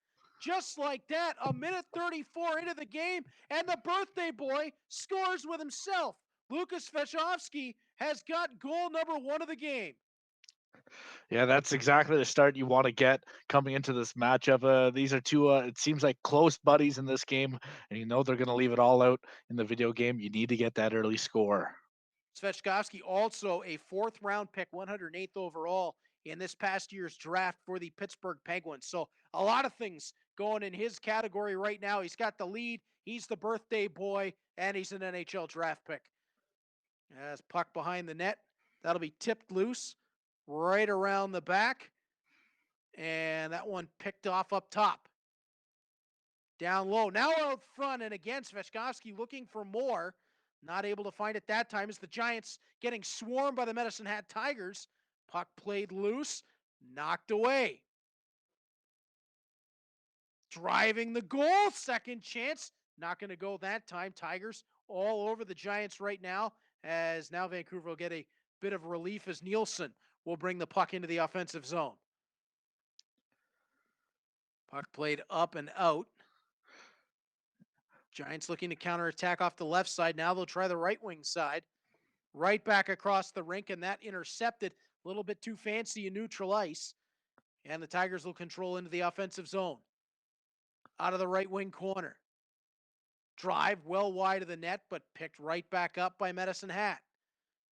Just like that, a minute 34 into the game, and the birthday boy scores with himself. Lukas Svikovsky has got goal number 1 of the game. Yeah, that's exactly the start you want to get coming into this matchup. These are two, it seems like close buddies in this game, and you know they're going to leave it all out in the video game. You need to get that early score. Svikovsky also a 4th round pick, 108th overall in this past year's draft for the Pittsburgh Penguins. So a lot of things going in his category right now. He's got the lead, he's the birthday boy, and he's an NHL draft pick. As puck behind the net, that'll be tipped loose right around the back. And that one picked off up top. Down low, now out front, and again, Svechkovsky looking for more. Not able to find it that time as the Giants getting swarmed by the Medicine Hat Tigers. Puck played loose, knocked away. Driving the goal, second chance. Not going to go that time. Tigers all over the Giants right now, as now Vancouver will get a bit of relief as Nielsen will bring the puck into the offensive zone. Puck played up and out. Giants looking to counterattack off the left side. Now they'll try the right wing side. Right back across the rink, and that intercepted. A little bit too fancy in neutral ice. And the Tigers will control into the offensive zone. Out of the right wing corner. Drive well wide of the net, but picked right back up by Medicine Hat.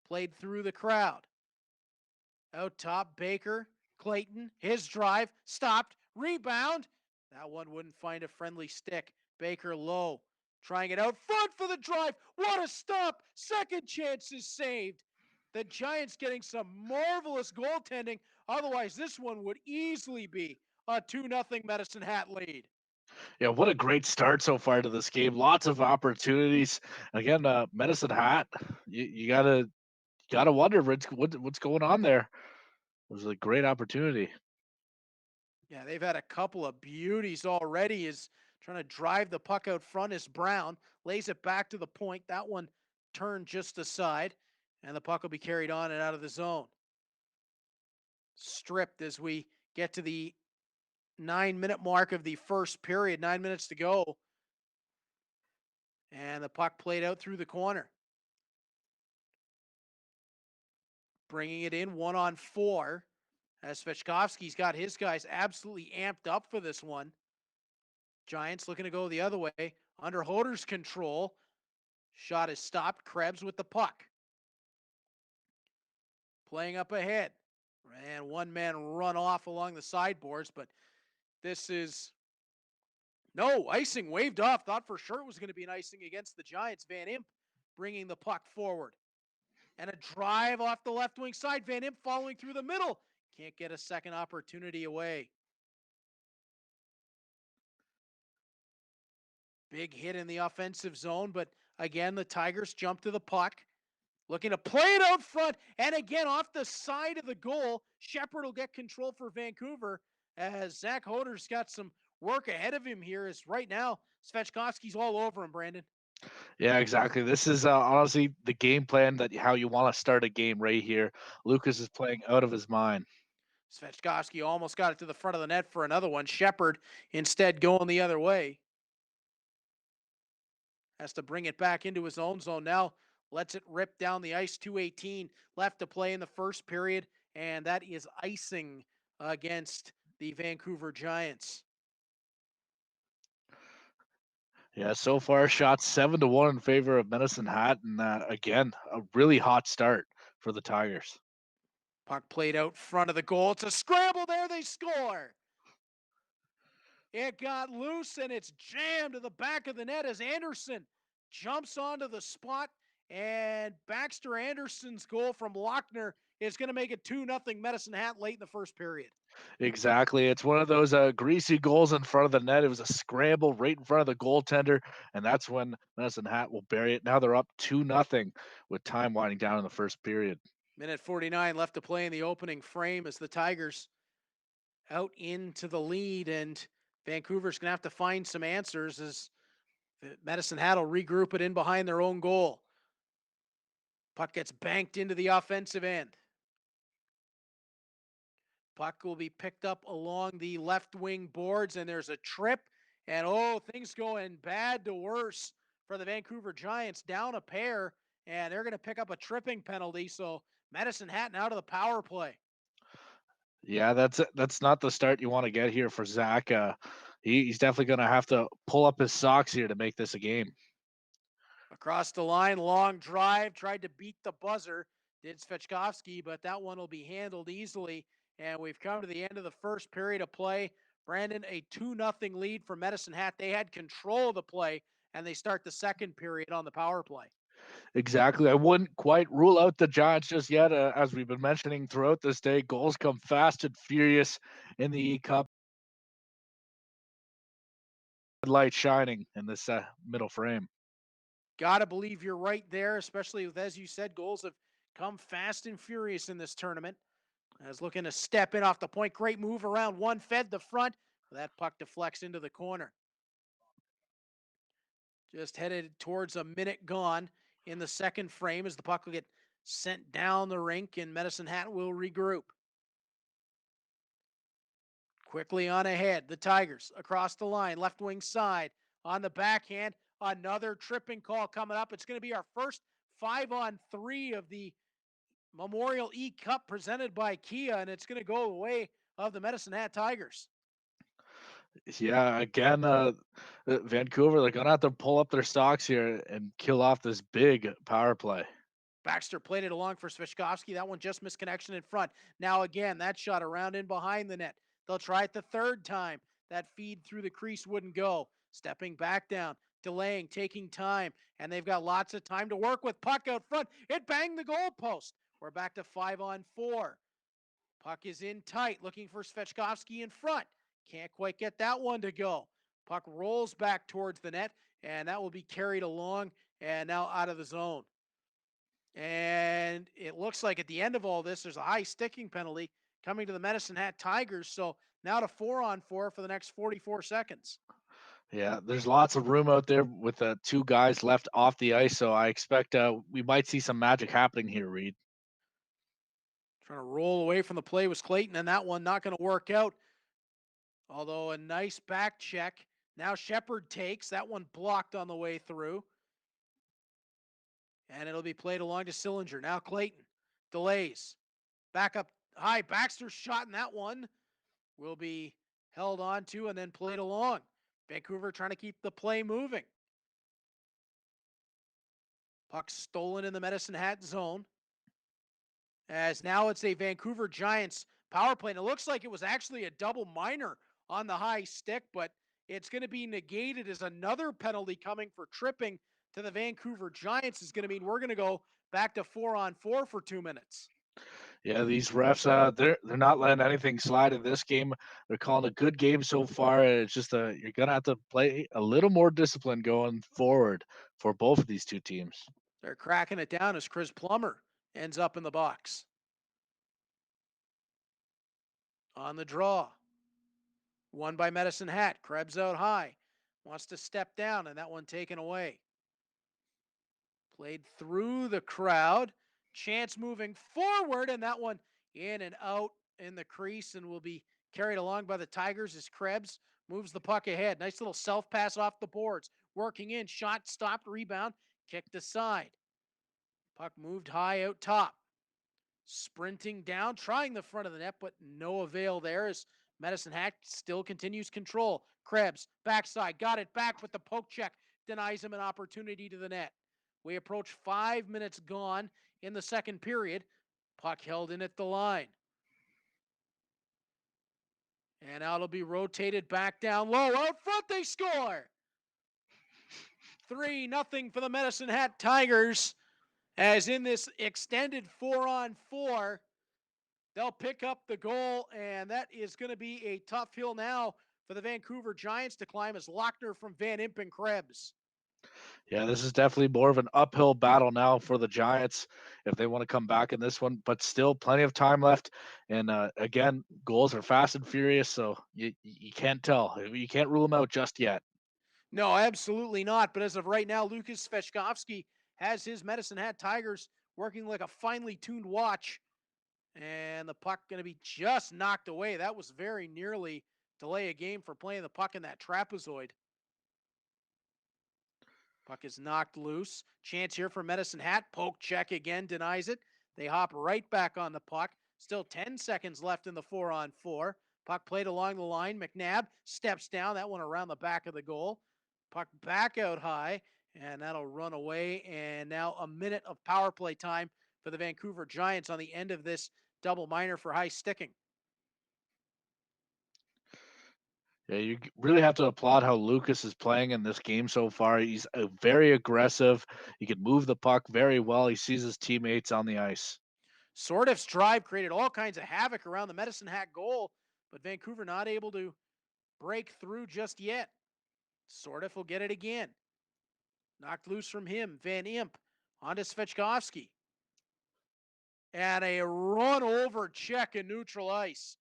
Played through the crowd. Out top, Baker, Clayton, his drive, stopped, rebound. That one wouldn't find a friendly stick. Baker low, trying it out front for the drive. What a stop! Second chance is saved. The Giants getting some marvelous goaltending. Otherwise, this one would easily be a 2-0 Medicine Hat lead. Yeah, what a great start so far to this game. Lots of opportunities. Again, Medicine Hat, you gotta wonder what's going on there. It was a great opportunity. Yeah, they've had a couple of beauties already. Is trying to drive the puck out front is Brown. Lays it back to the point. That one turned just aside. And the puck will be carried on and out of the zone. Stripped as we get to the 9-minute mark of the first period. 9 minutes to go. And the puck played out through the corner. Bringing it in 1-on-4. As Svechkovsky's got his guys absolutely amped up for this one. Giants looking to go the other way. Under Hoder's control. Shot is stopped. Krebs with the puck. Playing up ahead. And one man run off along the sideboards, but this is no icing waved off. Thought for sure it was going to be an icing against the Giants. Van Imp bringing the puck forward. And a drive off the left wing side. Van Imp following through the middle. Can't get a second opportunity away. Big hit in the offensive zone, but again, the Tigers jump to the puck. Looking to play it out front, and again, off the side of the goal, Shepard will get control for Vancouver, as Zach Hoder's got some work ahead of him here, as right now, Svechkovsky's all over him, Brandon. Yeah, exactly. This is honestly the game plan that how you want to start a game right here. Lucas is playing out of his mind. Svechkovsky almost got it to the front of the net for another one. Shepard instead going the other way. Has to bring it back into his own zone now. Lets it rip down the ice. 2:18 left to play in the first period, and that is icing against the Vancouver Giants. Yeah, so far shots 7-1 in favor of Medicine Hat, and again, a really hot start for the Tigers. Puck played out front of the goal. It's a scramble there. They score. It got loose, and it's jammed to the back of the net as Anderson jumps onto the spot. And Baxter Anderson's goal from Lochner is going to make it 2-0 Medicine Hat late in the first period. Exactly. It's one of those greasy goals in front of the net. It was a scramble right in front of the goaltender, and that's when Medicine Hat will bury it. Now they're up 2-0 with time winding down in the first period. Minute 49 left to play in the opening frame as the Tigers out into the lead, and Vancouver's going to have to find some answers as Medicine Hat will regroup it in behind their own goal. Puck gets banked into the offensive end. Puck will be picked up along the left wing boards, and there's a trip. And things going bad to worse for the Vancouver Giants. Down a pair, and they're going to pick up a tripping penalty. So Medicine Hat out of the power play. Yeah, that's not the start you want to get here for Zach. He's definitely going to have to pull up his socks here to make this a game. Across the line, long drive, tried to beat the buzzer. Did Svechkovsky, but that one will be handled easily. And we've come to the end of the first period of play. Brandon, a 2-0 lead for Medicine Hat. They had control of the play, and they start the second period on the power play. Exactly. I wouldn't quite rule out the Giants just yet. As we've been mentioning throughout this day, goals come fast and furious in the eCup. Light shining in this middle frame. Gotta believe you're right there, especially with, as you said, goals have come fast and furious in this tournament. As looking to step in off the point. Great move around one, fed the front. That puck deflects into the corner. Just headed towards a minute gone in the second frame as the puck will get sent down the rink and Medicine Hat will regroup. Quickly on ahead, the Tigers across the line, left wing side on the backhand. Another tripping call coming up. It's going to be our first 5-on-3 of the Memorial eCup presented by Kia, and it's going to go the way of the Medicine Hat Tigers. Yeah, again, Vancouver, they're going to have to pull up their stocks here and kill off this big power play. Baxter played it along for Svechkovsky. That one just missed connection in front. Now again, that shot around in behind the net. They'll try it the third time. That feed through the crease wouldn't go. Stepping back down, delaying, taking time, and they've got lots of time to work with. Puck out front. It banged the goalpost. We're back to 5-on-4. Puck is in tight, looking for Svechkovsky in front. Can't quite get that one to go. Puck rolls back towards the net, and that will be carried along and now out of the zone. And it looks like at the end of all this, there's a high sticking penalty coming to the Medicine Hat Tigers. So now to 4-on-4 for the next 44 seconds. Yeah, there's lots of room out there with two guys left off the ice. So I expect we might see some magic happening here, Reed. Trying to roll away from the play was Clayton, and that one not going to work out. Although a nice back check. Now Shepard takes. That one blocked on the way through. And it'll be played along to Sillinger. Now Clayton delays. Back up high. Baxter's shot, and that one will be held on to and then played along. Vancouver trying to keep the play moving. Puck stolen in the Medicine Hat zone. As now it's a Vancouver Giants power play. And it looks like it was actually a double minor on the high stick, but it's going to be negated as another penalty coming for tripping to the Vancouver Giants is going to mean we're going to go back to 4-on-4 for 2 minutes. Yeah, these refs, they're not letting anything slide in this game. They're calling a good game so far. It's just you're gonna have to play a little more discipline going forward for both of these two teams. They're cracking it down as Chris Plummer ends up in the box. On the draw. Won by Medicine Hat. Krebs out high. Wants to step down, and that one taken away. Played through the crowd. Chance moving forward, and that one in and out in the crease and will be carried along by the Tigers as Krebs moves the puck ahead. Nice little self-pass off the boards. Working in, shot stopped, rebound, kicked aside. Puck moved high out top. Sprinting down, trying the front of the net, but no avail there as Medicine Hat still continues control. Krebs, backside, got it back, but the poke check denies him an opportunity to the net. We approach 5 minutes gone in the second period. Puck held in at the line. And now it'll be rotated back down low. Out front, they score! 3-0 for the Medicine Hat Tigers. As in this extended 4-on-4, they'll pick up the goal, and that is going to be a tough hill now for the Vancouver Giants to climb as Lochner from Van Imp and Krebs. Yeah, this is definitely more of an uphill battle now for the Giants if they want to come back in this one, but still plenty of time left. And again, goals are fast and furious, so you can't tell. You can't rule them out just yet. No, absolutely not. But as of right now, Lucas Svechkovsky has his Medicine Hat Tigers working like a finely tuned watch. And the puck going to be just knocked away. That was very nearly delay a game for playing the puck in that trapezoid. Puck is knocked loose. Chance here for Medicine Hat. Poke check again, denies it. They hop right back on the puck. Still 10 seconds left in the 4-on-4. Puck played along the line. McNabb steps down. That one around the back of the goal. Puck back out high, and that'll run away. And now a minute of power play time for the Vancouver Giants on the end of this double minor for high sticking. Yeah, you really have to applaud how Lucas is playing in this game so far. He's very aggressive. He can move the puck very well. He sees his teammates on the ice. Sortif's drive created all kinds of havoc around the Medicine Hat goal, but Vancouver not able to break through just yet. Sortif will get it again. Knocked loose from him. Van Imp onto Svechkovsky. And a run over check in neutral ice.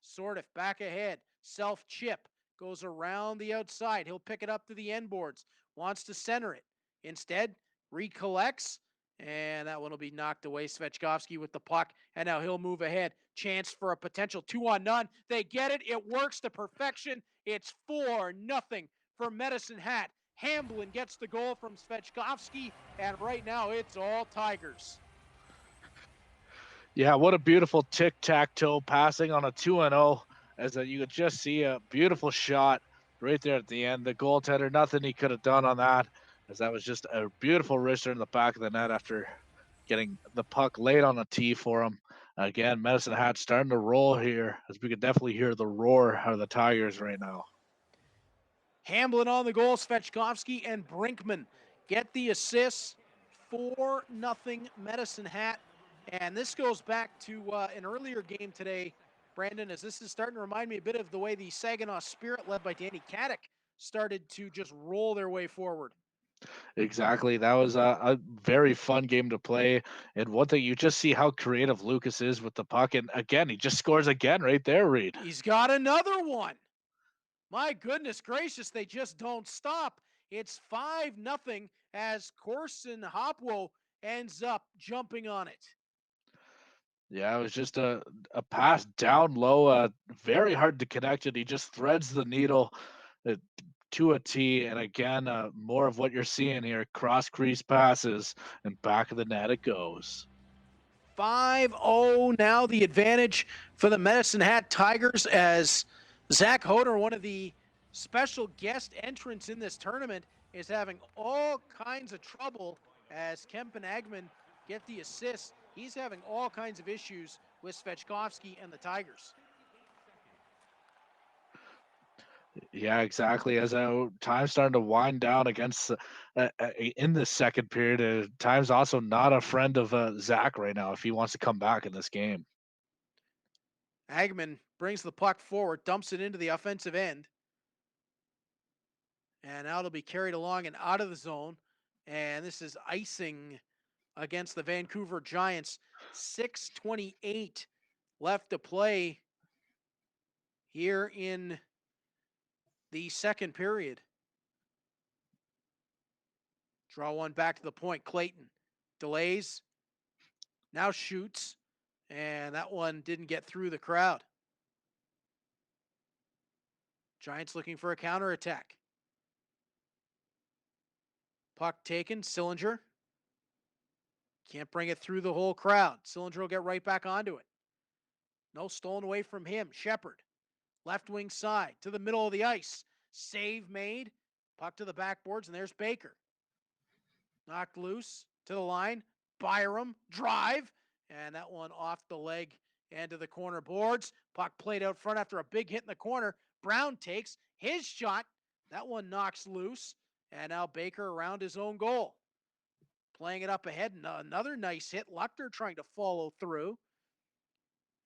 Sortif back ahead. Self chip. Goes around the outside. He'll pick it up to the end boards. Wants to center it. Instead, recollects. And that one will be knocked away. Svechkovsky with the puck. And now he'll move ahead. Chance for a potential 2-on-none. They get it. It works to perfection. It's 4-0 for Medicine Hat. Hamblin gets the goal from Svechkovsky. And right now it's all Tigers. Yeah, what a beautiful tic-tac-toe passing on a 2-0. As you could just see a beautiful shot right there at the end. The goaltender, nothing he could have done on that, as that was just a beautiful wrister in the back of the net after getting the puck laid on a tee for him. Again, Medicine Hat starting to roll here, as we could definitely hear the roar out of the Tigers right now. Hamblin on the goal, Svechkovsky and Brinkman get the assists. 4-0 Medicine Hat. And this goes back to an earlier game today, Brandon, as this is starting to remind me a bit of the way the Saginaw Spirit, led by Danny Kadek, started to just roll their way forward. Exactly. That was a very fun game to play. And one thing, you just see how creative Lucas is with the puck. And again, he just scores again right there, Reed. He's got another one. My goodness gracious, they just don't stop. It's 5-0 as Corson Hopwo ends up jumping on it. Yeah, it was just a pass down low, very hard to connect it. He just threads the needle to a T. And again, more of what you're seeing here, cross crease passes and back of the net it goes. 5-0 now, the advantage for the Medicine Hat Tigers, as Zach Hoder, one of the special guest entrants in this tournament, is having all kinds of trouble as Kemp and Agman get the assist. He's having all kinds of issues with Svechkovsky and the Tigers. Yeah, exactly. As time's starting to wind down against in the second period, time's also not a friend of Zach right now if he wants to come back in this game. Agman brings the puck forward, dumps it into the offensive end. And now it'll be carried along and out of the zone. And this is icing against the Vancouver Giants. 6:28 left to play here in the second period. Draw one back to the point. Clayton delays, now shoots, and that one didn't get through the crowd. Giants looking for a counterattack. Puck taken, Sillinger. Can't bring it through the whole crowd. Sillinger will get right back onto it. No, stolen away from him. Shepard, left wing side to the middle of the ice. Save made. Puck to the backboards, and there's Baker. Knocked loose to the line. Byram, drive, and that one off the leg and to the corner boards. Puck played out front after a big hit in the corner. Brown takes his shot. That one knocks loose, and now Baker around his own goal. Playing it up ahead, another nice hit. Luckner trying to follow through.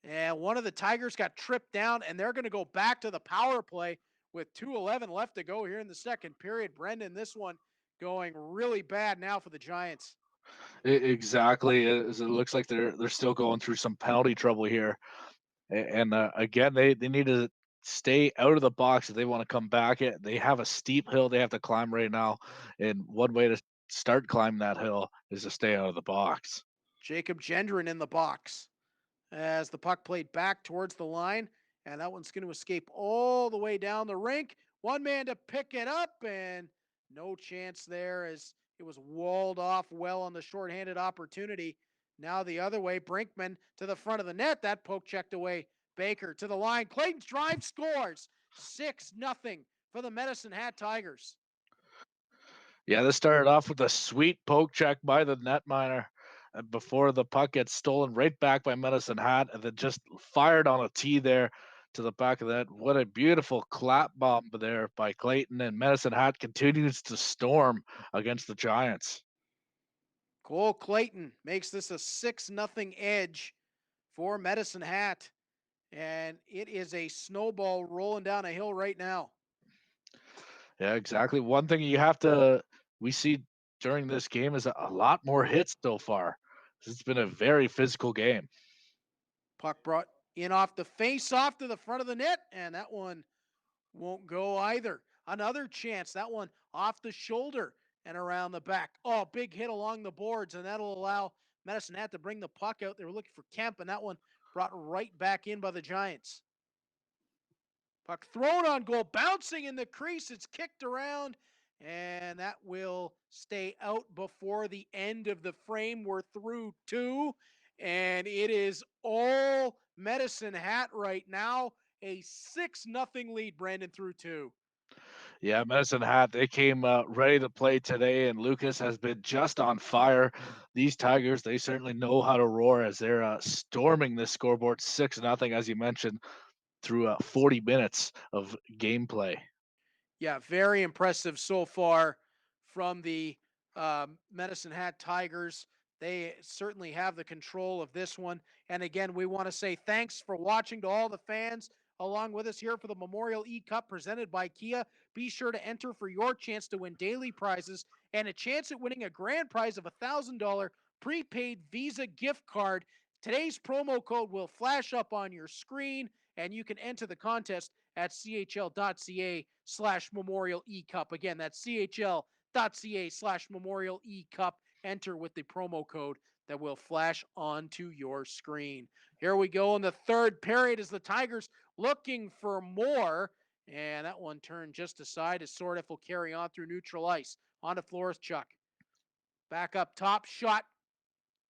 And one of the Tigers got tripped down, and they're going to go back to the power play with 2:11 left to go here in the second period. Brendan, this one going really bad now for the Giants. Exactly. It looks like they're still going through some penalty trouble here. And again, they need to stay out of the box if they want to come back. They have a steep hill they have to climb right now. And one way to start climbing that hill is to stay out of the box. Jacob Gendron in the box as the puck played back towards the line. And that one's going to escape all the way down the rink. One man to pick it up, and no chance there as it was walled off well on the shorthanded opportunity. Now the other way, Brinkman to the front of the net. That poke checked away. Baker to the line. Clayton's drive scores. 6-0 for the Medicine Hat Tigers. Yeah, this started off with a sweet poke check by the netminer before the puck gets stolen right back by Medicine Hat, and then just fired on a tee there to the back of that. What a beautiful clap bomb there by Clayton, and Medicine Hat continues to storm against the Giants. Cole Clayton makes this a 6-0 edge for Medicine Hat. And it is a snowball rolling down a hill right now. Yeah, exactly. One thing we see during this game is a lot more hits so far. It's been a very physical game. Puck brought in off the face off to the front of the net, and that one won't go either. Another chance, that one off the shoulder and around the back. Oh, big hit along the boards, and that'll allow Medicine Hat to bring the puck out. They were looking for Kemp, and that one brought right back in by the Giants. Puck thrown on goal, bouncing in the crease. It's kicked around, and that will stay out before the end of the frame. We're through 2, and it is all Medicine Hat right now. A 6-0 lead, Brandon, through 2. Yeah, Medicine Hat, they came ready to play today, and Lucas has been just on fire. These Tigers, they certainly know how to roar as they're storming this scoreboard 6-0, as you mentioned, through 40 minutes of gameplay. Yeah, very impressive so far from the Medicine Hat Tigers. They certainly have the control of this one. And again, we want to say thanks for watching to all the fans along with us here for the Memorial eCup presented by Kia. Be sure to enter for your chance to win daily prizes and a chance at winning a grand prize of $1,000 prepaid Visa gift card. Today's promo code will flash up on your screen, and you can enter the contest at chl.ca/Memorial eCup. Again, that's chl.ca/Memorial eCup. Enter with the promo code that will flash onto your screen. Here we go in the third period as the Tigers looking for more. And that one turned just aside as Sordiff will carry on through neutral ice. On to Florschuk. Back up top, shot,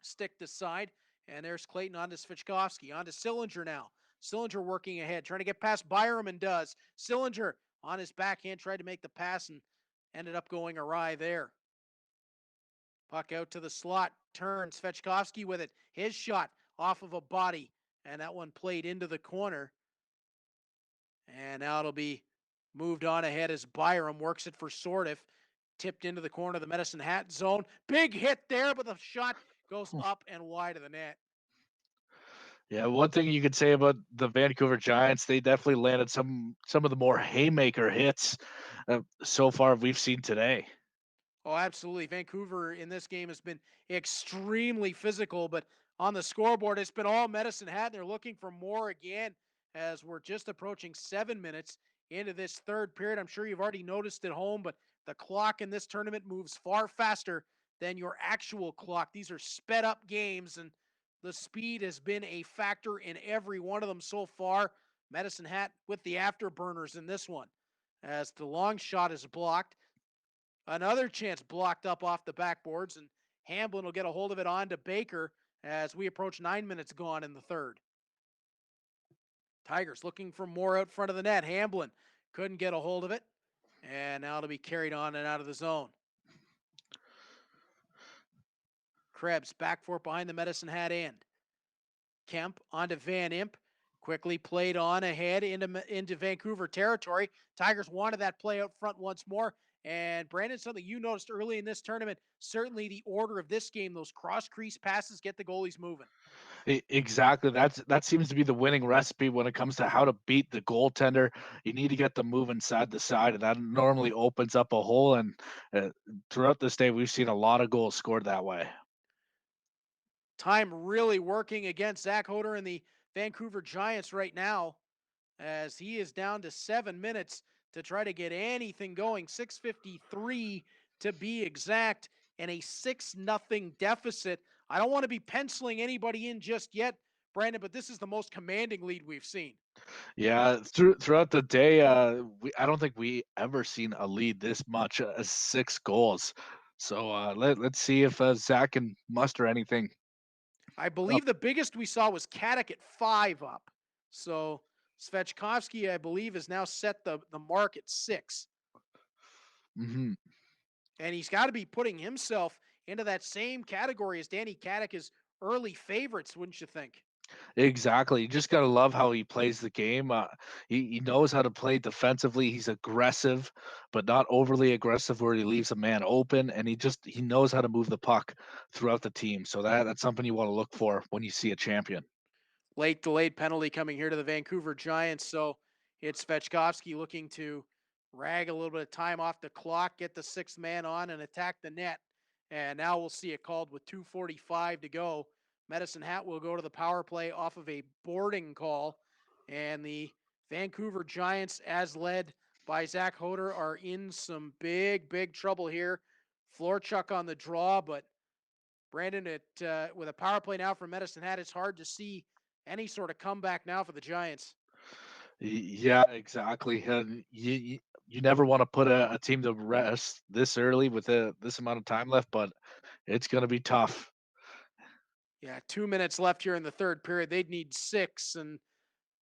sticked aside. And there's Clayton on to Svichkovsky. On to Sillinger now. Sillinger working ahead, trying to get past Byram and does. Sillinger on his backhand, tried to make the pass and ended up going awry there. Puck out to the slot, turns. Svichkovsky with it. His shot off of a body, and that one played into the corner. And now it'll be moved on ahead as Byram works it for Sordiff. Tipped into the corner of the Medicine Hat zone. Big hit there, but the shot goes up and wide of the net. Yeah, one thing you could say about the Vancouver Giants, they definitely landed some of the more haymaker hits so far we've seen today. Oh, absolutely. Vancouver in this game has been extremely physical, but on the scoreboard, it's been all Medicine Hat. They're looking for more again as we're just approaching 7 minutes into this third period. I'm sure you've already noticed at home, but the clock in this tournament moves far faster than your actual clock. These are sped up games, and the speed has been a factor in every one of them so far. Medicine Hat with the afterburners in this one as the long shot is blocked. Another chance blocked up off the backboards, and Hamblin will get a hold of it on to Baker as we approach 9 minutes gone in the third. Tigers looking for more out front of the net. Hamblin couldn't get a hold of it, and now it'll be carried on and out of the zone. Krebs back for it behind the Medicine Hat end. Kemp onto Van Imp. Quickly played on ahead into Vancouver territory. Tigers wanted that play out front once more. And Brandon, something you noticed early in this tournament, certainly the order of this game, those cross crease passes get the goalies moving. Exactly. That seems to be the winning recipe when it comes to how to beat the goaltender. You need to get them moving side to side, and that normally opens up a hole. And throughout this day, we've seen a lot of goals scored that way. Time really working against Zach Hoder and the Vancouver Giants right now, as he is down to 7 minutes to try to get anything going. 6:53 to be exact, and a 6-0 deficit. I don't want to be penciling anybody in just yet, Brandon, but this is the most commanding lead we've seen. Yeah, throughout the day, I don't think we ever seen a lead this much as 6 goals. So let's see if Zach can muster anything. I believe the biggest we saw was Kadek at 5 up. So Svechkovsky, I believe, has now set the mark at 6. Mm-hmm. And he's got to be putting himself into that same category as Danny Kadek as early favorites, wouldn't you think? Exactly. You just gotta love how he plays the game. He knows how to play defensively. He's aggressive, but not overly aggressive where he leaves a man open. And he knows how to move the puck throughout the team. So that's something you want to look for when you see a champion. Late delayed penalty coming here to the Vancouver Giants. So it's Svechkovsky looking to rag a little bit of time off the clock, get the sixth man on, and attack the net. And now we'll see it called with 2:45 to go. Medicine Hat will go to the power play off of a boarding call. And the Vancouver Giants, as led by Zach Hoder, are in some big trouble here. Florchuk on the draw, but Brandon, with a power play now for Medicine Hat, it's hard to see any sort of comeback now for the Giants. Yeah, exactly. And you never want to put a team to rest this early with this amount of time left, but it's going to be tough. Yeah, 2 minutes left here in the third period. They'd need 6, and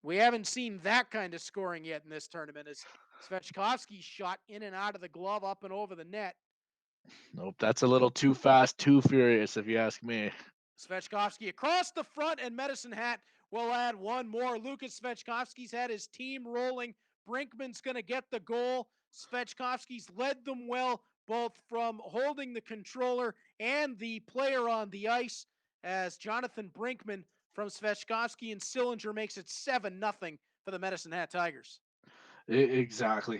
we haven't seen that kind of scoring yet in this tournament as Svechkovsky's shot in and out of the glove, up and over the net. Nope, that's a little too fast, too furious, if you ask me. Svechkovsky across the front, and Medicine Hat will add one more. Lucas Svechkovsky's had his team rolling. Brinkman's going to get the goal. Svechkovsky's led them well, both from holding the controller and the player on the ice, as Jonathan Brinkman from Svechkovsky and Sillinger makes it 7-0 for the Medicine Hat Tigers. Exactly.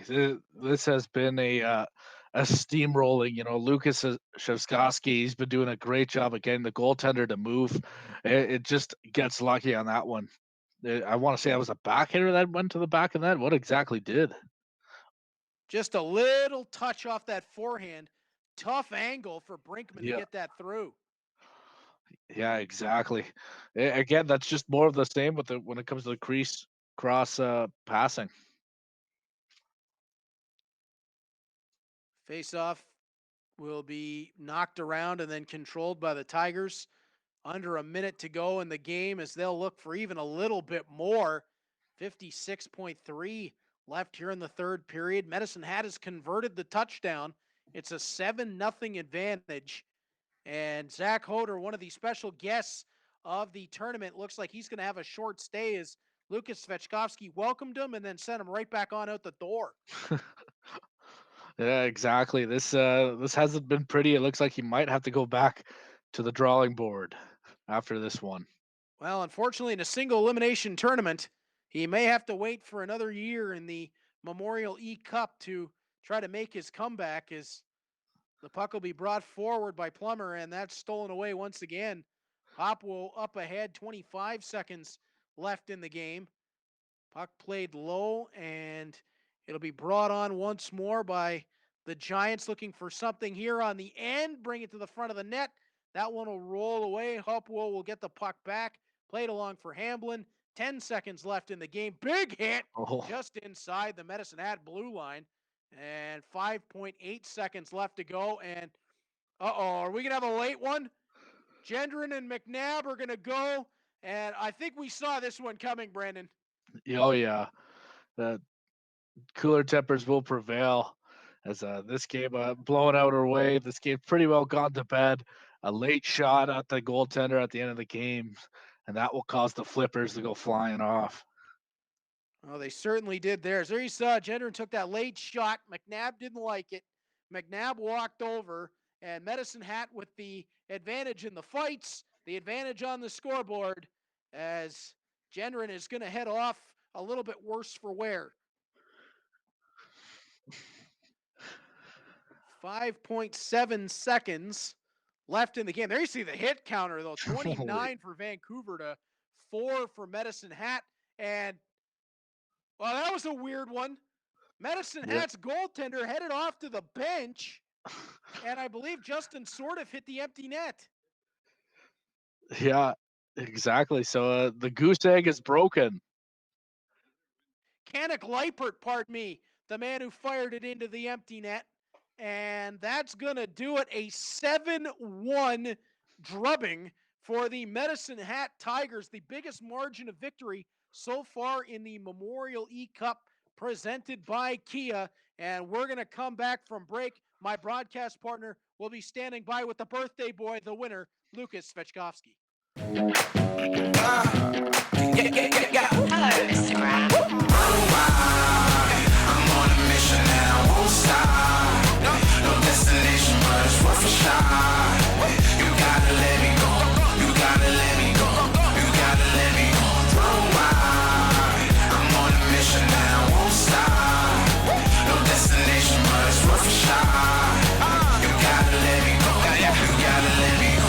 This has been a steamrolling. Lucas Shevskovsky, he's been doing a great job of getting the goaltender to move. It just gets lucky on that one. I want to say that was a back hitter that went to the back of that. What exactly did? Just a little touch off that forehand. Tough angle for Brinkman Yeah. to get that through. Yeah, exactly. Again, that's just more of the same when it comes to the crease cross passing. Face-off will be knocked around and then controlled by the Tigers. Under a minute to go in the game as they'll look for even a little bit more. 56.3 left here in the third period. Medicine Hat has converted the touchdown. It's a 7-0 advantage. And Zach Hoder, one of the special guests of the tournament, looks like he's going to have a short stay as Lucas Svechkovsky welcomed him and then sent him right back on out the door. Yeah, exactly. This hasn't been pretty. It looks like he might have to go back to the drawing board after this one. Well, unfortunately, in a single elimination tournament, he may have to wait for another year in the Memorial eCup to try to make his comeback, as the puck will be brought forward by Plummer, and that's stolen away once again. Hopwell up ahead, 25 seconds left in the game. Puck played low, and it'll be brought on once more by the Giants, looking for something here on the end, bring it to the front of the net. That one will roll away. Hopwell will get the puck back. Played along for Hamblin. 10 seconds left in the game. Big hit just inside the Medicine Hat blue line. And 5.8 seconds left to go. And, are we going to have a late one? Gendron and McNabb are going to go. And I think we saw this one coming, Brandon. Oh, yeah. The cooler tempers will prevail as this game blowing out our way. This game pretty well gone to bed. A late shot at the goaltender at the end of the game, and that will cause the flippers to go flying off. Oh, they certainly did theirs. There you saw Gendron took that late shot. McNabb didn't like it. McNabb walked over, and Medicine Hat with the advantage in the fights, the advantage on the scoreboard, as Gendron is going to head off a little bit worse for wear. 5.7 seconds left in the game. There you see the hit counter, though. 29 for Vancouver to 4 for Medicine Hat. And, well, that was a weird one. Medicine Hat's goaltender headed off to the bench, and I believe Justin Sordiff hit the empty net. Yeah, exactly. So the goose egg is broken. Canuck Leipert, pardon me, the man who fired it into the empty net. And that's going to do it. A 7-1 drubbing for the Medicine Hat Tigers, the biggest margin of victory so far in the Memorial eCup presented by Kia. And we're going to come back from break. My broadcast partner will be standing by with the birthday boy, the winner, Lucas Svechkovsky. I'm on a mission and I won't stop. No destination, but it's worth a shot. You gotta let me go. You gotta let me go. You gotta let me go. I'm on a mission and I won't stop. No destination, but it's worth a shot. You gotta let me go. You gotta let me go.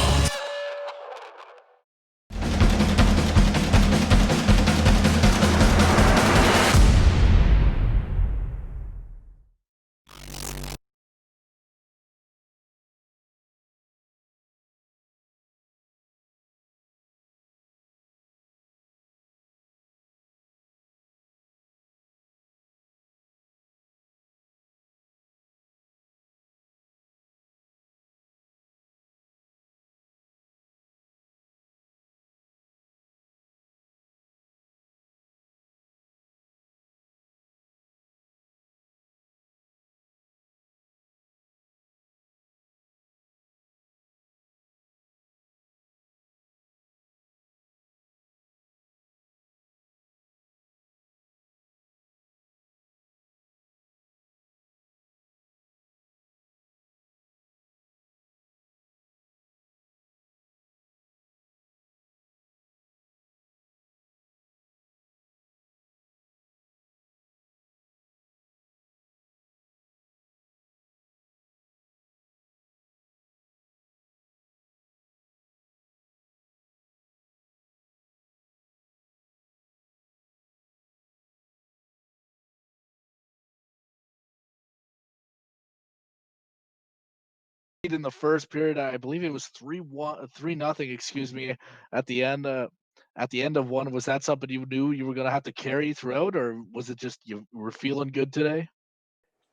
In the first period, I believe it was 3-1, 3-0, excuse me, at the end. At the end of one, was that something you knew you were going to have to carry throughout, or was it just you were feeling good today?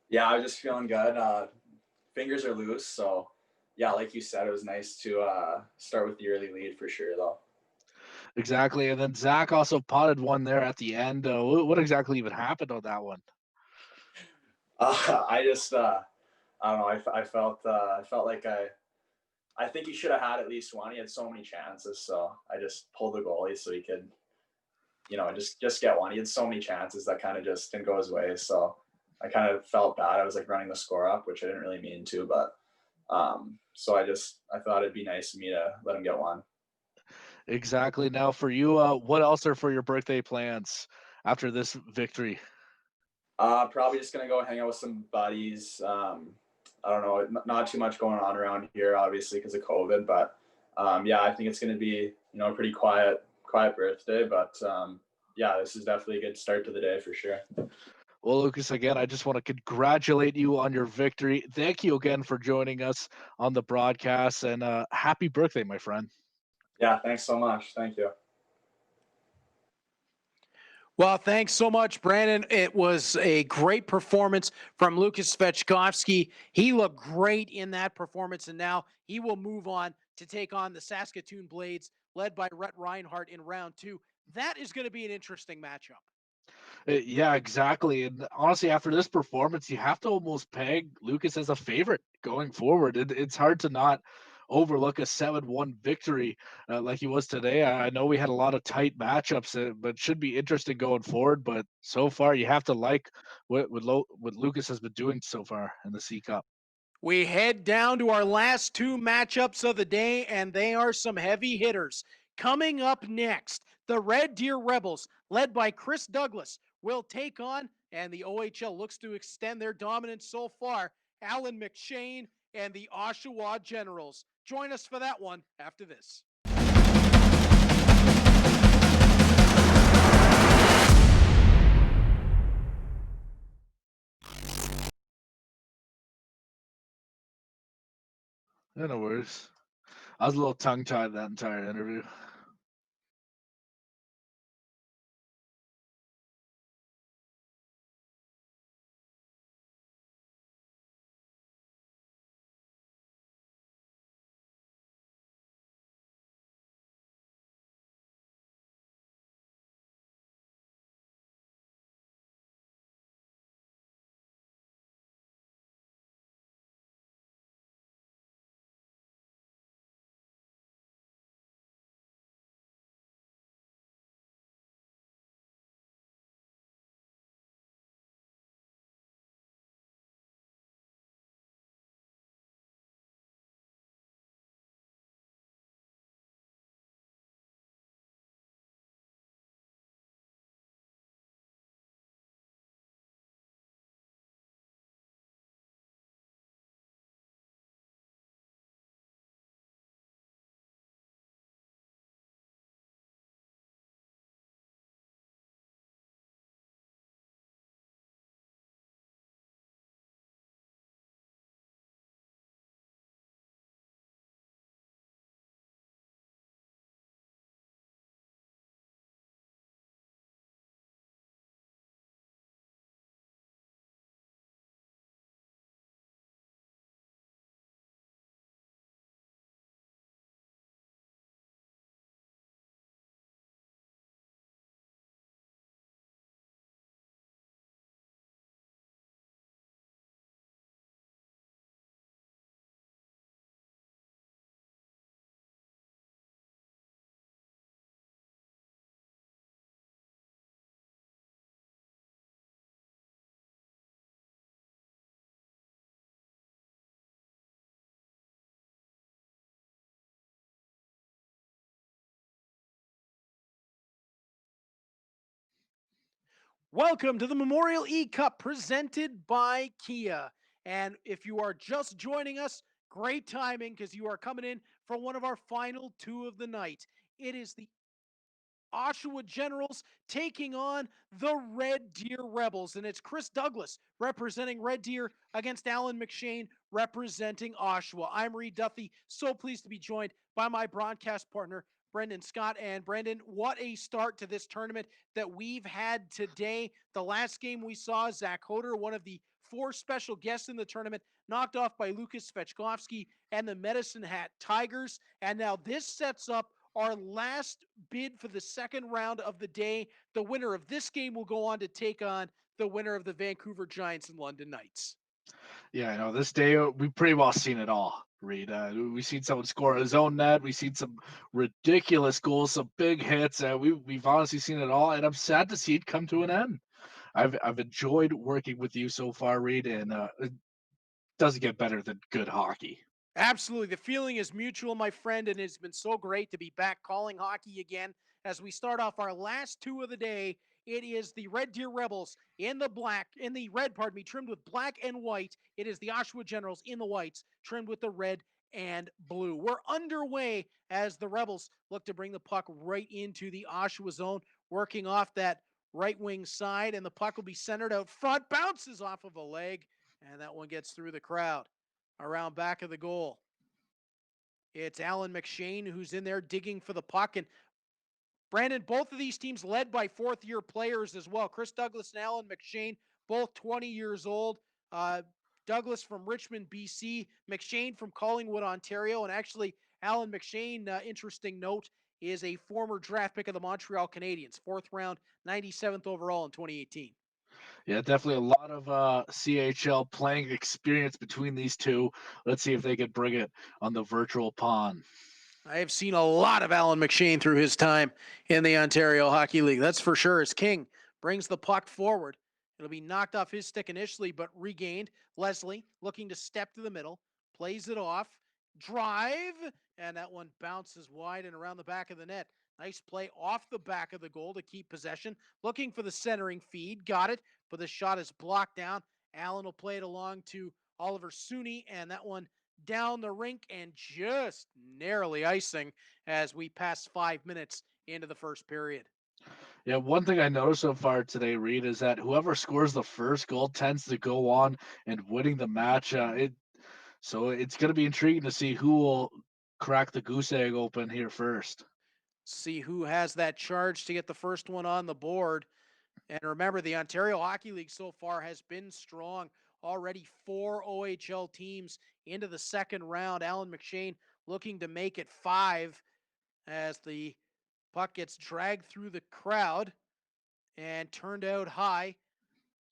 Yeah, I was just feeling good. Fingers are loose, so yeah, like you said, it was nice to start with the early lead for sure, though. Exactly, and then Zach also potted one there at the end. What exactly even happened on that one? I just I don't know. I felt like I think he should have had at least one. He had so many chances, so I just pulled the goalie so he could, just get one. He had so many chances that kind of just didn't go his way. So I kind of felt bad. I was like running the score up, which I didn't really mean to, but so I thought it'd be nice of me to let him get one. Exactly. Now for you, what else are for your birthday plans after this victory? Probably just gonna go hang out with some buddies. I don't know, not too much going on around here, obviously because of COVID, but yeah, I think it's gonna be a pretty quiet birthday, but yeah, this is definitely a good start to the day for sure. Well, Lucas, again, I just want to congratulate you on your victory. Thank you again for joining us on the broadcast, and happy birthday, my friend. Yeah, thanks so much. Thank you. Well, thanks so much, Brandon. It was a great performance from Lucas Svechkovsky. He looked great in that performance, and now he will move on to take on the Saskatoon Blades, led by Rhett Reinhardt in round 2. That is going to be an interesting matchup. Yeah, exactly. And honestly, after this performance, you have to almost peg Lucas as a favorite going forward. It's hard to not overlook a 7-1 victory like he was today. I know we had a lot of tight matchups, but should be interesting going forward. But so far, you have to like what Lucas has been doing so far in the eCup. We head down to our last 2 matchups of the day, and they are some heavy hitters. Coming up next, the Red Deer Rebels, led by Chris Douglas, will take on, and the OHL looks to extend their dominance so far, Alan McShane and the Oshawa Generals. Join us for that one after this. Yeah, no worries. I was a little tongue-tied that entire interview. Welcome to the Memorial eCup presented by Kia. And if you are just joining us, great timing because you are coming in for one of our final two of the night. It is the Oshawa Generals taking on the Red Deer Rebels. And it's Chris Douglas representing Red Deer against Alan McShane representing Oshawa. I'm Reed Duffy, so pleased to be joined by my broadcast partner, Brendan Scott. And Brendan, what a start to this tournament that we've had today. The last game we saw, Zach Hoder, one of the four special guests in the tournament, knocked off by Lukas Svechkovsky and the Medicine Hat Tigers. And now this sets up our last bid for the second round of the day. The winner of this game will go on to take on the winner of the Vancouver Giants and London Knights. Yeah, I know this day we've pretty well seen it all, Reed. We've seen someone score his own net. We've seen some ridiculous goals, some big hits. We've honestly seen it all, and I'm sad to see it come to an end. I've enjoyed working with you so far, Reed, and it doesn't get better than good hockey. Absolutely. The feeling is mutual, my friend, and it's been so great to be back calling hockey again. As we start off our last two of the day, it is the Red Deer Rebels in the red, trimmed with black and white. It is the Oshawa Generals in the whites, trimmed with the red and blue. We're underway as the Rebels look to bring the puck right into the Oshawa zone, working off that right wing side, and the puck will be centered out front, bounces off of a leg, and that one gets through the crowd. Around back of the goal, it's Alan McShane who's in there digging for the puck. And Brandon, both of these teams led by fourth-year players as well. Chris Douglas and Alan McShane, both 20 years old. Douglas from Richmond, BC. McShane from Collingwood, Ontario. And actually, Alan McShane, interesting note, is a former draft pick of the Montreal Canadiens. 4th round, 97th overall in 2018. Yeah, definitely a lot of CHL playing experience between these two. Let's see if they can bring it on the virtual pond. I have seen a lot of Alan McShane through his time in the Ontario Hockey League. That's for sure. As King brings the puck forward, it'll be knocked off his stick initially, but regained. Leslie looking to step to the middle, plays it off, drive, and that one bounces wide and around the back of the net. Nice play off the back of the goal to keep possession. Looking for the centering feed. Got it, but the shot is blocked down. Allen will play it along to Oliver Suni, and that one down the rink and just narrowly icing as we pass 5 minutes into the first period. Yeah, one thing I noticed so far today, Reed, is that whoever scores the first goal tends to go on and winning the match. So it's going to be intriguing to see who will crack the goose egg open here first. See who has that charge to get the first one on the board. And remember, the Ontario Hockey League so far has been strong. Already 4 OHL teams into the second round. Alan McShane looking to make it 5 as the puck gets dragged through the crowd and turned out high.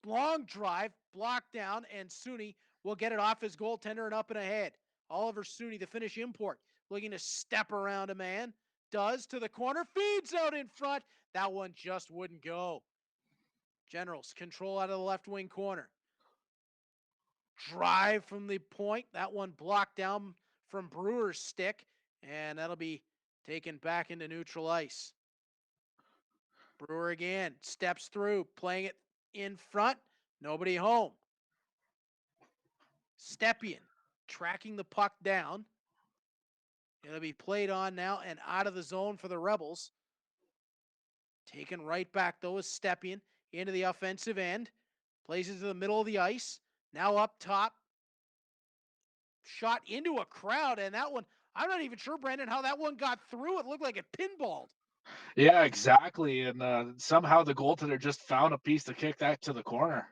Long drive, blocked down, and Suni will get it off his goaltender and up and ahead. Oliver Suni, the Finnish import, looking to step around a man. Does to the corner, feeds out in front. That one just wouldn't go. Generals control out of the left wing corner. Drive from the point. That one blocked down from Brewer's stick, and that'll be taken back into neutral ice. Brewer again steps through, playing it in front. Nobody home. Stepien tracking the puck down. It'll be played on now and out of the zone for the Rebels. Taken right back, though, is Stepien into the offensive end. Plays it to the middle of the ice. Now up top. Shot into a crowd, and that one, I'm not even sure, Brandon, how that one got through. It looked like it pinballed. Yeah, exactly. And somehow the goaltender just found a piece to kick that to the corner.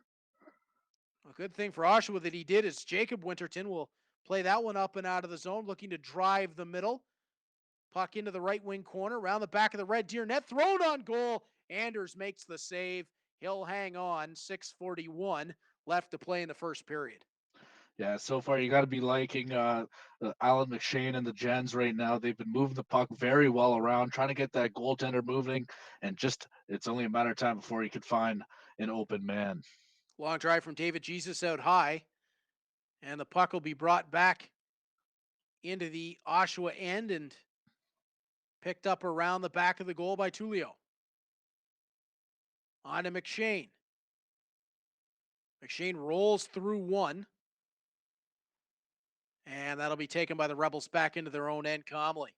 A good thing for Oshawa that he did is Jacob Winterton will play that one up and out of the zone, looking to drive the middle. Puck into the right wing corner, around the back of the Red Deer net, thrown on goal. Anders makes the save. He'll hang on. 6:41 left to play in the first period. Yeah, so far you got to be liking Alan McShane and the Gens right now. They've been moving the puck very well around, trying to get that goaltender moving, and just it's only a matter of time before he could find an open man. Long drive from David Jesus out high, and the puck will be brought back into the Oshawa end and picked up around the back of the goal by Tullio. On to McShane. McShane rolls through one. And that'll be taken by the Rebels back into their own end calmly.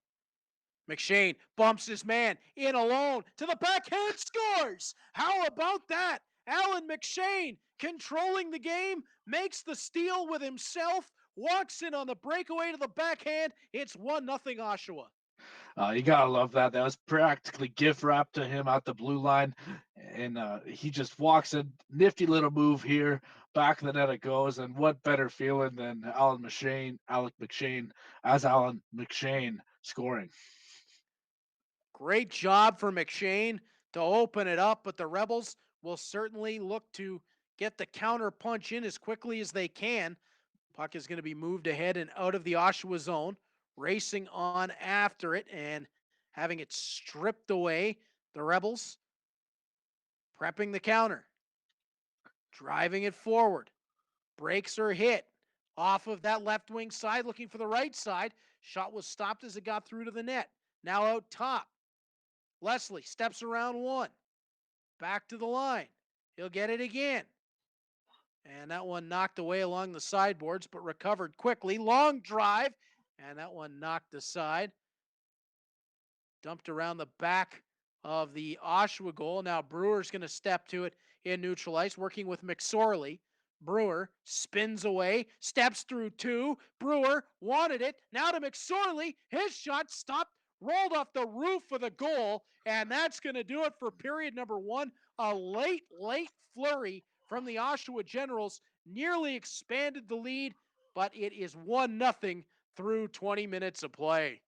McShane bumps his man in alone to the backhand, scores! How about that? Alan McShane controlling the game, makes the steal with himself, walks in on the breakaway to the backhand. It's 1-0 Oshawa. You gotta love that. That was practically gift wrapped to him out the blue line, and he just walks in, nifty little move here, back of the net it goes, and what better feeling than Alec McShane scoring. Great job for McShane to open it up, but the Rebels will certainly look to get the counter punch in as quickly as they can. Puck is going to be moved ahead and out of the Oshawa zone, racing on after it and having it stripped away. The Rebels prepping the counter, driving it forward. Breaks are hit off of that left wing side, looking for the right side. Shot was stopped as it got through to the net. Now out top. Leslie steps around one. Back to the line. He'll get it again. And that one knocked away along the sideboards, but recovered quickly. Long drive. And that one knocked aside. Dumped around the back of the Oshawa goal. Now Brewer's going to step to it in neutral ice, working with McSorley. Brewer spins away, steps through two. Brewer wanted it. Now to McSorley. His shot stopped, rolled off the roof of the goal, and that's going to do it for period number one. A late flurry from the Oshawa Generals nearly expanded the lead, but it is 1-0 through 20 minutes of play.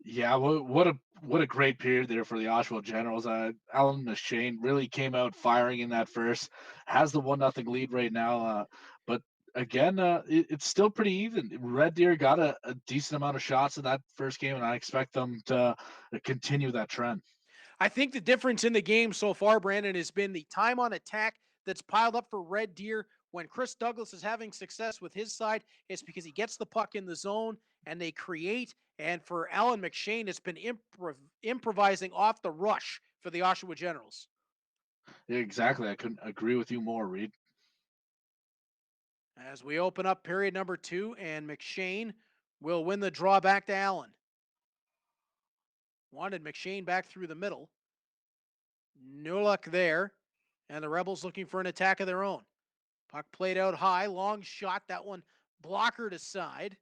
Yeah, what a great period there for the Oshawa Generals. Alan McShane really came out firing in that first. Has the 1-0 lead right now, but again, it's still pretty even. Red Deer got a decent amount of shots in that first game, and I expect them to continue that trend. I think the difference in the game so far, Brandon, has been the time on attack that's piled up for Red Deer. When Chris Douglas is having success with his side, it's because he gets the puck in the zone and they create. And for Alan McShane, it's been improvising off the rush for the Oshawa Generals. Yeah, exactly. I couldn't agree with you more, Reed. As we open up period number two, and McShane will win the draw back to Allen. Wanted McShane back through the middle. No luck there. And the Rebels looking for an attack of their own. Puck played out high. Long shot. That one blockered aside.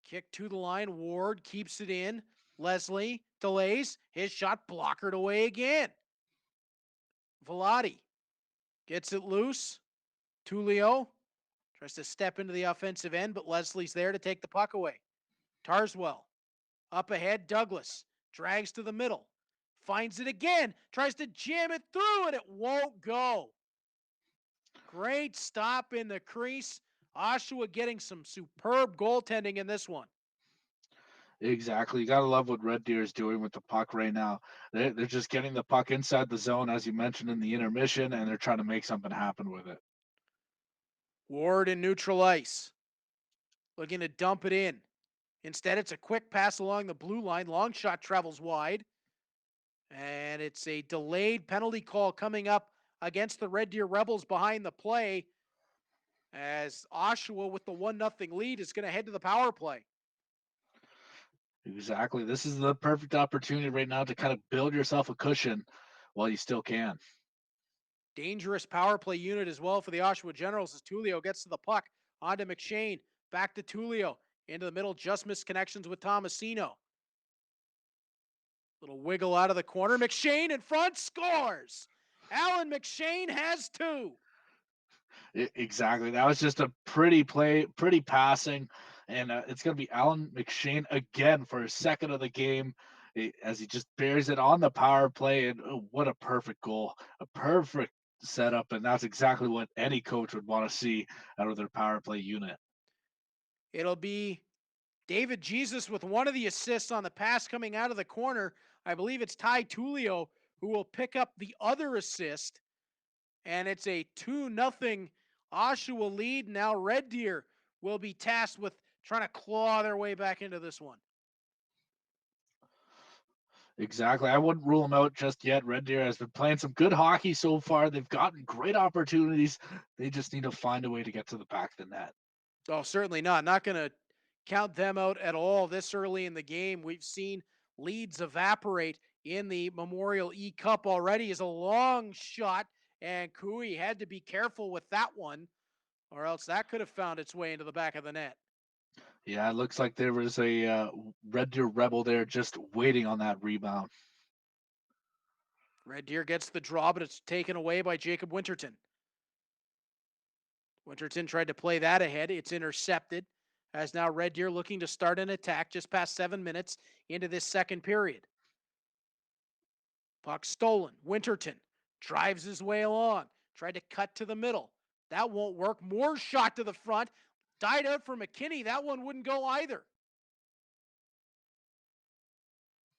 Kick to the line. Ward keeps it in. Leslie delays. His shot blockered away again. Velati gets it loose. Tullio tries to step into the offensive end, but Leslie's there to take the puck away. Tarswell up ahead. Douglas drags to the middle. Finds it again. Tries to jam it through, and it won't go. Great stop in the crease. Oshawa getting some superb goaltending in this one. Exactly. You got to love what Red Deer is doing with the puck right now. They're just getting the puck inside the zone, as you mentioned in the intermission, and they're trying to make something happen with it. Ward in neutral ice. Looking to dump it in. Instead, it's a quick pass along the blue line. Long shot travels wide. And it's a delayed penalty call coming up against the Red Deer Rebels behind the play, as Oshawa with the 1-0 lead is going to head to the power play. Exactly. This is the perfect opportunity right now to kind of build yourself a cushion while you still can. Dangerous power play unit as well for the Oshawa Generals as Tullio gets to the puck. Onto McShane. Back to Tullio. Into the middle. Just missed connections with Tomasino. Little wiggle out of the corner. McShane in front. Scores. Alan McShane has two. Exactly. That was just a pretty play, pretty passing. And it's going to be Alan McShane again for his second of the game as he just bears it on the power play. And what a perfect goal. A perfect setup. And that's exactly what any coach would want to see out of their power play unit. It'll be David Jesus with one of the assists on the pass coming out of the corner. I believe it's Ty Tullio who will pick up the other assist. And it's a 2-0 Oshawa lead. Now Red Deer will be tasked with trying to claw their way back into this one. Exactly. I wouldn't rule them out just yet. Red Deer has been playing some good hockey so far. They've gotten great opportunities. They just need to find a way to get to the back of the net. Oh, certainly not. Not going to count them out at all this early in the game. We've seen leads evaporate in the Memorial eCup already. Is a long shot, and Cooey had to be careful with that one, or else that could have found its way into the back of the net. Yeah, it looks like there was a Red Deer Rebel there just waiting on that rebound. Red Deer gets the draw, but it's taken away by Jacob Winterton. Winterton tried to play that ahead. It's intercepted, as now Red Deer looking to start an attack just past 7 minutes into this second period. Puck stolen. Winterton drives his way along. Tried to cut to the middle. That won't work. More shot to the front. Died out for McKinney. That one wouldn't go either.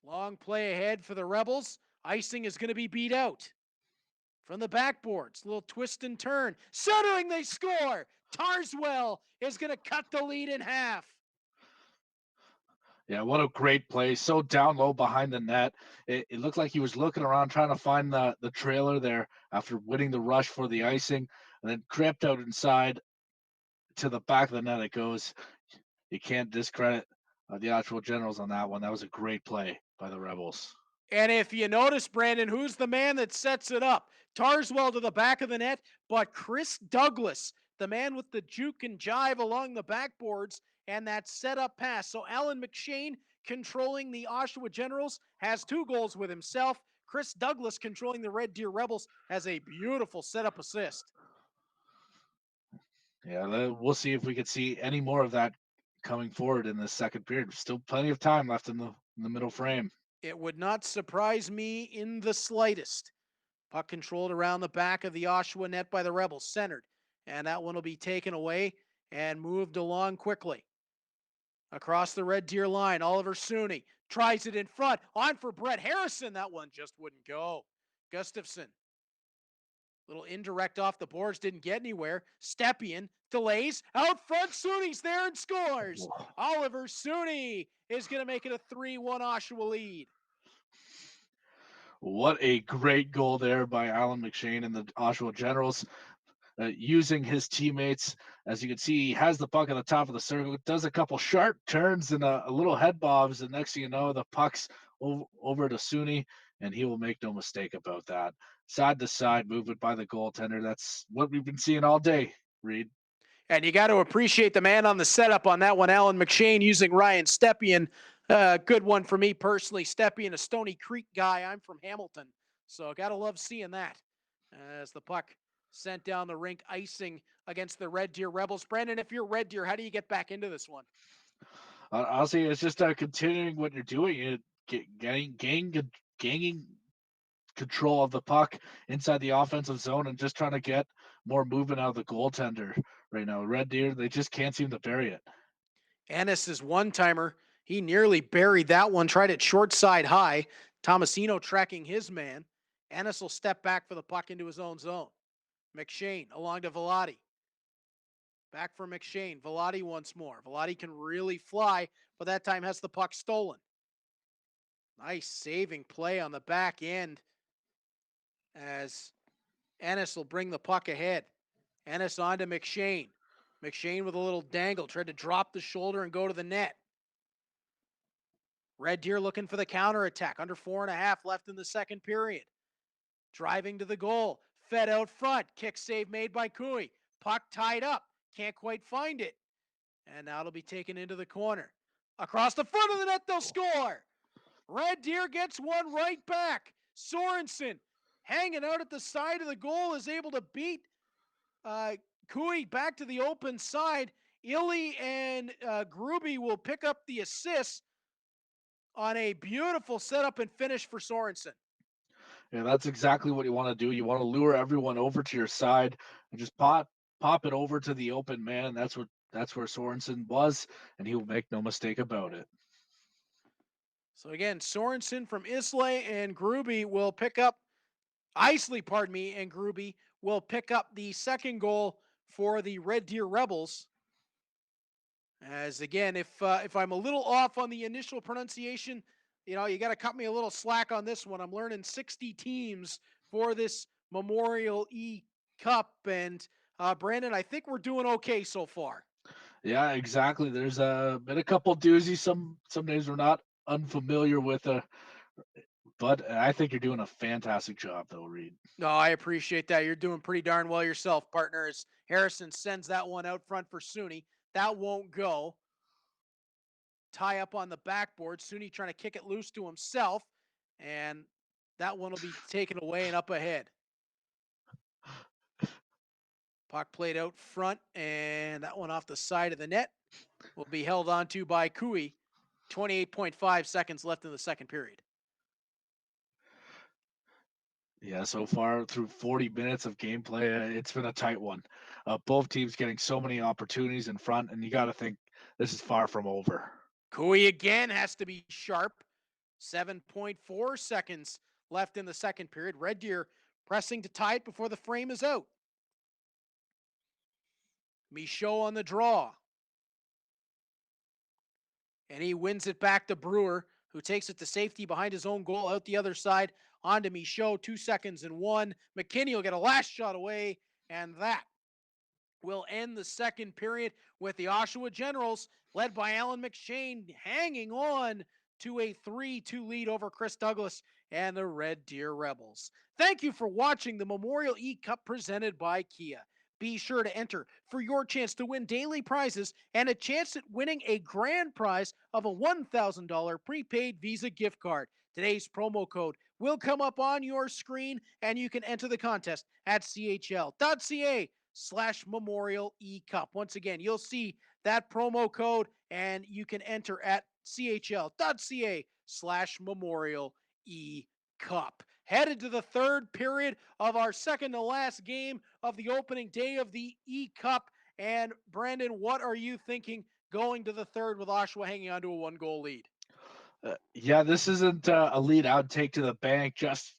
Long play ahead for the Rebels. Icing is going to be beat out. From the backboards, little twist and turn. Centering, they score. Tarswell is going to cut the lead in half. Yeah, what a great play. So down low behind the net. It looked like he was looking around trying to find the trailer there after winning the rush for the icing, and then crept out inside to the back of the net it goes. You can't discredit the actual Generals on that one. That was a great play by the Rebels. And if you notice, Brandon, who's the man that sets it up? Tarswell to the back of the net, but Chris Douglas, the man with the juke and jive along the backboards and that setup pass. So Alan McShane, controlling the Oshawa Generals, has 2 goals with himself. Chris Douglas, controlling the Red Deer Rebels, has a beautiful setup assist. Yeah, we'll see if we could see any more of that coming forward in the second period. Still plenty of time left in the middle frame. It would not surprise me in the slightest. Puck controlled around the back of the Oshawa net by the Rebels, centered. And that one will be taken away and moved along quickly. Across the Red Deer line, Oliver Sooney tries it in front. On for Brett Harrison. That one just wouldn't go. Gustafson. Little indirect off the boards, didn't get anywhere. Stepien delays. Out front, Sooney's there and scores. Oliver Sooney is going to make it a 3-1 Oshawa lead. What a great goal there by Alan McShane and the Oshawa Generals. Using his teammates. As you can see, he has the puck at the top of the circle, does a couple sharp turns and a little head bobs, and next thing you know, the puck's over to Sooney, and he will make no mistake about that. Side to side movement by the goaltender. That's what we've been seeing all day, Reed. And you got to appreciate the man on the setup on that one, Alan McShane, using Ryan Stepien. Good one for me personally. Stepien, a Stony Creek guy. I'm from Hamilton, so got to love seeing that. As the puck sent down the rink, icing against the Red Deer Rebels. Brandon, if you're Red Deer, how do you get back into this one? I'll say it's just continuing what you're doing. Gaining control of the puck inside the offensive zone and just trying to get more movement out of the goaltender right now. Red Deer, they just can't seem to bury it. Ennis' one-timer, he nearly buried that one, tried it short side high. Tomasino tracking his man. Ennis will step back for the puck into his own zone. McShane along to Velati. Back for McShane. Velati once more. Velati can really fly, but that time has the puck stolen. Nice saving play on the back end as Ennis will bring the puck ahead. Ennis on to McShane. McShane with a little dangle. Tried to drop the shoulder and go to the net. Red Deer looking for the counterattack. Under 4.5 left in the second period. Driving to the goal. Fed out front. Kick save made by Cooey. Puck tied up. Can't quite find it. And now it'll be taken into the corner. Across the front of the net, they'll score. Red Deer gets one right back. Sorensen, hanging out at the side of the goal, is able to beat Cooey back to the open side. Illy and Gruby will pick up the assist on a beautiful setup and finish for Sorensen. Yeah, that's exactly what you want to do. You want to lure everyone over to your side and just pop it over to the open man. That's where Sorensen was, and he will make no mistake about it. So again, Sorensen from Islay and Gruby will pick up, Isley, pardon me, and Gruby will pick up the second goal for the Red Deer Rebels. As again, if I'm a little off on the initial pronunciation, you know, you got to cut me a little slack on this one. I'm learning 60 teams for this Memorial eCup. And Brandon, I think we're doing okay so far. Yeah, exactly. There's been a couple doozies. Some names we're not unfamiliar with, but I think you're doing a fantastic job, though, Reed. No, I appreciate that. You're doing pretty darn well yourself, partner. As Harrison sends that one out front for Suni. That won't go. Tie up on the backboard. Suni trying to kick it loose to himself. And that one will be taken away and up ahead. Puck played out front, and that one off the side of the net will be held on to by Kui. 28.5 seconds left in the second period. Yeah, so far through 40 minutes of gameplay, it's been a tight one. Both teams getting so many opportunities in front, and you got to think this is far from over. Kui again has to be sharp. 7.4 seconds left in the second period. Red Deer pressing to tie it before the frame is out. Michaud on the draw. And he wins it back to Brewer, who takes it to safety behind his own goal out the other side. On to Michaud, 2 seconds and 1. McKinney will get a last shot away, and that will end the second period with the Oshawa Generals, led by Alan McShane, hanging on to a 3-2 lead over Chris Douglas and the Red Deer Rebels. Thank you for watching the Memorial eCup presented by Kia. Be sure to enter for your chance to win daily prizes and a chance at winning a grand prize of a $1,000 prepaid Visa gift card. Today's promo code will come up on your screen, and you can enter the contest at chl.ca/Memorial eCup. Once again, you'll see that promo code, and you can enter at chl.ca/Memorial eCup. Headed to the third period of our second to last game of the opening day of the eCup. And Brandon, what are you thinking going to the third with Oshawa hanging on to a 1-goal lead? Yeah, this isn't a lead I would take to the bank just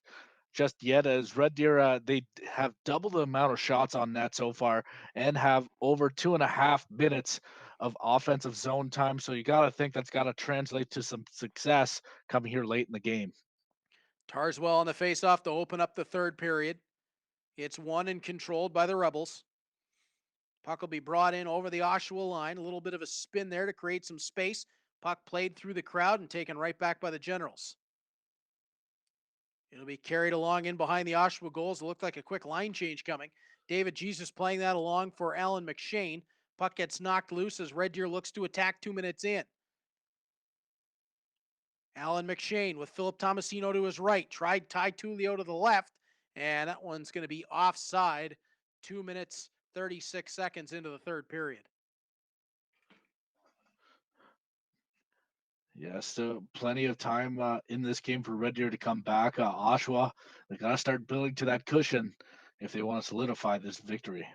yet, as Red Deer, they have double the amount of shots on net so far and have over 2.5 minutes of offensive zone time. So you got to think that's got to translate to some success coming here late in the game. Tarswell on the faceoff to open up the third period. It's won and controlled by the Rebels. Puck will be brought in over the Oshawa line. A little bit of a spin there to create some space. Puck played through the crowd and taken right back by the Generals. It'll be carried along in behind the Oshawa goals. It looked like a quick line change coming. David Jesus playing that along for Alan McShane. Puck gets knocked loose as Red Deer looks to attack 2 minutes in. Alan McShane with Philip Tomasino to his right. Tried Ty Tullio to the left, and that one's going to be offside. 2 minutes, 36 seconds into the third period. Yeah, still plenty of time in this game for Red Deer to come back. Oshawa, they got to start building to that cushion if they want to solidify this victory.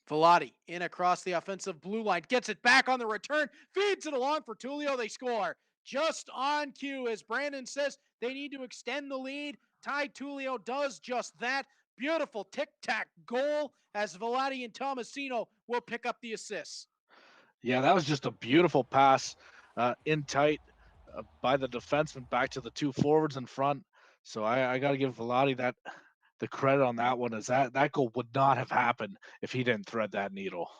Velati in across the offensive blue line. Gets it back on the return. Feeds it along for Tullio. They score. Just on cue, as Brandon says, they need to extend the lead. Ty Tullio does just that. Beautiful tic-tac goal as Velati and Tomasino will pick up the assists. Yeah, that was just a beautiful pass in tight by the defenseman back to the two forwards in front. So I got to give Velati the credit on that one, as that goal would not have happened if he didn't thread that needle.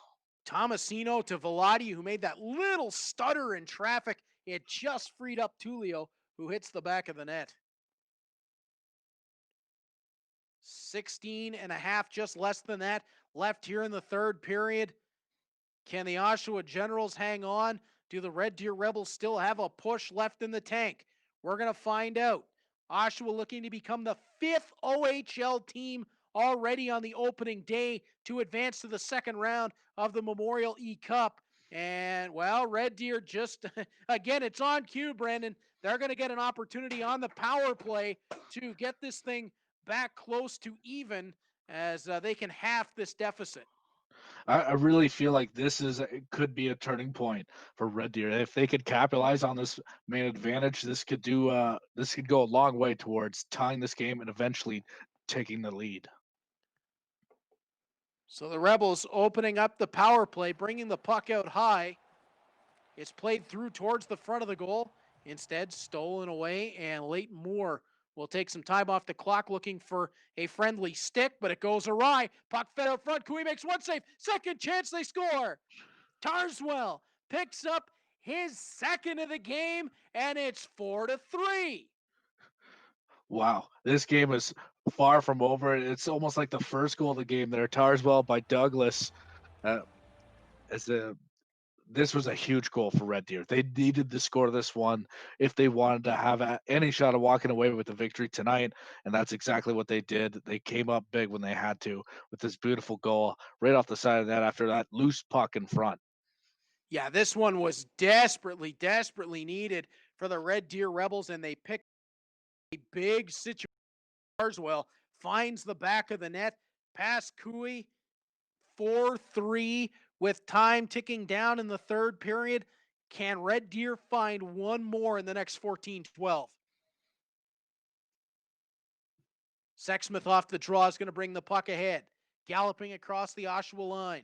Tomasino to Velati, who made that little stutter in traffic. It just freed up Tullio, who hits the back of the net. 16 and a half, just less than that, left here in the third period. Can the Oshawa Generals hang on? Do the Red Deer Rebels still have a push left in the tank? We're going to find out. Oshawa looking to become the 5th OHL team already on the opening day to advance to the second round of the Memorial eCup. And, well, Red Deer just, again, it's on cue, Brandon. They're going to get an opportunity on the power play to get this thing back close to even as they can half this deficit. I really feel like it could be a turning point for Red Deer. If they could capitalize on this main advantage, this could go a long way towards tying this game and eventually taking the lead. So the Rebels opening up the power play, bringing the puck out high. It's played through towards the front of the goal. Instead, stolen away, and Leighton Moore will take some time off the clock looking for a friendly stick, but it goes awry. Puck fed out front. Cooey makes one save. Second chance, they score. Tarswell picks up his second of the game, and it's 4-3. Wow, this game is far from over. It's almost like the first goal of the game there. Tarswell by Douglas. This was a huge goal for Red Deer. They needed to score this one if they wanted to have any shot of walking away with the victory tonight, and that's exactly what they did. They came up big when they had to with this beautiful goal right off the side of that after that loose puck in front. Yeah, this one was desperately needed for the Red Deer Rebels, and they picked a big situation. Tarswell finds the back of the net, past Cooey, 4-3 with time ticking down in the third period. Can Red Deer find one more in the next 14-12? Sexsmith off the draw is going to bring the puck ahead. Galloping across the Oshawa line.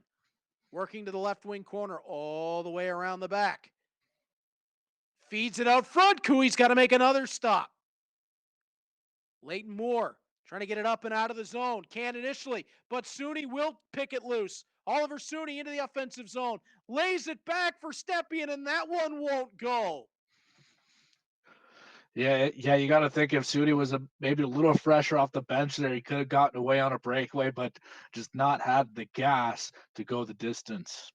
Working to the left wing corner all the way around the back. Feeds it out front. Cooey's got to make another stop. Leighton Moore trying to get it up and out of the zone. Can't initially, but Suni will pick it loose. Oliver Suni into the offensive zone. Lays it back for Stepien, and that one won't go. Yeah, you got to think if Sudi was maybe a little fresher off the bench there, he could have gotten away on a breakaway, but just not had the gas to go the distance.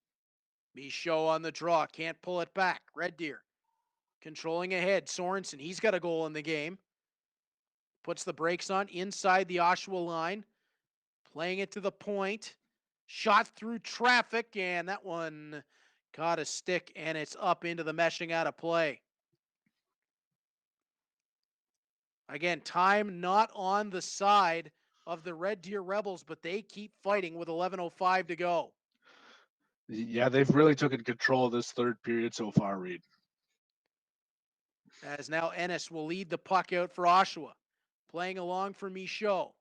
Michaud on the draw, can't pull it back. Red Deer controlling ahead. Sorensen, he's got a goal in the game. Puts the brakes on inside the Oshawa line. Playing it to the point. Shot through traffic, and that one caught a stick, and it's up into the meshing out of play. Again, time not on the side of the Red Deer Rebels, but they keep fighting with 11:05 to go. Yeah, they've really taken control of this third period so far, Reed. As now Ennis will lead the puck out for Oshawa. Playing along for Michaud.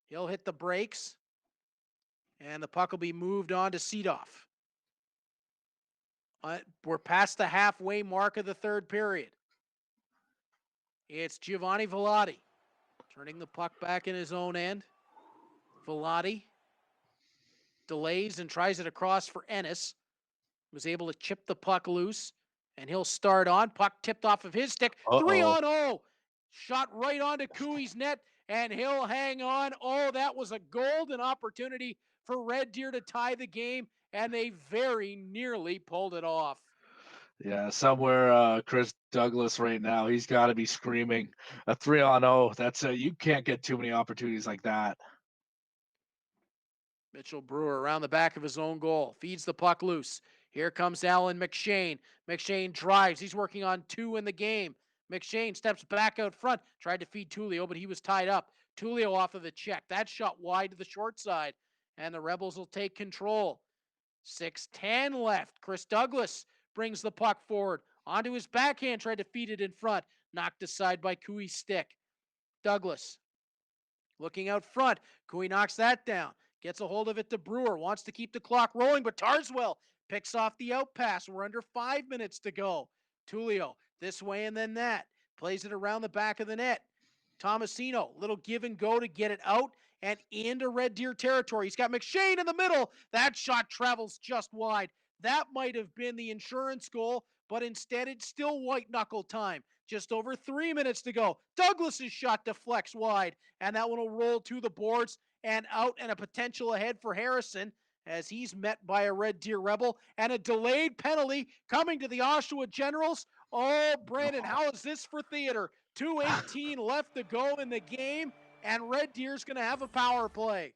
He'll hit the brakes, and the puck will be moved on to Seedoff. We're past the halfway mark of the third period. It's Giovanni Vellotti turning the puck back in his own end. Vellotti delays and tries it across for Ennis. Was able to chip the puck loose, and he'll start on. Puck tipped off of his stick. 3-on-0. Shot right onto Cooey's net, and he'll hang on. Oh, that was a golden opportunity for Red Deer to tie the game, and they very nearly pulled it off. Yeah, somewhere Chris Douglas right now, he's got to be screaming a 3-on-0. That's you can't get too many opportunities like that. Mitchell Brewer around the back of his own goal. Feeds the puck loose. Here comes Alan McShane. McShane drives. He's working on 2 in the game. McShane steps back out front. Tried to feed Tullio, but he was tied up. Tullio off of the check. That shot wide to the short side. And the Rebels will take control. 6:10 left. Chris Douglas brings the puck forward. Onto his backhand. Tried to feed it in front. Knocked aside by Cooey's stick. Douglas looking out front. Cooey knocks that down. Gets a hold of it to Brewer. Wants to keep the clock rolling, but Tarswell picks off the out pass. We're under 5 minutes to go. Tullio this way and then that. Plays it around the back of the net. Tomasino, little give and go to get it out and into Red Deer territory. He's got McShane in the middle. That shot travels just wide. That might have been the insurance goal, but instead it's still white knuckle time. Just over 3 minutes to go. Douglas's shot deflects wide, and that one will roll to the boards and out, and a potential ahead for Harrison as he's met by a Red Deer Rebel, and a delayed penalty coming to the Oshawa Generals. Oh, Brandon, how is this for theater? 2:18 left to go in the game, and Red Deer's going to have a power play.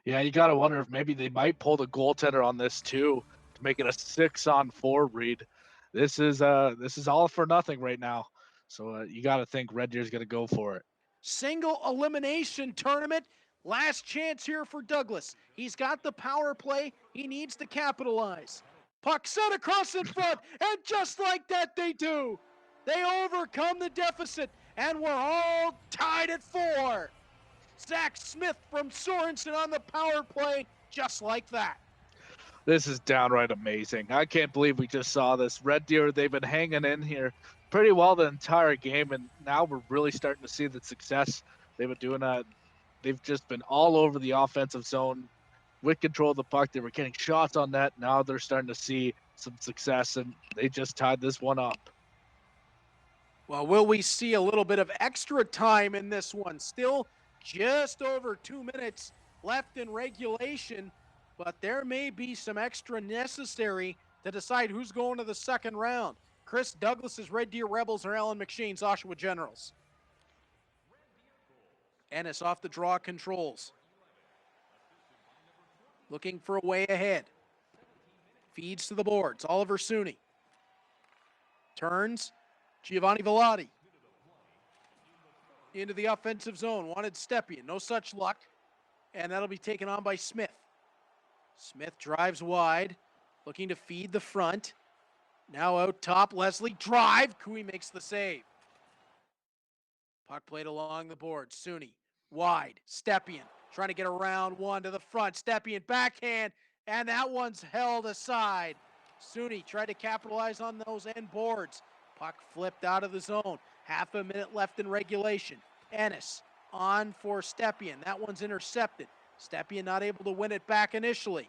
Yeah, you got to wonder if maybe they might pull the goaltender on this too to make it a 6-on-4, Reed. This is all for nothing right now. So you got to think Red Deer's going to go for it. Single elimination tournament. Last chance here for Douglas. He's got the power play. He needs to capitalize. Puck set across in front, and just like that they do. They overcome the deficit, and we're all tied at 4. Zach Smith from Sorensen on the power play, just like that. This is downright amazing. I can't believe we just saw this. Red Deer, they've been hanging in here pretty well the entire game, and now we're really starting to see the success they've been doing. They've just been all over the offensive zone with control of the puck. They were getting shots on net. Now they're starting to see some success, and they just tied this one up. Well, will we see a little bit of extra time in this one? Still just over 2 minutes left in regulation, but there may be some extra necessary to decide who's going to the second round. Chris Douglas's Red Deer Rebels or Alan McShane's Oshawa Generals? Ennis off the draw controls. Looking for a way ahead. Feeds to the boards. Oliver Suni. Turns. Giovanni Vellotti. Into the offensive zone. Wanted Stepien. No such luck. And that'll be taken on by Smith. Smith drives wide. Looking to feed the front. Now out top. Leslie drive. Cooey makes the save. Puck played along the board. Suni. Wide. Stepien. Trying to get around one to the front. Stepien backhand. And that one's held aside. Suni tried to capitalize on those end boards. Puck flipped out of the zone. Half a minute left in regulation. Ennis on for Stepien. That one's intercepted. Stepien not able to win it back initially.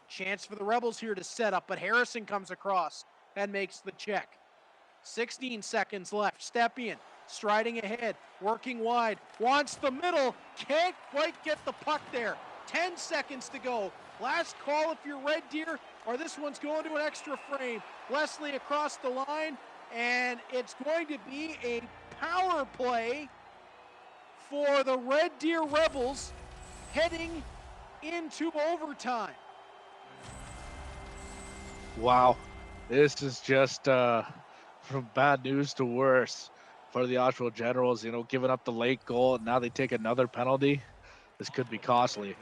Chance for the Rebels here to set up, but Harrison comes across and makes the check. 16 seconds left. Stepien striding ahead, working wide, wants the middle, can't quite get the puck there. 10 seconds to go. Last call if you're Red Deer, or this one's going to an extra frame. Leslie across the line, and it's going to be a power play for the Red Deer Rebels heading into overtime. Wow, this is just from bad news to worse for the Oshawa Generals. You know, giving up the late goal, and now they take another penalty. This could be costly.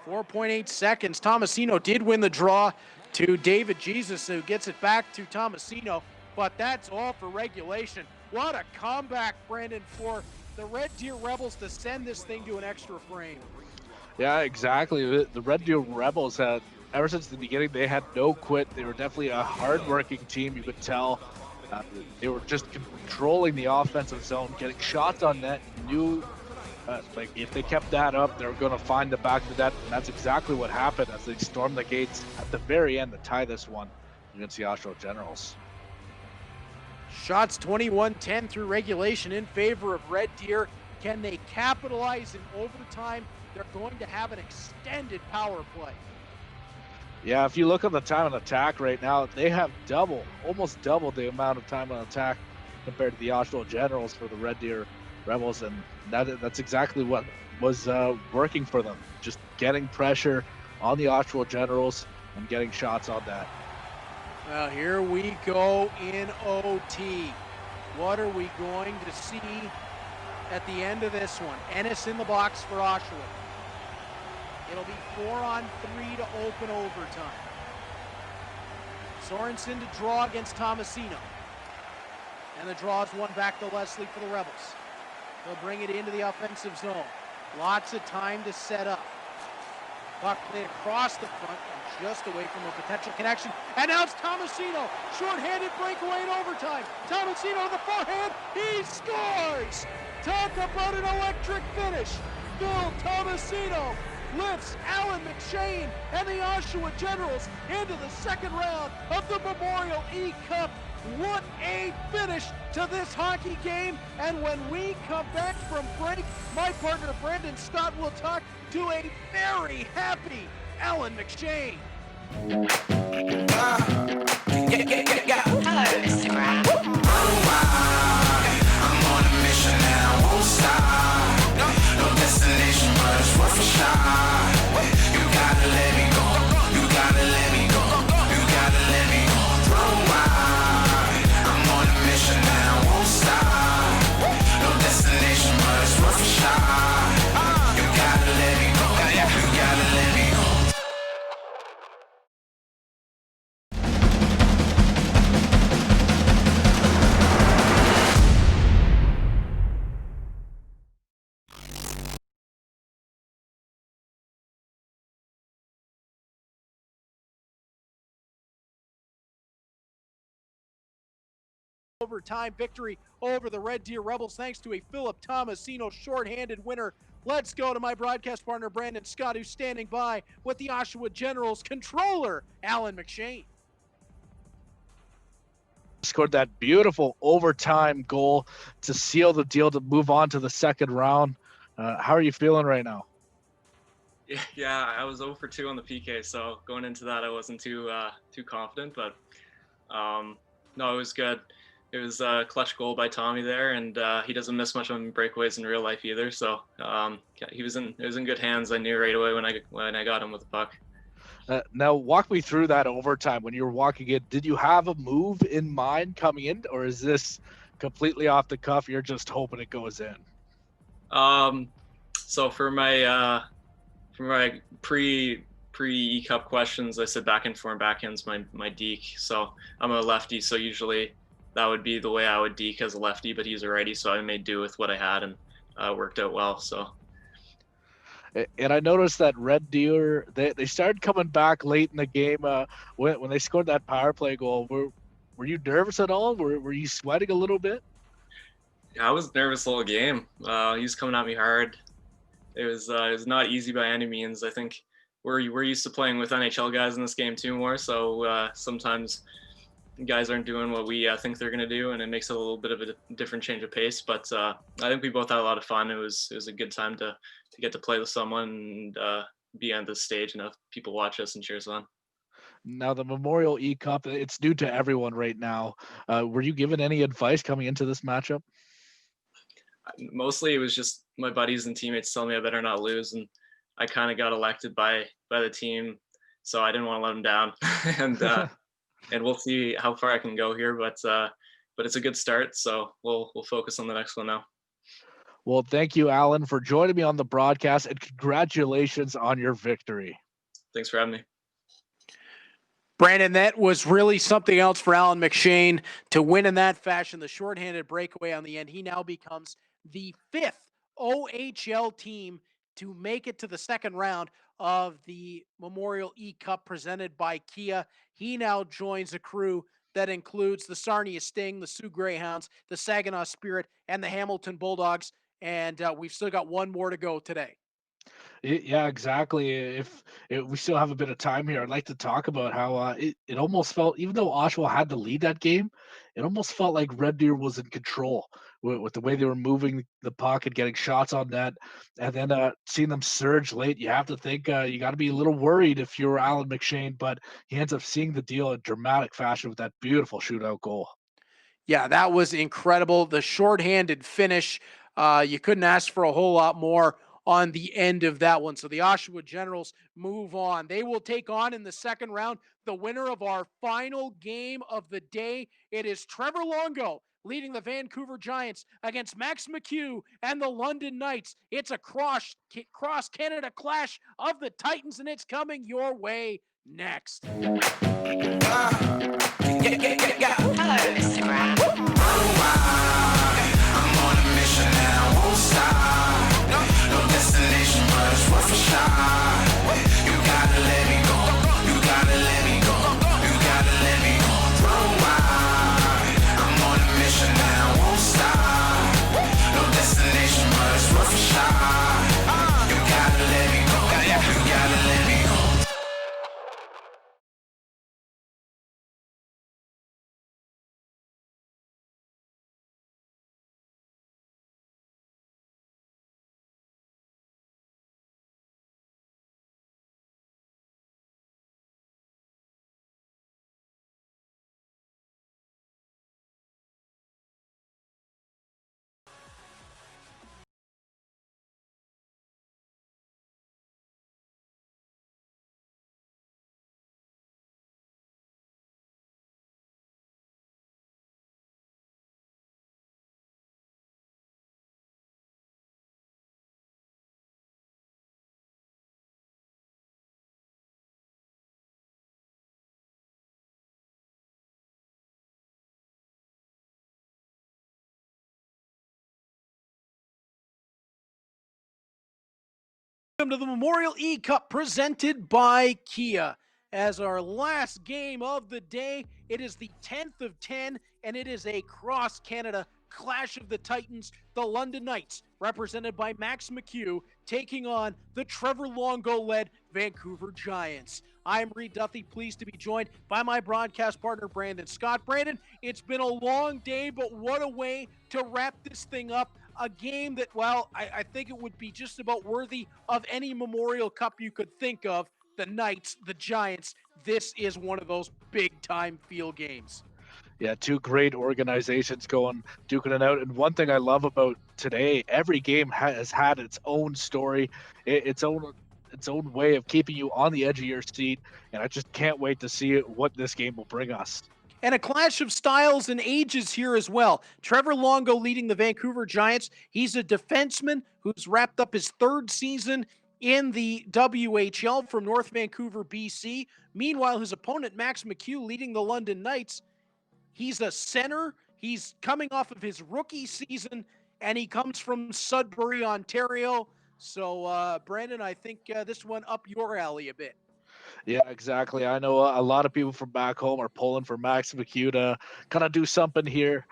4.8 seconds. Tomasino did win the draw to David Jesus, who gets it back to Tomasino, but that's all for regulation. What a comeback, Brandon, for the Red Deer Rebels to send this thing to an extra frame. Yeah, exactly. The Red Deer Rebels had, ever since the beginning, they had no quit. They were definitely a hard-working team, you could tell. They were just controlling the offensive zone, getting shots on net. Knew, like, if they kept that up, they were going to find the back of the net, and that's exactly what happened as they stormed the gates at the very end to tie this one against the Oshawa Generals. Shots 21-10 through regulation in favor of Red Deer. Can they capitalize in overtime? They're going to have an extended power play. Yeah, if you look at the time on attack right now, they have almost double the amount of time on attack compared to the Oshawa Generals for the Red Deer Rebels, and that's exactly what was working for them. Just getting pressure on the Oshawa Generals and getting shots on that. Well, here we go in OT. What are we going to see at the end of this one? Ennis in the box for Oshawa. It'll be 4-on-3 to open overtime. Sorensen to draw against Tomasino. And the draw is one back to Leslie for the Rebels. They'll bring it into the offensive zone. Lots of time to set up. Puck played across the front and just away from a potential connection. And now it's Tomasino. Short-handed breakaway in overtime. Tomasino to the forehand. He scores! Talk about an electric finish. Phil Tomasino lifts Alan McShane and the Oshawa Generals into the second round of the Memorial eCup. What a finish to this hockey game. And when we come back from break, my partner Brandon Scott will talk to a very happy Alan McShane. Hello, Instagram. I'm on a mission and I won't stop. No destination, but it's worth a shot. You gotta let me go. You gotta let me go. You gotta let me go. Run wide. I'm on a mission and I won't stop. No destination, but it's worth a shot. You gotta let me go. You gotta let me go. overtime victory over the Red Deer Rebels thanks to a Philip Tomasino shorthanded winner. Let's go to my broadcast partner, Brandon Scott, who's standing by with the Oshawa Generals controller, Alan McShane. Scored that beautiful overtime goal to seal the deal to move on to the second round. How are you feeling right now? Yeah, I was 0 for 2 on the PK, so going into that, I wasn't too confident, but no, it was good. It was a clutch goal by Tommy there, and he doesn't miss much on breakaways in real life either. So it was in good hands. I knew right away when I got him with the puck. Now, walk me through that overtime. When you were walking in, did you have a move in mind coming in, or is this completely off the cuff? You're just hoping it goes in. So for my pre eCup questions, I said backhand's my deke. So I'm a lefty, so usually that would be the way I would deke as a lefty, but he's a righty, so I made do with what I had and worked out well. So. And I noticed that Red Deer, they started coming back late in the game when they scored that power play goal. Were you nervous at all? Were you sweating a little bit? Yeah, I was nervous the whole game. He was coming at me hard. It was not easy by any means. I think we're used to playing with NHL guys in this game too more, so sometimes guys aren't doing what we think they're going to do, and it makes it a little bit of a different change of pace. But I think we both had a lot of fun. It was a good time to get to play with someone and be on this stage and have people watch us and cheer us on. Now, the Memorial eCup, it's new to everyone right now. Were you given any advice coming into this matchup? Mostly it was just my buddies and teammates telling me I better not lose, and I kind of got elected by the team, so I didn't want to let them down. And we'll see how far I can go here, but it's a good start, so we'll focus on the next one now. Well, thank you, Alan, for joining me on the broadcast, and congratulations on your victory. Thanks for having me. Brandon, that was really something else for Alan McShane to win in that fashion, the shorthanded breakaway on the end. He now becomes the 5th OHL team to make it to the second round of the Memorial eCup presented by Kia. He now joins a crew that includes the Sarnia Sting, the Sioux Greyhounds, the Saginaw Spirit, and the Hamilton Bulldogs. And we've still got one more to go today. Yeah, exactly. If we still have a bit of time here, I'd like to talk about how it almost felt, even though Oshawa had to lead that game, it almost felt like Red Deer was in control with the way they were moving the puck and getting shots on net. And then seeing them surge late, you have to think you got to be a little worried if you're Alan McShane, but he ends up seeing the deal in dramatic fashion with that beautiful shootout goal. Yeah, that was incredible. The shorthanded finish, you couldn't ask for a whole lot more on the end of that one. So the Oshawa Generals move on. They will take on in the second round the winner of our final game of the day. It is Trevor Longo leading the Vancouver Giants against Max McHugh and the London Knights. It's a cross-Canada clash of the Titans, and it's coming your way next. Hello, Instagram. I'm on a mission and I won't stop. No destination, but it's worth a shot. You gotta let me go. You gotta let me go. You gotta let me go. I'm on a mission and I won't stop. No destination, but it's worth a shot. You gotta let me go. You gotta let me go. Welcome to the Memorial eCup presented by Kia. As our last game of the day, it is the 10th of 10, and it is a cross-Canada clash of the Titans, the London Knights, represented by Max McHugh, taking on the Trevor Longo-led Vancouver Giants. I'm Reed Duthie, pleased to be joined by my broadcast partner, Brandon Scott. Brandon, it's been a long day, but what a way to wrap this thing up. A game that, well, I think it would be just about worthy of any Memorial Cup you could think of. The Knights, the Giants, this is one of those big-time field games. Yeah, two great organizations going duking it out. And one thing I love about today, every game has had its own story, its own way of keeping you on the edge of your seat. And I just can't wait to see what this game will bring us. And a clash of styles and ages here as well. Trevor Longo leading the Vancouver Giants. He's a defenseman who's wrapped up his third season in the WHL from North Vancouver, BC. Meanwhile, his opponent, Max McHugh, leading the London Knights. He's a center. He's coming off of his rookie season, and he comes from Sudbury, Ontario. So, Brandon, I think this one up your alley a bit. Yeah, exactly. I know a lot of people from back home are pulling for Max McHugh to kind of do something here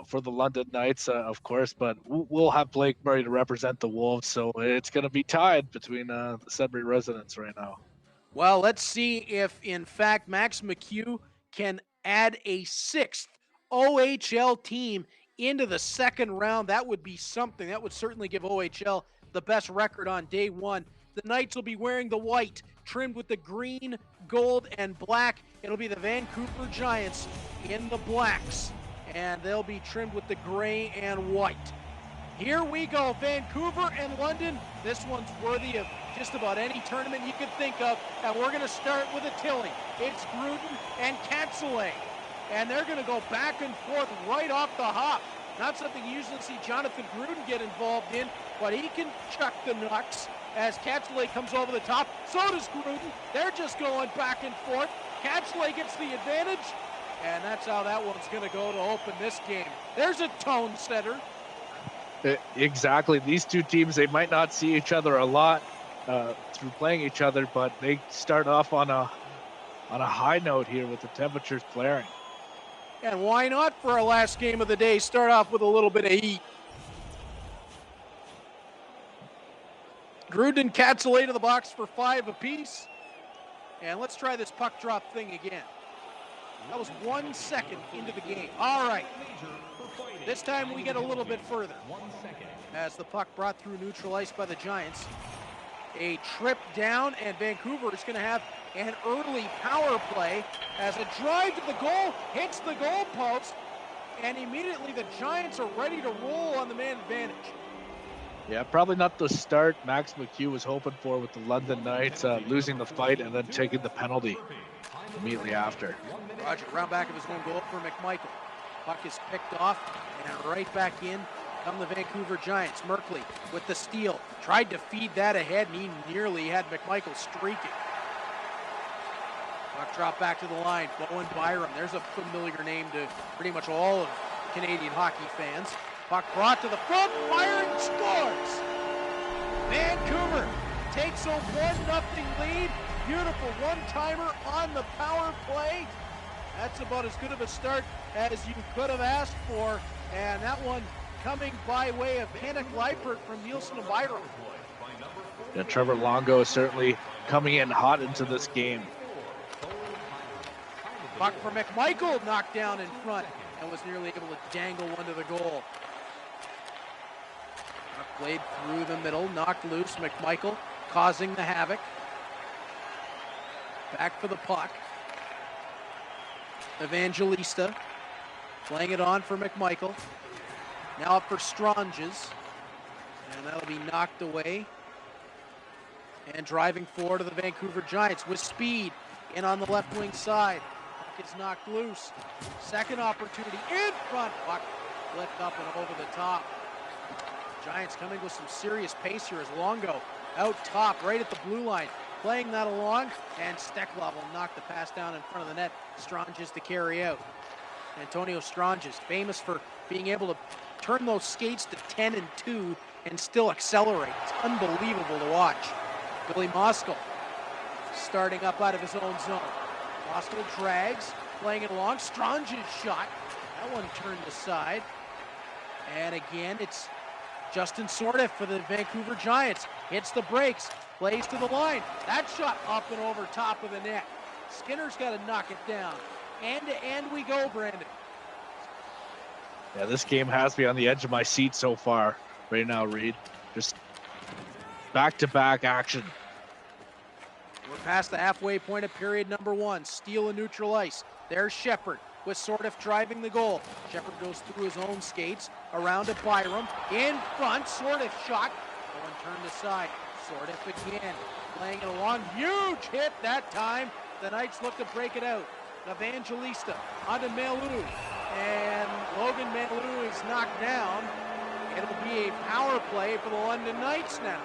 for the London Knights, of course, but we'll have Blake Murray to represent the Wolves, so it's going to be tied between the Sudbury residents right now. Well, let's see if, in fact, Max McHugh can add a sixth OHL team into the second round. That would be something. That would certainly give OHL the best record on day one. The Knights will be wearing the white, trimmed with the green, gold, and black. It'll be the Vancouver Giants in the blacks, and they'll be trimmed with the gray and white. Here we go, Vancouver and London. This one's worthy of just about any tournament you could think of, and we're going to start with a tilling. It's Gruden and Katzele, and they're going to go back and forth right off the hop. Not something you usually see Jonathan Gruden get involved in, but he can chuck the knucks as Katzele comes over the top. So does Gruden. They're just going back and forth. Katzele gets the advantage, and that's how that one's going to go to open this game. There's a tone setter. Exactly. These two teams, they might not see each other a lot through playing each other, but they start off on a high note here with the temperatures flaring. And why not, for our last game of the day, start off with a little bit of heat. Gruden and Katzele to the box for 5 apiece. And let's try this puck drop thing again. That was 1 second into the game. All right. This time we get a little bit further. As the puck brought through neutral ice by the Giants. A trip down, and Vancouver is going to have an early power play as a drive to the goal hits the goal post, and immediately the Giants are ready to roll on the man advantage. Yeah, probably not the start Max McHugh was hoping for with the London Knights, losing the fight and then taking the penalty immediately after. Roger, round back of his own goal for McMichael. Puck is picked off, and right back in come the Vancouver Giants. Merkley with the steal. Tried to feed that ahead, and he nearly had McMichael streaking. Puck drop back to the line. Bowen Byram. There's a familiar name to pretty much all of Canadian hockey fans. Puck brought to the front. Byron scores! Vancouver takes a 1-0 lead. Beautiful one-timer on the power play. That's about as good of a start as you could have asked for. And that one coming by way of Henrik Leipert from Nielsen and Byram. Yeah, Trevor Longo is certainly coming in hot into this game. Puck for McMichael, knocked down in front and was nearly able to dangle one to the goal. Puck played through the middle, knocked loose. McMichael causing the havoc. Back for the puck. Evangelista playing it on for McMichael. Now up for Stranges, and that'll be knocked away. And driving forward to the Vancouver Giants with speed in on the left wing side. Puck is knocked loose. Second opportunity in front. Puck flipped up and over the top. Giants coming with some serious pace here as Longo out top right at the blue line. Playing that along, and Steklov will knock the pass down in front of the net. Stranges to carry out. Antonio Stranges, famous for being able to turn those skates to 10 and 2 and still accelerate. It's unbelievable to watch. Billy Moskal starting up out of his own zone. Moskal drags, playing it along. Strange's shot. That one turned aside. And again, it's Justin Sordiff for the Vancouver Giants. Hits the brakes, plays to the line. That shot up and over top of the net. Skinner's got to knock it down. End to end we go, Brandon. Yeah, this game has me on the edge of my seat so far right now, Reed. Just back-to-back action. We're past the halfway point of period number 1. Steal a neutral ice. There's Shepard with Sordiff driving the goal. Shepard goes through his own skates, around to Byram. In front, Sordiff shot. That one turned aside. Sordiff again, playing it along. Huge hit that time. The Knights look to break it out. Evangelista onto Melu. And Logan Melu is knocked down. It'll be a power play for the London Knights now.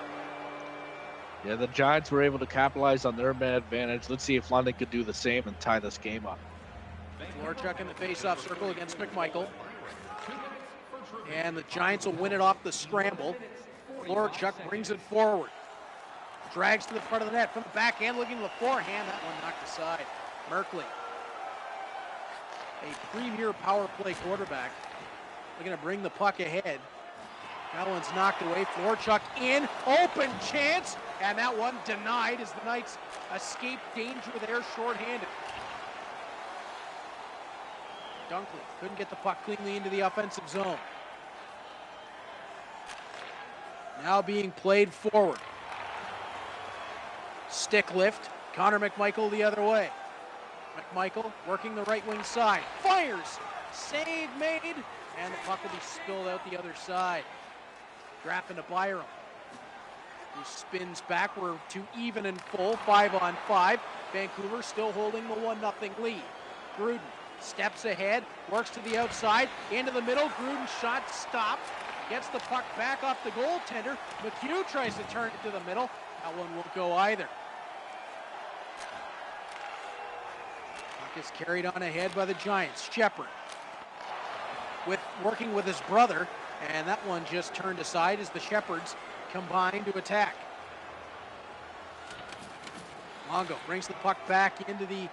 Yeah, the Giants were able to capitalize on their man advantage. Let's see if London could do the same and tie this game up. Florchuk in the face-off circle against McMichael. And the Giants will win it off the scramble. Florchuk brings it forward. Drags to the front of the net from the backhand, looking to the forehand. That one knocked aside. Merkley, a premier power play quarterback, looking to bring the puck ahead. That one's knocked away. Florchuk in, open chance, and that one denied as the Knights escape danger there shorthanded. Dunkley couldn't get the puck cleanly into the offensive zone. Now being played forward. Stick lift, Connor McMichael the other way. McMichael working the right wing side, fires, save made, and the puck will be spilled out the other side. Drafting to Byram, who spins backward to even and full, 5-on-5. Vancouver still holding the 1-0 lead. Gruden steps ahead, works to the outside, into the middle. Gruden's shot stopped, gets the puck back off the goaltender. McHugh tries to turn it to the middle. That one won't go either. Puck is carried on ahead by the Giants. Shepard working with his brother, and that one just turned aside as the Shepards combine to attack. Longo brings the puck back into the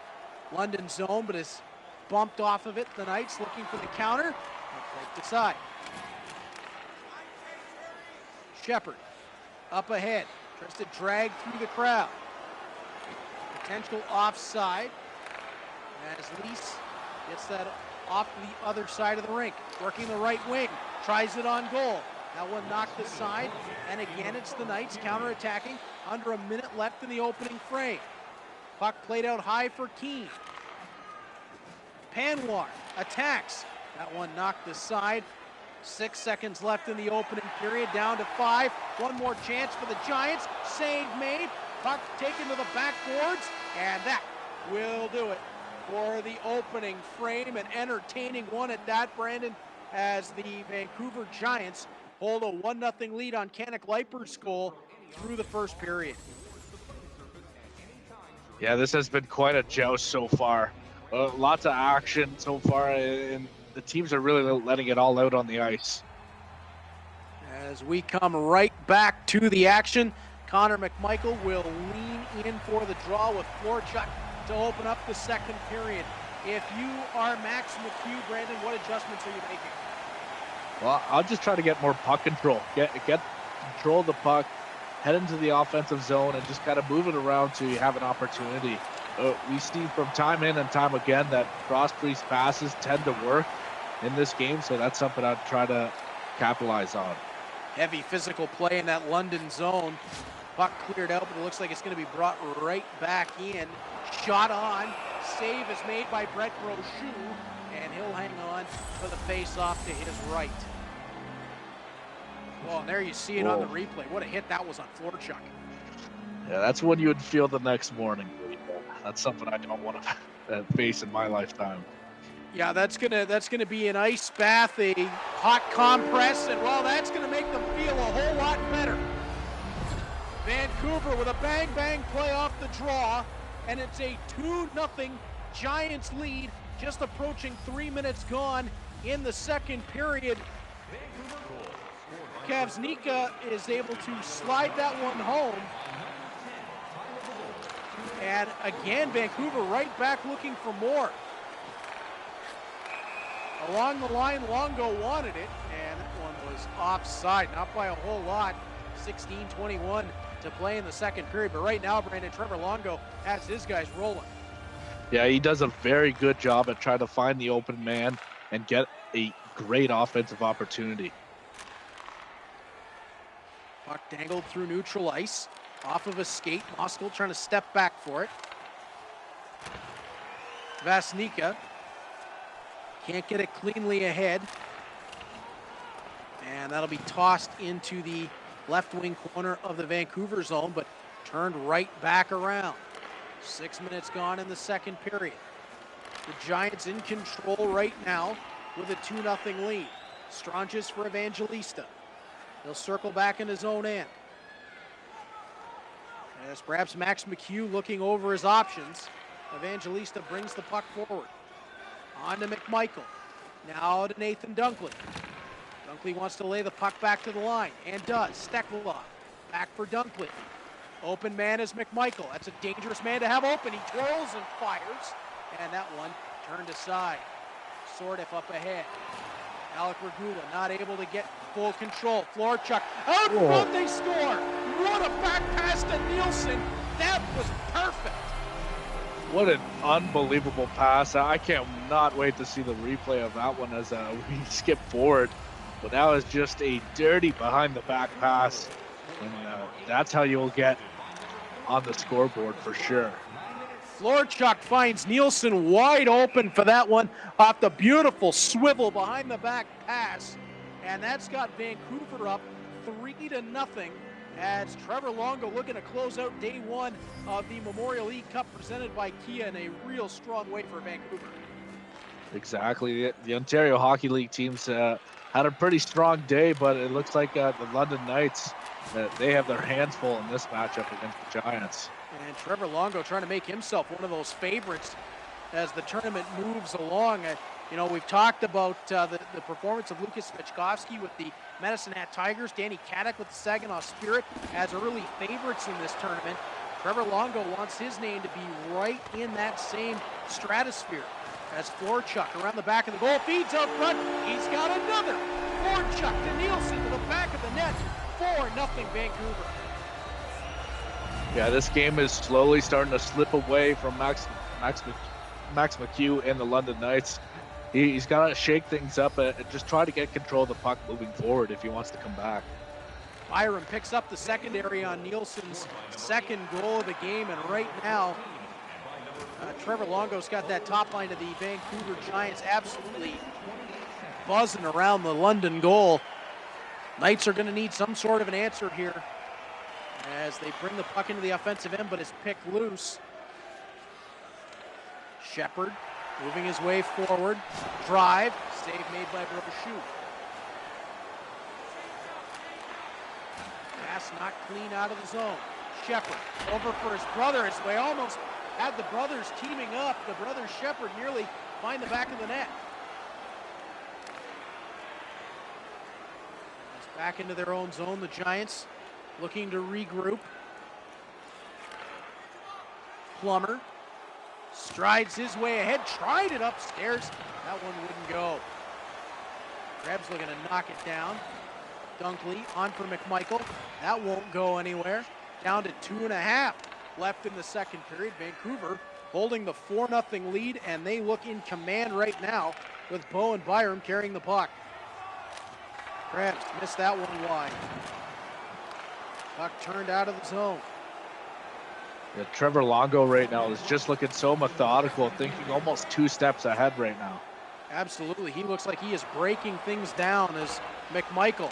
London zone, but is bumped off of it. The Knights looking for the counter. Right aside. Shepard up ahead, tries to drag through the crowd. Potential offside as Lease gets that off the other side of the rink. Working the right wing, tries it on goal. That one knocked aside, and again it's the Knights counterattacking under a minute left in the opening frame. Puck played out high for Keene. Panwar attacks. That one knocked aside. 6 seconds left in the opening period, down to 5. One more chance for the Giants. Save made. Puck taken to the backboards, and that will do it for the opening frame. An entertaining one at that, Brandon, as the Vancouver Giants hold a 1-0 lead on Canuck Leiper's goal through the first period. Yeah, this has been quite a joust so far. Lots of action so far, and the teams are really letting it all out on the ice. As we come right back to the action, Connor McMichael will lean in for the draw with Florchuk to open up the second period. If you are Max McHugh, Brandon, what adjustments are you making? Well, I'll just try to get more puck control. Get control of the puck, head into the offensive zone, and just kind of move it around so you have an opportunity. We see from time in and time again that cross-crease passes tend to work in this game, so that's something I'd try to capitalize on. Heavy physical play in that London zone. Puck cleared out, but it looks like it's going to be brought right back in. Shot on. Save is made by Brett Brochu, and he'll hang on for the face-off to his right. Well, and there you see it on the replay. What a hit that was on Florchuk. Yeah, that's when you would feel the next morning. That's something I don't want to face in my lifetime. Yeah, that's gonna be an ice bath, a hot compress, and well, that's gonna make them feel a whole lot better. Vancouver with a bang-bang play off the draw, and it's a 2-0 Giants lead, just approaching 3 minutes gone in the second period. Kavznika is able to slide that one home. And again, Vancouver right back looking for more. along the line. Longo wanted it, and that one was offside, not by a whole lot. 16:21 to play in the second period, but right now, Brandon, Trevor Longo has his guys rolling. Yeah, he does a very good job at trying to find the open man and get a great offensive opportunity. Puck dangled through neutral ice, off of a skate. Moskal trying to step back for it. Vasnica can't get it cleanly ahead. And that'll be tossed into the left wing corner of the Vancouver zone, but turned right back around. 6 minutes gone in the second period. The Giants in control right now with a 2-0 lead. Stranges for Evangelista. He'll circle back in his own end. As perhaps Max McHugh looking over his options. Evangelista brings the puck forward. On to McMichael. Now to Nathan Dunkley. Dunkley wants to lay the puck back to the line, and does. Steklov back for Dunkley. Open man is McMichael. That's a dangerous man to have open. He twirls and fires, and that one turned aside. Sordiff up ahead. Alec Regula not able to get full control. Florchuk out in front, they score. What a back pass to Nielsen. That was perfect. What an unbelievable pass. I can't not wait to see the replay of that one as we skip forward. But that was just a dirty behind the back pass. And that's how you'll get on the scoreboard for sure. Florchuk finds Nielsen wide open for that one off the beautiful swivel behind the back pass. And that's got Vancouver up 3-0 as Trevor Longo looking to close out day one of the Memorial eCup presented by Kia in a real strong way for Vancouver. Exactly. The Ontario Hockey League teams had a pretty strong day, but it looks like the London Knights, they have their hands full in this matchup against the Giants. And Trevor Longo trying to make himself one of those favorites as the tournament moves along. You know, we've talked about the performance of Lucas Svechkovsky with the Medicine Hat Tigers, Danny Kadek with the Saginaw Spirit as early favorites in this tournament. Trevor Longo wants his name to be right in that same stratosphere as Florchuk around the back of the goal, feeds out front, he's got another. Florchuk to Nielsen to the back of the net, 4-0 Vancouver. Yeah, this game is slowly starting to slip away from Max McHugh and the London Knights. He's got to shake things up and just try to get control of the puck moving forward if he wants to come back. Byram picks up the secondary on Nielsen's second goal of the game, and right now, Trevor Longo's got that top line of the Vancouver Giants absolutely buzzing around the London goal. Knights are going to need some sort of an answer here as they bring the puck into the offensive end, but it's picked loose. Shepard moving his way forward. Drive. Save made by Bouchard. Pass not clean out of the zone. Shepard over for his brother as they almost had the brothers teaming up. The brothers Shepard nearly find the back of the net. It's back into their own zone, the Giants looking to regroup. Plummer strides his way ahead, tried it upstairs. That one wouldn't go. Krebs looking to knock it down. Dunkley on for McMichael. That won't go anywhere. Down to 2.5 left in the second period. Vancouver holding the 4-0 lead, and they look in command right now with Bo and Byram carrying the puck. Krebs missed that one wide. Puck turned out of the zone. Yeah, Trevor Longo right now is just looking so methodical, thinking almost 2 steps ahead right now. Absolutely. He looks like he is breaking things down as McMichael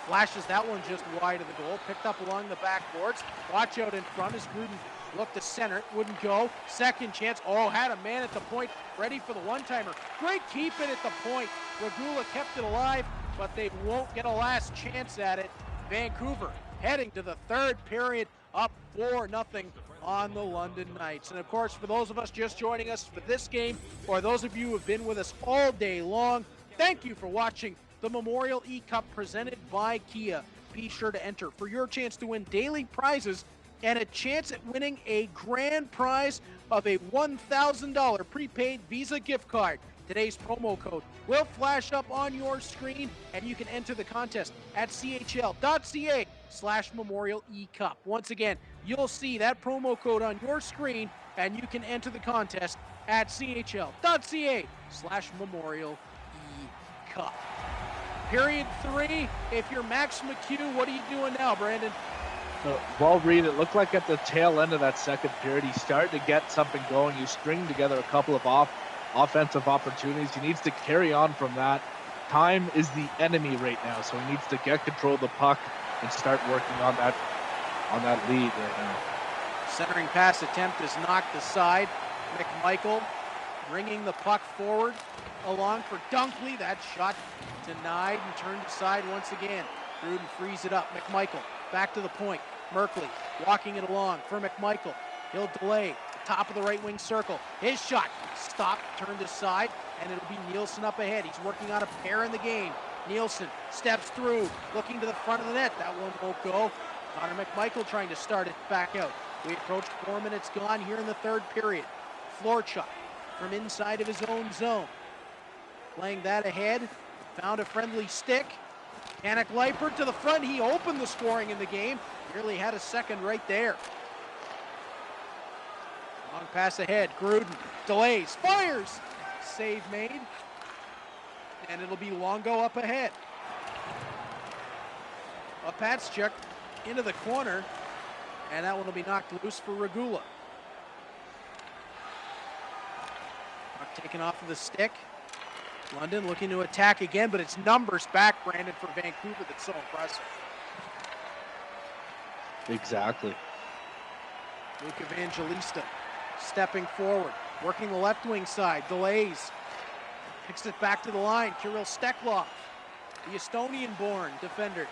flashes that one just wide of the goal. Picked up along the backboards. Watch out in front as Gruden looked to center it. Wouldn't go. Second chance. Oh, had a man at the point ready for the one-timer. Great keep it at the point. Regula kept it alive, but they won't get a last chance at it. Vancouver heading to the third period, up 4-0 on the London Knights. And of course, for those of us just joining us for this game, or those of you who have been with us all day long, thank you for watching the Memorial eCup presented by Kia. Be sure to enter for your chance to win daily prizes and a chance at winning a grand prize of a $1,000 prepaid Visa gift card. Today's promo code will flash up on your screen, and you can enter the contest at chl.ca/Memorial eCup. Once again, you'll see that promo code on your screen, and you can enter the contest at chl.ca/Memorial eCup. Period 3, if you're Max McHugh, what are you doing now, Brandon? Well, Reed, it looked like at the tail end of that second period, he started to get something going. He stringed together a couple of offensive opportunities. He needs to carry on from that. Time is the enemy right now, so he needs to get control of the puck and start working on that lead right now. Centering pass attempt is knocked aside. McMichael bringing the puck forward along for Dunkley. That shot denied and turned aside once again. Gruden frees it up. McMichael back to the point. Merkley walking it along for McMichael. He'll delay the top of the right wing circle. His shot stopped, turned aside, and it'll be Nielsen up ahead. He's working on a pair in the game. Nielsen steps through, looking to the front of the net. That one won't go. Connor McMichael trying to start it back out. We approach 4 minutes gone here in the third period. Florchuk from inside of his own zone. Playing that ahead. Found a friendly stick. Anik Leipert to the front. He opened the scoring in the game. Nearly had a second right there. Long pass ahead. Gruden delays, fires. Save made. And it'll be Longo up ahead. Opatschuk into the corner. And that one will be knocked loose for Regula. Puck taken off of the stick. London looking to attack again, but it's numbers back, Brandon, for Vancouver that's so impressive. Exactly. Luke Evangelista stepping forward, working the left wing side, delays, picks it back to the line. Kirill Steklov, the Estonian-born defender,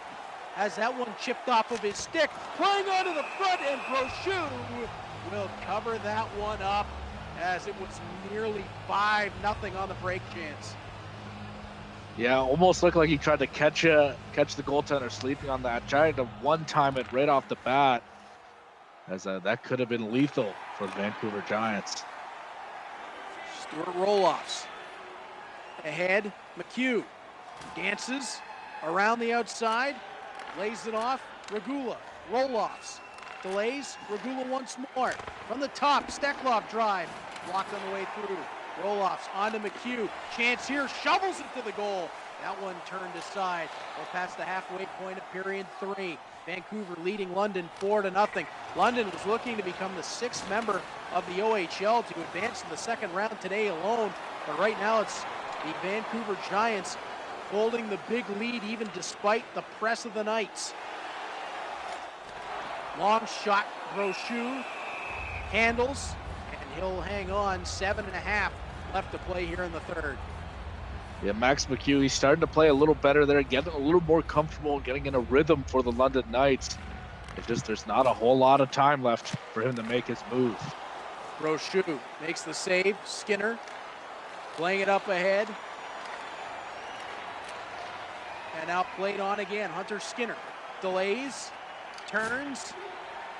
has that one chipped off of his stick, playing onto the front, and Bouchard will cover that one up as it was nearly 5-0 on the break chance. Yeah, almost looked like he tried to catch the goaltender sleeping on that. Tried to one-time it right off the bat, as that could have been lethal for the Vancouver Giants. Stuart Roloffs ahead. McHugh dances around the outside, lays it off. Regula, Roloffs, delays. Regula once more. From the top, Steklov drive. Blocked on the way through. Roloffs onto McHugh. Chance here, shovels it to the goal. That one turned aside. We're past the halfway point of period 3. Vancouver leading London 4-0. London was looking to become the 6th member of the OHL to advance to the second round today alone. But right now it's the Vancouver Giants holding the big lead even despite the press of the Knights. Long shot, Brochu handles, and he'll hang on. 7.5 left to play here in the third. Yeah, Max McHugh, he's starting to play a little better there, getting a little more comfortable, getting in a rhythm for the London Knights. It's just there's not a whole lot of time left for him to make his move. Brochu makes the save. Skinner playing it up ahead. And now played on again. Hunter Skinner delays, turns,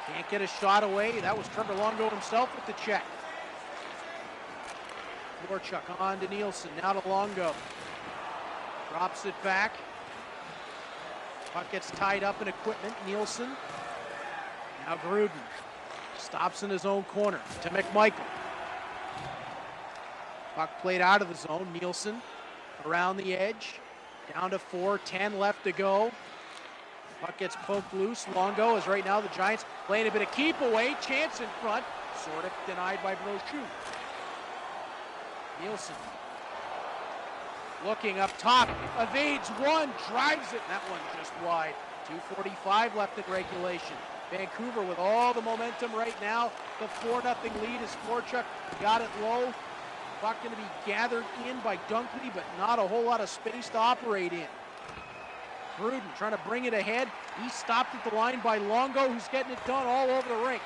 can't get a shot away. That was Trevor Longo himself with the check. Florchuk on to Nielsen, now to Longo. Drops it back. Puck gets tied up in equipment. Nielsen. Now Gruden. Stops in his own corner to McMichael. Puck played out of the zone. Nielsen around the edge. Down to 4:10 left to go. Puck gets poked loose. Longo is right now the Giants playing a bit of keep away. Chance in front. Sort of denied by Brochu. Nielsen looking up top. Evades one. Drives it. That one just wide. 2:45 left in regulation. Vancouver with all the momentum right now. The 4-0 lead as Florchuk got it low. Puck going to be gathered in by Dunkley, but not a whole lot of space to operate in. Gruden trying to bring it ahead. He stopped at the line by Longo, who's getting it done all over the rink.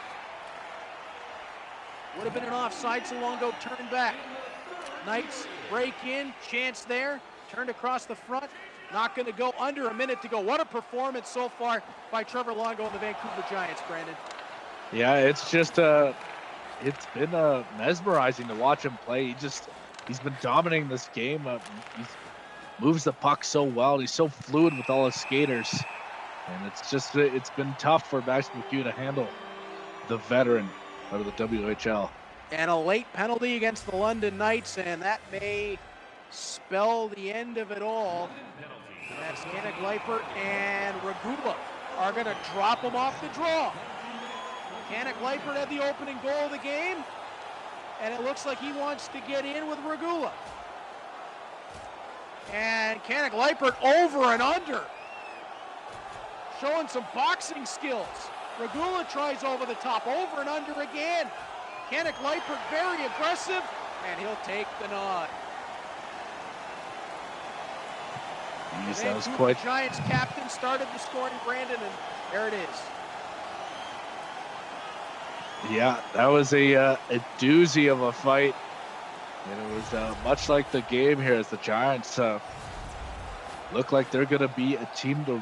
Would have been an offside, so Longo turned back. Knights break in, chance there, turned across the front. Not going to go, under a minute to go. What a performance so far by Trevor Longo and the Vancouver Giants, Brandon. Yeah, it's just it's been mesmerizing to watch him play. he's been dominating this game. He moves the puck so well. He's so fluid with all his skaters. And it's been tough for Max McHugh to handle the veteran out of the WHL. And a late penalty against the London Knights, and that may spell the end of it all. That's Yannick Leipert and Regula are going to drop him off the draw. Yannick Leipert had the opening goal of the game, and it looks like he wants to get in with Regula. And Yannick Leipert over and under, showing some boxing skills. Regula tries over the top, over and under again. Yannick Leipert very aggressive, and he'll take the nod. Jeez, that was Vancouver Giants captain started the scoring, Brandon, and there it is. Yeah, that was a doozy of a fight. And it was much like the game here as the Giants look like they're going to be a team to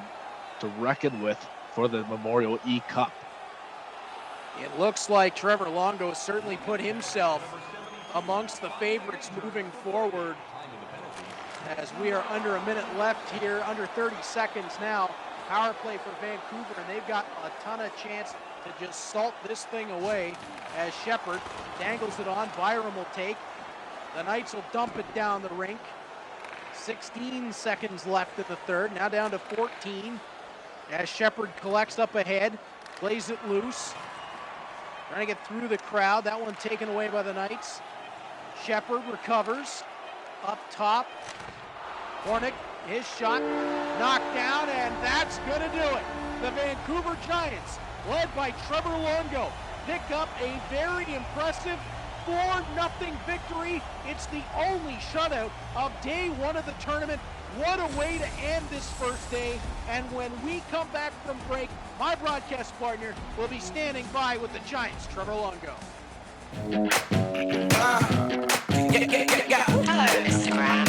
reckon with for the Memorial eCup. It looks like Trevor Longo certainly put himself amongst the favorites moving forward, as we are under a minute left here, under 30 seconds now. Power play for Vancouver, and they've got a ton of chance to just salt this thing away as Shepard dangles it on. Byram will take. The Knights will dump it down the rink. 16 seconds left in the third, now down to 14 as Shepard collects up ahead, plays it loose. Trying to get through the crowd. That one taken away by the Knights. Shepard recovers. Up top. Hornick, his shot knocked down, and that's going to do it. The Vancouver Giants, led by Trevor Longo, pick up a very impressive 4-0 victory. It's the only shutout of day one of the tournament. What a way to end this first day. And when we come back from break, my broadcast partner will be standing by with the Giants, Trevor Longo. Hello, Instagram.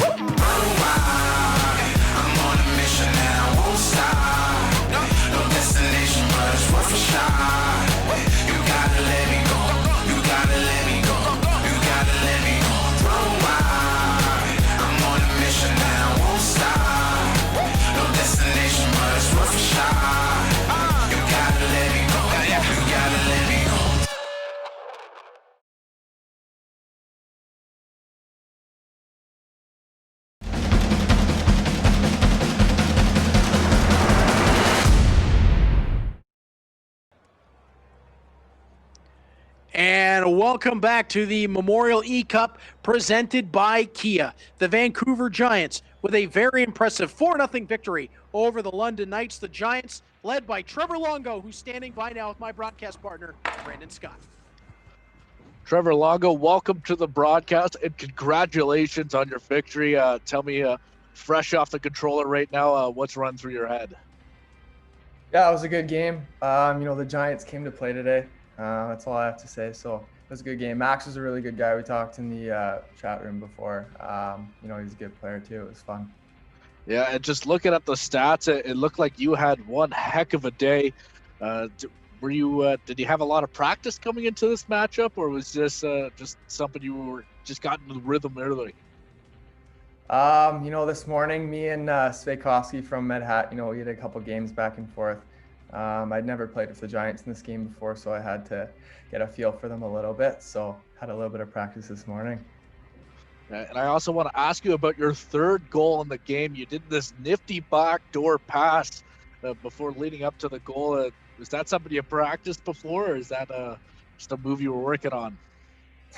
I'm on a mission and I won't stop. No destination, but it's worth a shot. You gotta let me go. You gotta let me go. You gotta let me go. I'm on a mission and I won't stop. No destination, but it's worth a shot. You gotta let me go. You gotta let me go. And welcome back to the Memorial eCup presented by Kia. The Vancouver Giants with a very impressive 4-0 victory over the London Knights. The Giants led by Trevor Longo, who's standing by now with my broadcast partner, Brandon Scott. Trevor Longo, welcome to the broadcast and congratulations on your victory. Tell me, fresh off the controller right now, what's run through your head? Yeah, it was a good game. The Giants came to play today. That's all I have to say. So it was a good game. Max was a really good guy. We talked in the chat room before. He's a good player too. It was fun. Yeah, and just looking at the stats, it looked like you had one heck of a day. Did you have a lot of practice coming into this matchup, or was this just something you were just got into the rhythm early? This morning, me and Svejkovsky from MedHat, we had a couple games back and forth. I'd never played with the Giants in this game before, so I had to get a feel for them a little bit. So had a little bit of practice this morning. And I also want to ask you about your third goal in the game. You did this nifty backdoor pass before leading up to the goal. Was that something you practiced before, or is that just a move you were working on?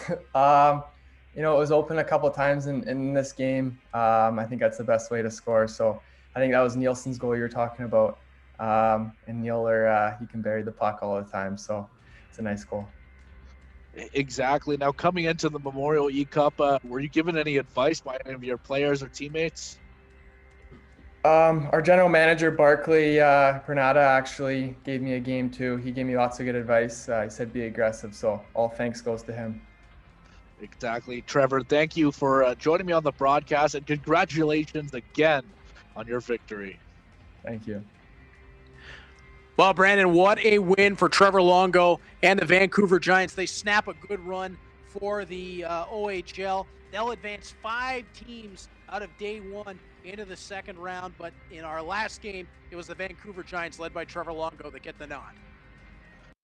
It was open a couple of times in this game. I think that's the best way to score. So I think that was Nielsen's goal you were talking about. And Nealer, he can bury the puck all the time. So it's a nice goal. Exactly. Now, coming into the Memorial eCup, were you given any advice by any of your players or teammates? Our general manager, Barclay Pernada, actually gave me a game too. He gave me lots of good advice. He said be aggressive. So all thanks goes to him. Exactly. Trevor, thank you for joining me on the broadcast, and congratulations again on your victory. Thank you. Well, Brandon, what a win for Trevor Longo and the Vancouver Giants. They snap a good run, for the OHL. They'll advance 5 teams out of day 1 into the second round, but in our last game, it was the Vancouver Giants led by Trevor Longo that get the nod.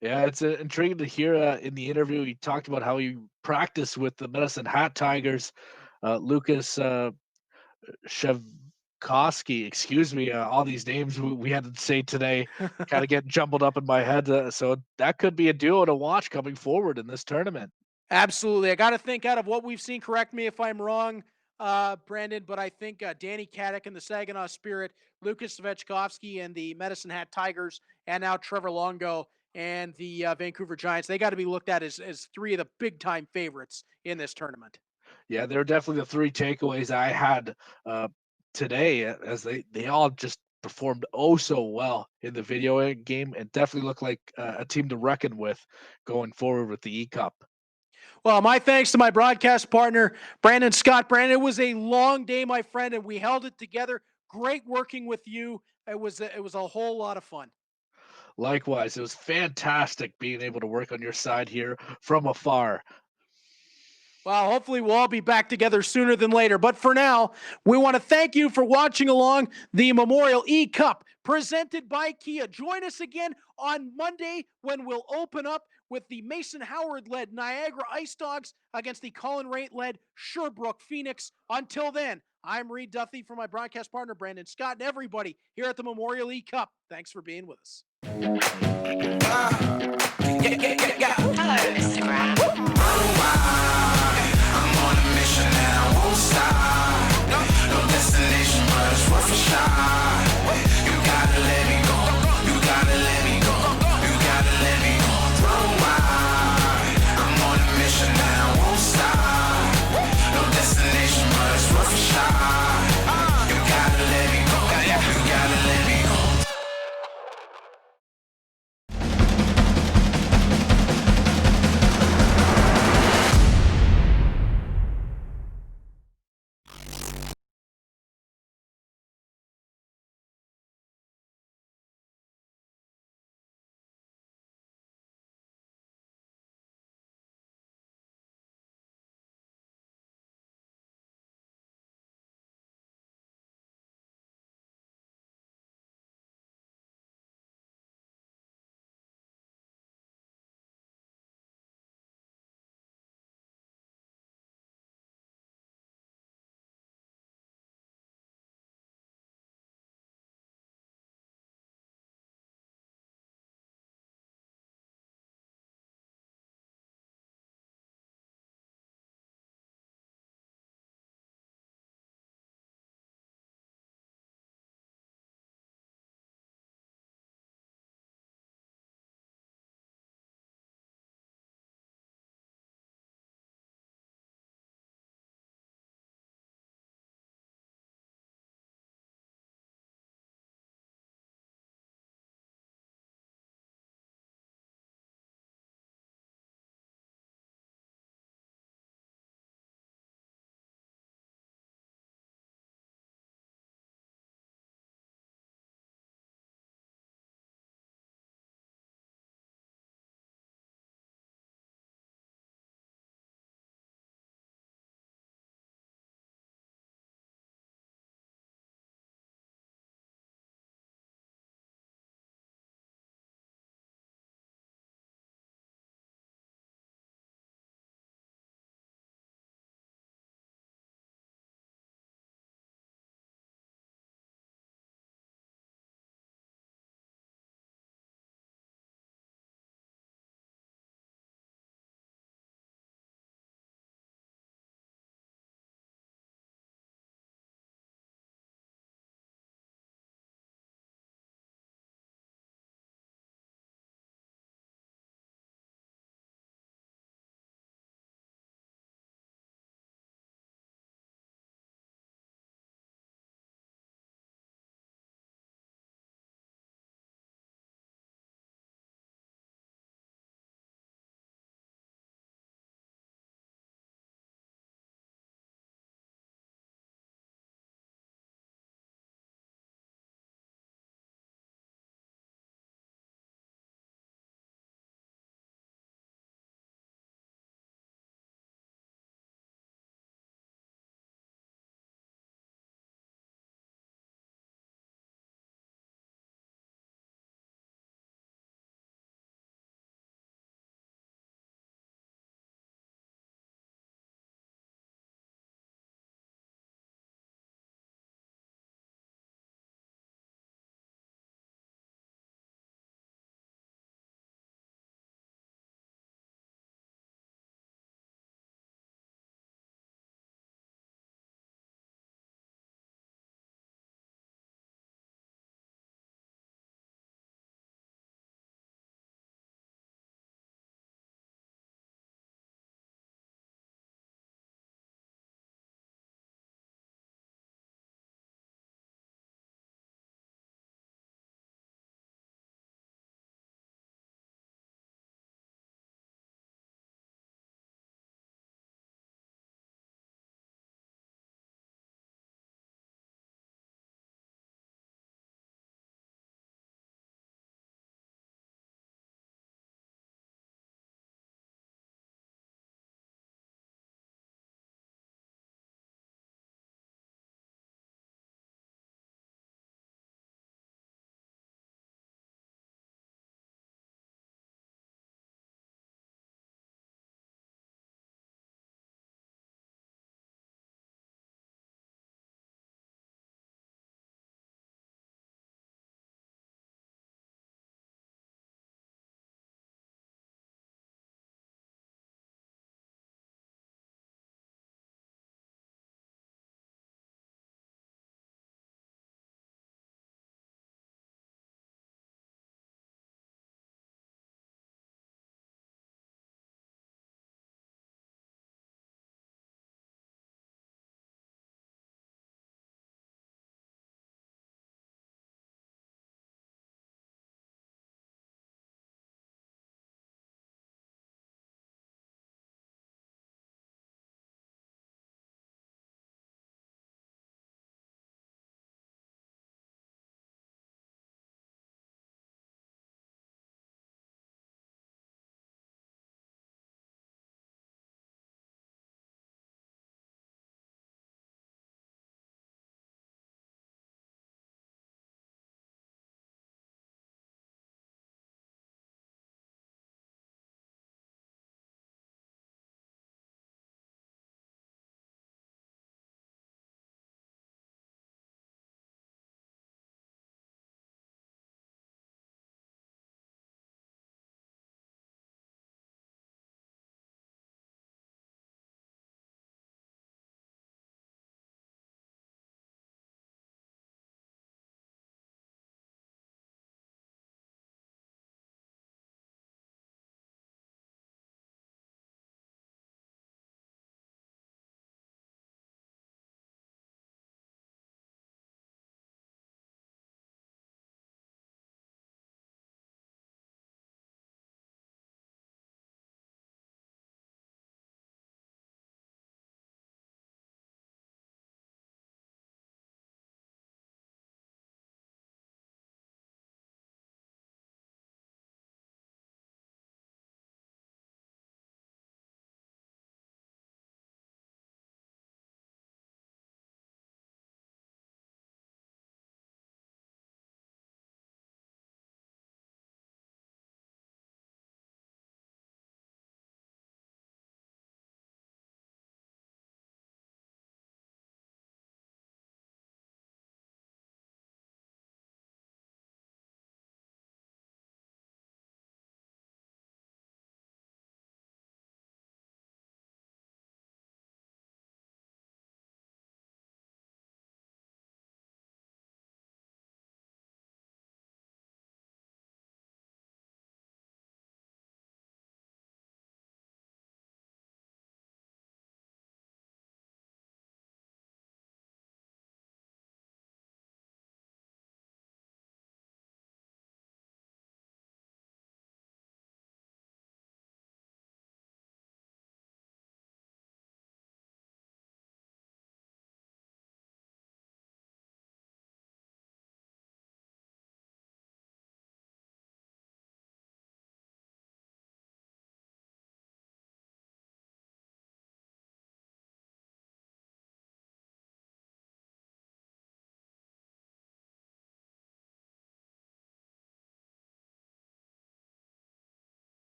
Yeah, it's intriguing to hear in the interview. He talked about how he practiced with the Medicine Hat Tigers. Lucas Shevkoski, excuse me, all these names we had to say today kind of get jumbled up in my head. So that could be a duo to watch coming forward in this tournament. Absolutely. I got to think out of what we've seen. Correct me if I'm wrong, Brandon, but I think Danny Kadek and the Saginaw Spirit, Lucas Svechkovsky and the Medicine Hat Tigers, and now Trevor Longo and the Vancouver Giants, they got to be looked at as 3 of the big-time favorites in this tournament. Yeah, they're definitely the 3 takeaways I had today, as they all just performed so well in the video game and definitely look like a team to reckon with going forward with the eCup. Well, my thanks to my broadcast partner, Brandon Scott. Brandon, it was a long day, my friend, and we held it together. Great working with you. It was a whole lot of fun. Likewise, it was fantastic being able to work on your side here from afar. Well, hopefully we'll all be back together sooner than later. But for now, we want to thank you for watching along the Memorial eCup presented by Kia. Join us again on Monday when we'll open up with the Mason Howard-led Niagara Ice Dogs against the Colin Raitt-led Sherbrooke Phoenix. Until then, I'm Reed Duthie for my broadcast partner, Brandon Scott, and everybody here at the Memorial eCup. Thanks for being with us. Hello, Instagram.